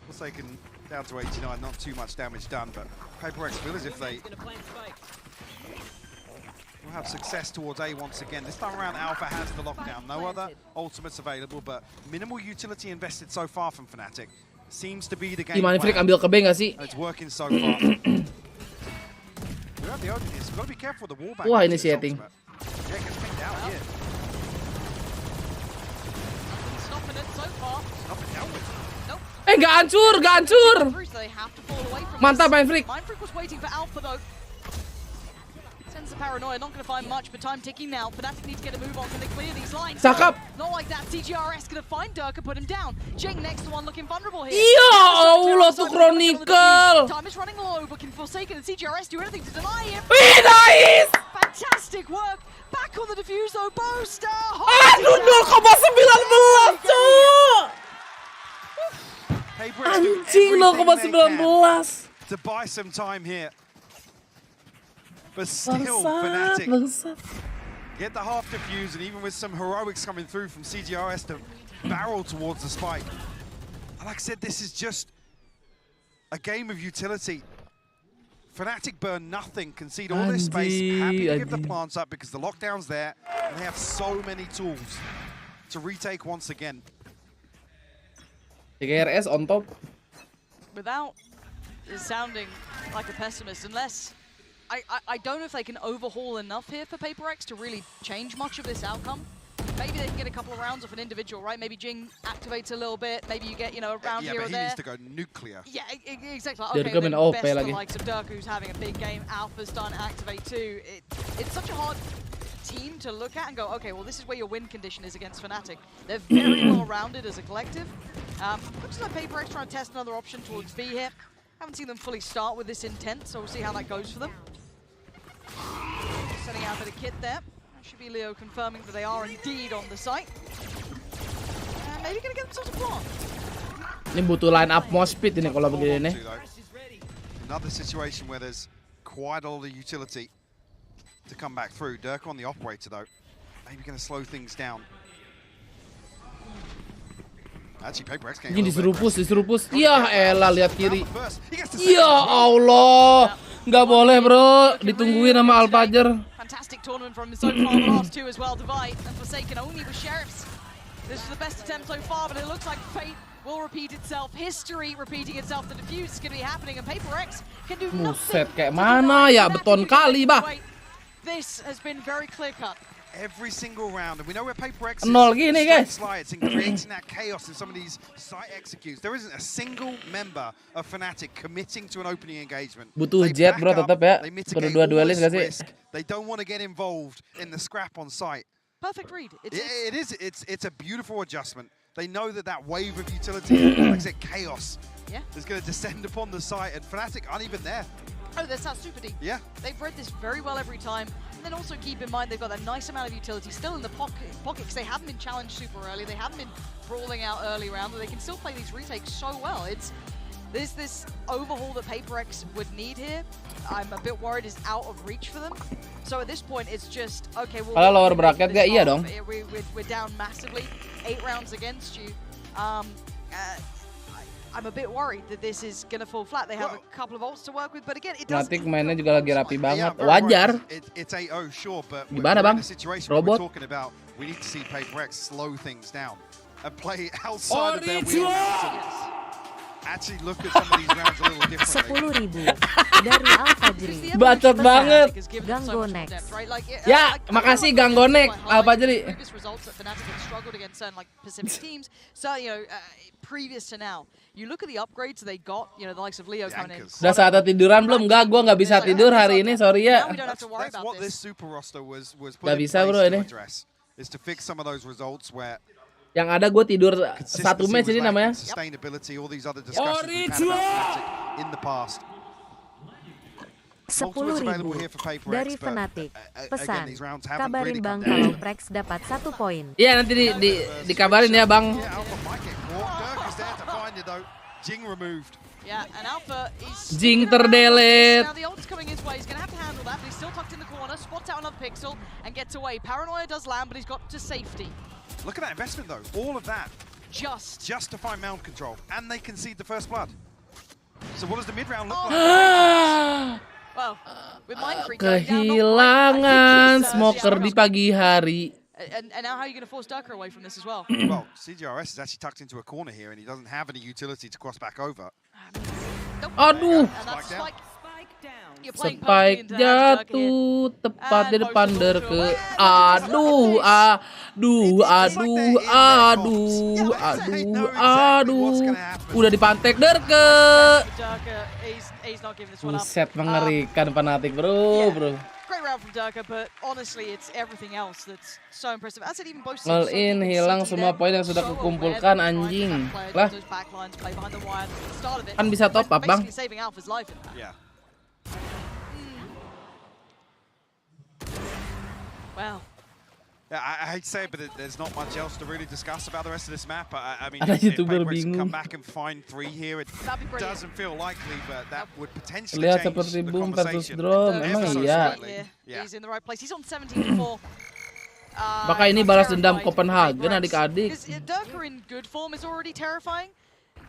Forsaken down to 89, not too much damage done, but PRX feel as if they will have success towards A once again. This time around, Alpha has the lockdown. No other ultimates available, but minimal utility invested so far from Fnatic. Seems to be the game Gimana Frik plan. ambil ke B nggak sih? It's working so far. We have the Odin. Got to be careful with the wallbang. Wah, initiating. Yeah, gets picked out here. Stopping it so far. Stopping down with. Nggak hancur. Mantap main Freak. Mindfreak was waiting for Alpha though. Sends the paranoia, not going to find much, but time ticking now. Fnatic need to get a move on. Can they clear these lines? Cakep. Not like that. CGRS going to find Durka, put him down. Jing next one looking vulnerable here. Ya Allah tuh Chronicle. Time is running low, but can Forsaken and CGRS do anything to deny him? Nice. Fantastic work. Back on the defuse though. Boaster. Aduh 0,19 Cok. Anjing 0,19 to buy some time here. But still, Fnatic get the half defuse, and even with some heroics coming through from CGRS to barrel towards the spike. And like I said, this is just a game of utility. Fnatic burn nothing, concede all this space, happy to give the plants up because the lockdown's there, and they have so many tools to retake once again. CGRS on top. Without sounding like a pessimist, unless I don't know if they can overhaul enough here for PRX to really change much of this outcome. Maybe they can get a couple of rounds off an individual, right? Maybe Jing activates a little bit. Maybe you get, you know, a round here or there. Yeah, but he needs to go nuclear. Yeah, exactly. Okay, then best the likes of Durka, who's having a big game. Alpha's starting to activate too. It's such a hard team to look at and go, okay, well, this is where your win condition is against Fnatic. They're very well-rounded as a collective. Looks like PRX trying to test another option towards B here. Haven't seen them fully start with this intent, so we'll see how that goes for them. Setting out a bit of kit there. That should be Leo confirming that they are indeed on the site. And maybe gonna get themselves a block. Ini butuh line up more speed ini kalau begini nih. Another situation where there's quite a lot of utility to come back through. Dirk on the operator though, maybe going to slow things down. Actually, PRX Ini disuruh push. Ya elah, lihat kiri. Ya Allah, nggak boleh bro, ditungguin sama Alpajer. Fantastic tournament from him so far. The last two as well, Divide and Forsaken only with Sheriffs. This is the best attempt so far, but it looks like fate will repeat itself. History repeating itself. The defuse is going to be happening, and PRX can do nothing. Buset, kayak mana ya, beton kali bah. This has been very clear cut. Every single round, and we know where PRX is. Nol gini guys. Slides and creating that chaos in some of these site executes. There isn't a single member of Fnatic committing to an opening engagement. Butuh jet bro tetap ya. Berdua duelis gak sih? They don't want to get involved in the scrap on site. Perfect read. It's a beautiful adjustment. They know that wave of utility, like I said, chaos, is going to descend upon the site, and Fnatic aren't even there. Oh, that's not super deep. Yeah. They've read this very well every time. And then also keep in mind they've got a nice amount of utility still in the pocket because they haven't been challenged super early. They haven't been brawling out early round, but they can still play these retakes so well. There's this overhaul that PRX would need here. I'm a bit worried is out of reach for them. So at this point, it's just, okay, well, kalau lower bracket gak iya dong. We're down massively. 8 rounds against you. I'm a bit worried that this is going to fall flat. They have a couple of ults to work with, but again, it doesn't. Fnatic mainnya juga lagi rapi banget. Wajar. It's 8-0, sure, but gimana bang? Robot. We're talking about we need to see PRX slow things down and play outside of their wheelhouse. Actually look at some of these rounds a little differently. 10.000 dari Alfajri. Bacot banget. GanggoNEX. Ya, makasih GanggoNEX Alfajri. Previous results that Fnatic have struggled against certain like Pacific teams. So, previous to now, you look at the upgrades they got, the likes of Leo coming in. Udah saatnya tiduran belum? Enggak, gua nggak bisa tidur hari ini, sorry ya. That's what this super roster was put Gak in bisa place bro to ini. address, is to fix some of those results where Yang ada gue tidur satu match ini namanya. Sustainability, all these other discussions we've had about Fnatic in the past. 10.000 dari Fnatic. Pesan, kabarin bang kalau PRX dapat 1 poin. Iya nanti dikabarin ya bang. Jing removed. Yeah, and Alpha is Jing terdelete. Now the ult's coming his way. He's going to have to handle that, but he's still tucked in the corner. Spots out another pixel and gets away. Paranoia does land, but he's got to safety. Look at that investment though. All of that. Just to find mount control, and they concede the first blood. So what does the mid round look like? Well, with Mind Freak Kehilangan smoker di pagi hari. And now how are you going to force Durka away from this as well? Well, CGRS is actually tucked into a corner here, and he doesn't have any utility to cross back over. Aduh. Spike jatuh tepat di depan Derke. Aduh. Udah dipantek Derke. Buset, mengerikan Fnatic bro. Great round from Durka, but honestly, it's everything else that's so impressive. As it even boasts All in, hilang semua poin yang sudah kukumpulkan anjing. Lah. Kan bisa top up, Bang. Well. Yeah, I hate to say it, but there's not much else to really discuss about the rest of this map. I mean, Ada if YouTuber PRX bingung. come back and find 3 here, it doesn't feel likely, but that would potentially Lihat change seperti the boom versus conversation. drone, memang iya. He's in the right place. He's on 17-4. Maka ini balas dendam Copenhagen adik-adik. Durka in good form is already terrifying.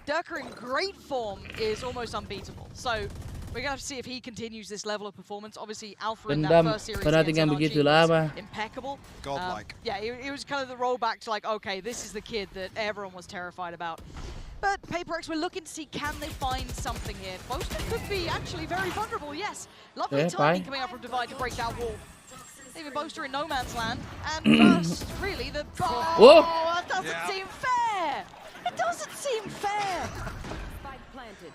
Durka in great form is almost unbeatable. So we're going to have to see if he continues this level of performance. Obviously, Alpha in that first series against NRG was impeccable. Godlike. Yeah, it was kind of the rollback to like, okay, this is the kid that everyone was terrified about. But PRX, we're looking to see, can they find something here? Boaster could be actually very vulnerable, yes. Lovely timing coming up from Divide to break that wall. Even Boaster in no man's land. And first, really, the... Oh, that doesn't seem fair! It doesn't seem fair!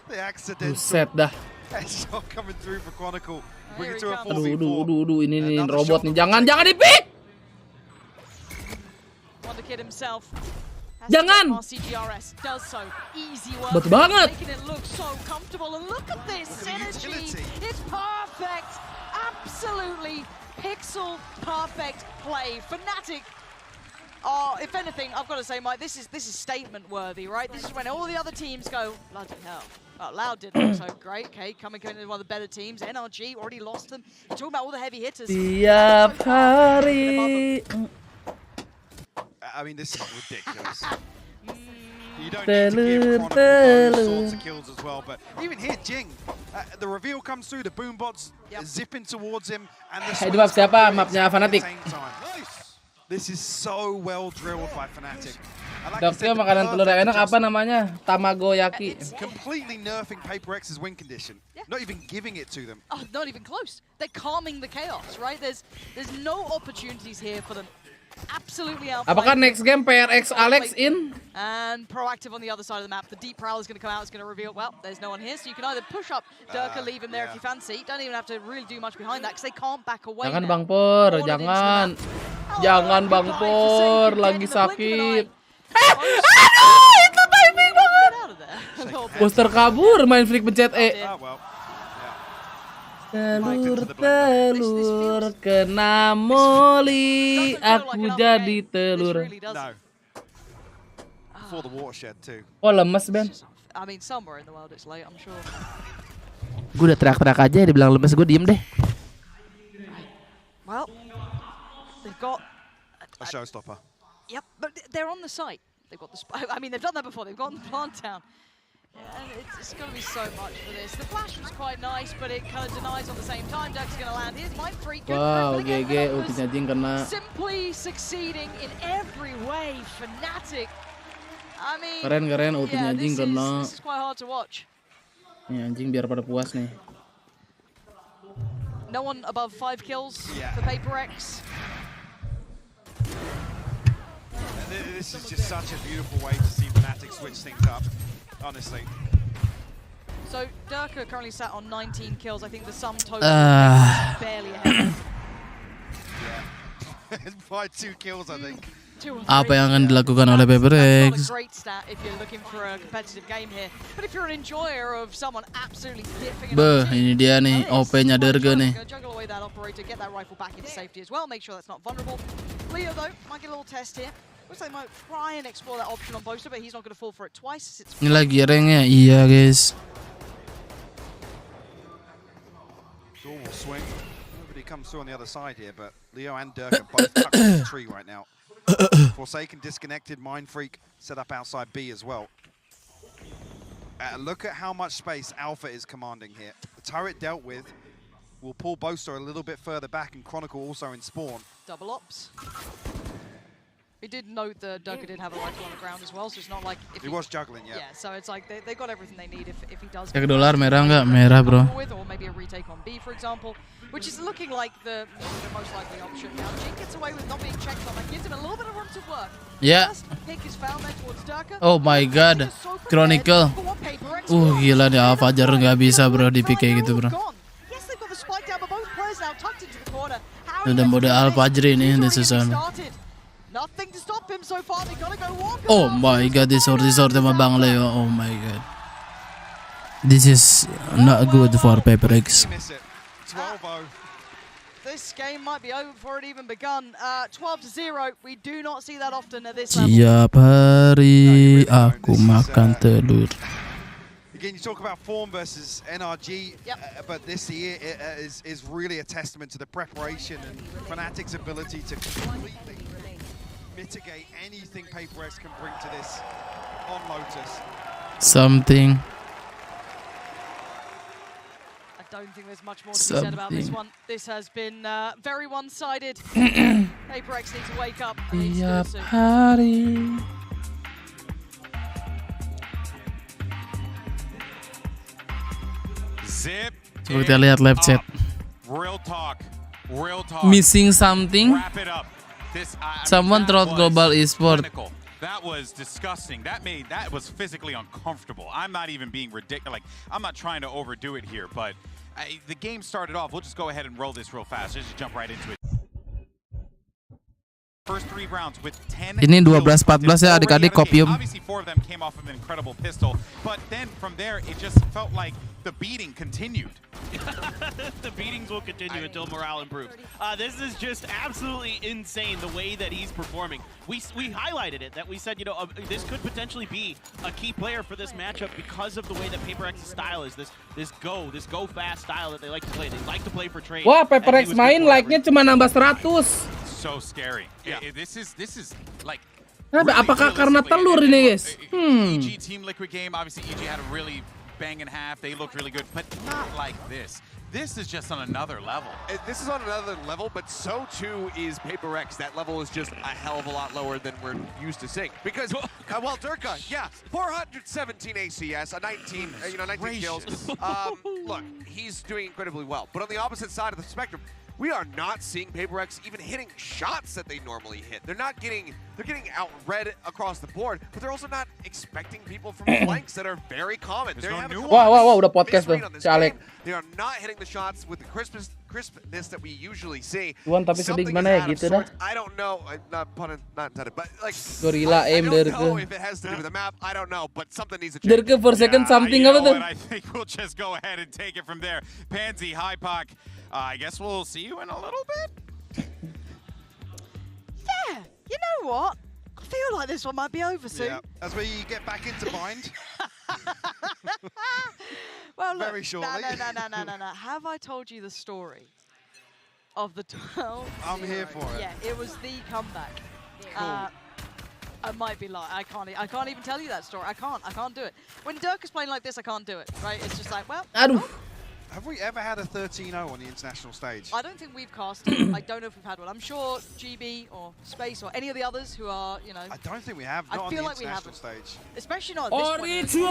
The accidental Buset dah. headshot coming through for Chronicle. Bring it to a 4v4. Ini nih robot nih. Jangan di-pick! Wonder Kid himself. Jangan! CGRS does so. Easy work. Betul banget. Making it look so comfortable. And look at this synergy. It's perfect. Absolutely pixel perfect play. Fnatic if anything, I've got to say, Mike, this is statement worthy, right? This is when all the other teams go, bloody hell. Oh, Loud didn't look so great. Okay, coming into one of the better teams. NRG already lost them. You're talking about all the heavy hitters. Tiap hari. I mean, this is ridiculous. You don't need to give Chronicle those sorts of kills as well, but even here, Jing, the reveal comes through, the boombots zipping towards him, and the Itu map siapa? Mapnya Fnatic. This is so well drilled by Fnatic. Dokter makanan telur yang enak apa namanya? Tamagoyaki. Completely nerfing PRX's win condition. Not even giving it to them. Oh, not even close. They're calming the chaos, right? There's no opportunities here for them. Absolutely out. Apakah next game PRX Alex in? And proactive on the other side of the map. The deep prowl is going to come out. It's going to reveal. Well, there's no one here, so you can either push up Durka, leave him there if you fancy. Don't even have to really do much behind that because they can't back away. Jangan Bang Pur, jangan. Jangan Bang Pur, lagi sakit. Aduh, itu timing banget. Poster kabur, main flick pencet E. Telur kena moli, aku jadi telur. For the watershed too. Oh lemes Ben. I mean somewhere in the world it's late, I'm sure. Gue udah teriak-teriak aja, dibilang lemes gue diem deh. Well, they've got a showstopper. Yep, but they're on the site. They've got the. I mean, they've done that before. They've gotten the plant down. And it's going to be so much for this. The flash was quite nice, but it kind of denies on the same time. Duck's going to land. Here's Mind Freak. Wow, GG, ultinya Jing kena. Simply succeeding in every way. Fnatic. I mean, Keren, ultinya Jing kena. This is quite hard to watch. Nih anjing biar pada puas nih. No one above 5 kills for PRX. This is just such a beautiful way to see Fnatic switch things up. Honestly. So Durka currently sat on 19 kills. I think the sum total is barely ahead. By 2 kills, I think. Apa yang akan dilakukan oleh PRX? Great stat if you're looking for a competitive game here. But if you're an enjoyer of someone absolutely dipping. Beh, ini dia nih OP-nya Durga nih. Juggle away that operator, get that rifle back into safety as well. Make sure that's not vulnerable. Leo though might get a little test here. Looks like they might try and explore that option on Boaster, but he's not going to fall for it twice. Ini lagi ranknya, iya guys. Door will swing. Nobody comes through on the other side here, but Leo and Durka both tucked in the tree right now. Forsaken disconnected, Mind Freak set up outside B as well. Look at how much space Alpha is commanding here. The turret dealt with will pull Boaster a little bit further back, and Chronicle also in spawn. Double ops. We did note that Durka did have a rifle on the ground as well, so it's not like if he was juggling, yeah, so it's like they got everything they need if he does. Cek dolar merah nggak? Merah bro. Or maybe a retake on B, for example, which is looking like the most likely option. Now Jing gets away with not being checked on. That gives him a little bit of room to work. Yeah. Pick is found there towards Durka. Oh my god, Chronicle. Gila nih, Fajar nggak bisa bro di PK gitu bro. Yes, they've got the spike down, but both players now tucked into the corner. Udah mode Al-Fajri nih di season. Nothing to stop him so far. They gotta go walk. Oh my god, this sword sama Bang Leo. Oh my god. This is not good for PRX. This game might be over before it even begun. 12-0. We do not see that often at this level. Tiap hari aku makan telur. Again, you talk about form versus NRG, but this year is really a testament to the preparation and Fnatic's ability to completely mitigate anything PRX can bring to this on Lotus. Something. I don't think there's much more to be said about this one. This has been very one-sided. PRX need to wake up. Tiap hari. Zip. Coba kita lihat live chat. Real talk. Missing something. Wrap it up. Someone trolled global esport. That was disgusting. That was physically uncomfortable. I'm not even being ridiculous. Like, I'm not trying to overdo it here, but the game started off. We'll just go ahead and roll this real fast. Just jump right into it. First 3 rounds with 10. Ini 12-14 ya adik-adik kopium. Obviously 4 of them came off of an incredible pistol, but then from there it just felt like the beating continued. The beatings will continue until morale improves. This is just absolutely insane the way that he's performing. We highlighted it, that we said, you know, this could potentially be a key player for this matchup because of the way that PRX's style is. This go fast style that they like to play. They like to play for trade. Wah, PRX main like-nya cuma nambah 100. So scary. Yeah. This is like. Apakah karena telur ini, guys? EG Team Liquid game, obviously EG had a really banging half. They looked really good, but not like this. This is just on another level. This is on another level, but so too is PRX. That level is just a hell of a lot lower than we're used to seeing. Because, well, Durka, yeah, 417 ACS, 19 kills. Look, he's doing incredibly well. But on the opposite side of the spectrum, we are not seeing PRX even hitting shots that they normally hit. They're getting out-read across the board, but they're also not expecting people from flanks that are very common. Wah, udah podcast tuh, si Alek. They are not hitting the shots with the crispness that we usually see. Tuan tapi sedih gimana ya gitu dah. I don't know, not intended, but like Gorilla aim I don't know Durka. if it has to do with the map. I don't know, but something needs to change. Durka for second something apa tuh? I think we'll just go ahead and take it from there. Pansy, Hypoc, I guess we'll see you in a little bit. Yeah, you know what? I feel like this one might be over soon. Yeah, that's where you get back into bind. Well, look, Very shortly. No. Have I told you the story of the 12? I'm here for it. Yeah, it was the comeback. I might be lying. I can't even tell you that story. I can't do it. When Dirk is playing like this, I can't do it. Right? It's just like, well. Have we ever had a 13-0 on the international stage? I don't think we've casted. I don't know if we've had one. I'm sure GB or Space or any of the others who are, you know. I don't think we have. Not I feel on the like we international haven't. stage. Especially not at this point.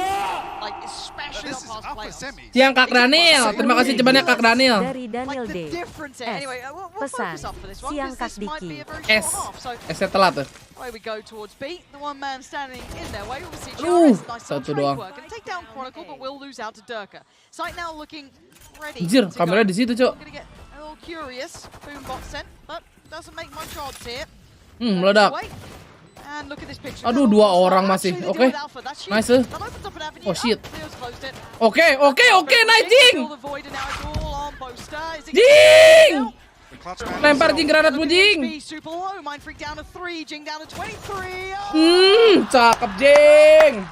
Like, especially not past playoffs. Siang Kak Daniel, terima kasih banyak Kak Daniel. Dari Daniel D. Anyway, we'll focus up for this one Siang because Kak this might be Diki. a very short half. So telat tuh. away we go towards B. The one man standing in their way. We'll see nice satu doang. work and take down Chronicle, but will lose out to Durka. Sight now looking ready. Anjir, kamera di situ, Cok. Gonna get a little curious. Boombot sent, but doesn't make much odds here. Meledak. And look at this picture. Aduh, 2 orang masih. Oke. Nice. Oh shit. Oke, nice Jing. Jing! Lempar Jing granat bu Jing. Cakep Jing.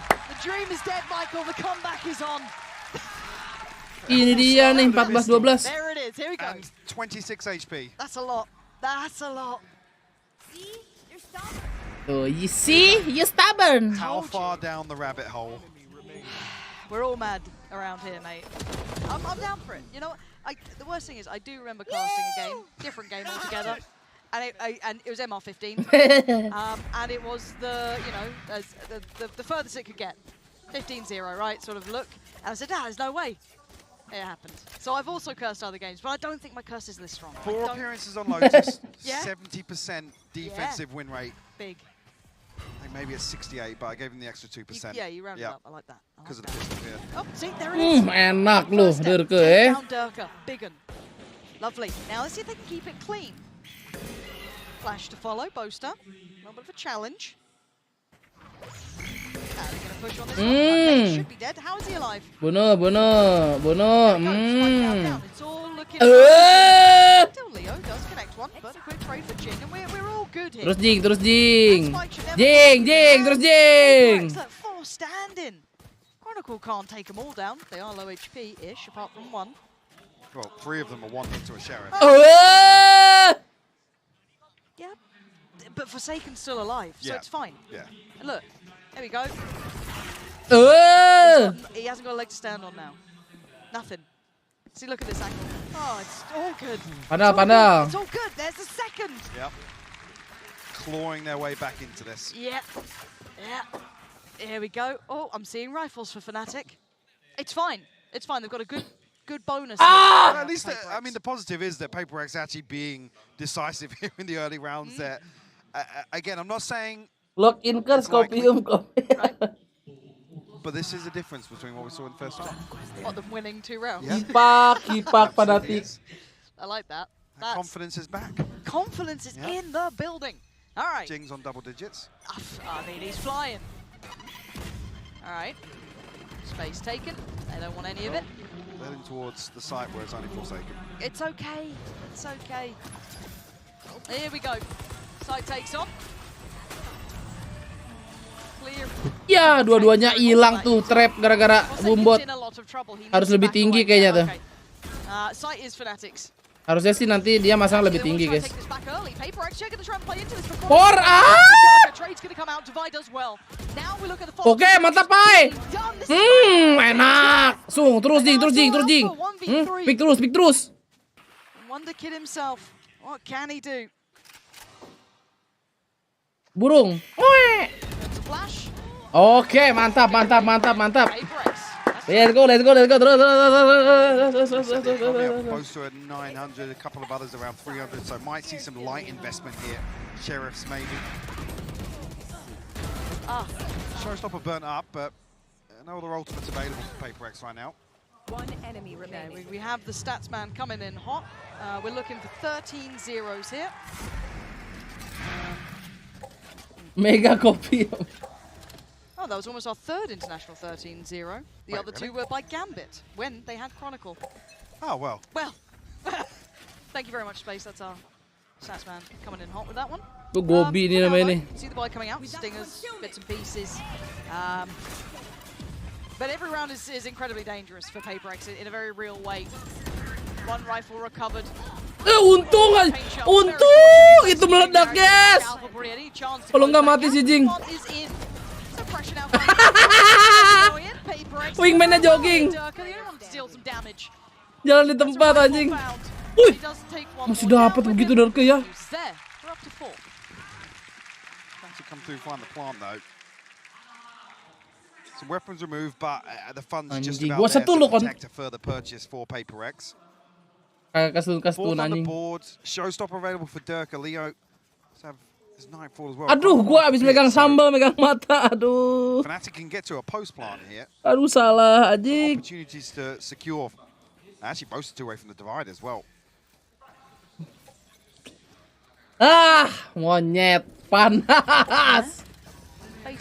Ini dia nih 14-12. There it is. Here we go. 26 HP. That's a lot. That's a lot. Oh, you see? You're stubborn. How far down the rabbit hole? We're all mad around here, mate. I'm down for it. You know, the worst thing is I do remember casting a game, different game altogether, and it was MR15, and it was the the furthest it could get, 15-0, right? Sort of look, and I said, there's no way. It happened. So I've also cursed other games, but I don't think my curse is this strong. 4 appearances on Lotus, Yeah. 70% defensive win rate. Big. I think maybe it's 68, but I gave him the extra 2%. Yeah, you rounded up. I like that. Because of the pistol here. Oh, see, there it is. Enak lu, Durka eh. Down Durka, big un. Lovely. Now let's see if they can keep it clean. Flash to follow, Boaster. A little bit of a challenge. They're going to push on this one. Okay, should be dead. How is he alive? Bunuh. It's all looking Still Leo does connect one, but a quick trade for Jing, and we're all good here. Terus Jing. Jing, terus Jing. Look, 4 standing. Chronicle can't take them all down. They are low HP-ish, apart from one. Well, 3 of them are 1 hit to a sheriff. Yeah, but Forsaken's still alive, so it's fine. Yeah. And look, there we go. He hasn't got a leg to stand on now. Nothing. See, look at this angle. Oh, it's all good. Pandal. It's all good. There's the second. Yep. Clawing their way back into this. Yeah. Here we go. Oh, I'm seeing rifles for Fnatic. It's fine. It's fine. They've got a good bonus. Well, at least, I mean, the positive is that PRX actually being decisive here in the early rounds there. Again, I'm not saying... Lock in curse, Copium. But this is a difference between what we saw in the first round. What, them winning 2 rounds? Yeah. Kipak, Fnatic. I like that. Confidence is back. Confidence is in the building. All right. Jing's on double digits. I mean, he's flying. All right. Space taken. They don't want any of it. heading towards the site where it's only Forsaken. It's okay. It's okay. Here we go. Site takes on. Clear. Ya, dua-duanya hilang tuh trap gara-gara Boombot. Harus lebih tinggi kayaknya tuh. Site is Fnatic's. Harusnya sih nanti dia masang lebih tinggi, guys. Oke, mantap, Pai. Enak. Terus jing. Pick terus. Wonder Kid himself. What can he do? Burung. Oke, mantap. Let's go. Close to a 900, a couple of others around 300, so might see some light investment here. Sheriffs maybe. Showstopper burnt up, but no other ultimates available for PRX right now. One enemy remaining. We have the stats man coming in hot. We're looking for 13 zeros here. Mega copy. Oh, that was almost our third international 13-0. The other two were by Gambit when they had Chronicle. Oh, well. Well, thank you very much, Space. That's our stats man coming in hot with that one. Gobi ini namanya nih. See the boy coming out, stingers, bits and pieces. But every round is incredibly dangerous for PRX in a very real way. One rifle recovered. Untung itu meledak, guys. Kalau nggak mati si Jing. Wingman-nya jogging. Jalan di tempat, anjing. Wih, masih dapat begitu Darke ya. Come through, find the plant though. Some weapons removed, but the funds just about there to protect a further purchase for PRX. Kastun anjing. Showstopper available for Dirk. Leo. There's Nightfall as well. Aduh, gua abis megang sambal, megang mata. Aduh. Fnatic can get to a post plant here. Aduh, salah anjing. Opportunities to secure. Actually, both two away from the divide as well. Monyet panas.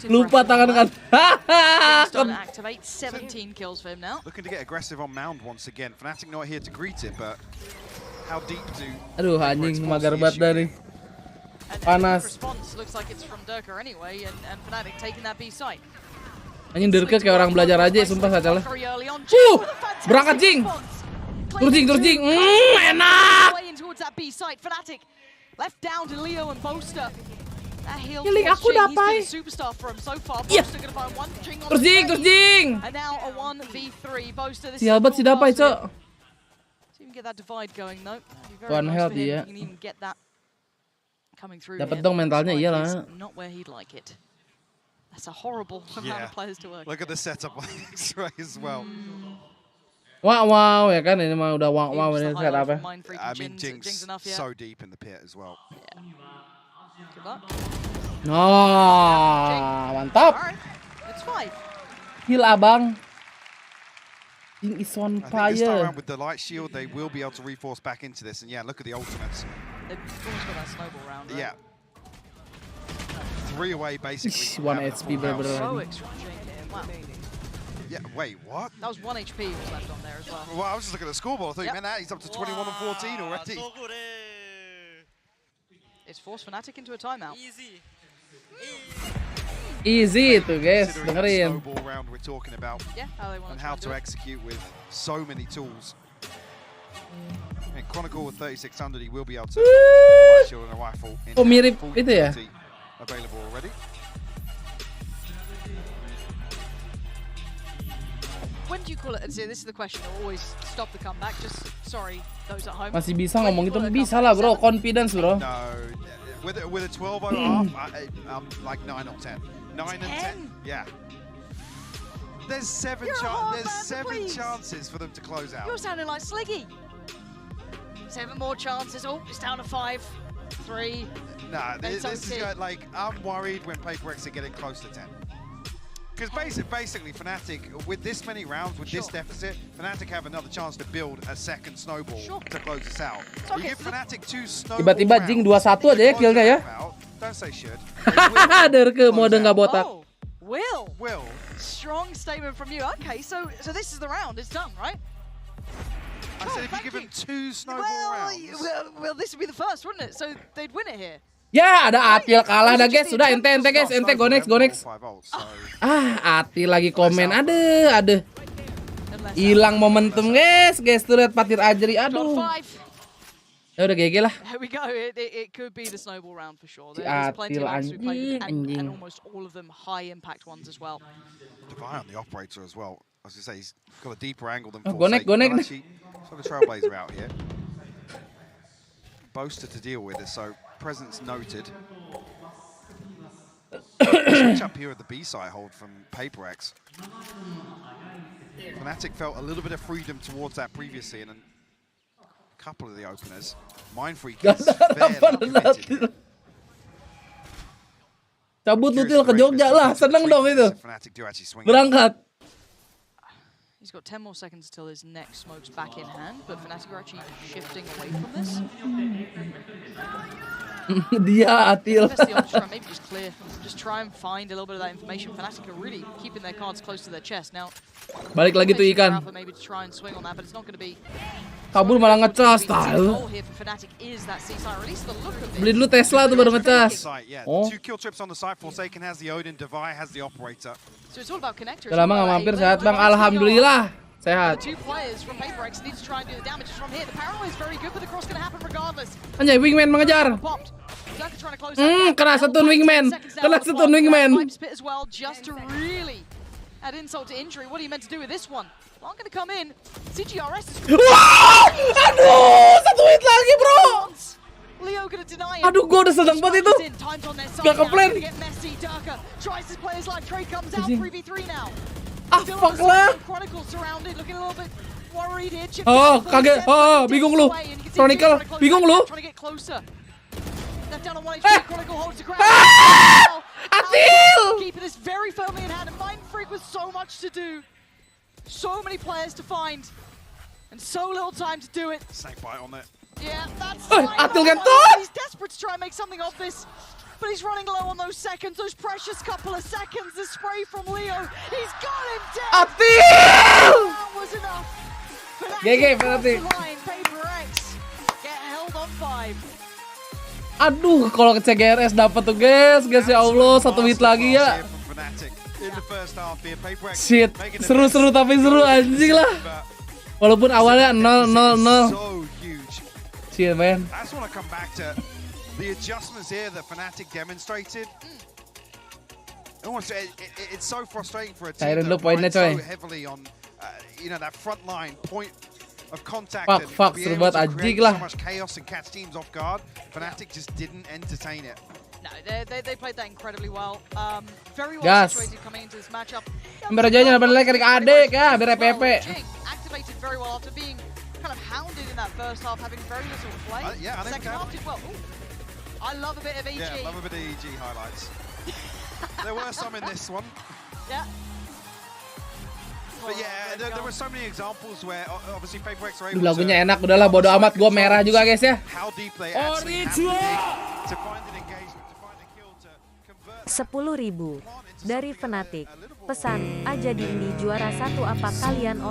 Lupa tangan kan. Activate 17 kills for him now. Looking to get aggressive on Mound once again. Fnatic not here to greet it, but how deep do? Aduh, anjing magar banget dah nih. Panas. Response looks like it's from Dirker anyway, and Fnatic taking that B site. Anjing Dirker kayak orang belajar aja, sumpah sacalah. Berangkat Jing. Terus Jing. Enak. Fnatic left down to Leo and Boaster. Healing aku dapat. Iya. Terus Jing. And now a 1v3 Boaster. Sial banget si dapat, Cok. Get that divide going though. One health dia. Dapat dong mentalnya iyalah. Not where he'd like it. That's a horrible amount of players to work. Look at the setup on X-Ray as well. Wow ya kan ini mah udah wow ini setupnya. I mean Jing's so deep in the pit as well. Good luck. Mantap. It's 5. Heal abang. Jing is on fire. This time around with the light shield, they will be able to reforce back into this. And yeah, look at the ultimates. They've almost got that snowball round, right? Yeah. 3 away, basically. 1 HP bener-bener. So extreme. Wow. Yeah, wait, what? That was 1 HP was left on there as well. Well, I was just looking at the scoreboard. I thought you meant that. He's up to 21 and 14 already. It's forced Fnatic into a timeout. Easy itu, guys. Dengerin. Snowball round we're talking about. Yeah, how they want and how to execute with so many tools. And Chronicle with 3600, he will be able to light shield and a rifle in mirip itu ya? Available already. When do you call it? And this is the question. Always stop the comeback. Just sorry, those at home. Masih bisa ngomong gitu, bisa lah bro, confidence bro. No, with a 12-0 half, I'm like 9 or 10. 9 and 10. Yeah. There's 7 chances for them to close out. You're sounding like Sliggy. 7 more chances. Oh, it's down to 5, 3. Nah, this is like I'm worried when PRX are getting close to 10. Because basically, Fnatic, with this many rounds, with this deficit, Fnatic have another chance to build a second snowball to close us out. You give Fnatic 2 snowballs. Tiba-tiba Jing 21 aja ya killnya ya. Don't say should. Derke mode nggak botak. Oh, Will. Strong statement from you. Okay, so this is the round. It's done, right? said if you give him 2 snowball rounds. Well, this would be the first, wouldn't it? So they'd win it here. Ya, ada Atil kalah dah guys. Sudah ente guys, ente go next. Atil lagi komen. Aduh. Hilang momentum guys. Tuh lihat patir Ajri. Aduh. Ya udah GG lah. Here we go. It could be the snowball round for sure. There's plenty of rounds we played and almost all of them high impact ones as well. Divine on the operator as well. I was gonna say he's got a deeper angle than Forsaken. Go next. So the Trailblazer out here. Boaster to deal with it, so presence noted. Switch up here at the B side hold from PRX. Fnatic felt a little bit of freedom towards that previously, and a couple of the openers. Mindfreak is fairly committed here. Cabut Tutil ke Jogja lah, seneng dong itu. Berangkat. He's got 10 more seconds till his next smoke's back in hand, but Fnatic are actually shifting away from this. Dia Atil. Maybe just clear. Just try and find a little bit of that information. Fnatic are really keeping their cards close to their chest. Now, balik lagi tuh ikan. Maybe to try and swing on that, but it's not going to be. Kabur malah ngecas tahu. Beli dulu Tesla tuh baru ngecas. Oh. 2 kill trips on the side. Forsaken has the Odin, Devi has the operator. So it's all about connectors. Udah lama nggak mampir, sehat bang. Alhamdulillah sehat. Anjay, wingman mengejar. Kena stun wingman. Kena stun wingman. Add insult to injury. What are you meant to do with this one? I'm going to come in. CGRS is. Wow! Aduh, 1 hit lagi, bro. Leo gonna deny it. Aduh, gue udah seneng banget itu. Gak ke-plan. Tries his player's life. Trade comes out 3v3 now. Ah, fuck lah. Chronicle surrounded, looking a little bit worried here. Oh, kaget. Oh, bingung lu. Chronicle, bingung lu. Trying to get closer. Left down on 1 HP. Chronicle holds the ground. Atil! Keeping this very firmly in hand, and Mindfreak with so much to do. So many players to find, and so little time to do it. Snake bite on it. Yeah, that's Atil gentot! He's desperate to try and make something of this, but he's running low on those seconds, those precious couple of seconds. The spray from Leo, he's got him dead. Atil! That was enough. GG, Fnatic. PRX get held on 5. Aduh, kalau ke CGRS dapat tuh guys ya Allah, 1 hit lagi ya. Shit, seru tapi seru anjing lah. Walaupun awalnya 0-0-0. Shit, man. I just want to come back to the adjustments here that Fnatic demonstrated. Almost, it's so frustrating for a team that relies so heavily on, that front line point of contact and be able to create so much chaos and catch teams off guard. Fnatic just didn't entertain it. No, they played that incredibly well. Very well situated coming into this matchup. Berjaya balik ke adik ya, biar PP. Activated very well after being kind of hounded in that first half, having very little play. Yeah, I think second half did well. Ooh. I love a bit of EG. Yeah, love a bit of EG highlights. There were some in this one. Yeah. But yeah, there were so many examples where obviously PRX are able lagunya enak, udahlah bodo amat, gue merah juga guys ya. How deep they actually have to dig to find an engagement, to find a kill, to convert. 10.000 dari Fnatic. Pesan, aja di ini juara 1 apa kalian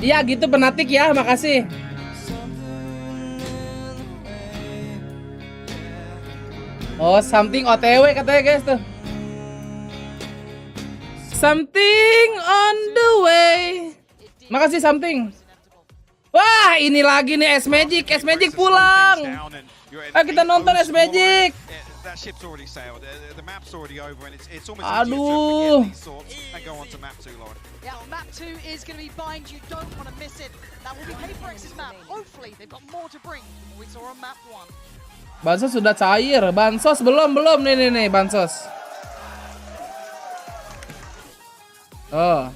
Iya gitu Fnatic ya, makasih. Oh, something OTW katanya guys tuh. Something on the way. Makasih something. Wah, ini lagi nih S-Magic pulang. Ayo kita nonton S-Magic. Aduh. Yeah, map 2 is going to be bind. You don't want to miss it. That will be PRX's map. Hopefully, they've got more to bring. We saw on map 1. Bansos sudah cair, bansos belum nih bansos. Oh.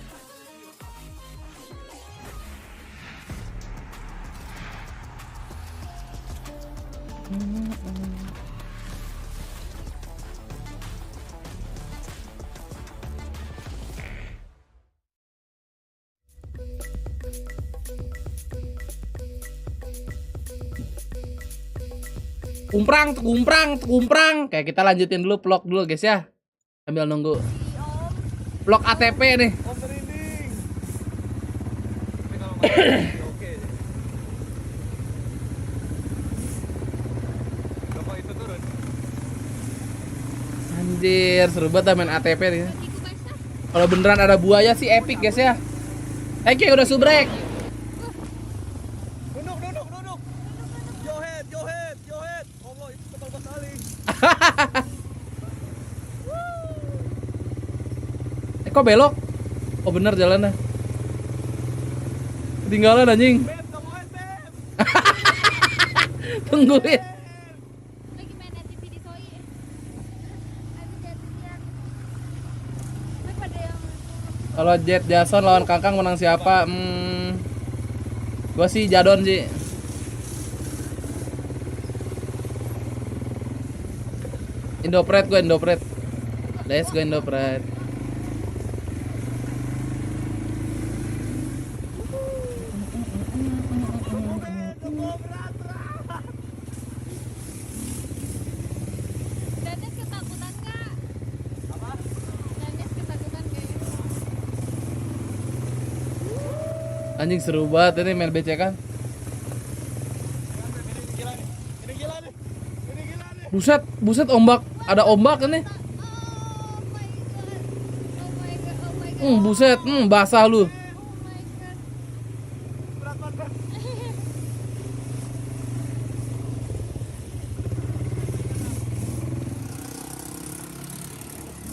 Kumprang. Kayak kita lanjutin dulu vlog dulu guys ya. Sambil nunggu Blok ATP nih. Om merinding. Tapi kalau main oke deh. Bapak itu turun. Anjir, seru banget dah main ATP nih. Kalau beneran ada buaya sih epic guys ya. Thank you udah subrek. Duduk. Yo head. Allah itu tebal sekali. Kok belok? Oh bener jalannya. Ketinggalan anjing. Tungguin. Kalau Jet Jason lawan Kangkang menang siapa? Gua sih Jadon sih. Indopret, gua Indopret. Let's go Indopret. Anjing seru banget ini main BC kan. Buset ombak, ada ombak ini. Buset, basah lu.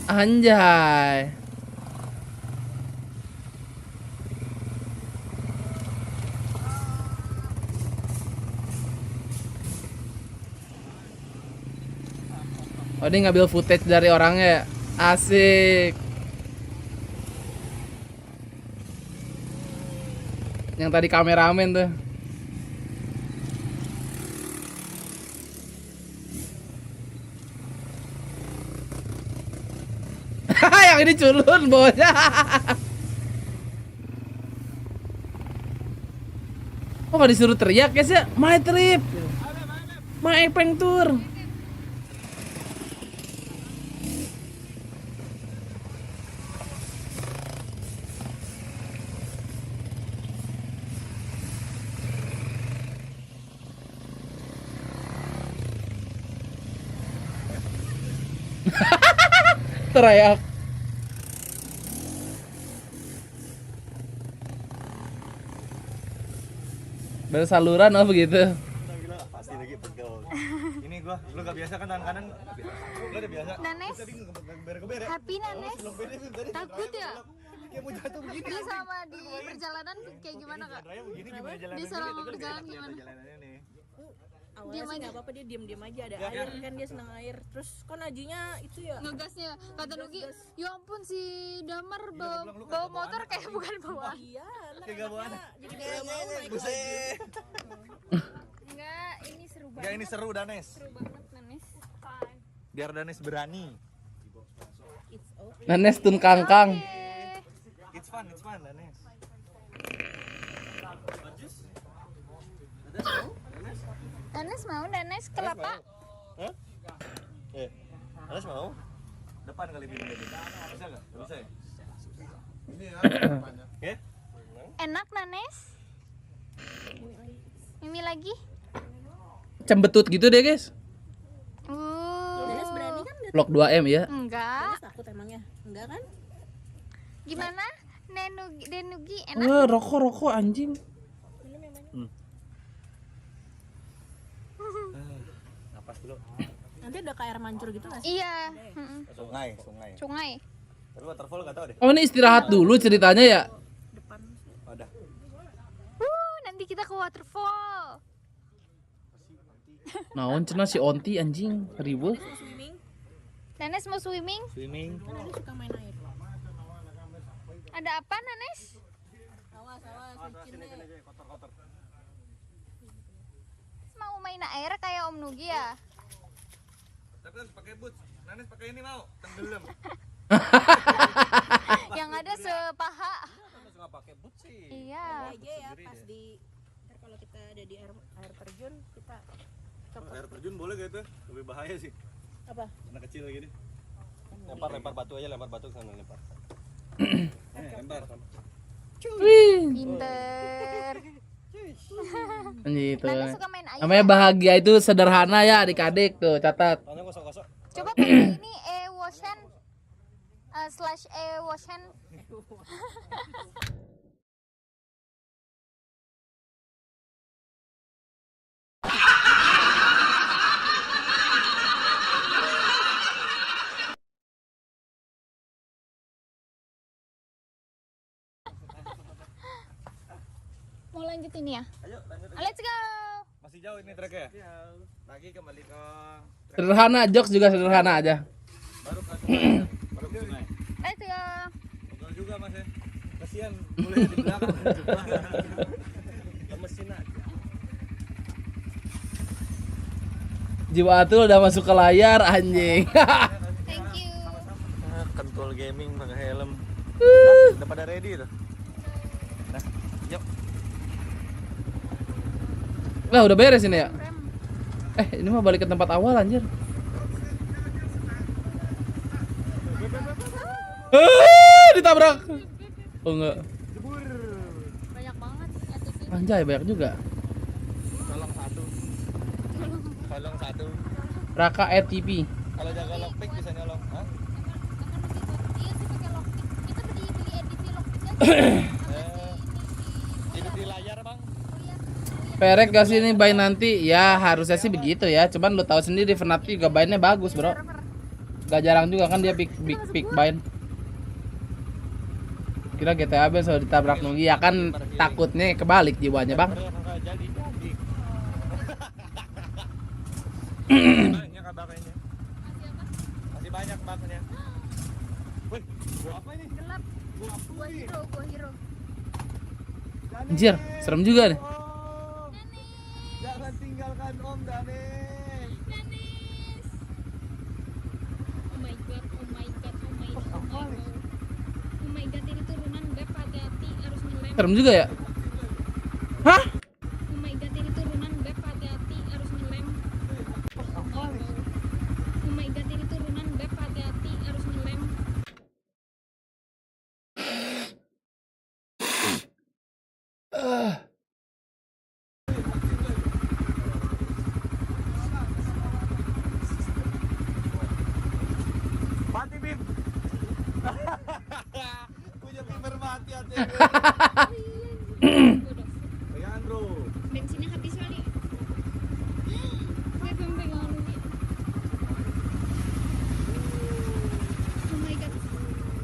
Anjay. Oh ini ngambil footage dari orangnya ya? Asik. Yang tadi kameramen tuh. Yang ini culun bawahnya. Oh gak disuruh teriak guys ya? My trip, my Epeng tour. Teriak. Bersaluran apa begitu? Pasti lagi pegel. Ini gua, lu gak biasa kan tangan kanan? Lu udah biasa. Nanes, happy Nanes. Takut ya? Kayak mau jatuh begini. Dia sama di perjalanan kayak gimana kak? Dia selama perjalanan gimana? Awalnya sih nggak apa-apa, dia diem aja, ada air kan, dia senang air. Terus kan ajinya itu ya ngegasnya, kata Nugi, ya ampun si Damar bawa motor kayak bukan bawa. Iya, kayak gak bawa anak. Jadi kayak mau naik buset. Enggak, ini seru banget. Enggak, ini seru Danes. Seru banget Nanes. Biar Danes berani. Nanes tun Kangkang. It's fun Danes. Danes mau, Danes kelapa. Hah? Danes mau? Depan kali pilihnya. Bisa nggak? Bisa ya? Ini ya, depannya. Ya? Enak Danes. Mimi lagi. Cembetut gitu deh guys. Danes berani kan? Blok 2M ya? Enggak. Danes takut emangnya? Enggak kan? Gimana? Denugi enak. Rokok anjing. Napas dulu. Nanti ada kayak air mancur gitu nggak sih? Iya. Sungai. Tapi waterfall nggak tahu deh. Oh ini istirahat dulu ceritanya ya? Udah. Nanti kita ke waterfall. Naon cenah si Onti anjing ribu. Nanes mau swimming? Kan Nanes suka main air. Ada apa Nanes? Awas, Sini kotor. Mau main air kayak Om Nugi ya? Tapi harus pakai boots. Nanes pakai ini mau tenggelam. Yang ada sepaha. Nanes nggak pakai boots sih. Iya. Aja ya pas di kalau kita ada di air terjun kita air terjun boleh gak itu? Lebih bahaya sih. Apa? Anak kecil gini. Lempar batu aja, lempar batu ke sana lempar. Wih. Pinter. Gitu. Nanda suka main ayam. Namanya bahagia itu sederhana ya adik-adik tuh, catat. Coba pakai ini e-washan / e-washan. Mau lanjut ini ya? Ayo lanjut. Let's go. Masih jauh ini tracknya. Lagi kembali ke Sederhana, jokes juga sederhana aja. baru ke sungai. Baru ke sungai. Let's go. Betul juga Mas ya. Kasihan boleh di belakang. Lemesin aja. Jiwa Atul udah masuk ke layar anjing. Thank you. Control gaming pakai helm. Udah pada ready tuh. Nah, yuk. Lah udah beres ini ya? Ini mah balik ke tempat awal anjir. Ditabrak. Oh enggak. Banyak banget ATV. Anjay, banyak juga. Tolong satu. Tolong satu. Raka ATP. Kalau jaga lockpick bisa nyolong. Hah? Iya sih pakai lockpick. Kita beli edisi lockpicknya. Hidup di layar, Bang. PRX gak sih ini buy nanti? Ya harusnya sih begitu ya. Cuman lu tahu sendiri Fnatic juga buy-nya bagus, Bro. Gak jarang juga kan dia pick buy. Kira GTA abis kalau ditabrak Nugi ya kan takutnya kebalik jiwanya, Bang. Banyak baknya. Masih banyak baknya. Wih, gua apa ini? Gelap. Gua hero. Anjir, serem juga nih. Jangan tinggalkan Om Danes. Oh my god. Oh my god, ini turunan beb, hati-hati harus ngelem. Serem juga ya? Hah? Oh my god, ini turunan beb, hati-hati harus ngelem. Oh my god, ini turunan beb, hati-hati harus ngelem. Mati Bim. Punya Bimber mati hati. Pegangan bro. Bensinnya habis kali. Gue pegangan lagi. Oh my god.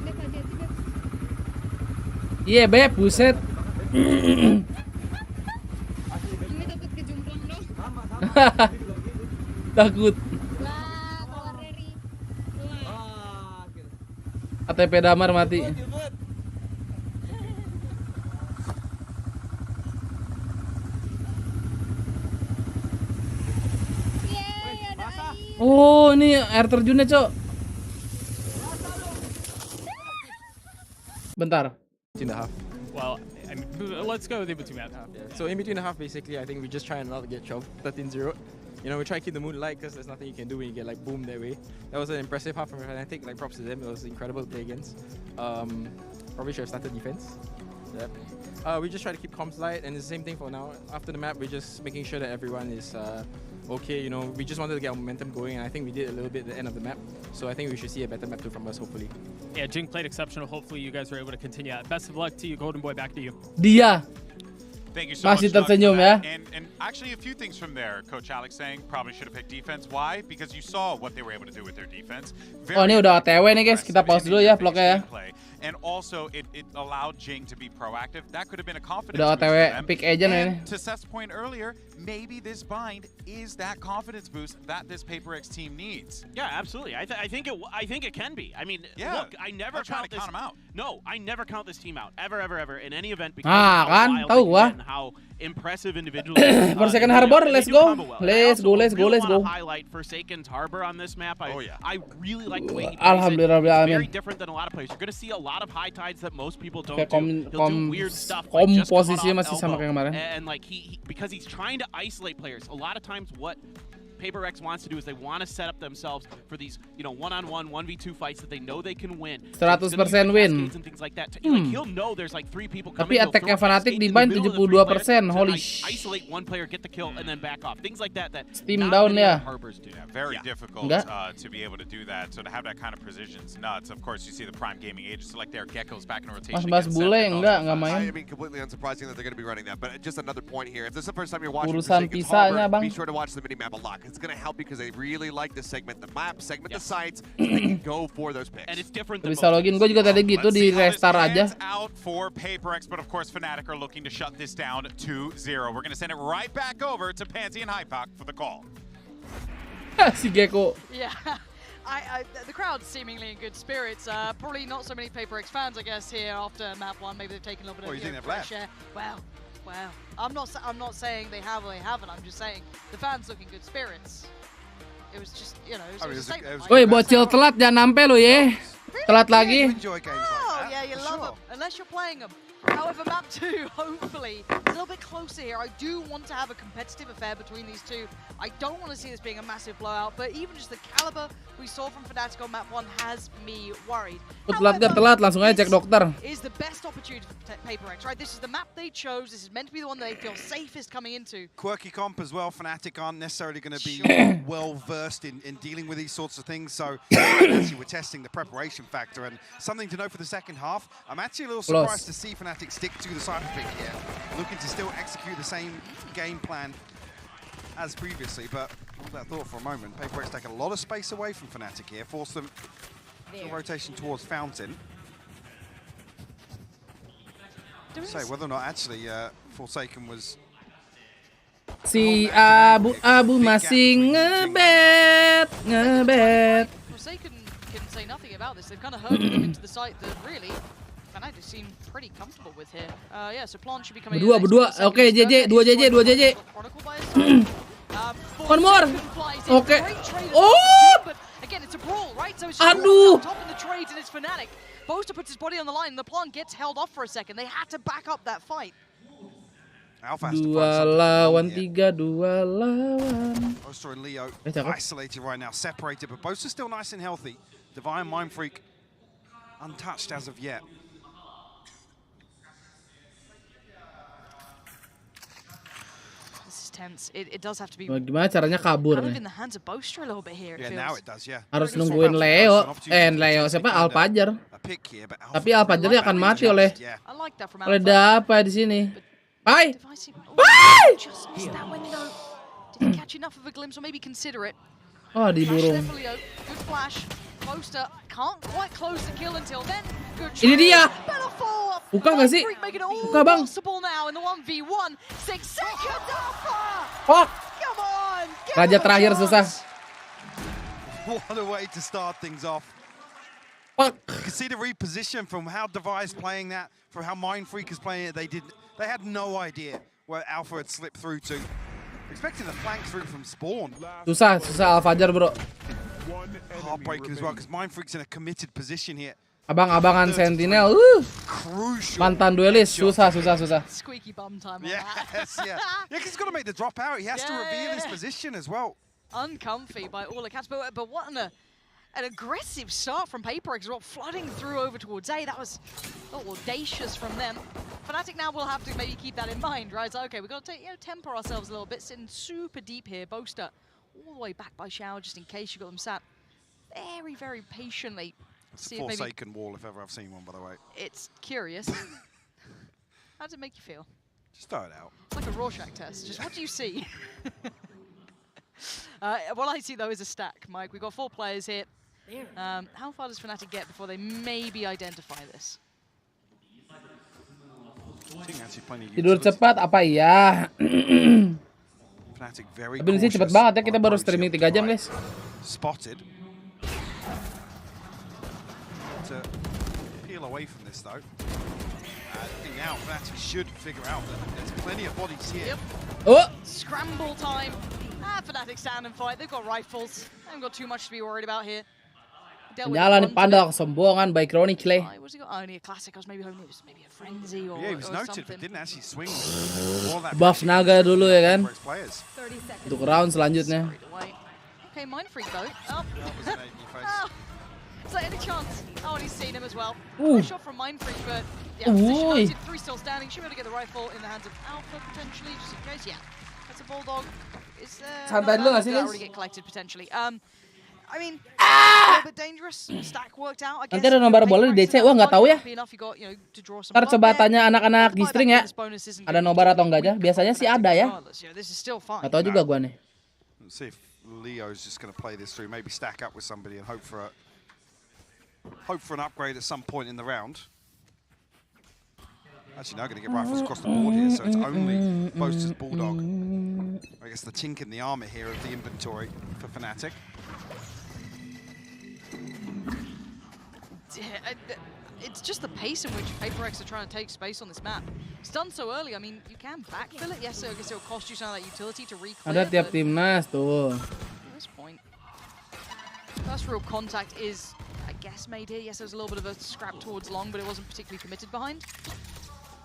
Beb, hati-hati beb. Iya, Beb, buset. Ini takut kejumplang dong. Takut. Wah, keluar dari. ATP Damar mati. Oh, ini air terjunnya, Cok. Bentar. In the half. Well, let's go with in between that. Yeah. So in between the half, basically, I think we just try and not get 13-0. You know, we try to keep the mood light because there's nothing you can do when you get like boom that way. That was an impressive half from Fnatic. Like props to them. It was incredible to play against. Probably should have started defense. Yep. We just try to keep comms light, and it's the same thing for now. After the map, we're just making sure that everyone is okay. You know, we just wanted to get our momentum going, and I think we did a little bit at the end of the map. So I think we should see a better map too from us, hopefully. Yeah, Jing played exceptional. Hopefully you guys were able to continue that. Best of luck to you, Golden Boy. Back to you. Dia. Thank you so Masih much, Doug, for tersenyum that. ya. And actually a few things from there. Coach Alex saying probably should have picked defense. Why? Because you saw what they were able to do with their defense. Oh, ini udah OTW nih guys. Kita pause dulu ya vlognya ya. And also it allowed Jing to be proactive. That could have been a confidence Udah boost for OTW them. pick agent ini. And to Seth's point earlier, maybe this bind is that confidence boost that this PRX team needs. Yeah, absolutely. I think it can be. I mean, Yeah, look, I never I'm trying count to count this. 'em out. No, I never count this team out ever in any event because Ah, of how kan? wild Tahu they can gua. get and how impressive individuals. Forsaken Harbor, let's go. Let's go. Highlight Forsaken's Harbor on this map. I really like the way he plays Alhamdulillah, it. It's amin. very different than a lot of players. You're going to see a lot of high tides that most people don't Kayak do. He'll do weird stuff like just cut komposisinya off masih sama elbow. kayak kemarin. And like he because he's trying to isolate players. A lot of times what PRX wants to do is they want to set up themselves for these, you know, one-on-one, 1v2 fights that they know they can win. 100% win. And things like that. Like, he'll know there's like 3 people coming. Tapi attack-nya Fnatic di bind 72%. Holy sh. Isolate one player, get the kill, and then back off. Things like that. Steam down ya. Very difficult to be able to do that. So to have that kind of precision is nuts. Of course, you see the Prime Gaming agents like their Geckos back in rotation. Mas bule enggak main. I mean, completely unsurprising that they're going to be running that. But just another point here. If this is the first time you're watching Urusan Forsaken's pisahnya, Harbor, Bang. be sure to watch the minimap a lot. It's going to help because they really like to segment the map, segment the sites, so they can go for those picks. And it's different Bisa login, gue juga tadi gitu di restart aja. Out for PRX, but of course Fnatic are looking to shut this down 2-0. We're going to send it right back over to Pansy and Hypoc for the call. Si Gecko. Yeah. The crowd's seemingly in good spirits. Probably not so many PRX fans, I guess, here after map 1. Maybe they've taken a little bit of fresh air. Wow. I'm not saying they have or they haven't. I'm just saying the fans look in good spirits. It was just, you know, it was a statement. Woi, bocil telat jangan sampai lo ya. Telat lagi. Oh, yeah, you love them. Unless you're playing them. However, map 2, hopefully, is a little bit closer here. I do want to have a competitive affair between these two. I don't want to see this being a massive blowout, but even just the caliber we saw from Fnatic on map 1 has me worried. Telat, langsung aja cek dokter. Is the best opportunity for PRX, right? This is the map they chose. This is meant to be the one they feel safest coming into. Quirky comp as well. Fnatic aren't necessarily going to be well versed in dealing with these sorts of things, so actually we're testing the preparation factor. And something to note for the second half, I'm actually a little surprised to see Fnatic stick to the cypher pick here, looking to still execute the same game plan as previously, but hold that thought for a moment. PRX take a lot of space away from Fnatic here, force them to a rotation towards Fountain. Say whether or not actually Forsaken was si Abu masih ngebet. Forsaken can say nothing about this. They've kind of herded them into the site that really Fnatic seem pretty comfortable with here. Yeah, so Plant should be coming in. Berdua. Oke, JJ, 2 JJ. One more. Oke. Oh! Again, it's a brawl, right? So it's Aduh. top in the trades and it's Fnatic. Boaster puts his body on the line and the Plant gets held off for a second. They had to back up that fight. Dua lawan 3, 2 lawan. Boaster and Leo isolated right now, separated, but Boaster still nice and healthy. Divine Mind Freak untouched as of yet. This is tense. It does have to be Gimana caranya kabur kind of nih? in the hands of Boaster a little bit here. Yeah, now it does, yeah. Harus nungguin Leo. Leo siapa? Alfajar. Tapi Alfajarnya akan mati oleh apa di sini? Bye. Bye. Just missed that window. Didn't catch enough of a glimpse, or maybe consider it. Oh, diburung. Good flash. Boaster can't quite close the kill until then. Good Ini dia. Buka nggak sih? Buka, Bang. Possible now in the 1v1. 6 seconds alpha. Fuck. Come on. Raja terakhir susah. What a way to start things off. Fuck. You can see the reposition from how Device playing that, from how Mind Freak is playing it. They had no idea where Alpha had slipped through to. Expecting a flank through from spawn. Susah Alfajar, bro. Heartbreaking as well, because Mind Freak's in a committed position here. Abang-abangan Sentinel, mantan duelis, susah. Squeaky bum time. Yes, yeah. Yeah, because he's got to make the drop out. He has to reveal his position as well. Uncomfy by all accounts, but what an aggressive start from PRX as well, flooding through over towards A. That was audacious from them. Fnatic now will have to maybe keep that in mind, right? So, okay, we've got to temper ourselves a little bit, sitting super deep here. Boaster all the way back by Xiao, just in case you got them sat very, very patiently. It's a Forsaken wall, if ever I've seen one, by the way. It's curious. How does it make you feel? Just throw it out. It's like a Rorschach test. Just what do you see? What I see, though, is a stack, Mike. We've got 4 players here. How far does Fnatic get before they maybe identify this? Tidur cepat apa iya? Tapi sih cepet banget ya, kita baru streaming 3 jam, guys. Spotted. To peel away from this though. I think now Fnatic should figure out that there's plenty of bodies here. Oh! Scramble time. Fnatic stand and fight. They've got rifles. They haven't got too much to be worried about here. dealt with Nyala the nih brunt of panda it. kesombongan by Chronicle. What's he got? Only a classic. I was maybe hoping it was maybe a frenzy or, Yeah, he was or noted, something. but didn't actually swing. All that Buff pressure naga comes dulu from ya the kan. PRX players. Untuk round selanjutnya. Okay, Mind Freak though. Oh. Oh. Is that any chance? Oh, and he's seen him as well. Ooh. Nice shot from Mind Freak, but yeah, position Ooh. noted. 3 still standing. Should be able to get the rifle in the hands of Alpha potentially, just in case. Yeah, that's a Bulldog. Is Santai dulu nggak sih, that guys? already get collected potentially. I mean, a little bit dangerous. Stack worked out. I guess. Nanti ada nomor bola di DC. Wah nggak tahu ya. Ntar coba tanya anak-anak Gistring ya. Ada nobar atau enggak aja? Biasanya sih ada ya. Nggak tahu juga gua nih. Let's see if Leo's just going to play this through. Maybe stack up with somebody and hope for an upgrade at some point in the round. Actually, now going to get rifles across the board here, so it's only Boaster's Bulldog. I guess the chink in the armor here of the inventory for Fnatic. It's just the pace in which PRX are trying to take space on this map. It's done so early. I mean, you can backfill it. Yes, I guess it'll cost you some of that utility to reclear. Ada tiap timnas tuh. At this point, first real contact is, I guess, made here. Yes, there was a little bit of a scrap towards long, but it wasn't particularly committed behind.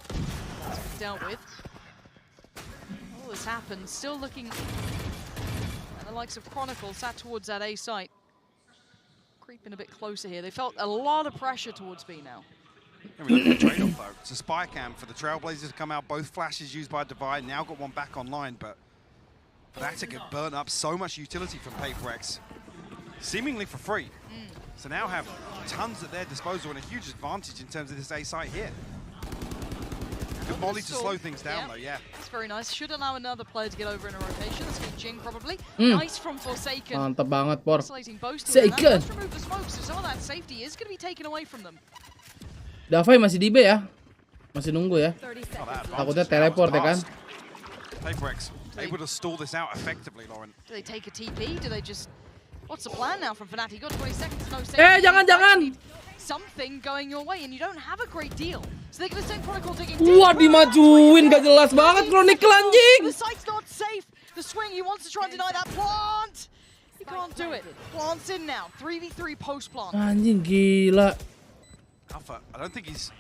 That's been dealt with. All this happened. Still looking at the likes of Chronicle sat towards that A site. Creeping a bit closer here. They felt a lot of pressure towards B now. And we look at the trade-off though. It's a spy cam for the Trailblazers to come out. Both flashes used by Divide. Now got one back online, but Fnatic have burnt up so much utility from PRX, seemingly for free. So now have tons at their disposal and a huge advantage in terms of this A site here. Good molly to slow things down though, yeah. That's very nice. Should allow another player to get over in a rotation. That's going to be Jing probably. Nice from Forsaken. Mantap banget, Por. Isolating both. Forsaken. Let's remove the smoke, so some of that safety is going to be taken away from them. Davai masih di B ya. Masih nunggu ya. Takutnya teleport ya kan. PRX able to stall this out effectively, Lauren. Do they take a TP? Do they just... What's the plan now from Fnatic? You got 20 seconds, no safety. Jangan. Something going your way, and you don't have a great deal. So they're going to send Chronicle digging. Wah, dimajuin gak jelas banget Chronicle anjing. The site's not safe. The swing, he wants to try and deny that plant. He can't do it. Plant's in now. 3v3 post plant. Anjing gila. Alpha, I don't think he's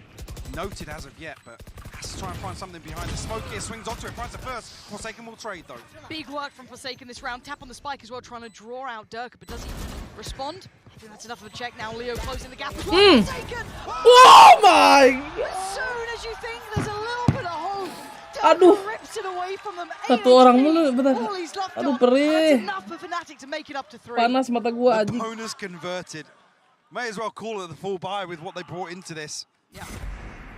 noted as of yet, but has to try and find something behind the smoke here. Swings onto it, finds it first. Forsaken will trade though. Big work from Forsaken this round. Tap on the spike as well, trying to draw out Durka, but does he respond? I think that's enough of a check now. Leo closing the gap as well. Forsaken! Oh my! As soon as you think there's a little bit of hope, Aduh. Durka rips it away from them. Satu orang mulu, bentar. All he's left Aduh, on. That's perih. enough for Fnatic to make it up to 3. Panas mata gua anjing. Opponents converted. May as well call it the full buy with what they brought into this. Yeah.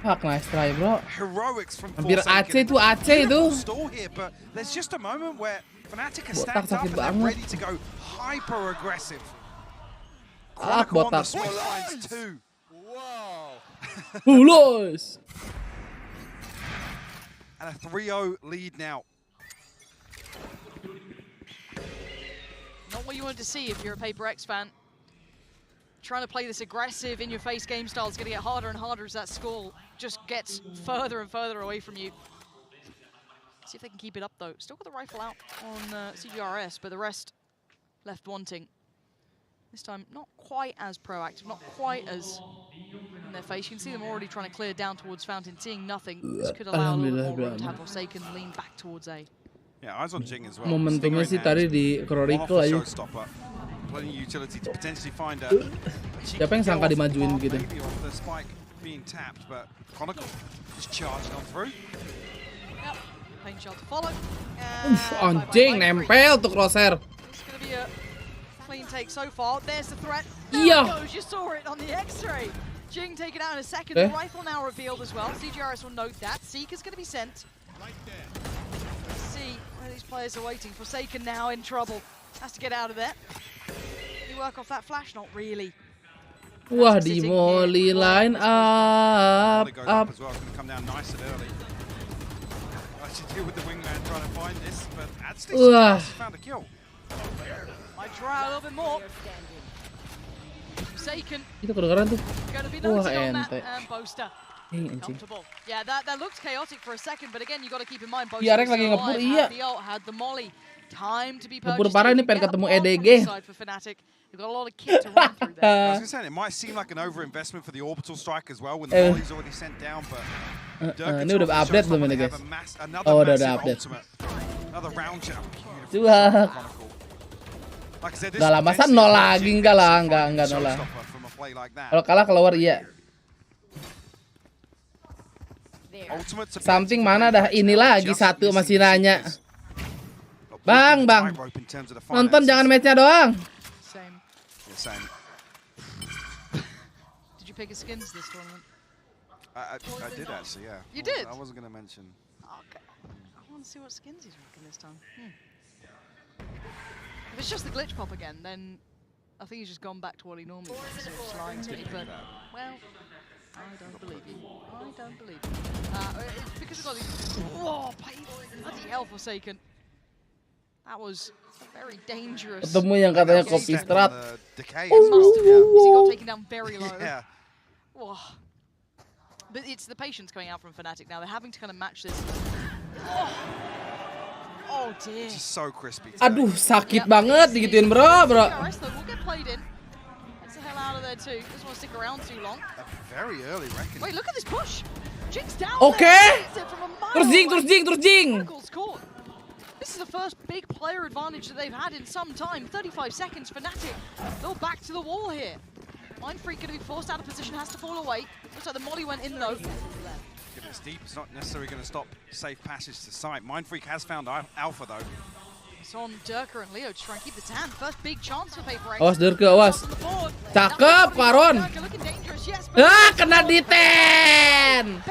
Fuck, nice try, bro. Heroics from Hampir AC itu AC itu. Stall here, but there's just a moment where Fnatic are Botak stacked up sakit and they're banget. ready to go hyper aggressive. Ah, Chronicle on the botak. smoke lines too. Hulos. And a 3-0 lead now. Not what you wanted to see if you're a PRX fan. Trying to play this aggressive, in-your-face game style is going to get harder and harder as that score just gets further and further away from you. See if they can keep it up, though. Still got the rifle out on CGRS, but the rest left wanting. This time, not quite as proactive, not quite as in their face. You can see them already trying to clear down towards Fountain, seeing nothing. This could allow a little bit more room to have Forsaken lean back towards A. Yeah, eyes on Jing as well. Momentumnya sih tadi di Chronicle aja. Plenty of utility to potentially find a Siapa yang sangka dimajuin gitu? maybe off the spike being tapped, but Chronicle just charged on through. Yep, pain shot to follow. Anjing nempel tuh crosshair. It's going to be a clean take so far. There's the threat. Yeah. There it goes. You saw it on the X-ray. Jing taken out in a second. Eh? The rifle now revealed as well. CGRS will note that. Seeker's going to be sent. Let's see where these players are waiting. Forsaken now in trouble. Has to get out of there. You work off that flash? Not really. Wah, di molly line up. Goes up as well. It's going to come down nice and early. I should deal with the wingman trying to find this, but actually found a kill. Might try a little bit more. Forsaken. Itu kedengeran tuh. Going to be Wah, noted on that. ente. And Boaster. Anjing. Comfortable. Yeah, that looked chaotic for a second, but again, you got to keep in mind Boaster PRX was lagi still ngepur, alive, iya. had the ult, had the molly. Time to be Ngepur purchased. parah You ini can pengen get a ketemu plant from EDG. this side for Fnatic. You've got a lot of kit to run through there. I was gonna say it might seem like an overinvestment for the orbital strike as well when the volley's already sent down, but Ini udah update belum ini guys? Oh udah update. Another round jump. Dua. Gak lah, masa nol lagi? Enggak lah, enggak nol lah. Kalau kalah keluar iya. Something mana dah? Ini lagi satu masih nanya. Bang, nonton jangan matchnya doang. Same. Did you pick a skins this tournament? I did actually, yeah. You did? I wasn't gonna mention. Okay. I want to see what skins he's rocking this time. If it's just the glitch pop again, then I think he's just gone back to what he normally does. So just lying to me, but well, I don't believe you. I don't believe you. It's because we've got these. Whoa, bloody hell, Forsaken. That was very dangerous. Ketemu yang katanya copy strat. He got taken down very low. Yeah. Whoa. But it's the patience coming out from Fnatic now. They're having to kind of match this. Oh dear. It's so crispy. Aduh, sakit banget digituin bro. PRX though will get played in. Gets the hell out of there too. Doesn't want to stick around too long. Very early reckoning. Wait, look at this push. Jinx down. Okay. Terus jing. This is the first big player advantage that they've had in some time. 35 seconds, Fnatic. They'll back to the wall here. Mindfreak going to be forced out of position, has to fall away. Looks like the molly went in though. Given it's deep, it's not necessarily going to stop safe passage to site. Mindfreak has found Alpha though. It's on Durka and Leo to try and keep the tan. First big chance for PRX. Awas Durka, awas. Cakep, Karon. Kena di 10.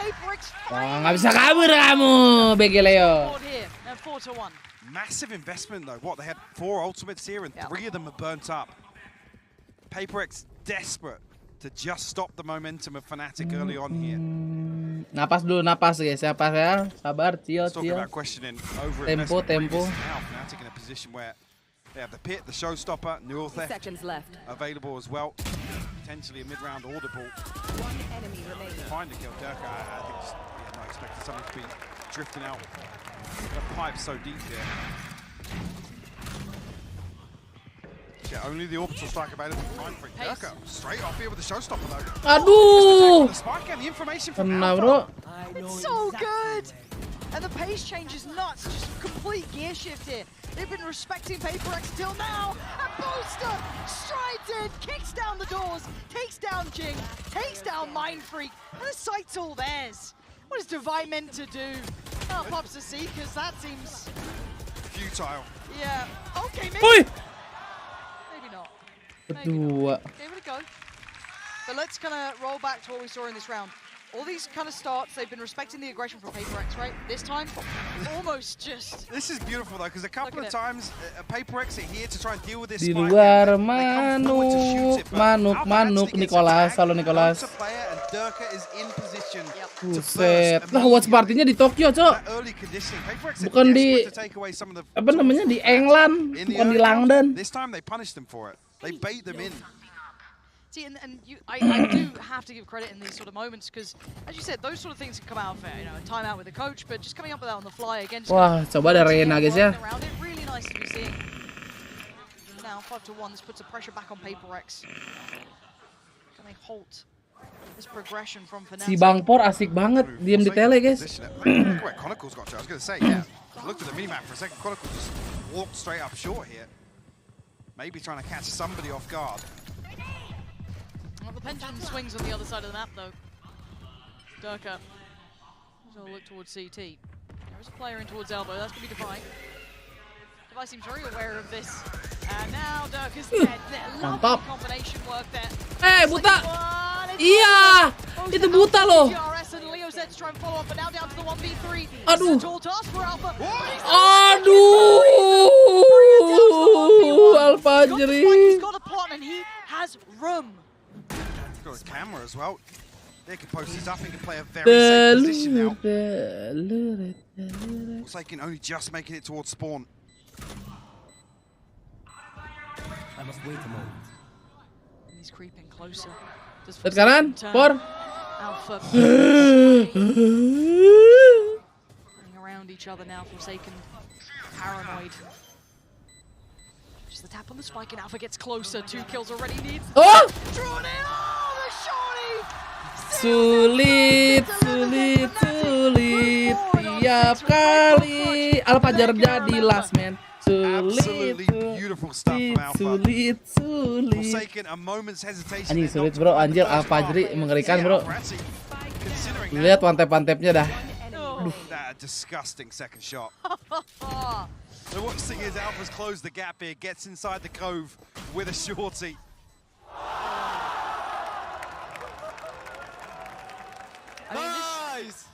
Nggak bisa kabur kamu, BG Leo. Massive investment though. What, they had 4 ultimates here and 3 of them are burnt up. PRX desperate to just stop the momentum of Fnatic early on here. Napas dulu, napas guys, napas ya. Sabar, chill. Tempo. Now Fnatic in a position where they have the pit, the showstopper, neural theft available as well. Potentially a mid-round audible. One enemy remaining. Find a kill. Durka, I think not expecting something to be drifting out. The pipe so deep there. Yeah, only the orbital strike available for Mindfreak. Durka straight off here with the showstopper though. Aduh. The spike and the information from Kena Alpha. bro. It's so good. And the pace change is nuts. Just complete gear shift here. They've been respecting PRX till now. And Booster strides in, kicks down the doors, takes down Jing, takes down Mindfreak, and the site's all theirs. What is Divine meant to do? Oh, pops the C, because that seems futile. Yeah. Okay, maybe. Maybe not. Kedua. Give it a go. But let's kind of roll back to what we saw in this round. All these kind of starts, they've been respecting the aggression from PRX, right? This time, almost just... This is beautiful though, because a couple of times, PRX are here to try and deal with this Di spike. luar manuk Nicholas, halo Nicholas. Buset, lah watch partinya di Tokyo, Cok. Bukan di apa namanya di England, bukan di London. This time they punished them for it. They bait them in. See, and I do have to give credit in these sort of moments because, as you said, those sort of things can come out for a timeout with the coach, but just coming up with that on the fly again. Wah, coba ada Reina guys ya. Really nice to be seeing. Now 5-1, this puts the pressure back on PRX. Can they halt this progression from Fnatic? Si Bangpor asik banget diem di tele guys. Chronicles got to. I was going to say, yeah. I looked at the minimap for a second. Chronicles just walked straight up short here. Maybe trying to catch somebody off guard. Well, the pendulum swings on the other side of the map, though. Durka. So look towards CT. There is a player in towards elbow. That's going to be Divine. Divine seems very aware of this. And now Durka's dead. Lovely combination work there. Eh, buta! Iya! Itu buta loh. PRX and Leo said to try and follow up, but now down to the 1v3. Aduh. It's a tall task for Alpha. Aduh! Alpha Jeri. He's got a plot and he has room. He's got his camera as well. They can post this up and can play a very safe position now. Looks like he can only just making it towards spawn. I must wait a moment. He's creeping closer. Lihat kanan, Por. Alpha. Running around each other now, Forsaken, paranoid. Just the tap on the spike, and Alpha gets closer. 2 kills already needs. Oh! Drawn in! Oh, the shorty! Sulit tiap kali. Alpha jadi last man. Absolutely beautiful stuff from Alpha. Sulit. Forsaken a moment's hesitation. Anjing sulit bro, anjir Alpha jadi mengerikan bro. Lihat pantep-pantepnya dah. That disgusting second shot. So what's the thing is Alpha's closed the gap here, gets inside the cove with a shorty. Nice!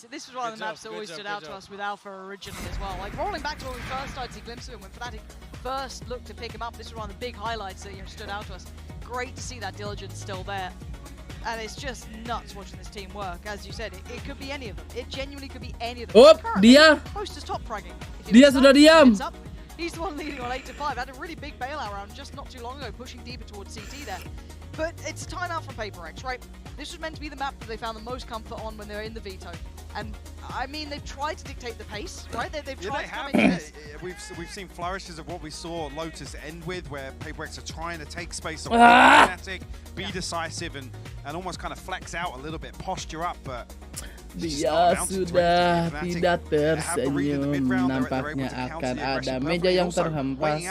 This was one of the maps that always stood out to us with Alpha originally as well. Like rolling back to when we first started to see glimpses of him, when Fnatic first looked to pick him up, this was one of the big highlights that stood out to us. Great to see that diligence still there. And it's just nuts watching this team work. As you said, it could be any of them. It genuinely could be any of them. Oh, dia. Most is top fragging. Dia sudah diam. He's the one leading on 8-5. Had a really big bailout round just not too long ago, pushing deeper towards CT there. But it's timeout from PRX, right? This was meant to be the map that they found the most comfort on when they were in the veto. And I mean, they've tried to dictate the pace, right? They've tried to come into this. We've seen flourishes of what we saw Lotus end with, where PRX are trying to take space away from Fnatic, be decisive, and almost kind of flex out a little bit, posture up, but dia sudah tidak tersenyum. Nampaknya akan ada meja yang terhempas.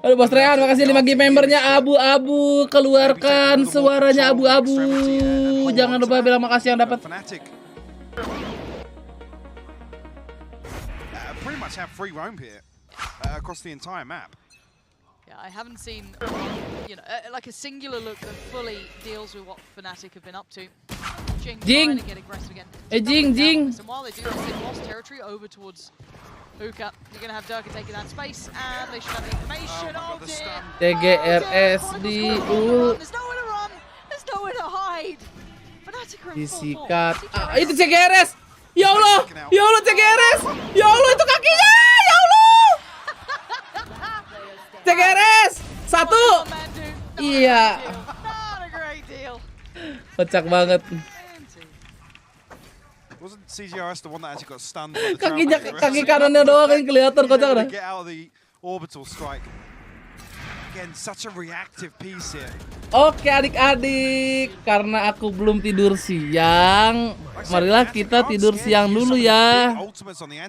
Aduh Bos Rehan, makasih 5 game membernya abu-abu, keluarkan suaranya abu-abu. Jangan lupa bilang makasih yang dapat. Pretty much have free roam here across the entire map. Yeah, I haven't seen, like a singular look that fully deals with what Fnatic have been up to. Jing trying to get aggressive again. Jing. And while they do this, they've lost territory over towards Hookah. You're going to have Durka taking that space, and they should have the information. Oh dear! TGRS di There's nowhere to run! There's nowhere to hide! Fnatic are in full disikat. Itu TGRS! Ya Allah! Ya Allah TGRS! Ya Allah itu kakinya! Ya Allah! TGRS! 1! Iya. Not a great deal. Kocak banget. Wasn't CGRS the one that actually got stunned? Kaki kanannya doang yang kelihatan kocak dah. Get out of the orbital strike. Again, such a reactive piece here. Oke adik-adik, karena aku belum tidur siang, marilah kita tidur siang dulu ya.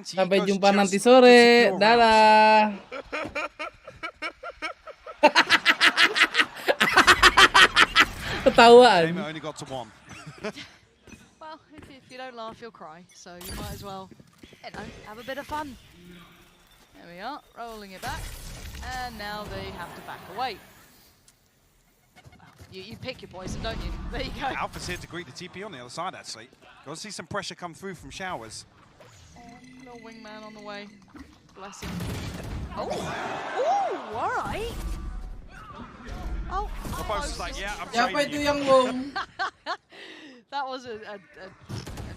Sampai jumpa nanti sore. Dadah. Ketawaan. Well, if you don't laugh, you'll cry. So you might as well, have a bit of fun. There we are, rolling it back. And now they have to back away. Well, you pick your poison, don't you? There you go. Alpha's here to greet the TP on the other side, actually. Got to see some pressure come through from Showers. Little wingman on the way. Bless him. Oh! Ooh, all right. Oh, Almost like, yeah, I'm Siapa itu yang wong? That was an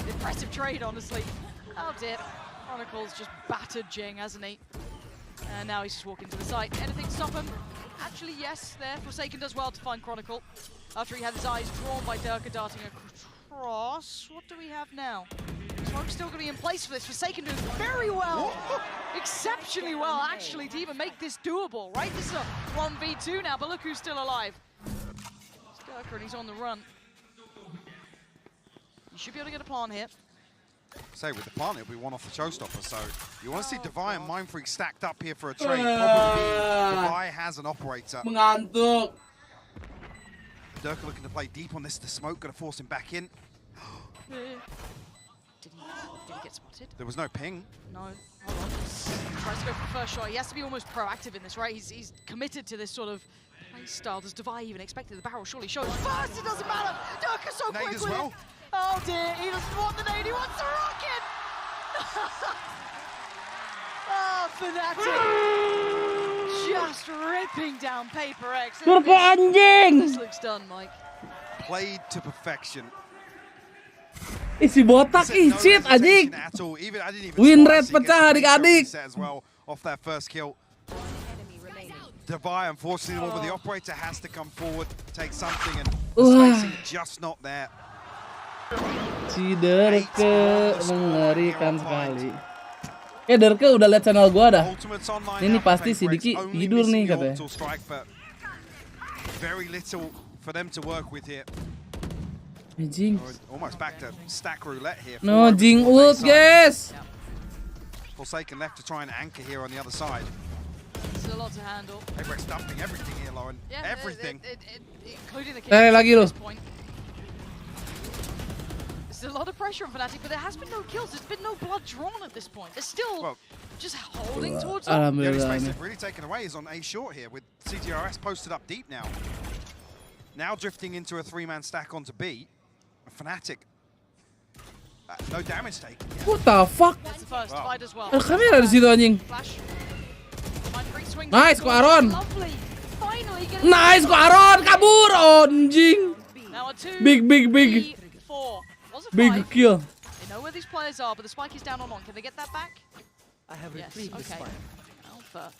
impressive trade, honestly. Oh dear. Chronicle's just battered Jing, hasn't he? And now he's just walking to the site. Anything to stop him? Actually, yes, there. Forsaken does well to find Chronicle. After he had his eyes drawn by Durka darting across. What do we have now? Smoke's still going to be in place for this. Forsaken doing very well. Exceptionally well, actually, to even make this doable, right? This is a 1v2 now, but look who's still alive. It's Durka and he's on the run. You should be able to get a plant here. Say with the plant, it'll be one off the showstopper. So you want to see Devi and Mind Freak stacked up here for a trade. Probably Devi has an operator. Mengantuk. Durka looking to play deep on this. The smoke going to force him back in. Did he get spotted? There was no ping. No. Hold on. Tries to go for the first shot. He has to be almost proactive in this, right? He's committed to this sort of play style. Does Devi even expect it? The barrel surely shows. First, it doesn't matter. Durka so quick as with well. it. Oh dear, he doesn't want the nade, he wants the rocket! Oh, Fnatic! Just ripping down PRX. Turbo anjing! This looks done, Mike. Played to perfection. Isi botak cheat anjing. Win rate pecah adik-adik. Off that first kill. Devi, unfortunately, the one with the operator has to come forward, take something, and the spacing just not there. Si Durka mengerikan sekali. Kayak Derke udah liat channel gua dah. Ultimates online Ini now for pasti si PRX, Diki only tidur missing nih the katanya. orbital strike, but very little for them to work with here. Jing. Almost back to stack roulette here. No Jing ult guys. Forsaken left to try and anchor here on the other side. It's a lot to handle. PRX dumping everything here, Lauren. Yeah, Everything. Including the Lagi kills lu. at this point. There's a lot of pressure on Fnatic, but there has been no kills. There's been no blood drawn at this point. They're still just holding towards it. The only space they've really taken away is on A short here, with CTRS posted up deep now. Now drifting into a 3-man stack onto B. Fnatic. No damage taken yet. What the fuck? That's the first fight as well. Ada kamera di situ anjing. Flash. Nice ku Aaron. Lovely. Finally getting Nice ku Aaron, kabur anjing. Now a 2, Big 4. Was a big 5. kill. They know where these players are, but the spike is down on. Can they get that back? I have Yes, retrieved the okay. spike. Alpha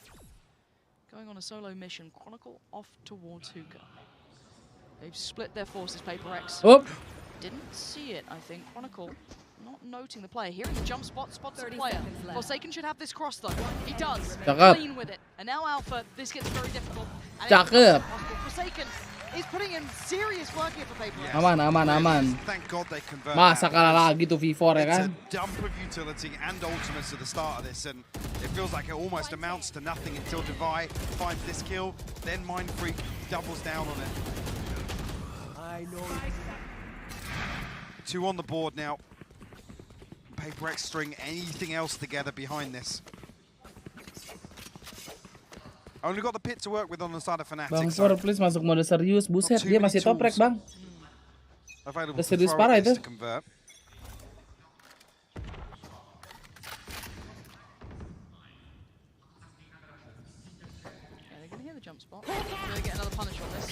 going on a solo mission. Chronicle off towards Hookah. They've split their forces, PRX. Oh. Didn't see it, I think. Chronicle not noting the player. Hearing the jump spot, spots the player. Forsaken should have this cross though. He does. Cakep. Clean with it. And now Alpha, this gets very difficult. And Cakep. Forsaken is putting in serious work here for PRX. Aman. Thank God they convert. Masa kalah lagi tuh V4 ya kan? It's a dump of utility and ultimates at the start of this, and it feels like it almost amounts to nothing until Devi finds this kill. Then Mindfreak doubles down on it. I know. 2 on the board now. PRX string anything else together behind this. Only got the pit to work with on the side of Fnatic. Bang For please masuk mode serius, buset dia masih toprek bang. Available serius for parah throw itu. to convert. They're going to hit the jump spot. They're going to get another punish on this.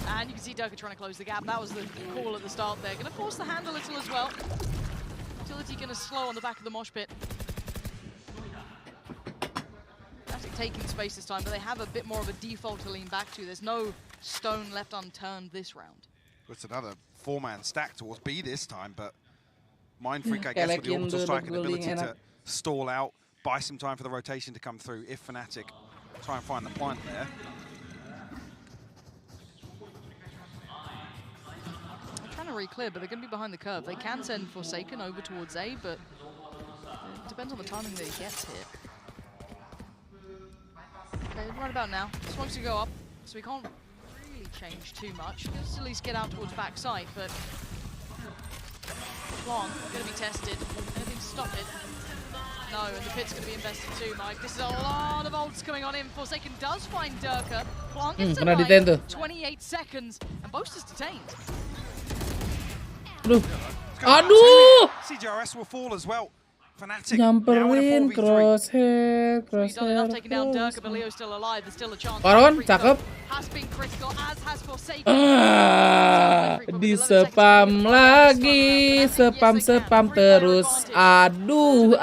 And you can see Durka trying to close the gap. That was the call at the start there. Going to force the hand a little as well. Utility going to slow on the back of the mosh pit. Fnatic taking space this time, but they have a bit more of a default to lean back to. There's no stone left unturned this round. It's another 4-man stack towards B this time, but Mindfreak, I guess, with the orbital strike and ability to stall out, buy some time for the rotation to come through if Fnatic try and find the plant there. They're trying to re-clear, but they're going to be behind the curve. They can send Forsaken over towards A, but it depends on the timing that he gets hit. Okay, right about now. Smokes to go up, so we can't really change too much. Let's at least get out towards backside, but Plant going to be tested. Anything to stop it? No, and the pit's going to be invested too, Mike. This is a lot of ults coming on in. Forsaken does find Durka. Plant gets away. 28 seconds, and Boast is detained. Aduh! CGRS will fall as well. Fnatic Nyamperin crosshair. Enough taking down Durka, but Leo's still alive. There's still a chance. Aaron, cakep. Has been critical, as has Forsaken. Di spam lagi, spam terus. Aduh.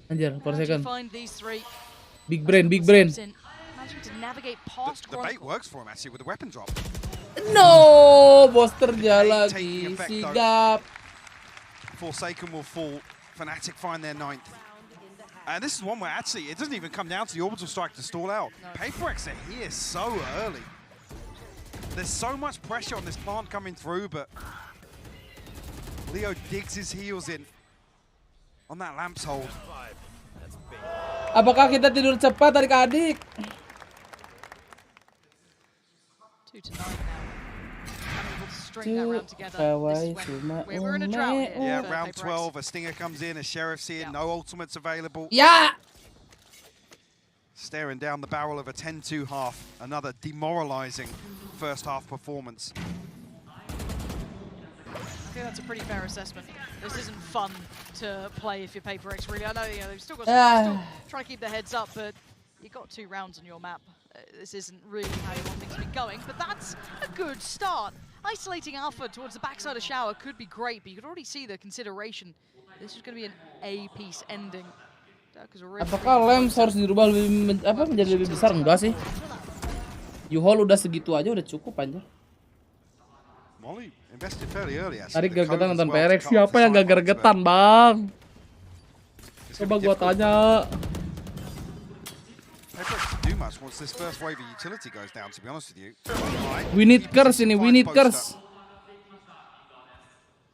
Anjir, Forsaken. Big brain. The bait works for him actually with the weapon drop. No, bos terjal lagi, sigap. Forsaken will fall. Fnatic find their 9th. And this is one where actually it doesn't even come down to the orbital strike to stall out. PRX are here so early. There's so much pressure on this plant coming through, but Leo digs his heels in on that lamp's hold. Apakah kita tidur cepat adik-adik? 2-9 now. Unable to string that round together. We're in a drought here. Yeah, round 12, a stinger comes in, a sheriff's here, no ultimates available. Yeah! Staring down the barrel of a 10-2 half, another demoralizing first half performance. I think that's a pretty fair assessment. This isn't fun to play if you're PRX, really. I know they've still got still trying to keep their heads up, but you got 2 rounds on your map. This isn't really how you want things to be going, but that's a good start. Isolating Alpha towards the backside of Shower could be great, but you could already see the consideration. This is going to be an A-piece ending. Apakah Lams harus dirubah lebih menjadi lebih besar? Enggak sih. U-Hole udah segitu aja udah cukup aja. Molly invested fairly early. Tadi gergetan nonton PRX, siapa yang gak gergetan, Bang? Coba gua tanya. Once this first wave of utility goes down, to be honest with you. We need curse ini, we need curse.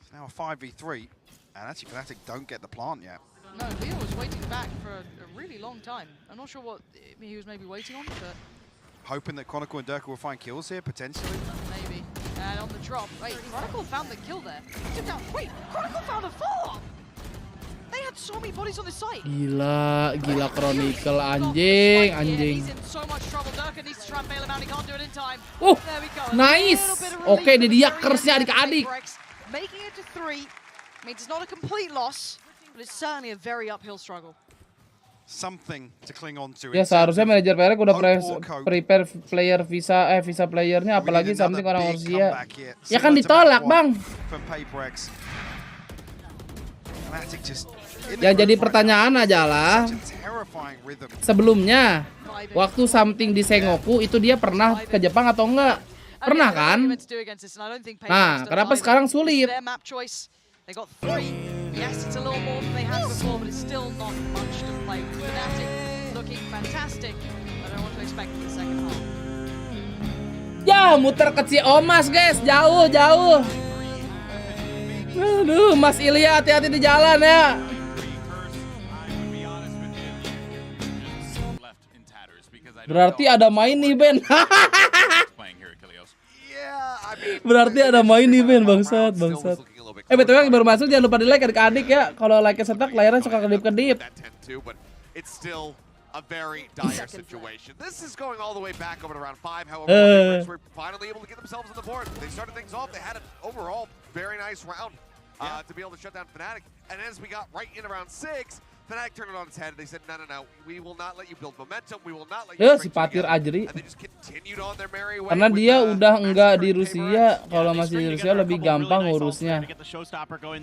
It's now a 5v3, and actually Fnatic don't get the plant yet. No, Leo was waiting back for a really long time. I'm not sure what he was maybe waiting on, but... Hoping that Chronicle and Durka will find kills here, potentially. Maybe. And on the drop, wait, Chronicle found the kill there. Took down, wait, Chronicle found a follow-up! They had so many bodies on the site. Gila Chronicle anjing. He's in so much trouble. Durka needs to try and bail him out. He can't do it in time. Oh, there we go. nice. Oke, ini dia curse-nya adik-adik. Making it to 3 means it's not a complete loss, but it's certainly a very uphill struggle. Something to cling on to. Ya seharusnya manajer PRX udah prepare player visa playernya, apalagi something orang Rusia. Ya kan ditolak, Bang. Yang jadi pertanyaan adalah sebelumnya waktu something di Sengoku itu dia pernah ke Jepang atau enggak? Pernah kan? Nah, kenapa sekarang sulit? They got 3. Yes, it's a little more than they had before, but it's still not much to play. Fnatic looking fantastic. I don't want to expect in the second half. Ya, muter ke Omas, guys. Jauh. Aduh, Mas Ilya hati-hati di jalan ya. Berarti ada main nih, Ben. Berarti ada main nih, Ben. Bangsat. BTW yang baru masuk jangan lupa di like adik-adik ya. Kalau like-nya setak layarnya suka kedip-kedip. It's still a very dire situation. This is going all the way back over to round 5. However, we're finally able to get themselves on the board. They started things off. They had an overall very nice round to be able to shut down Fnatic. And as we got right in around 6, Fnatic turned it on its head. They said, no. We will not let you build momentum. We will not let you si Patir Ajri. And they just continued on their merry way. Karena dia udah enggak di Rusia. Kalau masih di Rusia lebih gampang ngurusnya.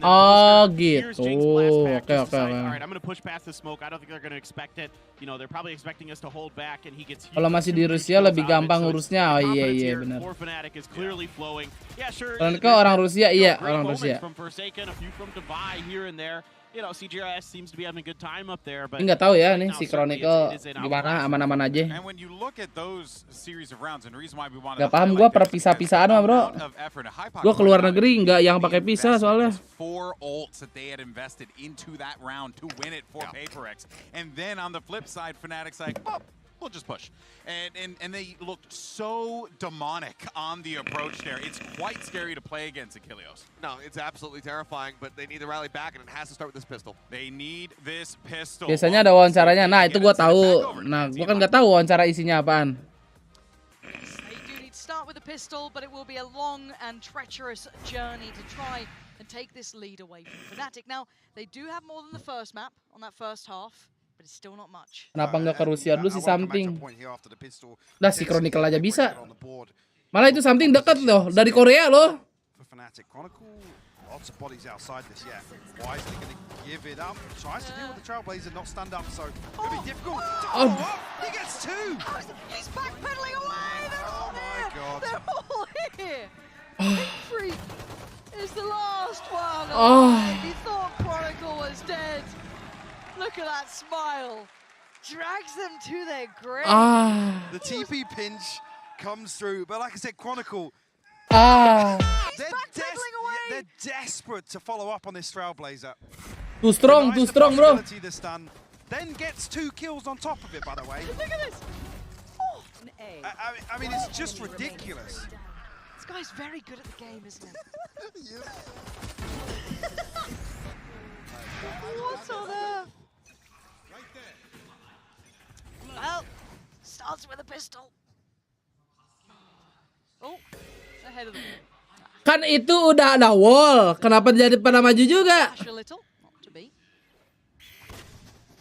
Oh gitu. Oke. Kalau masih di Rusia lebih gampang ngurusnya. Oh iya benar. Karena orang Rusia, orang Rusia. Nggak tahu ya nih si Chronicle gimana, aman-aman aja. Nggak paham gue perpisah-pisahan mah bro. Gue keluar negeri nggak yang pakai pisah soalnya. We'll just push. And they looked so demonic on the approach there. It's quite scary to play against Achilles. No, it's absolutely terrifying, but they need to rally back, and it has to start with this pistol. They need this pistol. Biasanya ada wawancaranya. Nah, itu gua tahu. Nah, gua kan nggak tahu wawancara isinya apaan. They do need to start with the pistol, but it will be a long and treacherous journey to try and take this lead away from Fnatic. Now, they do have more than the first map on that first half. But it's still not much. Kenapa nggak ke Rusia dulu si something? Dah si Chronicle aja bisa. Malah itu something dekat loh dari Korea loh. Lots of bodies outside this yet. Wisely going to give it up. Tries to deal with the Trailblazer, not stand up, so it'll be difficult. He gets 2. He's backpedaling away. They're all here. God. They're all here. Victory is the last one. He thought Chronicle was dead. Look at that smile. Drags them to their grave. The TP pinch comes through, but like I said, Chronicle. They're desperate to follow up on this Trailblazer. Too strong, bro. Then gets 2 kills on top of it, by the way. Look at this. I mean, it's just ridiculous. This guy's very good at the game, isn't he? What's on earth? Well, starts with a pistol. Oh, ahead of the wall. Kan itu udah ada wall. Kenapa jadi pada maju juga? A little, not to be.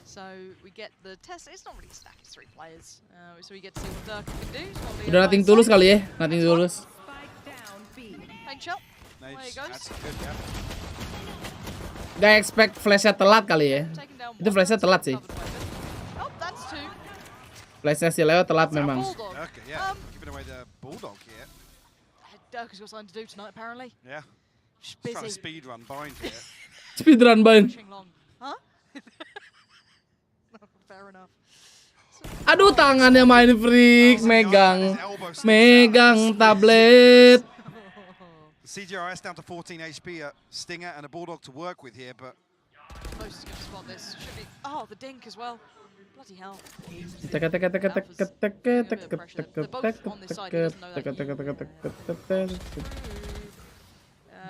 So we get the test. It's not really a stack. It's 3 players. So we get to see what Durka can do. Udah nothing tulus kali ya, nothing tulus. Paint shot. There he goes. Gak expect flashnya telat kali ya. Itu flashnya telat sih. Flashnya si Leo telat memang. Dirk's got something to do tonight, apparently. Yeah. Just Trying to busy. speed run bind here. Speedrun bind. Huh? Fair enough. Aduh, tangannya main freak, megang tablet. CGRS down to 14 HP, a Stinger and a Bulldog to work with here, but Close is going to spot this. Should be. Oh, the dink as well. Bloody hell.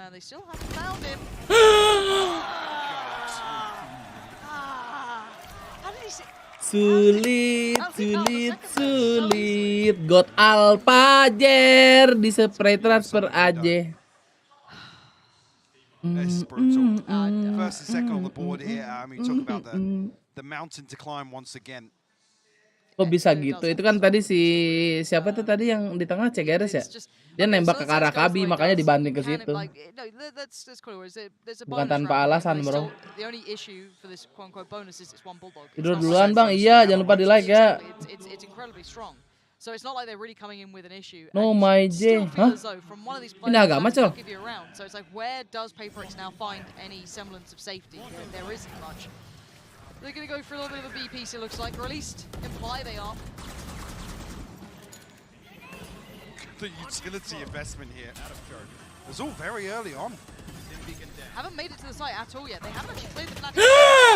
They still haven't found him. How did he see? Sulit. God Alpha Jer di spray transfer aja. it's brutal. First and second on the board here. I mean, talk about the mountain to climb once again. Kok bisa gitu? Itu kan tadi siapa tuh tadi yang di tengah Cegeres ya? Dia nembak ke arah Kabi, makanya dibanding ke situ. Bukan tanpa alasan, bro. Tidur duluan, Bang. Iya, jangan lupa di like ya. So it's not like they're really coming in with an issue. No my J. Hah? Ini agama, Cel. So it's like, where does PRX now find any semblance of safety? There isn't much. They're going to go for a little bit of a B piece, it looks like, or at least imply they are. The utility investment here. It was all very early on. Haven't made it to the site at all yet. They haven't actually cleared the Fnatic.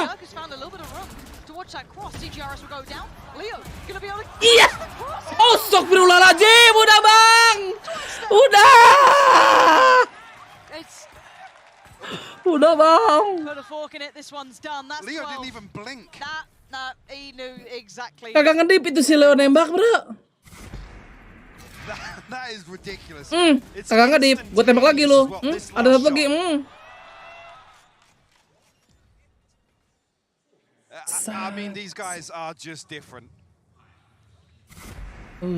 Dirk has found a little bit of room to watch that cross. CGRS will go down. Leo going to be able to... Iya! Oh, astagfirullahaladzim! Udah, Bang! Udah! Udah, Bang! Put a fork in it. This one's done. That's Leo 12. didn't even blink. Nah, he knew exactly. Kagak ngedip itu si Leo nembak, bro. That is ridiculous. Kagak ngedip. Gue tembak lagi lu. Ada satu lagi. I mean, these guys are just different.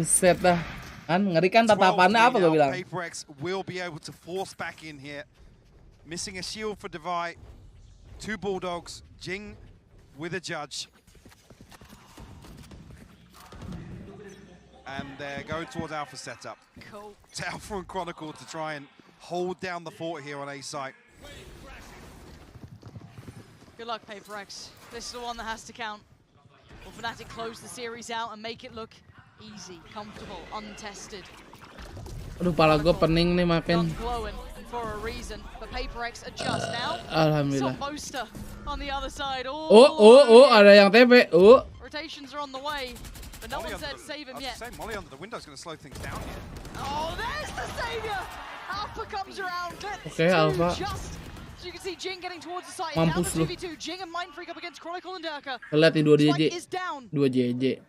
Set dah. Kan ngeri kan tatapannya apa gue bilang. PRX will be able to force back in here. Missing a shield for Divide. 2 Bulldogs. Jing with a judge. And they're going towards Alpha setup. Cool. It's Alpha and Chronicle to try and hold down the fort here on A site. Good luck, PRX. This is the one that has to count. Will Fnatic close the series out and make it look easy, comfortable, untested? Aduh, pala gue pening nih, maafin. Glowing for a reason, but PRX adjust now. Alhamdulillah. Boaster on the other side. Ada yang TP. Rotations are on the way, but no one said save him yet. Molly under the window is going to slow things down here. Oh, there's the savior! Alpha comes around. Okay, Alpha. So you can see Jing getting towards the site. Mampus lu. 2v2. Jing and Mind Freak up against Chronicle and Durka. Lihat nih 2 JJ. 2 JJ.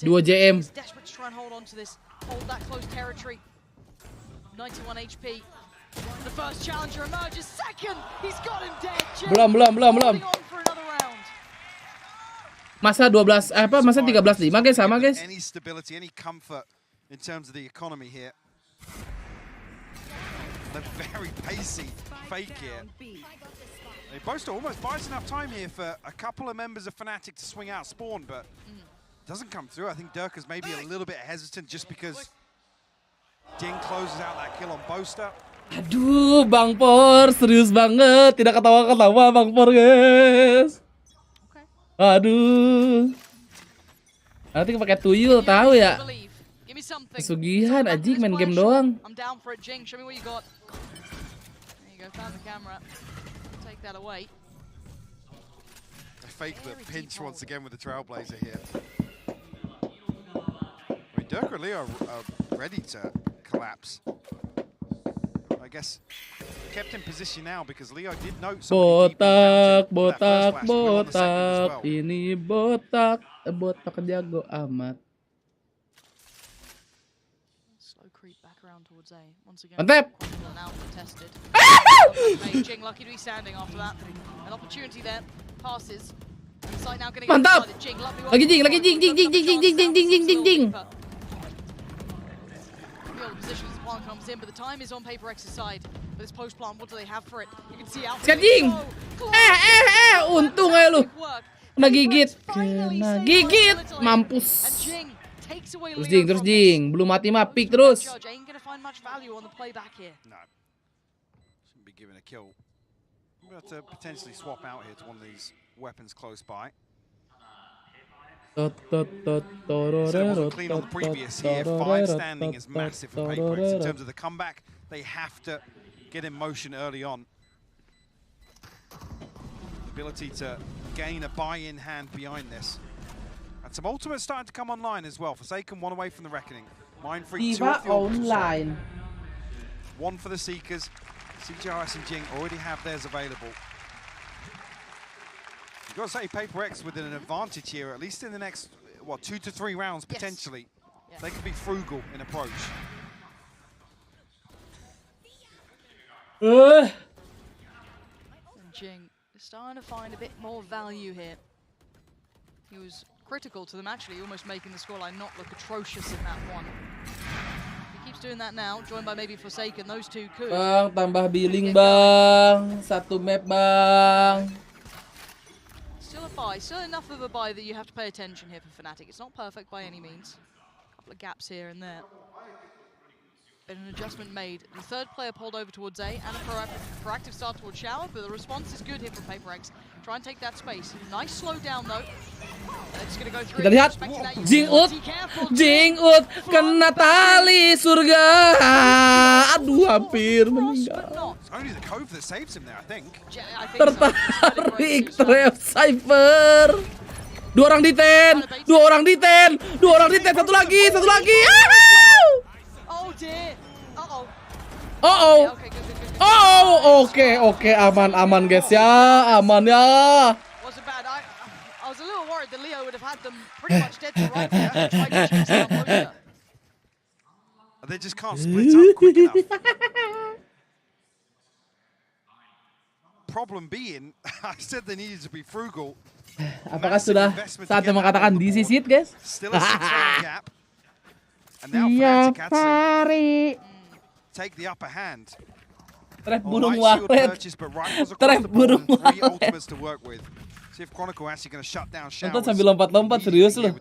2 JM. He's desperate to try and hold on to this. Hold that close territory. 91 HP. The first challenger emerges. Second, he's got him dead. Jing Belum. holding on for another round. Masa 12 masa 13-5 guys, sama guys. Any stability, any comfort in terms of the economy here. They're very pacey fake here. They boast almost buys enough time here for a couple of members of Fnatic to swing out spawn, but doesn't come through. I think Dirk's maybe a little bit hesitant just because Jing closes out that kill on Boaster. Aduh, Bang Por, serius banget. Tidak ketawa-ketawa Bang Por, guys. Aduh. Nanti pakai tuyul, tahu ya. Pesugihan, anjing main game doang. I'm down for it, Jing. Show me what you got. There you go, found the camera. Take that away. A fake the pinch once again with the Trailblazer here. I mean, Dirk and Leo are ready to collapse. I guess kept in position now because Leo did note Botak. Ini botak jago amat. Mantap. Mantap. Lagi jing. Jing. Untung aja lu. Kena gigit. Mampus. Terus jing. Belum mati mah pick terus. find much value on the playback here. No. Shouldn't be given a kill. We're going to potentially swap out here to one of these weapons close by. So it wasn't clean on the previous here. 5 standing is massive for PRX. In terms of the comeback, they have to get in motion early on. The ability to gain a buy-in hand behind this. And some ultimates starting to come online as well. Forsaken, 1 away from the Reckoning. Mindfreak, 2 off the online. 1 for the Seekers. CGRS and Jing already have theirs available. You've got to say, PRX with an advantage here, at least in the next, what, 2 to 3 rounds, potentially. Yes. They could be frugal in approach. And Jing is starting to find a bit more value here. He was critical to them, actually, almost making the scoreline not look atrocious in that one. He keeps doing that now, joined by maybe Forsaken. Those two could. Bang, tambah billing bang. 1 map bang. Still a buy, still enough of a buy that you have to pay attention here for Fnatic. It's not perfect by any means. A couple of gaps here and there. Been an adjustment made. The third player pulled over towards A and a proactive start towards Shower, but the response is good here from PRX. Try and take that space. Nice slow down though. It's gonna go through. Kita lihat Jing Ut. Jing Ut kena tali surga. Aduh, hampir meninggal. It's only the Cove that saves him there, I think. Tertarik trap Cypher. 2 orang di ten. 2 orang di ten. 2 orang di ten. Satu lagi. Oh dear. Uh-oh. Oke, aman guys ya, aman ya. Wasn't bad. I was a little worried that Leo would have had them pretty much dead to rights. Tried to chase down closer. They just can't split up quick enough. Problem being, I said they needed to be frugal. Apakah sudah saatnya mengatakan this is it, guys? Still a 6-round gap. And now Fnatic had to take the upper hand. Trap burung walet. Trap burung walet. To work with. See if Chronicle actually going to shut down Showers. Nonton sambil lompat-lompat serius loh.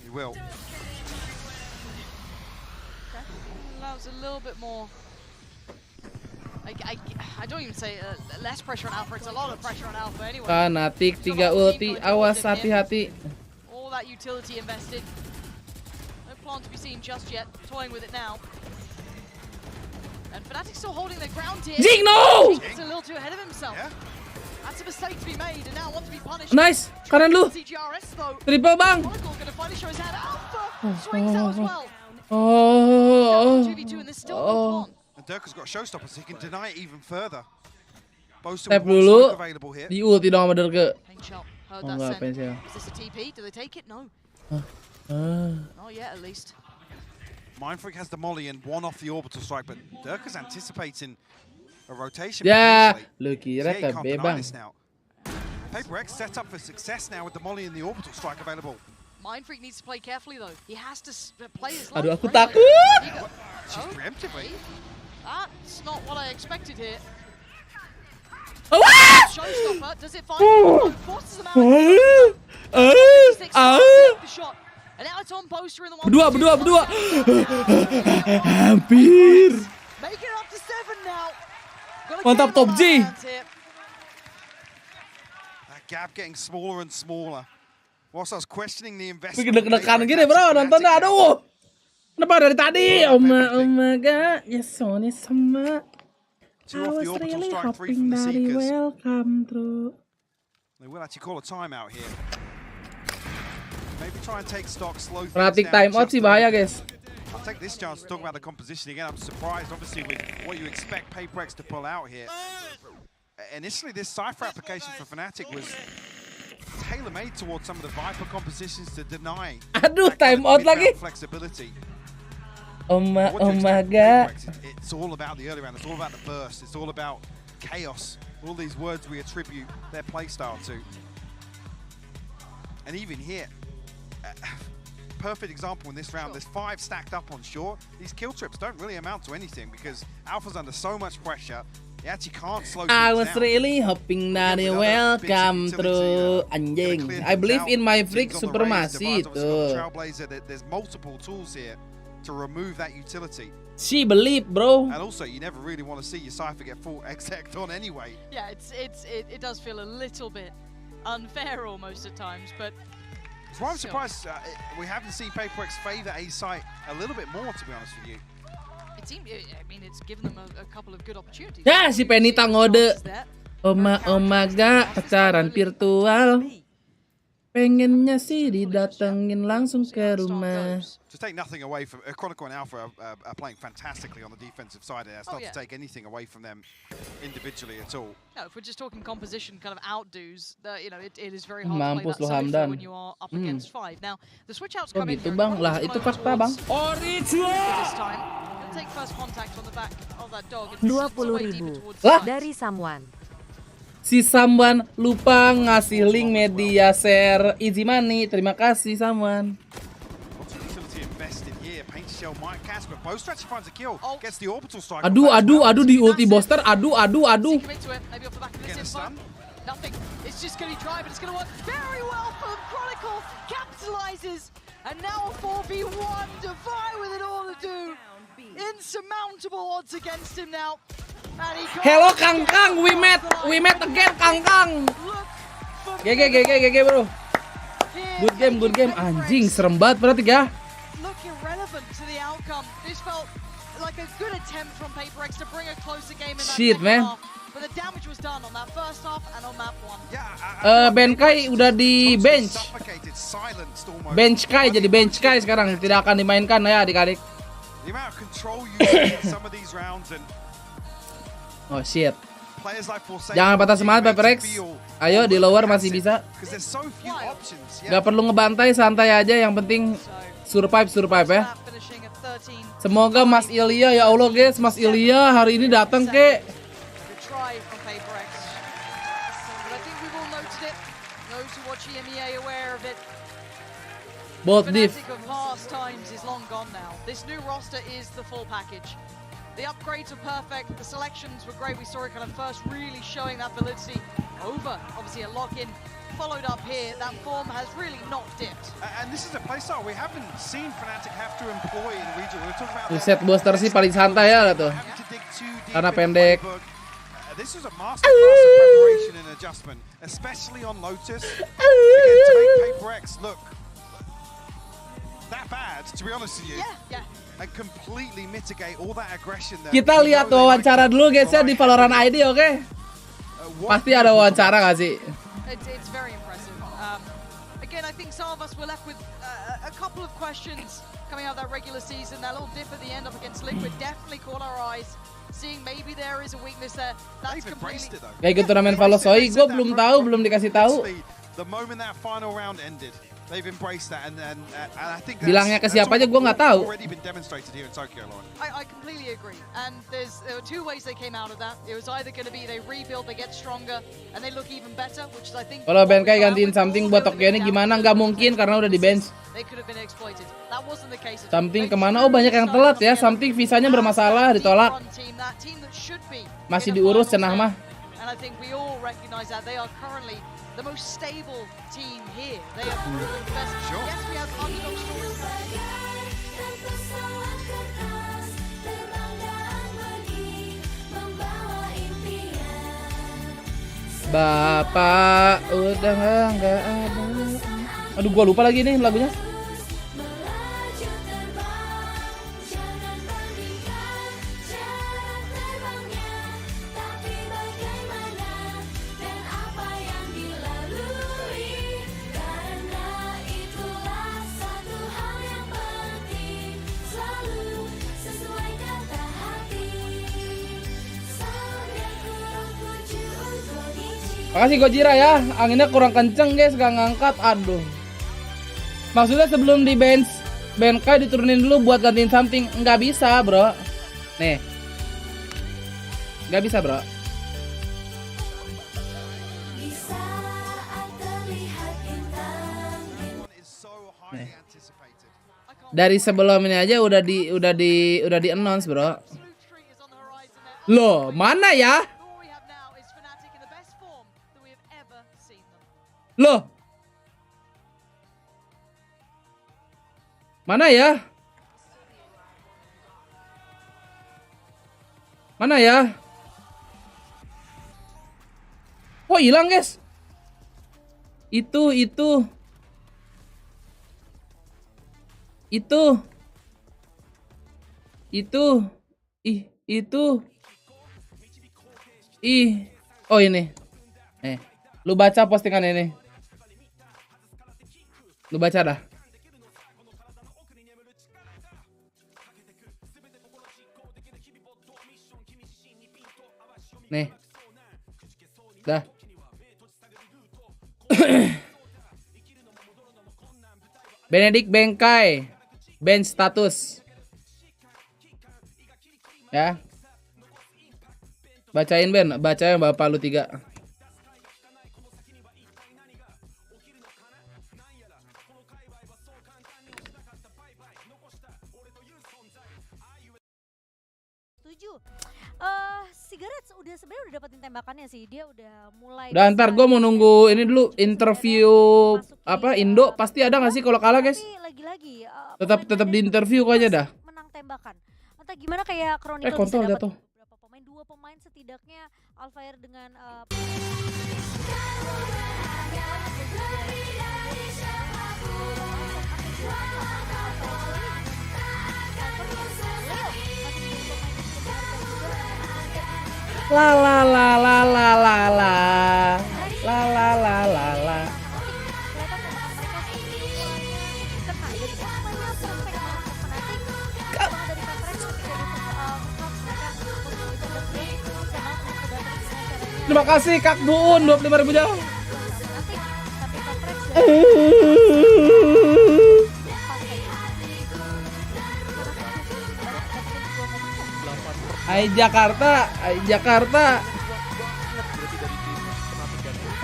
He will. Allows a little bit more. I don't even say less pressure on Alpha. It's a lot of pressure on Alpha anyway. Fnatic 3 ulti. Awas, hati-hati. All that utility invested. Plan to be seen just yet, toying with it now. And Fnatic's still holding their ground here. Jing, no! Jing's a little too ahead of himself. Yeah. That's a mistake to be made, and now wants to be punished. Nice, kanan lu. CGRS though. Triple bang. Chronicle's gonna finally show his hand. Alpha swings out as well. 2v2, and there's still no plan. And Durka's got showstoppers, so he can deny it even further. Tap dulu. Di ulti dong sama Durka. Heard that send. Is this a TP? Do they take it? No. Not yet, at least. Mindfreak has the molly and 1 off the orbital strike, but Durka's anticipating a rotation. Ya, lu kira KB bang. PRX set up for success now with the molly and the orbital strike available. Mindfreak needs to play carefully though. He has to play his life. Aduh, aku takut. She's preemptively. That's not what I expected here. What? Showstopper, does it find him? Forces him out. The shot. And now it's on Poster in the one. Berdua. Hampir. Make it up to 7 now. Mantap top G. That gap getting smaller and smaller. Whilst I was questioning the investment. Bikin deg-degan gini bro, nontonnya aduh. Kenapa dari tadi? Oh my god, ya Sony sama. I was really hoping that he will come through. They will actually call a timeout here. Maybe try and take stock, slow things Fnatic down. timeout sih bahaya guys. I'll take this chance to talk about the composition again. I'm surprised, obviously, with what you expect PRX to pull out here. Initially, this Cypher application for Fnatic was tailor-made towards some of the Viper compositions to deny timeout lagi. Flexibility. Oh my god. It's all about the early round. It's all about the burst. It's all about chaos. All these words we attribute their playstyle to. And even here, perfect example in this round, there's 5 stacked up on shore. These kill trips don't really amount to anything because Alpha's under so much pressure, he actually can't slow things down. I was really hoping that he will come through. Anjing. I believe in my freak supremacy tuh. Trailblazer, there's multiple tools here to remove that utility. She believe, bro. And also, you never really want to see your Cypher get full exec on anyway. Yeah, it does feel a little bit unfair almost at times, but. That's why I'm surprised we haven't seen PaperX favour A site a little bit more, to be honest with you. It seems, I mean, it's given them a couple of good opportunities. Ya, si Penita ngode. Oma gak pacaran virtual. Pengennya sih didatengin langsung ke rumah. To take nothing away from Chronicle and Alpha are playing fantastically on the defensive side. That's not to take anything away from them individually at all. No, if we're just talking composition, kind of outdos, you know, it is very hard to play Mampus that lu solo Hamdan. when you are up against 5. Now, the switch outs Oh come in gitu here. bang, lah itu fakta bang. This time, he'll take first contact on the back of that dog. 20.000 Lah. dari someone. Si Samwan lupa ngasih link media share Easy Money. Terima kasih Samwan. Aduh di ulti Boster. Aduh. Nothing. It's just going to try, but it's going to work very well for Chronicle. Capitalizes, and now a 4v1. Defy with it all to do. Insurmountable odds against him now. Hello Kang, we met again Kang. GG bro. Good game. Anjing serem banget berarti ya. Look irrelevant to the outcome. This felt like a good attempt from PaperX to bring a closer game in that Shit, man. half. But the damage was done on that first half and on map 1. Benkai udah di bench. Bench Kai jadi bench Kai sekarang, tidak akan dimainkan ya adik-adik. The amount of control you see in some of these rounds and oh shit. Jangan patah semangat PRX. Ayo di lower masih bisa. Gak perlu ngebantai, santai aja. Yang penting survive ya. Semoga Mas Ilya, ya Allah guys, Mas Ilya hari ini datang ke. Both diff. This new roster is the full package. The upgrades are perfect, the selections were great. We saw it kind of first really showing that validity over, obviously a lock-in, followed up here. That form has really not dipped. And this is a playstyle we haven't seen Fnatic have to employ in the region. We're talking about Reset booster sih paling santai ya tuh. Karena pendek. This is a masterclass of preparation and adjustment, especially on Lotus. Again, to make PaperX look that bad, to be honest with you. Yeah. And completely mitigate all that aggression there. Kita lihat wawancara dulu guys ya di Valorant ID, oke? Pasti ada wawancara gak sih? It's very impressive. Again, I think some of us were left with a couple of questions coming out of that regular season. That little dip at the end up against Liquid definitely caught our eyes. Seeing maybe there is a weakness there. That's completely. Kayak gitu turnamen Valo Soi, gue belum tahu, belum dikasih tahu. The moment that final round ended, they've embraced that, and I think bilangnya ke siapa aja gue nggak tahu. Already been demonstrated here in Tokyo, Lauren. I completely agree, and there were two ways they came out of that. It was either going to be they rebuild, they get stronger, and they look even better, which is I think. Kalau Benkai gantiin something buat Tokyo ini gimana? Nggak mungkin karena udah di bench. They could have been exploited. That wasn't the case. Something kemana? Oh banyak yang telat ya. Something visanya bermasalah, ditolak. Masih diurus cenah mah. And I think we all recognize that they are currently the most stable team here. They are the best. Yes, we have underdog stories. Bapak udah nggak ada. Aduh, gua lupa lagi nih lagunya. Makasih Gojira ya, anginnya kurang kenceng guys, gak ngangkat, aduh. Maksudnya sebelum di bench Benkai diturunin dulu buat gantiin something, nggak bisa bro. Nih, nggak bisa bro. Nih. Dari sebelum ini aja udah di announce bro. Loh, mana ya? Loh. Mana ya? Mana ya? Oh, hilang, guys. Itu. Oh, ini. Lu baca postingan ini. Lu baca dah. Nih. Dah. Benedict Bengkai. Ban status. Ya. Bacain Ben, bacain bapak lu 3. Sigaret sebenarnya udah dapetin tembakannya sih. Dia udah mulai. Udah, ntar gue mau nunggu ini dulu interview apa Indo pasti ada nggak sih kalau kalah, guys? Lagi-lagi Tetap di interview kok aja dah. Menang tembakan. Entah gimana kayak Chronicle kontol bisa jatuh. dapat beberapa pemain, 2 pemain setidaknya Alfire dengan La la la la la la la la la la la la. Terima kasih Kak Buun 25.000 jam. Hai Jakarta,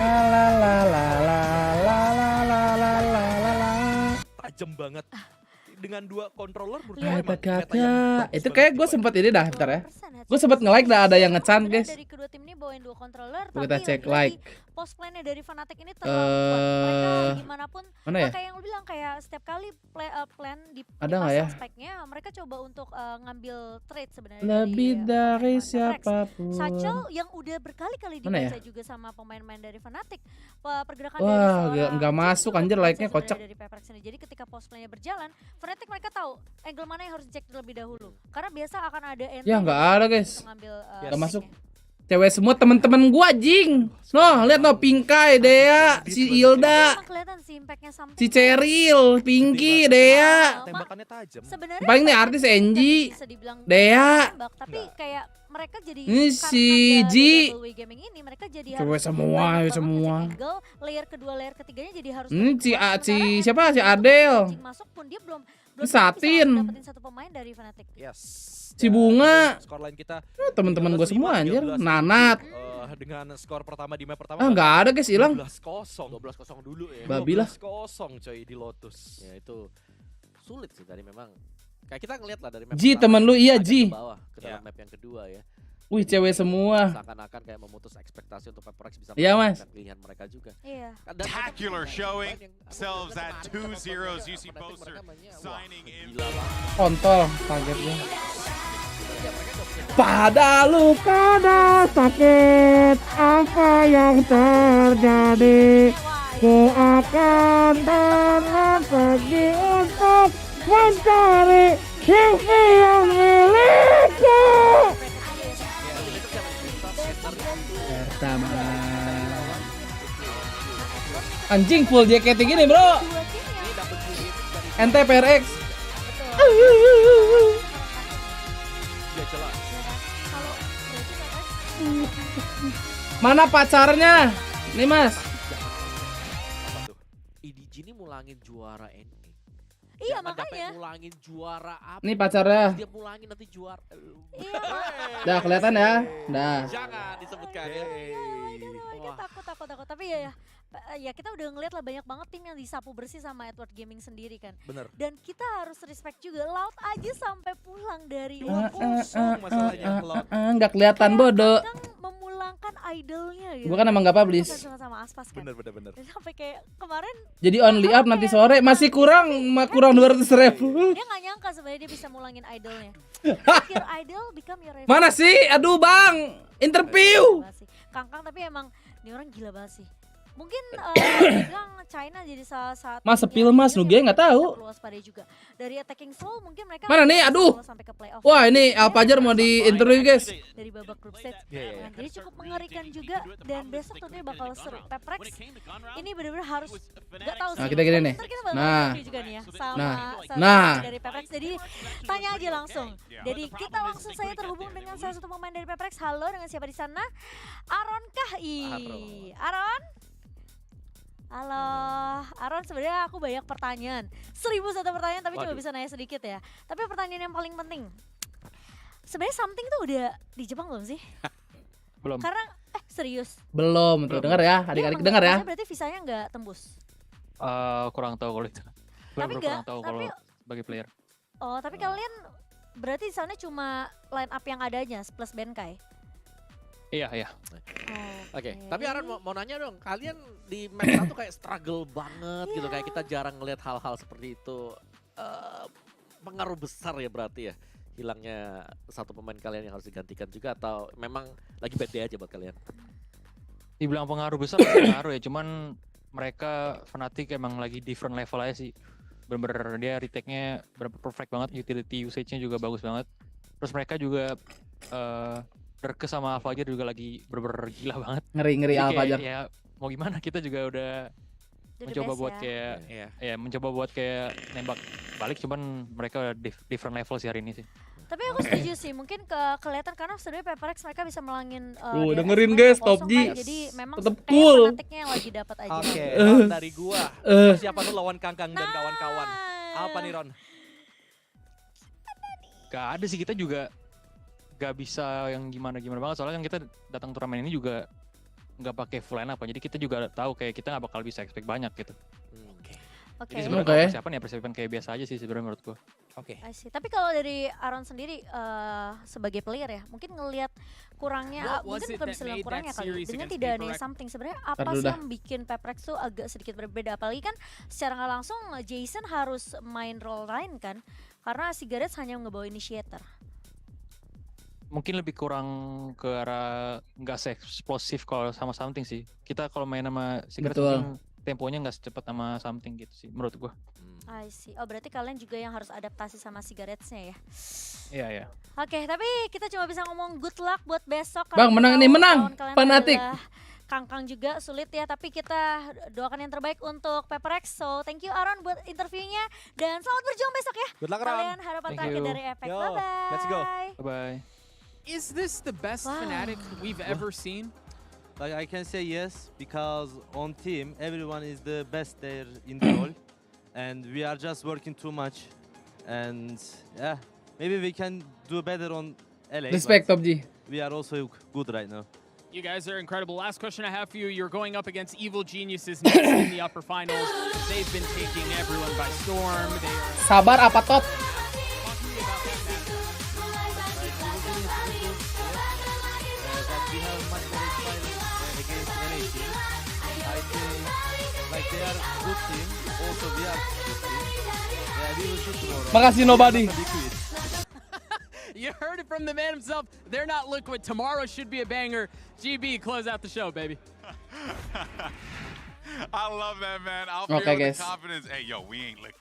La la la la la la la la la la. Tajam banget. Dengan 2 controller Itu kayak gue sempet ini dah, bentar ya. Gue sempet nge-like dah, ada yang nge-chant, guys. dari kedua tim ini bawain 2 controller, Kita tapi cek lagi-lagi like. post plan-nya dari Fnatic ini terlalu kuat. Mereka gimana pun mana ya? kayak yang lu bilang, kayak setiap kali plan Ada nggak ya? speknya, mereka coba untuk ngambil trade sebenarnya Lebih dari PRX. siapapun. Satchel yang udah berkali-kali Mana dibaca ya? juga sama pemain-pemain dari Fnatic. Pergerakan Wah, dari seorang nggak masuk anjir, like-nya kocak. dari PRX ini. Jadi ketika post plan-nya berjalan, Fnatic mereka tahu angle mana yang harus dicek terlebih dahulu. Karena biasa akan ada entry Ya nggak ada, guys. untuk ngambil, Nggak masuk. Cewek semua temen-temen gua jing. Noh, lihat noh, Pinkai, Dea, si Ilda, Emang kelihatan sih impact-nya something. si Cheryl, Pinky, Dea. Tembakannya tajam. Sebenarnya Paling nih artis Enji, Dea. tembak, tapi kayak mereka jadi Ini karena si ada Ji. double way gaming ini, mereka jadi Cewek harus semua, banyak banget semua. ngecek angle, layer kedua, layer ketiganya jadi harus Ini lebih si kuat. siapa? Si Adele. Jing masuk pun dia belum Satin. bisa dapetin 1 pemain dari Fnatic. Yes. Si Bunga. Skor lain kita. Temen-temen gue semua anjir. Nanat. Dengan skor pertama di map pertama. Nggak ada, guys, hilang. 12-0 dulu ya. Babi lah. 12-0 coy di Lotus. Ya itu sulit sih tadi memang. Kayak kita ngeliat lah dari map Ji, pertama, temen lu, iya, agak Ji. ke bawah ke dalam map yang kedua ya. Wih, cewek semua. Seakan-akan kayak memutus ekspektasi untuk PRX bisa Iya, Mas. melakukan pilihan mereka juga. Iya. Spectacular showing themselves at 2-0. You see Poster signing in. Kontol, kaget gue. Pada luka dan sakit, apa yang terjadi? Ku akan dengan pergi untuk mencari yang milikku. Pertama. Anjing full jacket gini, bro. Ente PRX. Mana pacarnya? Nih, Mas. EDG ini mulangin juara NA. Iya, Jangan makanya. sampai mulangin juara apa. Nih pacarnya. Dia mulangin nanti juara. Iya. Dah kelihatan ya. Dah. Jangan disebutkan. Takut. Tapi ya ya kita udah ngeliat lah banyak banget tim yang disapu bersih sama Edward Gaming sendiri kan. Bener. Dan kita harus respect juga, Loud aja sampai pulang dari masalahnya Cloud. Nggak kelihatan bodoh. memulangkan idolnya gitu. Gua kan emang nggak publish. Sama Aspas kan. Bener. Dan sampai kayak kemarin Jadi only up nanti sore masih kurang 200.000. dia nggak nyangka sebenarnya dia bisa mulangin idolnya. Make your idol become your rival. Mana sih? Aduh bang, interview. Kangkang tapi emang ini orang gila banget sih. Mungkin bilang China jadi salah satu. Mas sepil mas, Nugia nggak tahu. Perlu waspada juga. Dari attacking slow mungkin mereka Mana nih? Aduh. sampai ke playoff. Wah ini Alpajar mau di interview guys. Dari babak group stage. Nah, jadi cukup mengerikan juga dan besok tentunya bakal seru. PRX ini benar-benar harus nggak tahu sih. Nah kita gini nih. Ntar kita bakal Nah. interview juga nih ya sama Nah. dari PRX. Jadi tanya aja langsung. Jadi kita langsung saya terhubung dengan salah satu pemain dari PRX. Halo, dengan siapa di sana? Aron kah? Aron? Halo, Aron, sebenarnya aku banyak pertanyaan. 1001 pertanyaan tapi coba bisa nanya sedikit ya. Tapi pertanyaan yang paling penting. Sebenarnya something tuh udah di Jepang belum sih? Belum. Karena serius. Belum tuh, dengar ya, adik-adik dengar ya. Berarti visanya nggak tembus. Kurang tahu kalau itu. Tapi Kurang tahu kalau sebagai player. Oh, tapi kalian berarti di sana cuma line up yang adanya plus Benkai. Iya. Oke, tapi Aran mau nanya dong, kalian di match 1 kayak struggle banget gitu, kayak kita jarang ngeliat hal-hal seperti itu. Pengaruh besar ya berarti ya, hilangnya satu pemain kalian yang harus digantikan juga, atau memang lagi bad day aja buat kalian? Dibilang pengaruh besar, pengaruh ya, cuman mereka Fnatic emang lagi different level aja sih. Bener-bener dia retake-nya perfect banget, utility usage-nya juga bagus banget. Terus mereka juga Derke sama Alphajar juga lagi bener-bener gila banget. Ngeri Alphajar. Ya mau gimana, kita juga udah mencoba buat kayak mencoba buat kayak nembak balik, cuman mereka udah different level sih hari ini sih. Tapi aku setuju sih, mungkin kelihatan karena sebenarnya PRX mereka bisa melangin dengerin guys, Top G. Jadi memang tetap cool. Fanatiknya yang lagi dapat aja. Oke, dari gua. Siapa tuh lawan Kangkang dan kawan-kawan? Apa nih Ron? Gak ada sih, kita juga gak bisa yang gimana-gimana banget, soalnya kan kita datang turnamen ini juga nggak pakai full line up, jadi kita juga tahu kayak kita nggak bakal bisa expect banyak gitu. Oke. Jadi sebenarnya persiapan kayak biasa aja sih sebenarnya menurut gua. Oke. Tapi kalau dari Aron sendiri sebagai player ya, mungkin ngelihat kurangnya, mungkin bukan bisa bilang kurangnya kali, dengan tidak adanya something, sebenarnya apa sih yang bikin PRX tuh agak sedikit berbeda, apalagi kan secara nggak langsung Jason harus main role lain kan, karena Cigarettes hanya ngebawa initiator. Mungkin lebih kurang ke arah nggak se-eksplosif kalau sama something sih. Kita kalau main sama Cigarettes mungkin temponya nggak secepat sama something gitu sih menurut gua. I see. Oh berarti kalian juga yang harus adaptasi sama Cigarettes-nya ya? Iya. Oke, tapi kita cuma bisa ngomong good luck buat besok. Bang, menang nih, menang. Fnatic. Kangkang juga sulit ya, tapi kita doakan yang terbaik untuk PRX. So thank you Aron buat interviewnya dan selamat berjuang besok ya. Good luck, kalian harapan terakhir dari Efek. Bye-bye. Let's go. Bye-bye. Is this the best Fnatic we've ever seen? Like I can say yes, because on team everyone is the best there in the role, and we are just working too much, and yeah, maybe we can do better on LA. Respect Top G. We are also good right now. You guys are incredible. Last question I have for you. You're going up against Evil Geniuses next in the upper finals. They've been taking everyone by storm. Sabar apa Tot? We have much better style against any team. I think like they are good team. Also we are good team. Yeah, we will shoot tomorrow. Makasih nobody. You heard it from the man himself. They're not liquid. Tomorrow should be a banger. GB, close out the show, baby. I love that, man. I'll Okay, feel guys. the confidence. Hey, yo, we ain't liquid.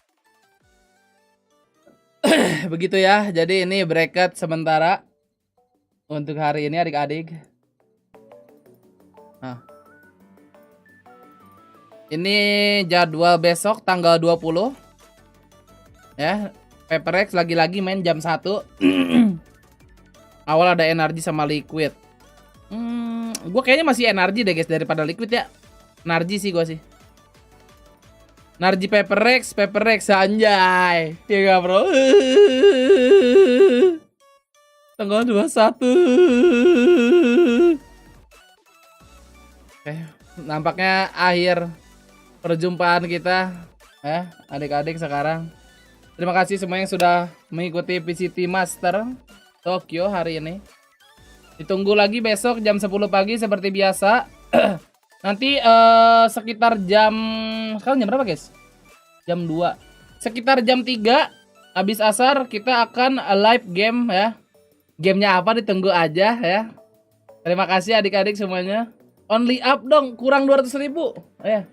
Begitu ya. Jadi ini bracket sementara untuk hari ini adik-adik. Nah. Ini jadwal besok tanggal 20. Ya, PRX lagi-lagi main jam 1. Awal ada energi sama liquid. Gue kayaknya masih energi deh guys daripada liquid ya. Energi sih gue sih. Narji PRX anjay. Ya gak bro. Tanggal 21. nampaknya akhir perjumpaan kita ya adik-adik sekarang. Terima kasih semua yang sudah mengikuti PCT Master Tokyo hari ini. Ditunggu lagi besok jam 10 pagi seperti biasa. Nanti sekitar jam, sekarang jam berapa guys? Jam 2. Sekitar jam 3 habis asar kita akan live game ya. Gamenya apa ditunggu aja ya. Terima kasih adik-adik semuanya. Only up dong, kurang 200.000 ya.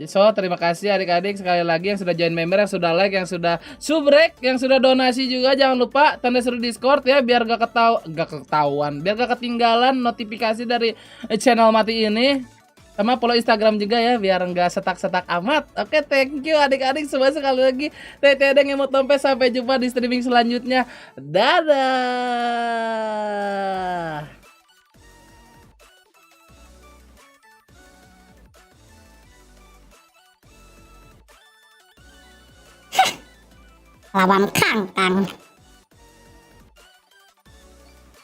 So terima kasih adik-adik sekali lagi yang sudah join member, yang sudah like, yang sudah subrek, yang sudah donasi juga. Jangan lupa tanda seru Discord ya biar gak ketahuan, biar gak ketinggalan notifikasi dari channel mati ini. Sama follow Instagram juga ya biar nggak setak-setak amat. Oke, thank you adik-adik semua sekali lagi. Teteh yang mau tompe, sampai jumpa di streaming selanjutnya. Dadah. Lawan Kang.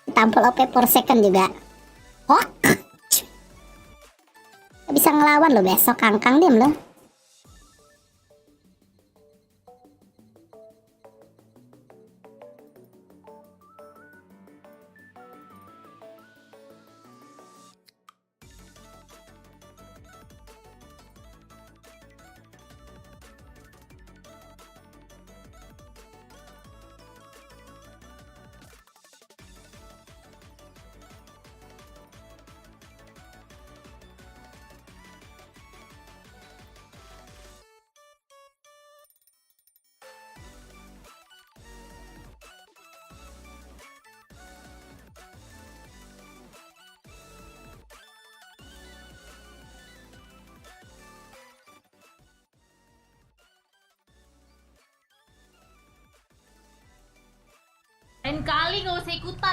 Tampil OP per second juga. Hok. Bisa ngelawan lo besok, Kang diem lo. Lain kali gak usah ikutan.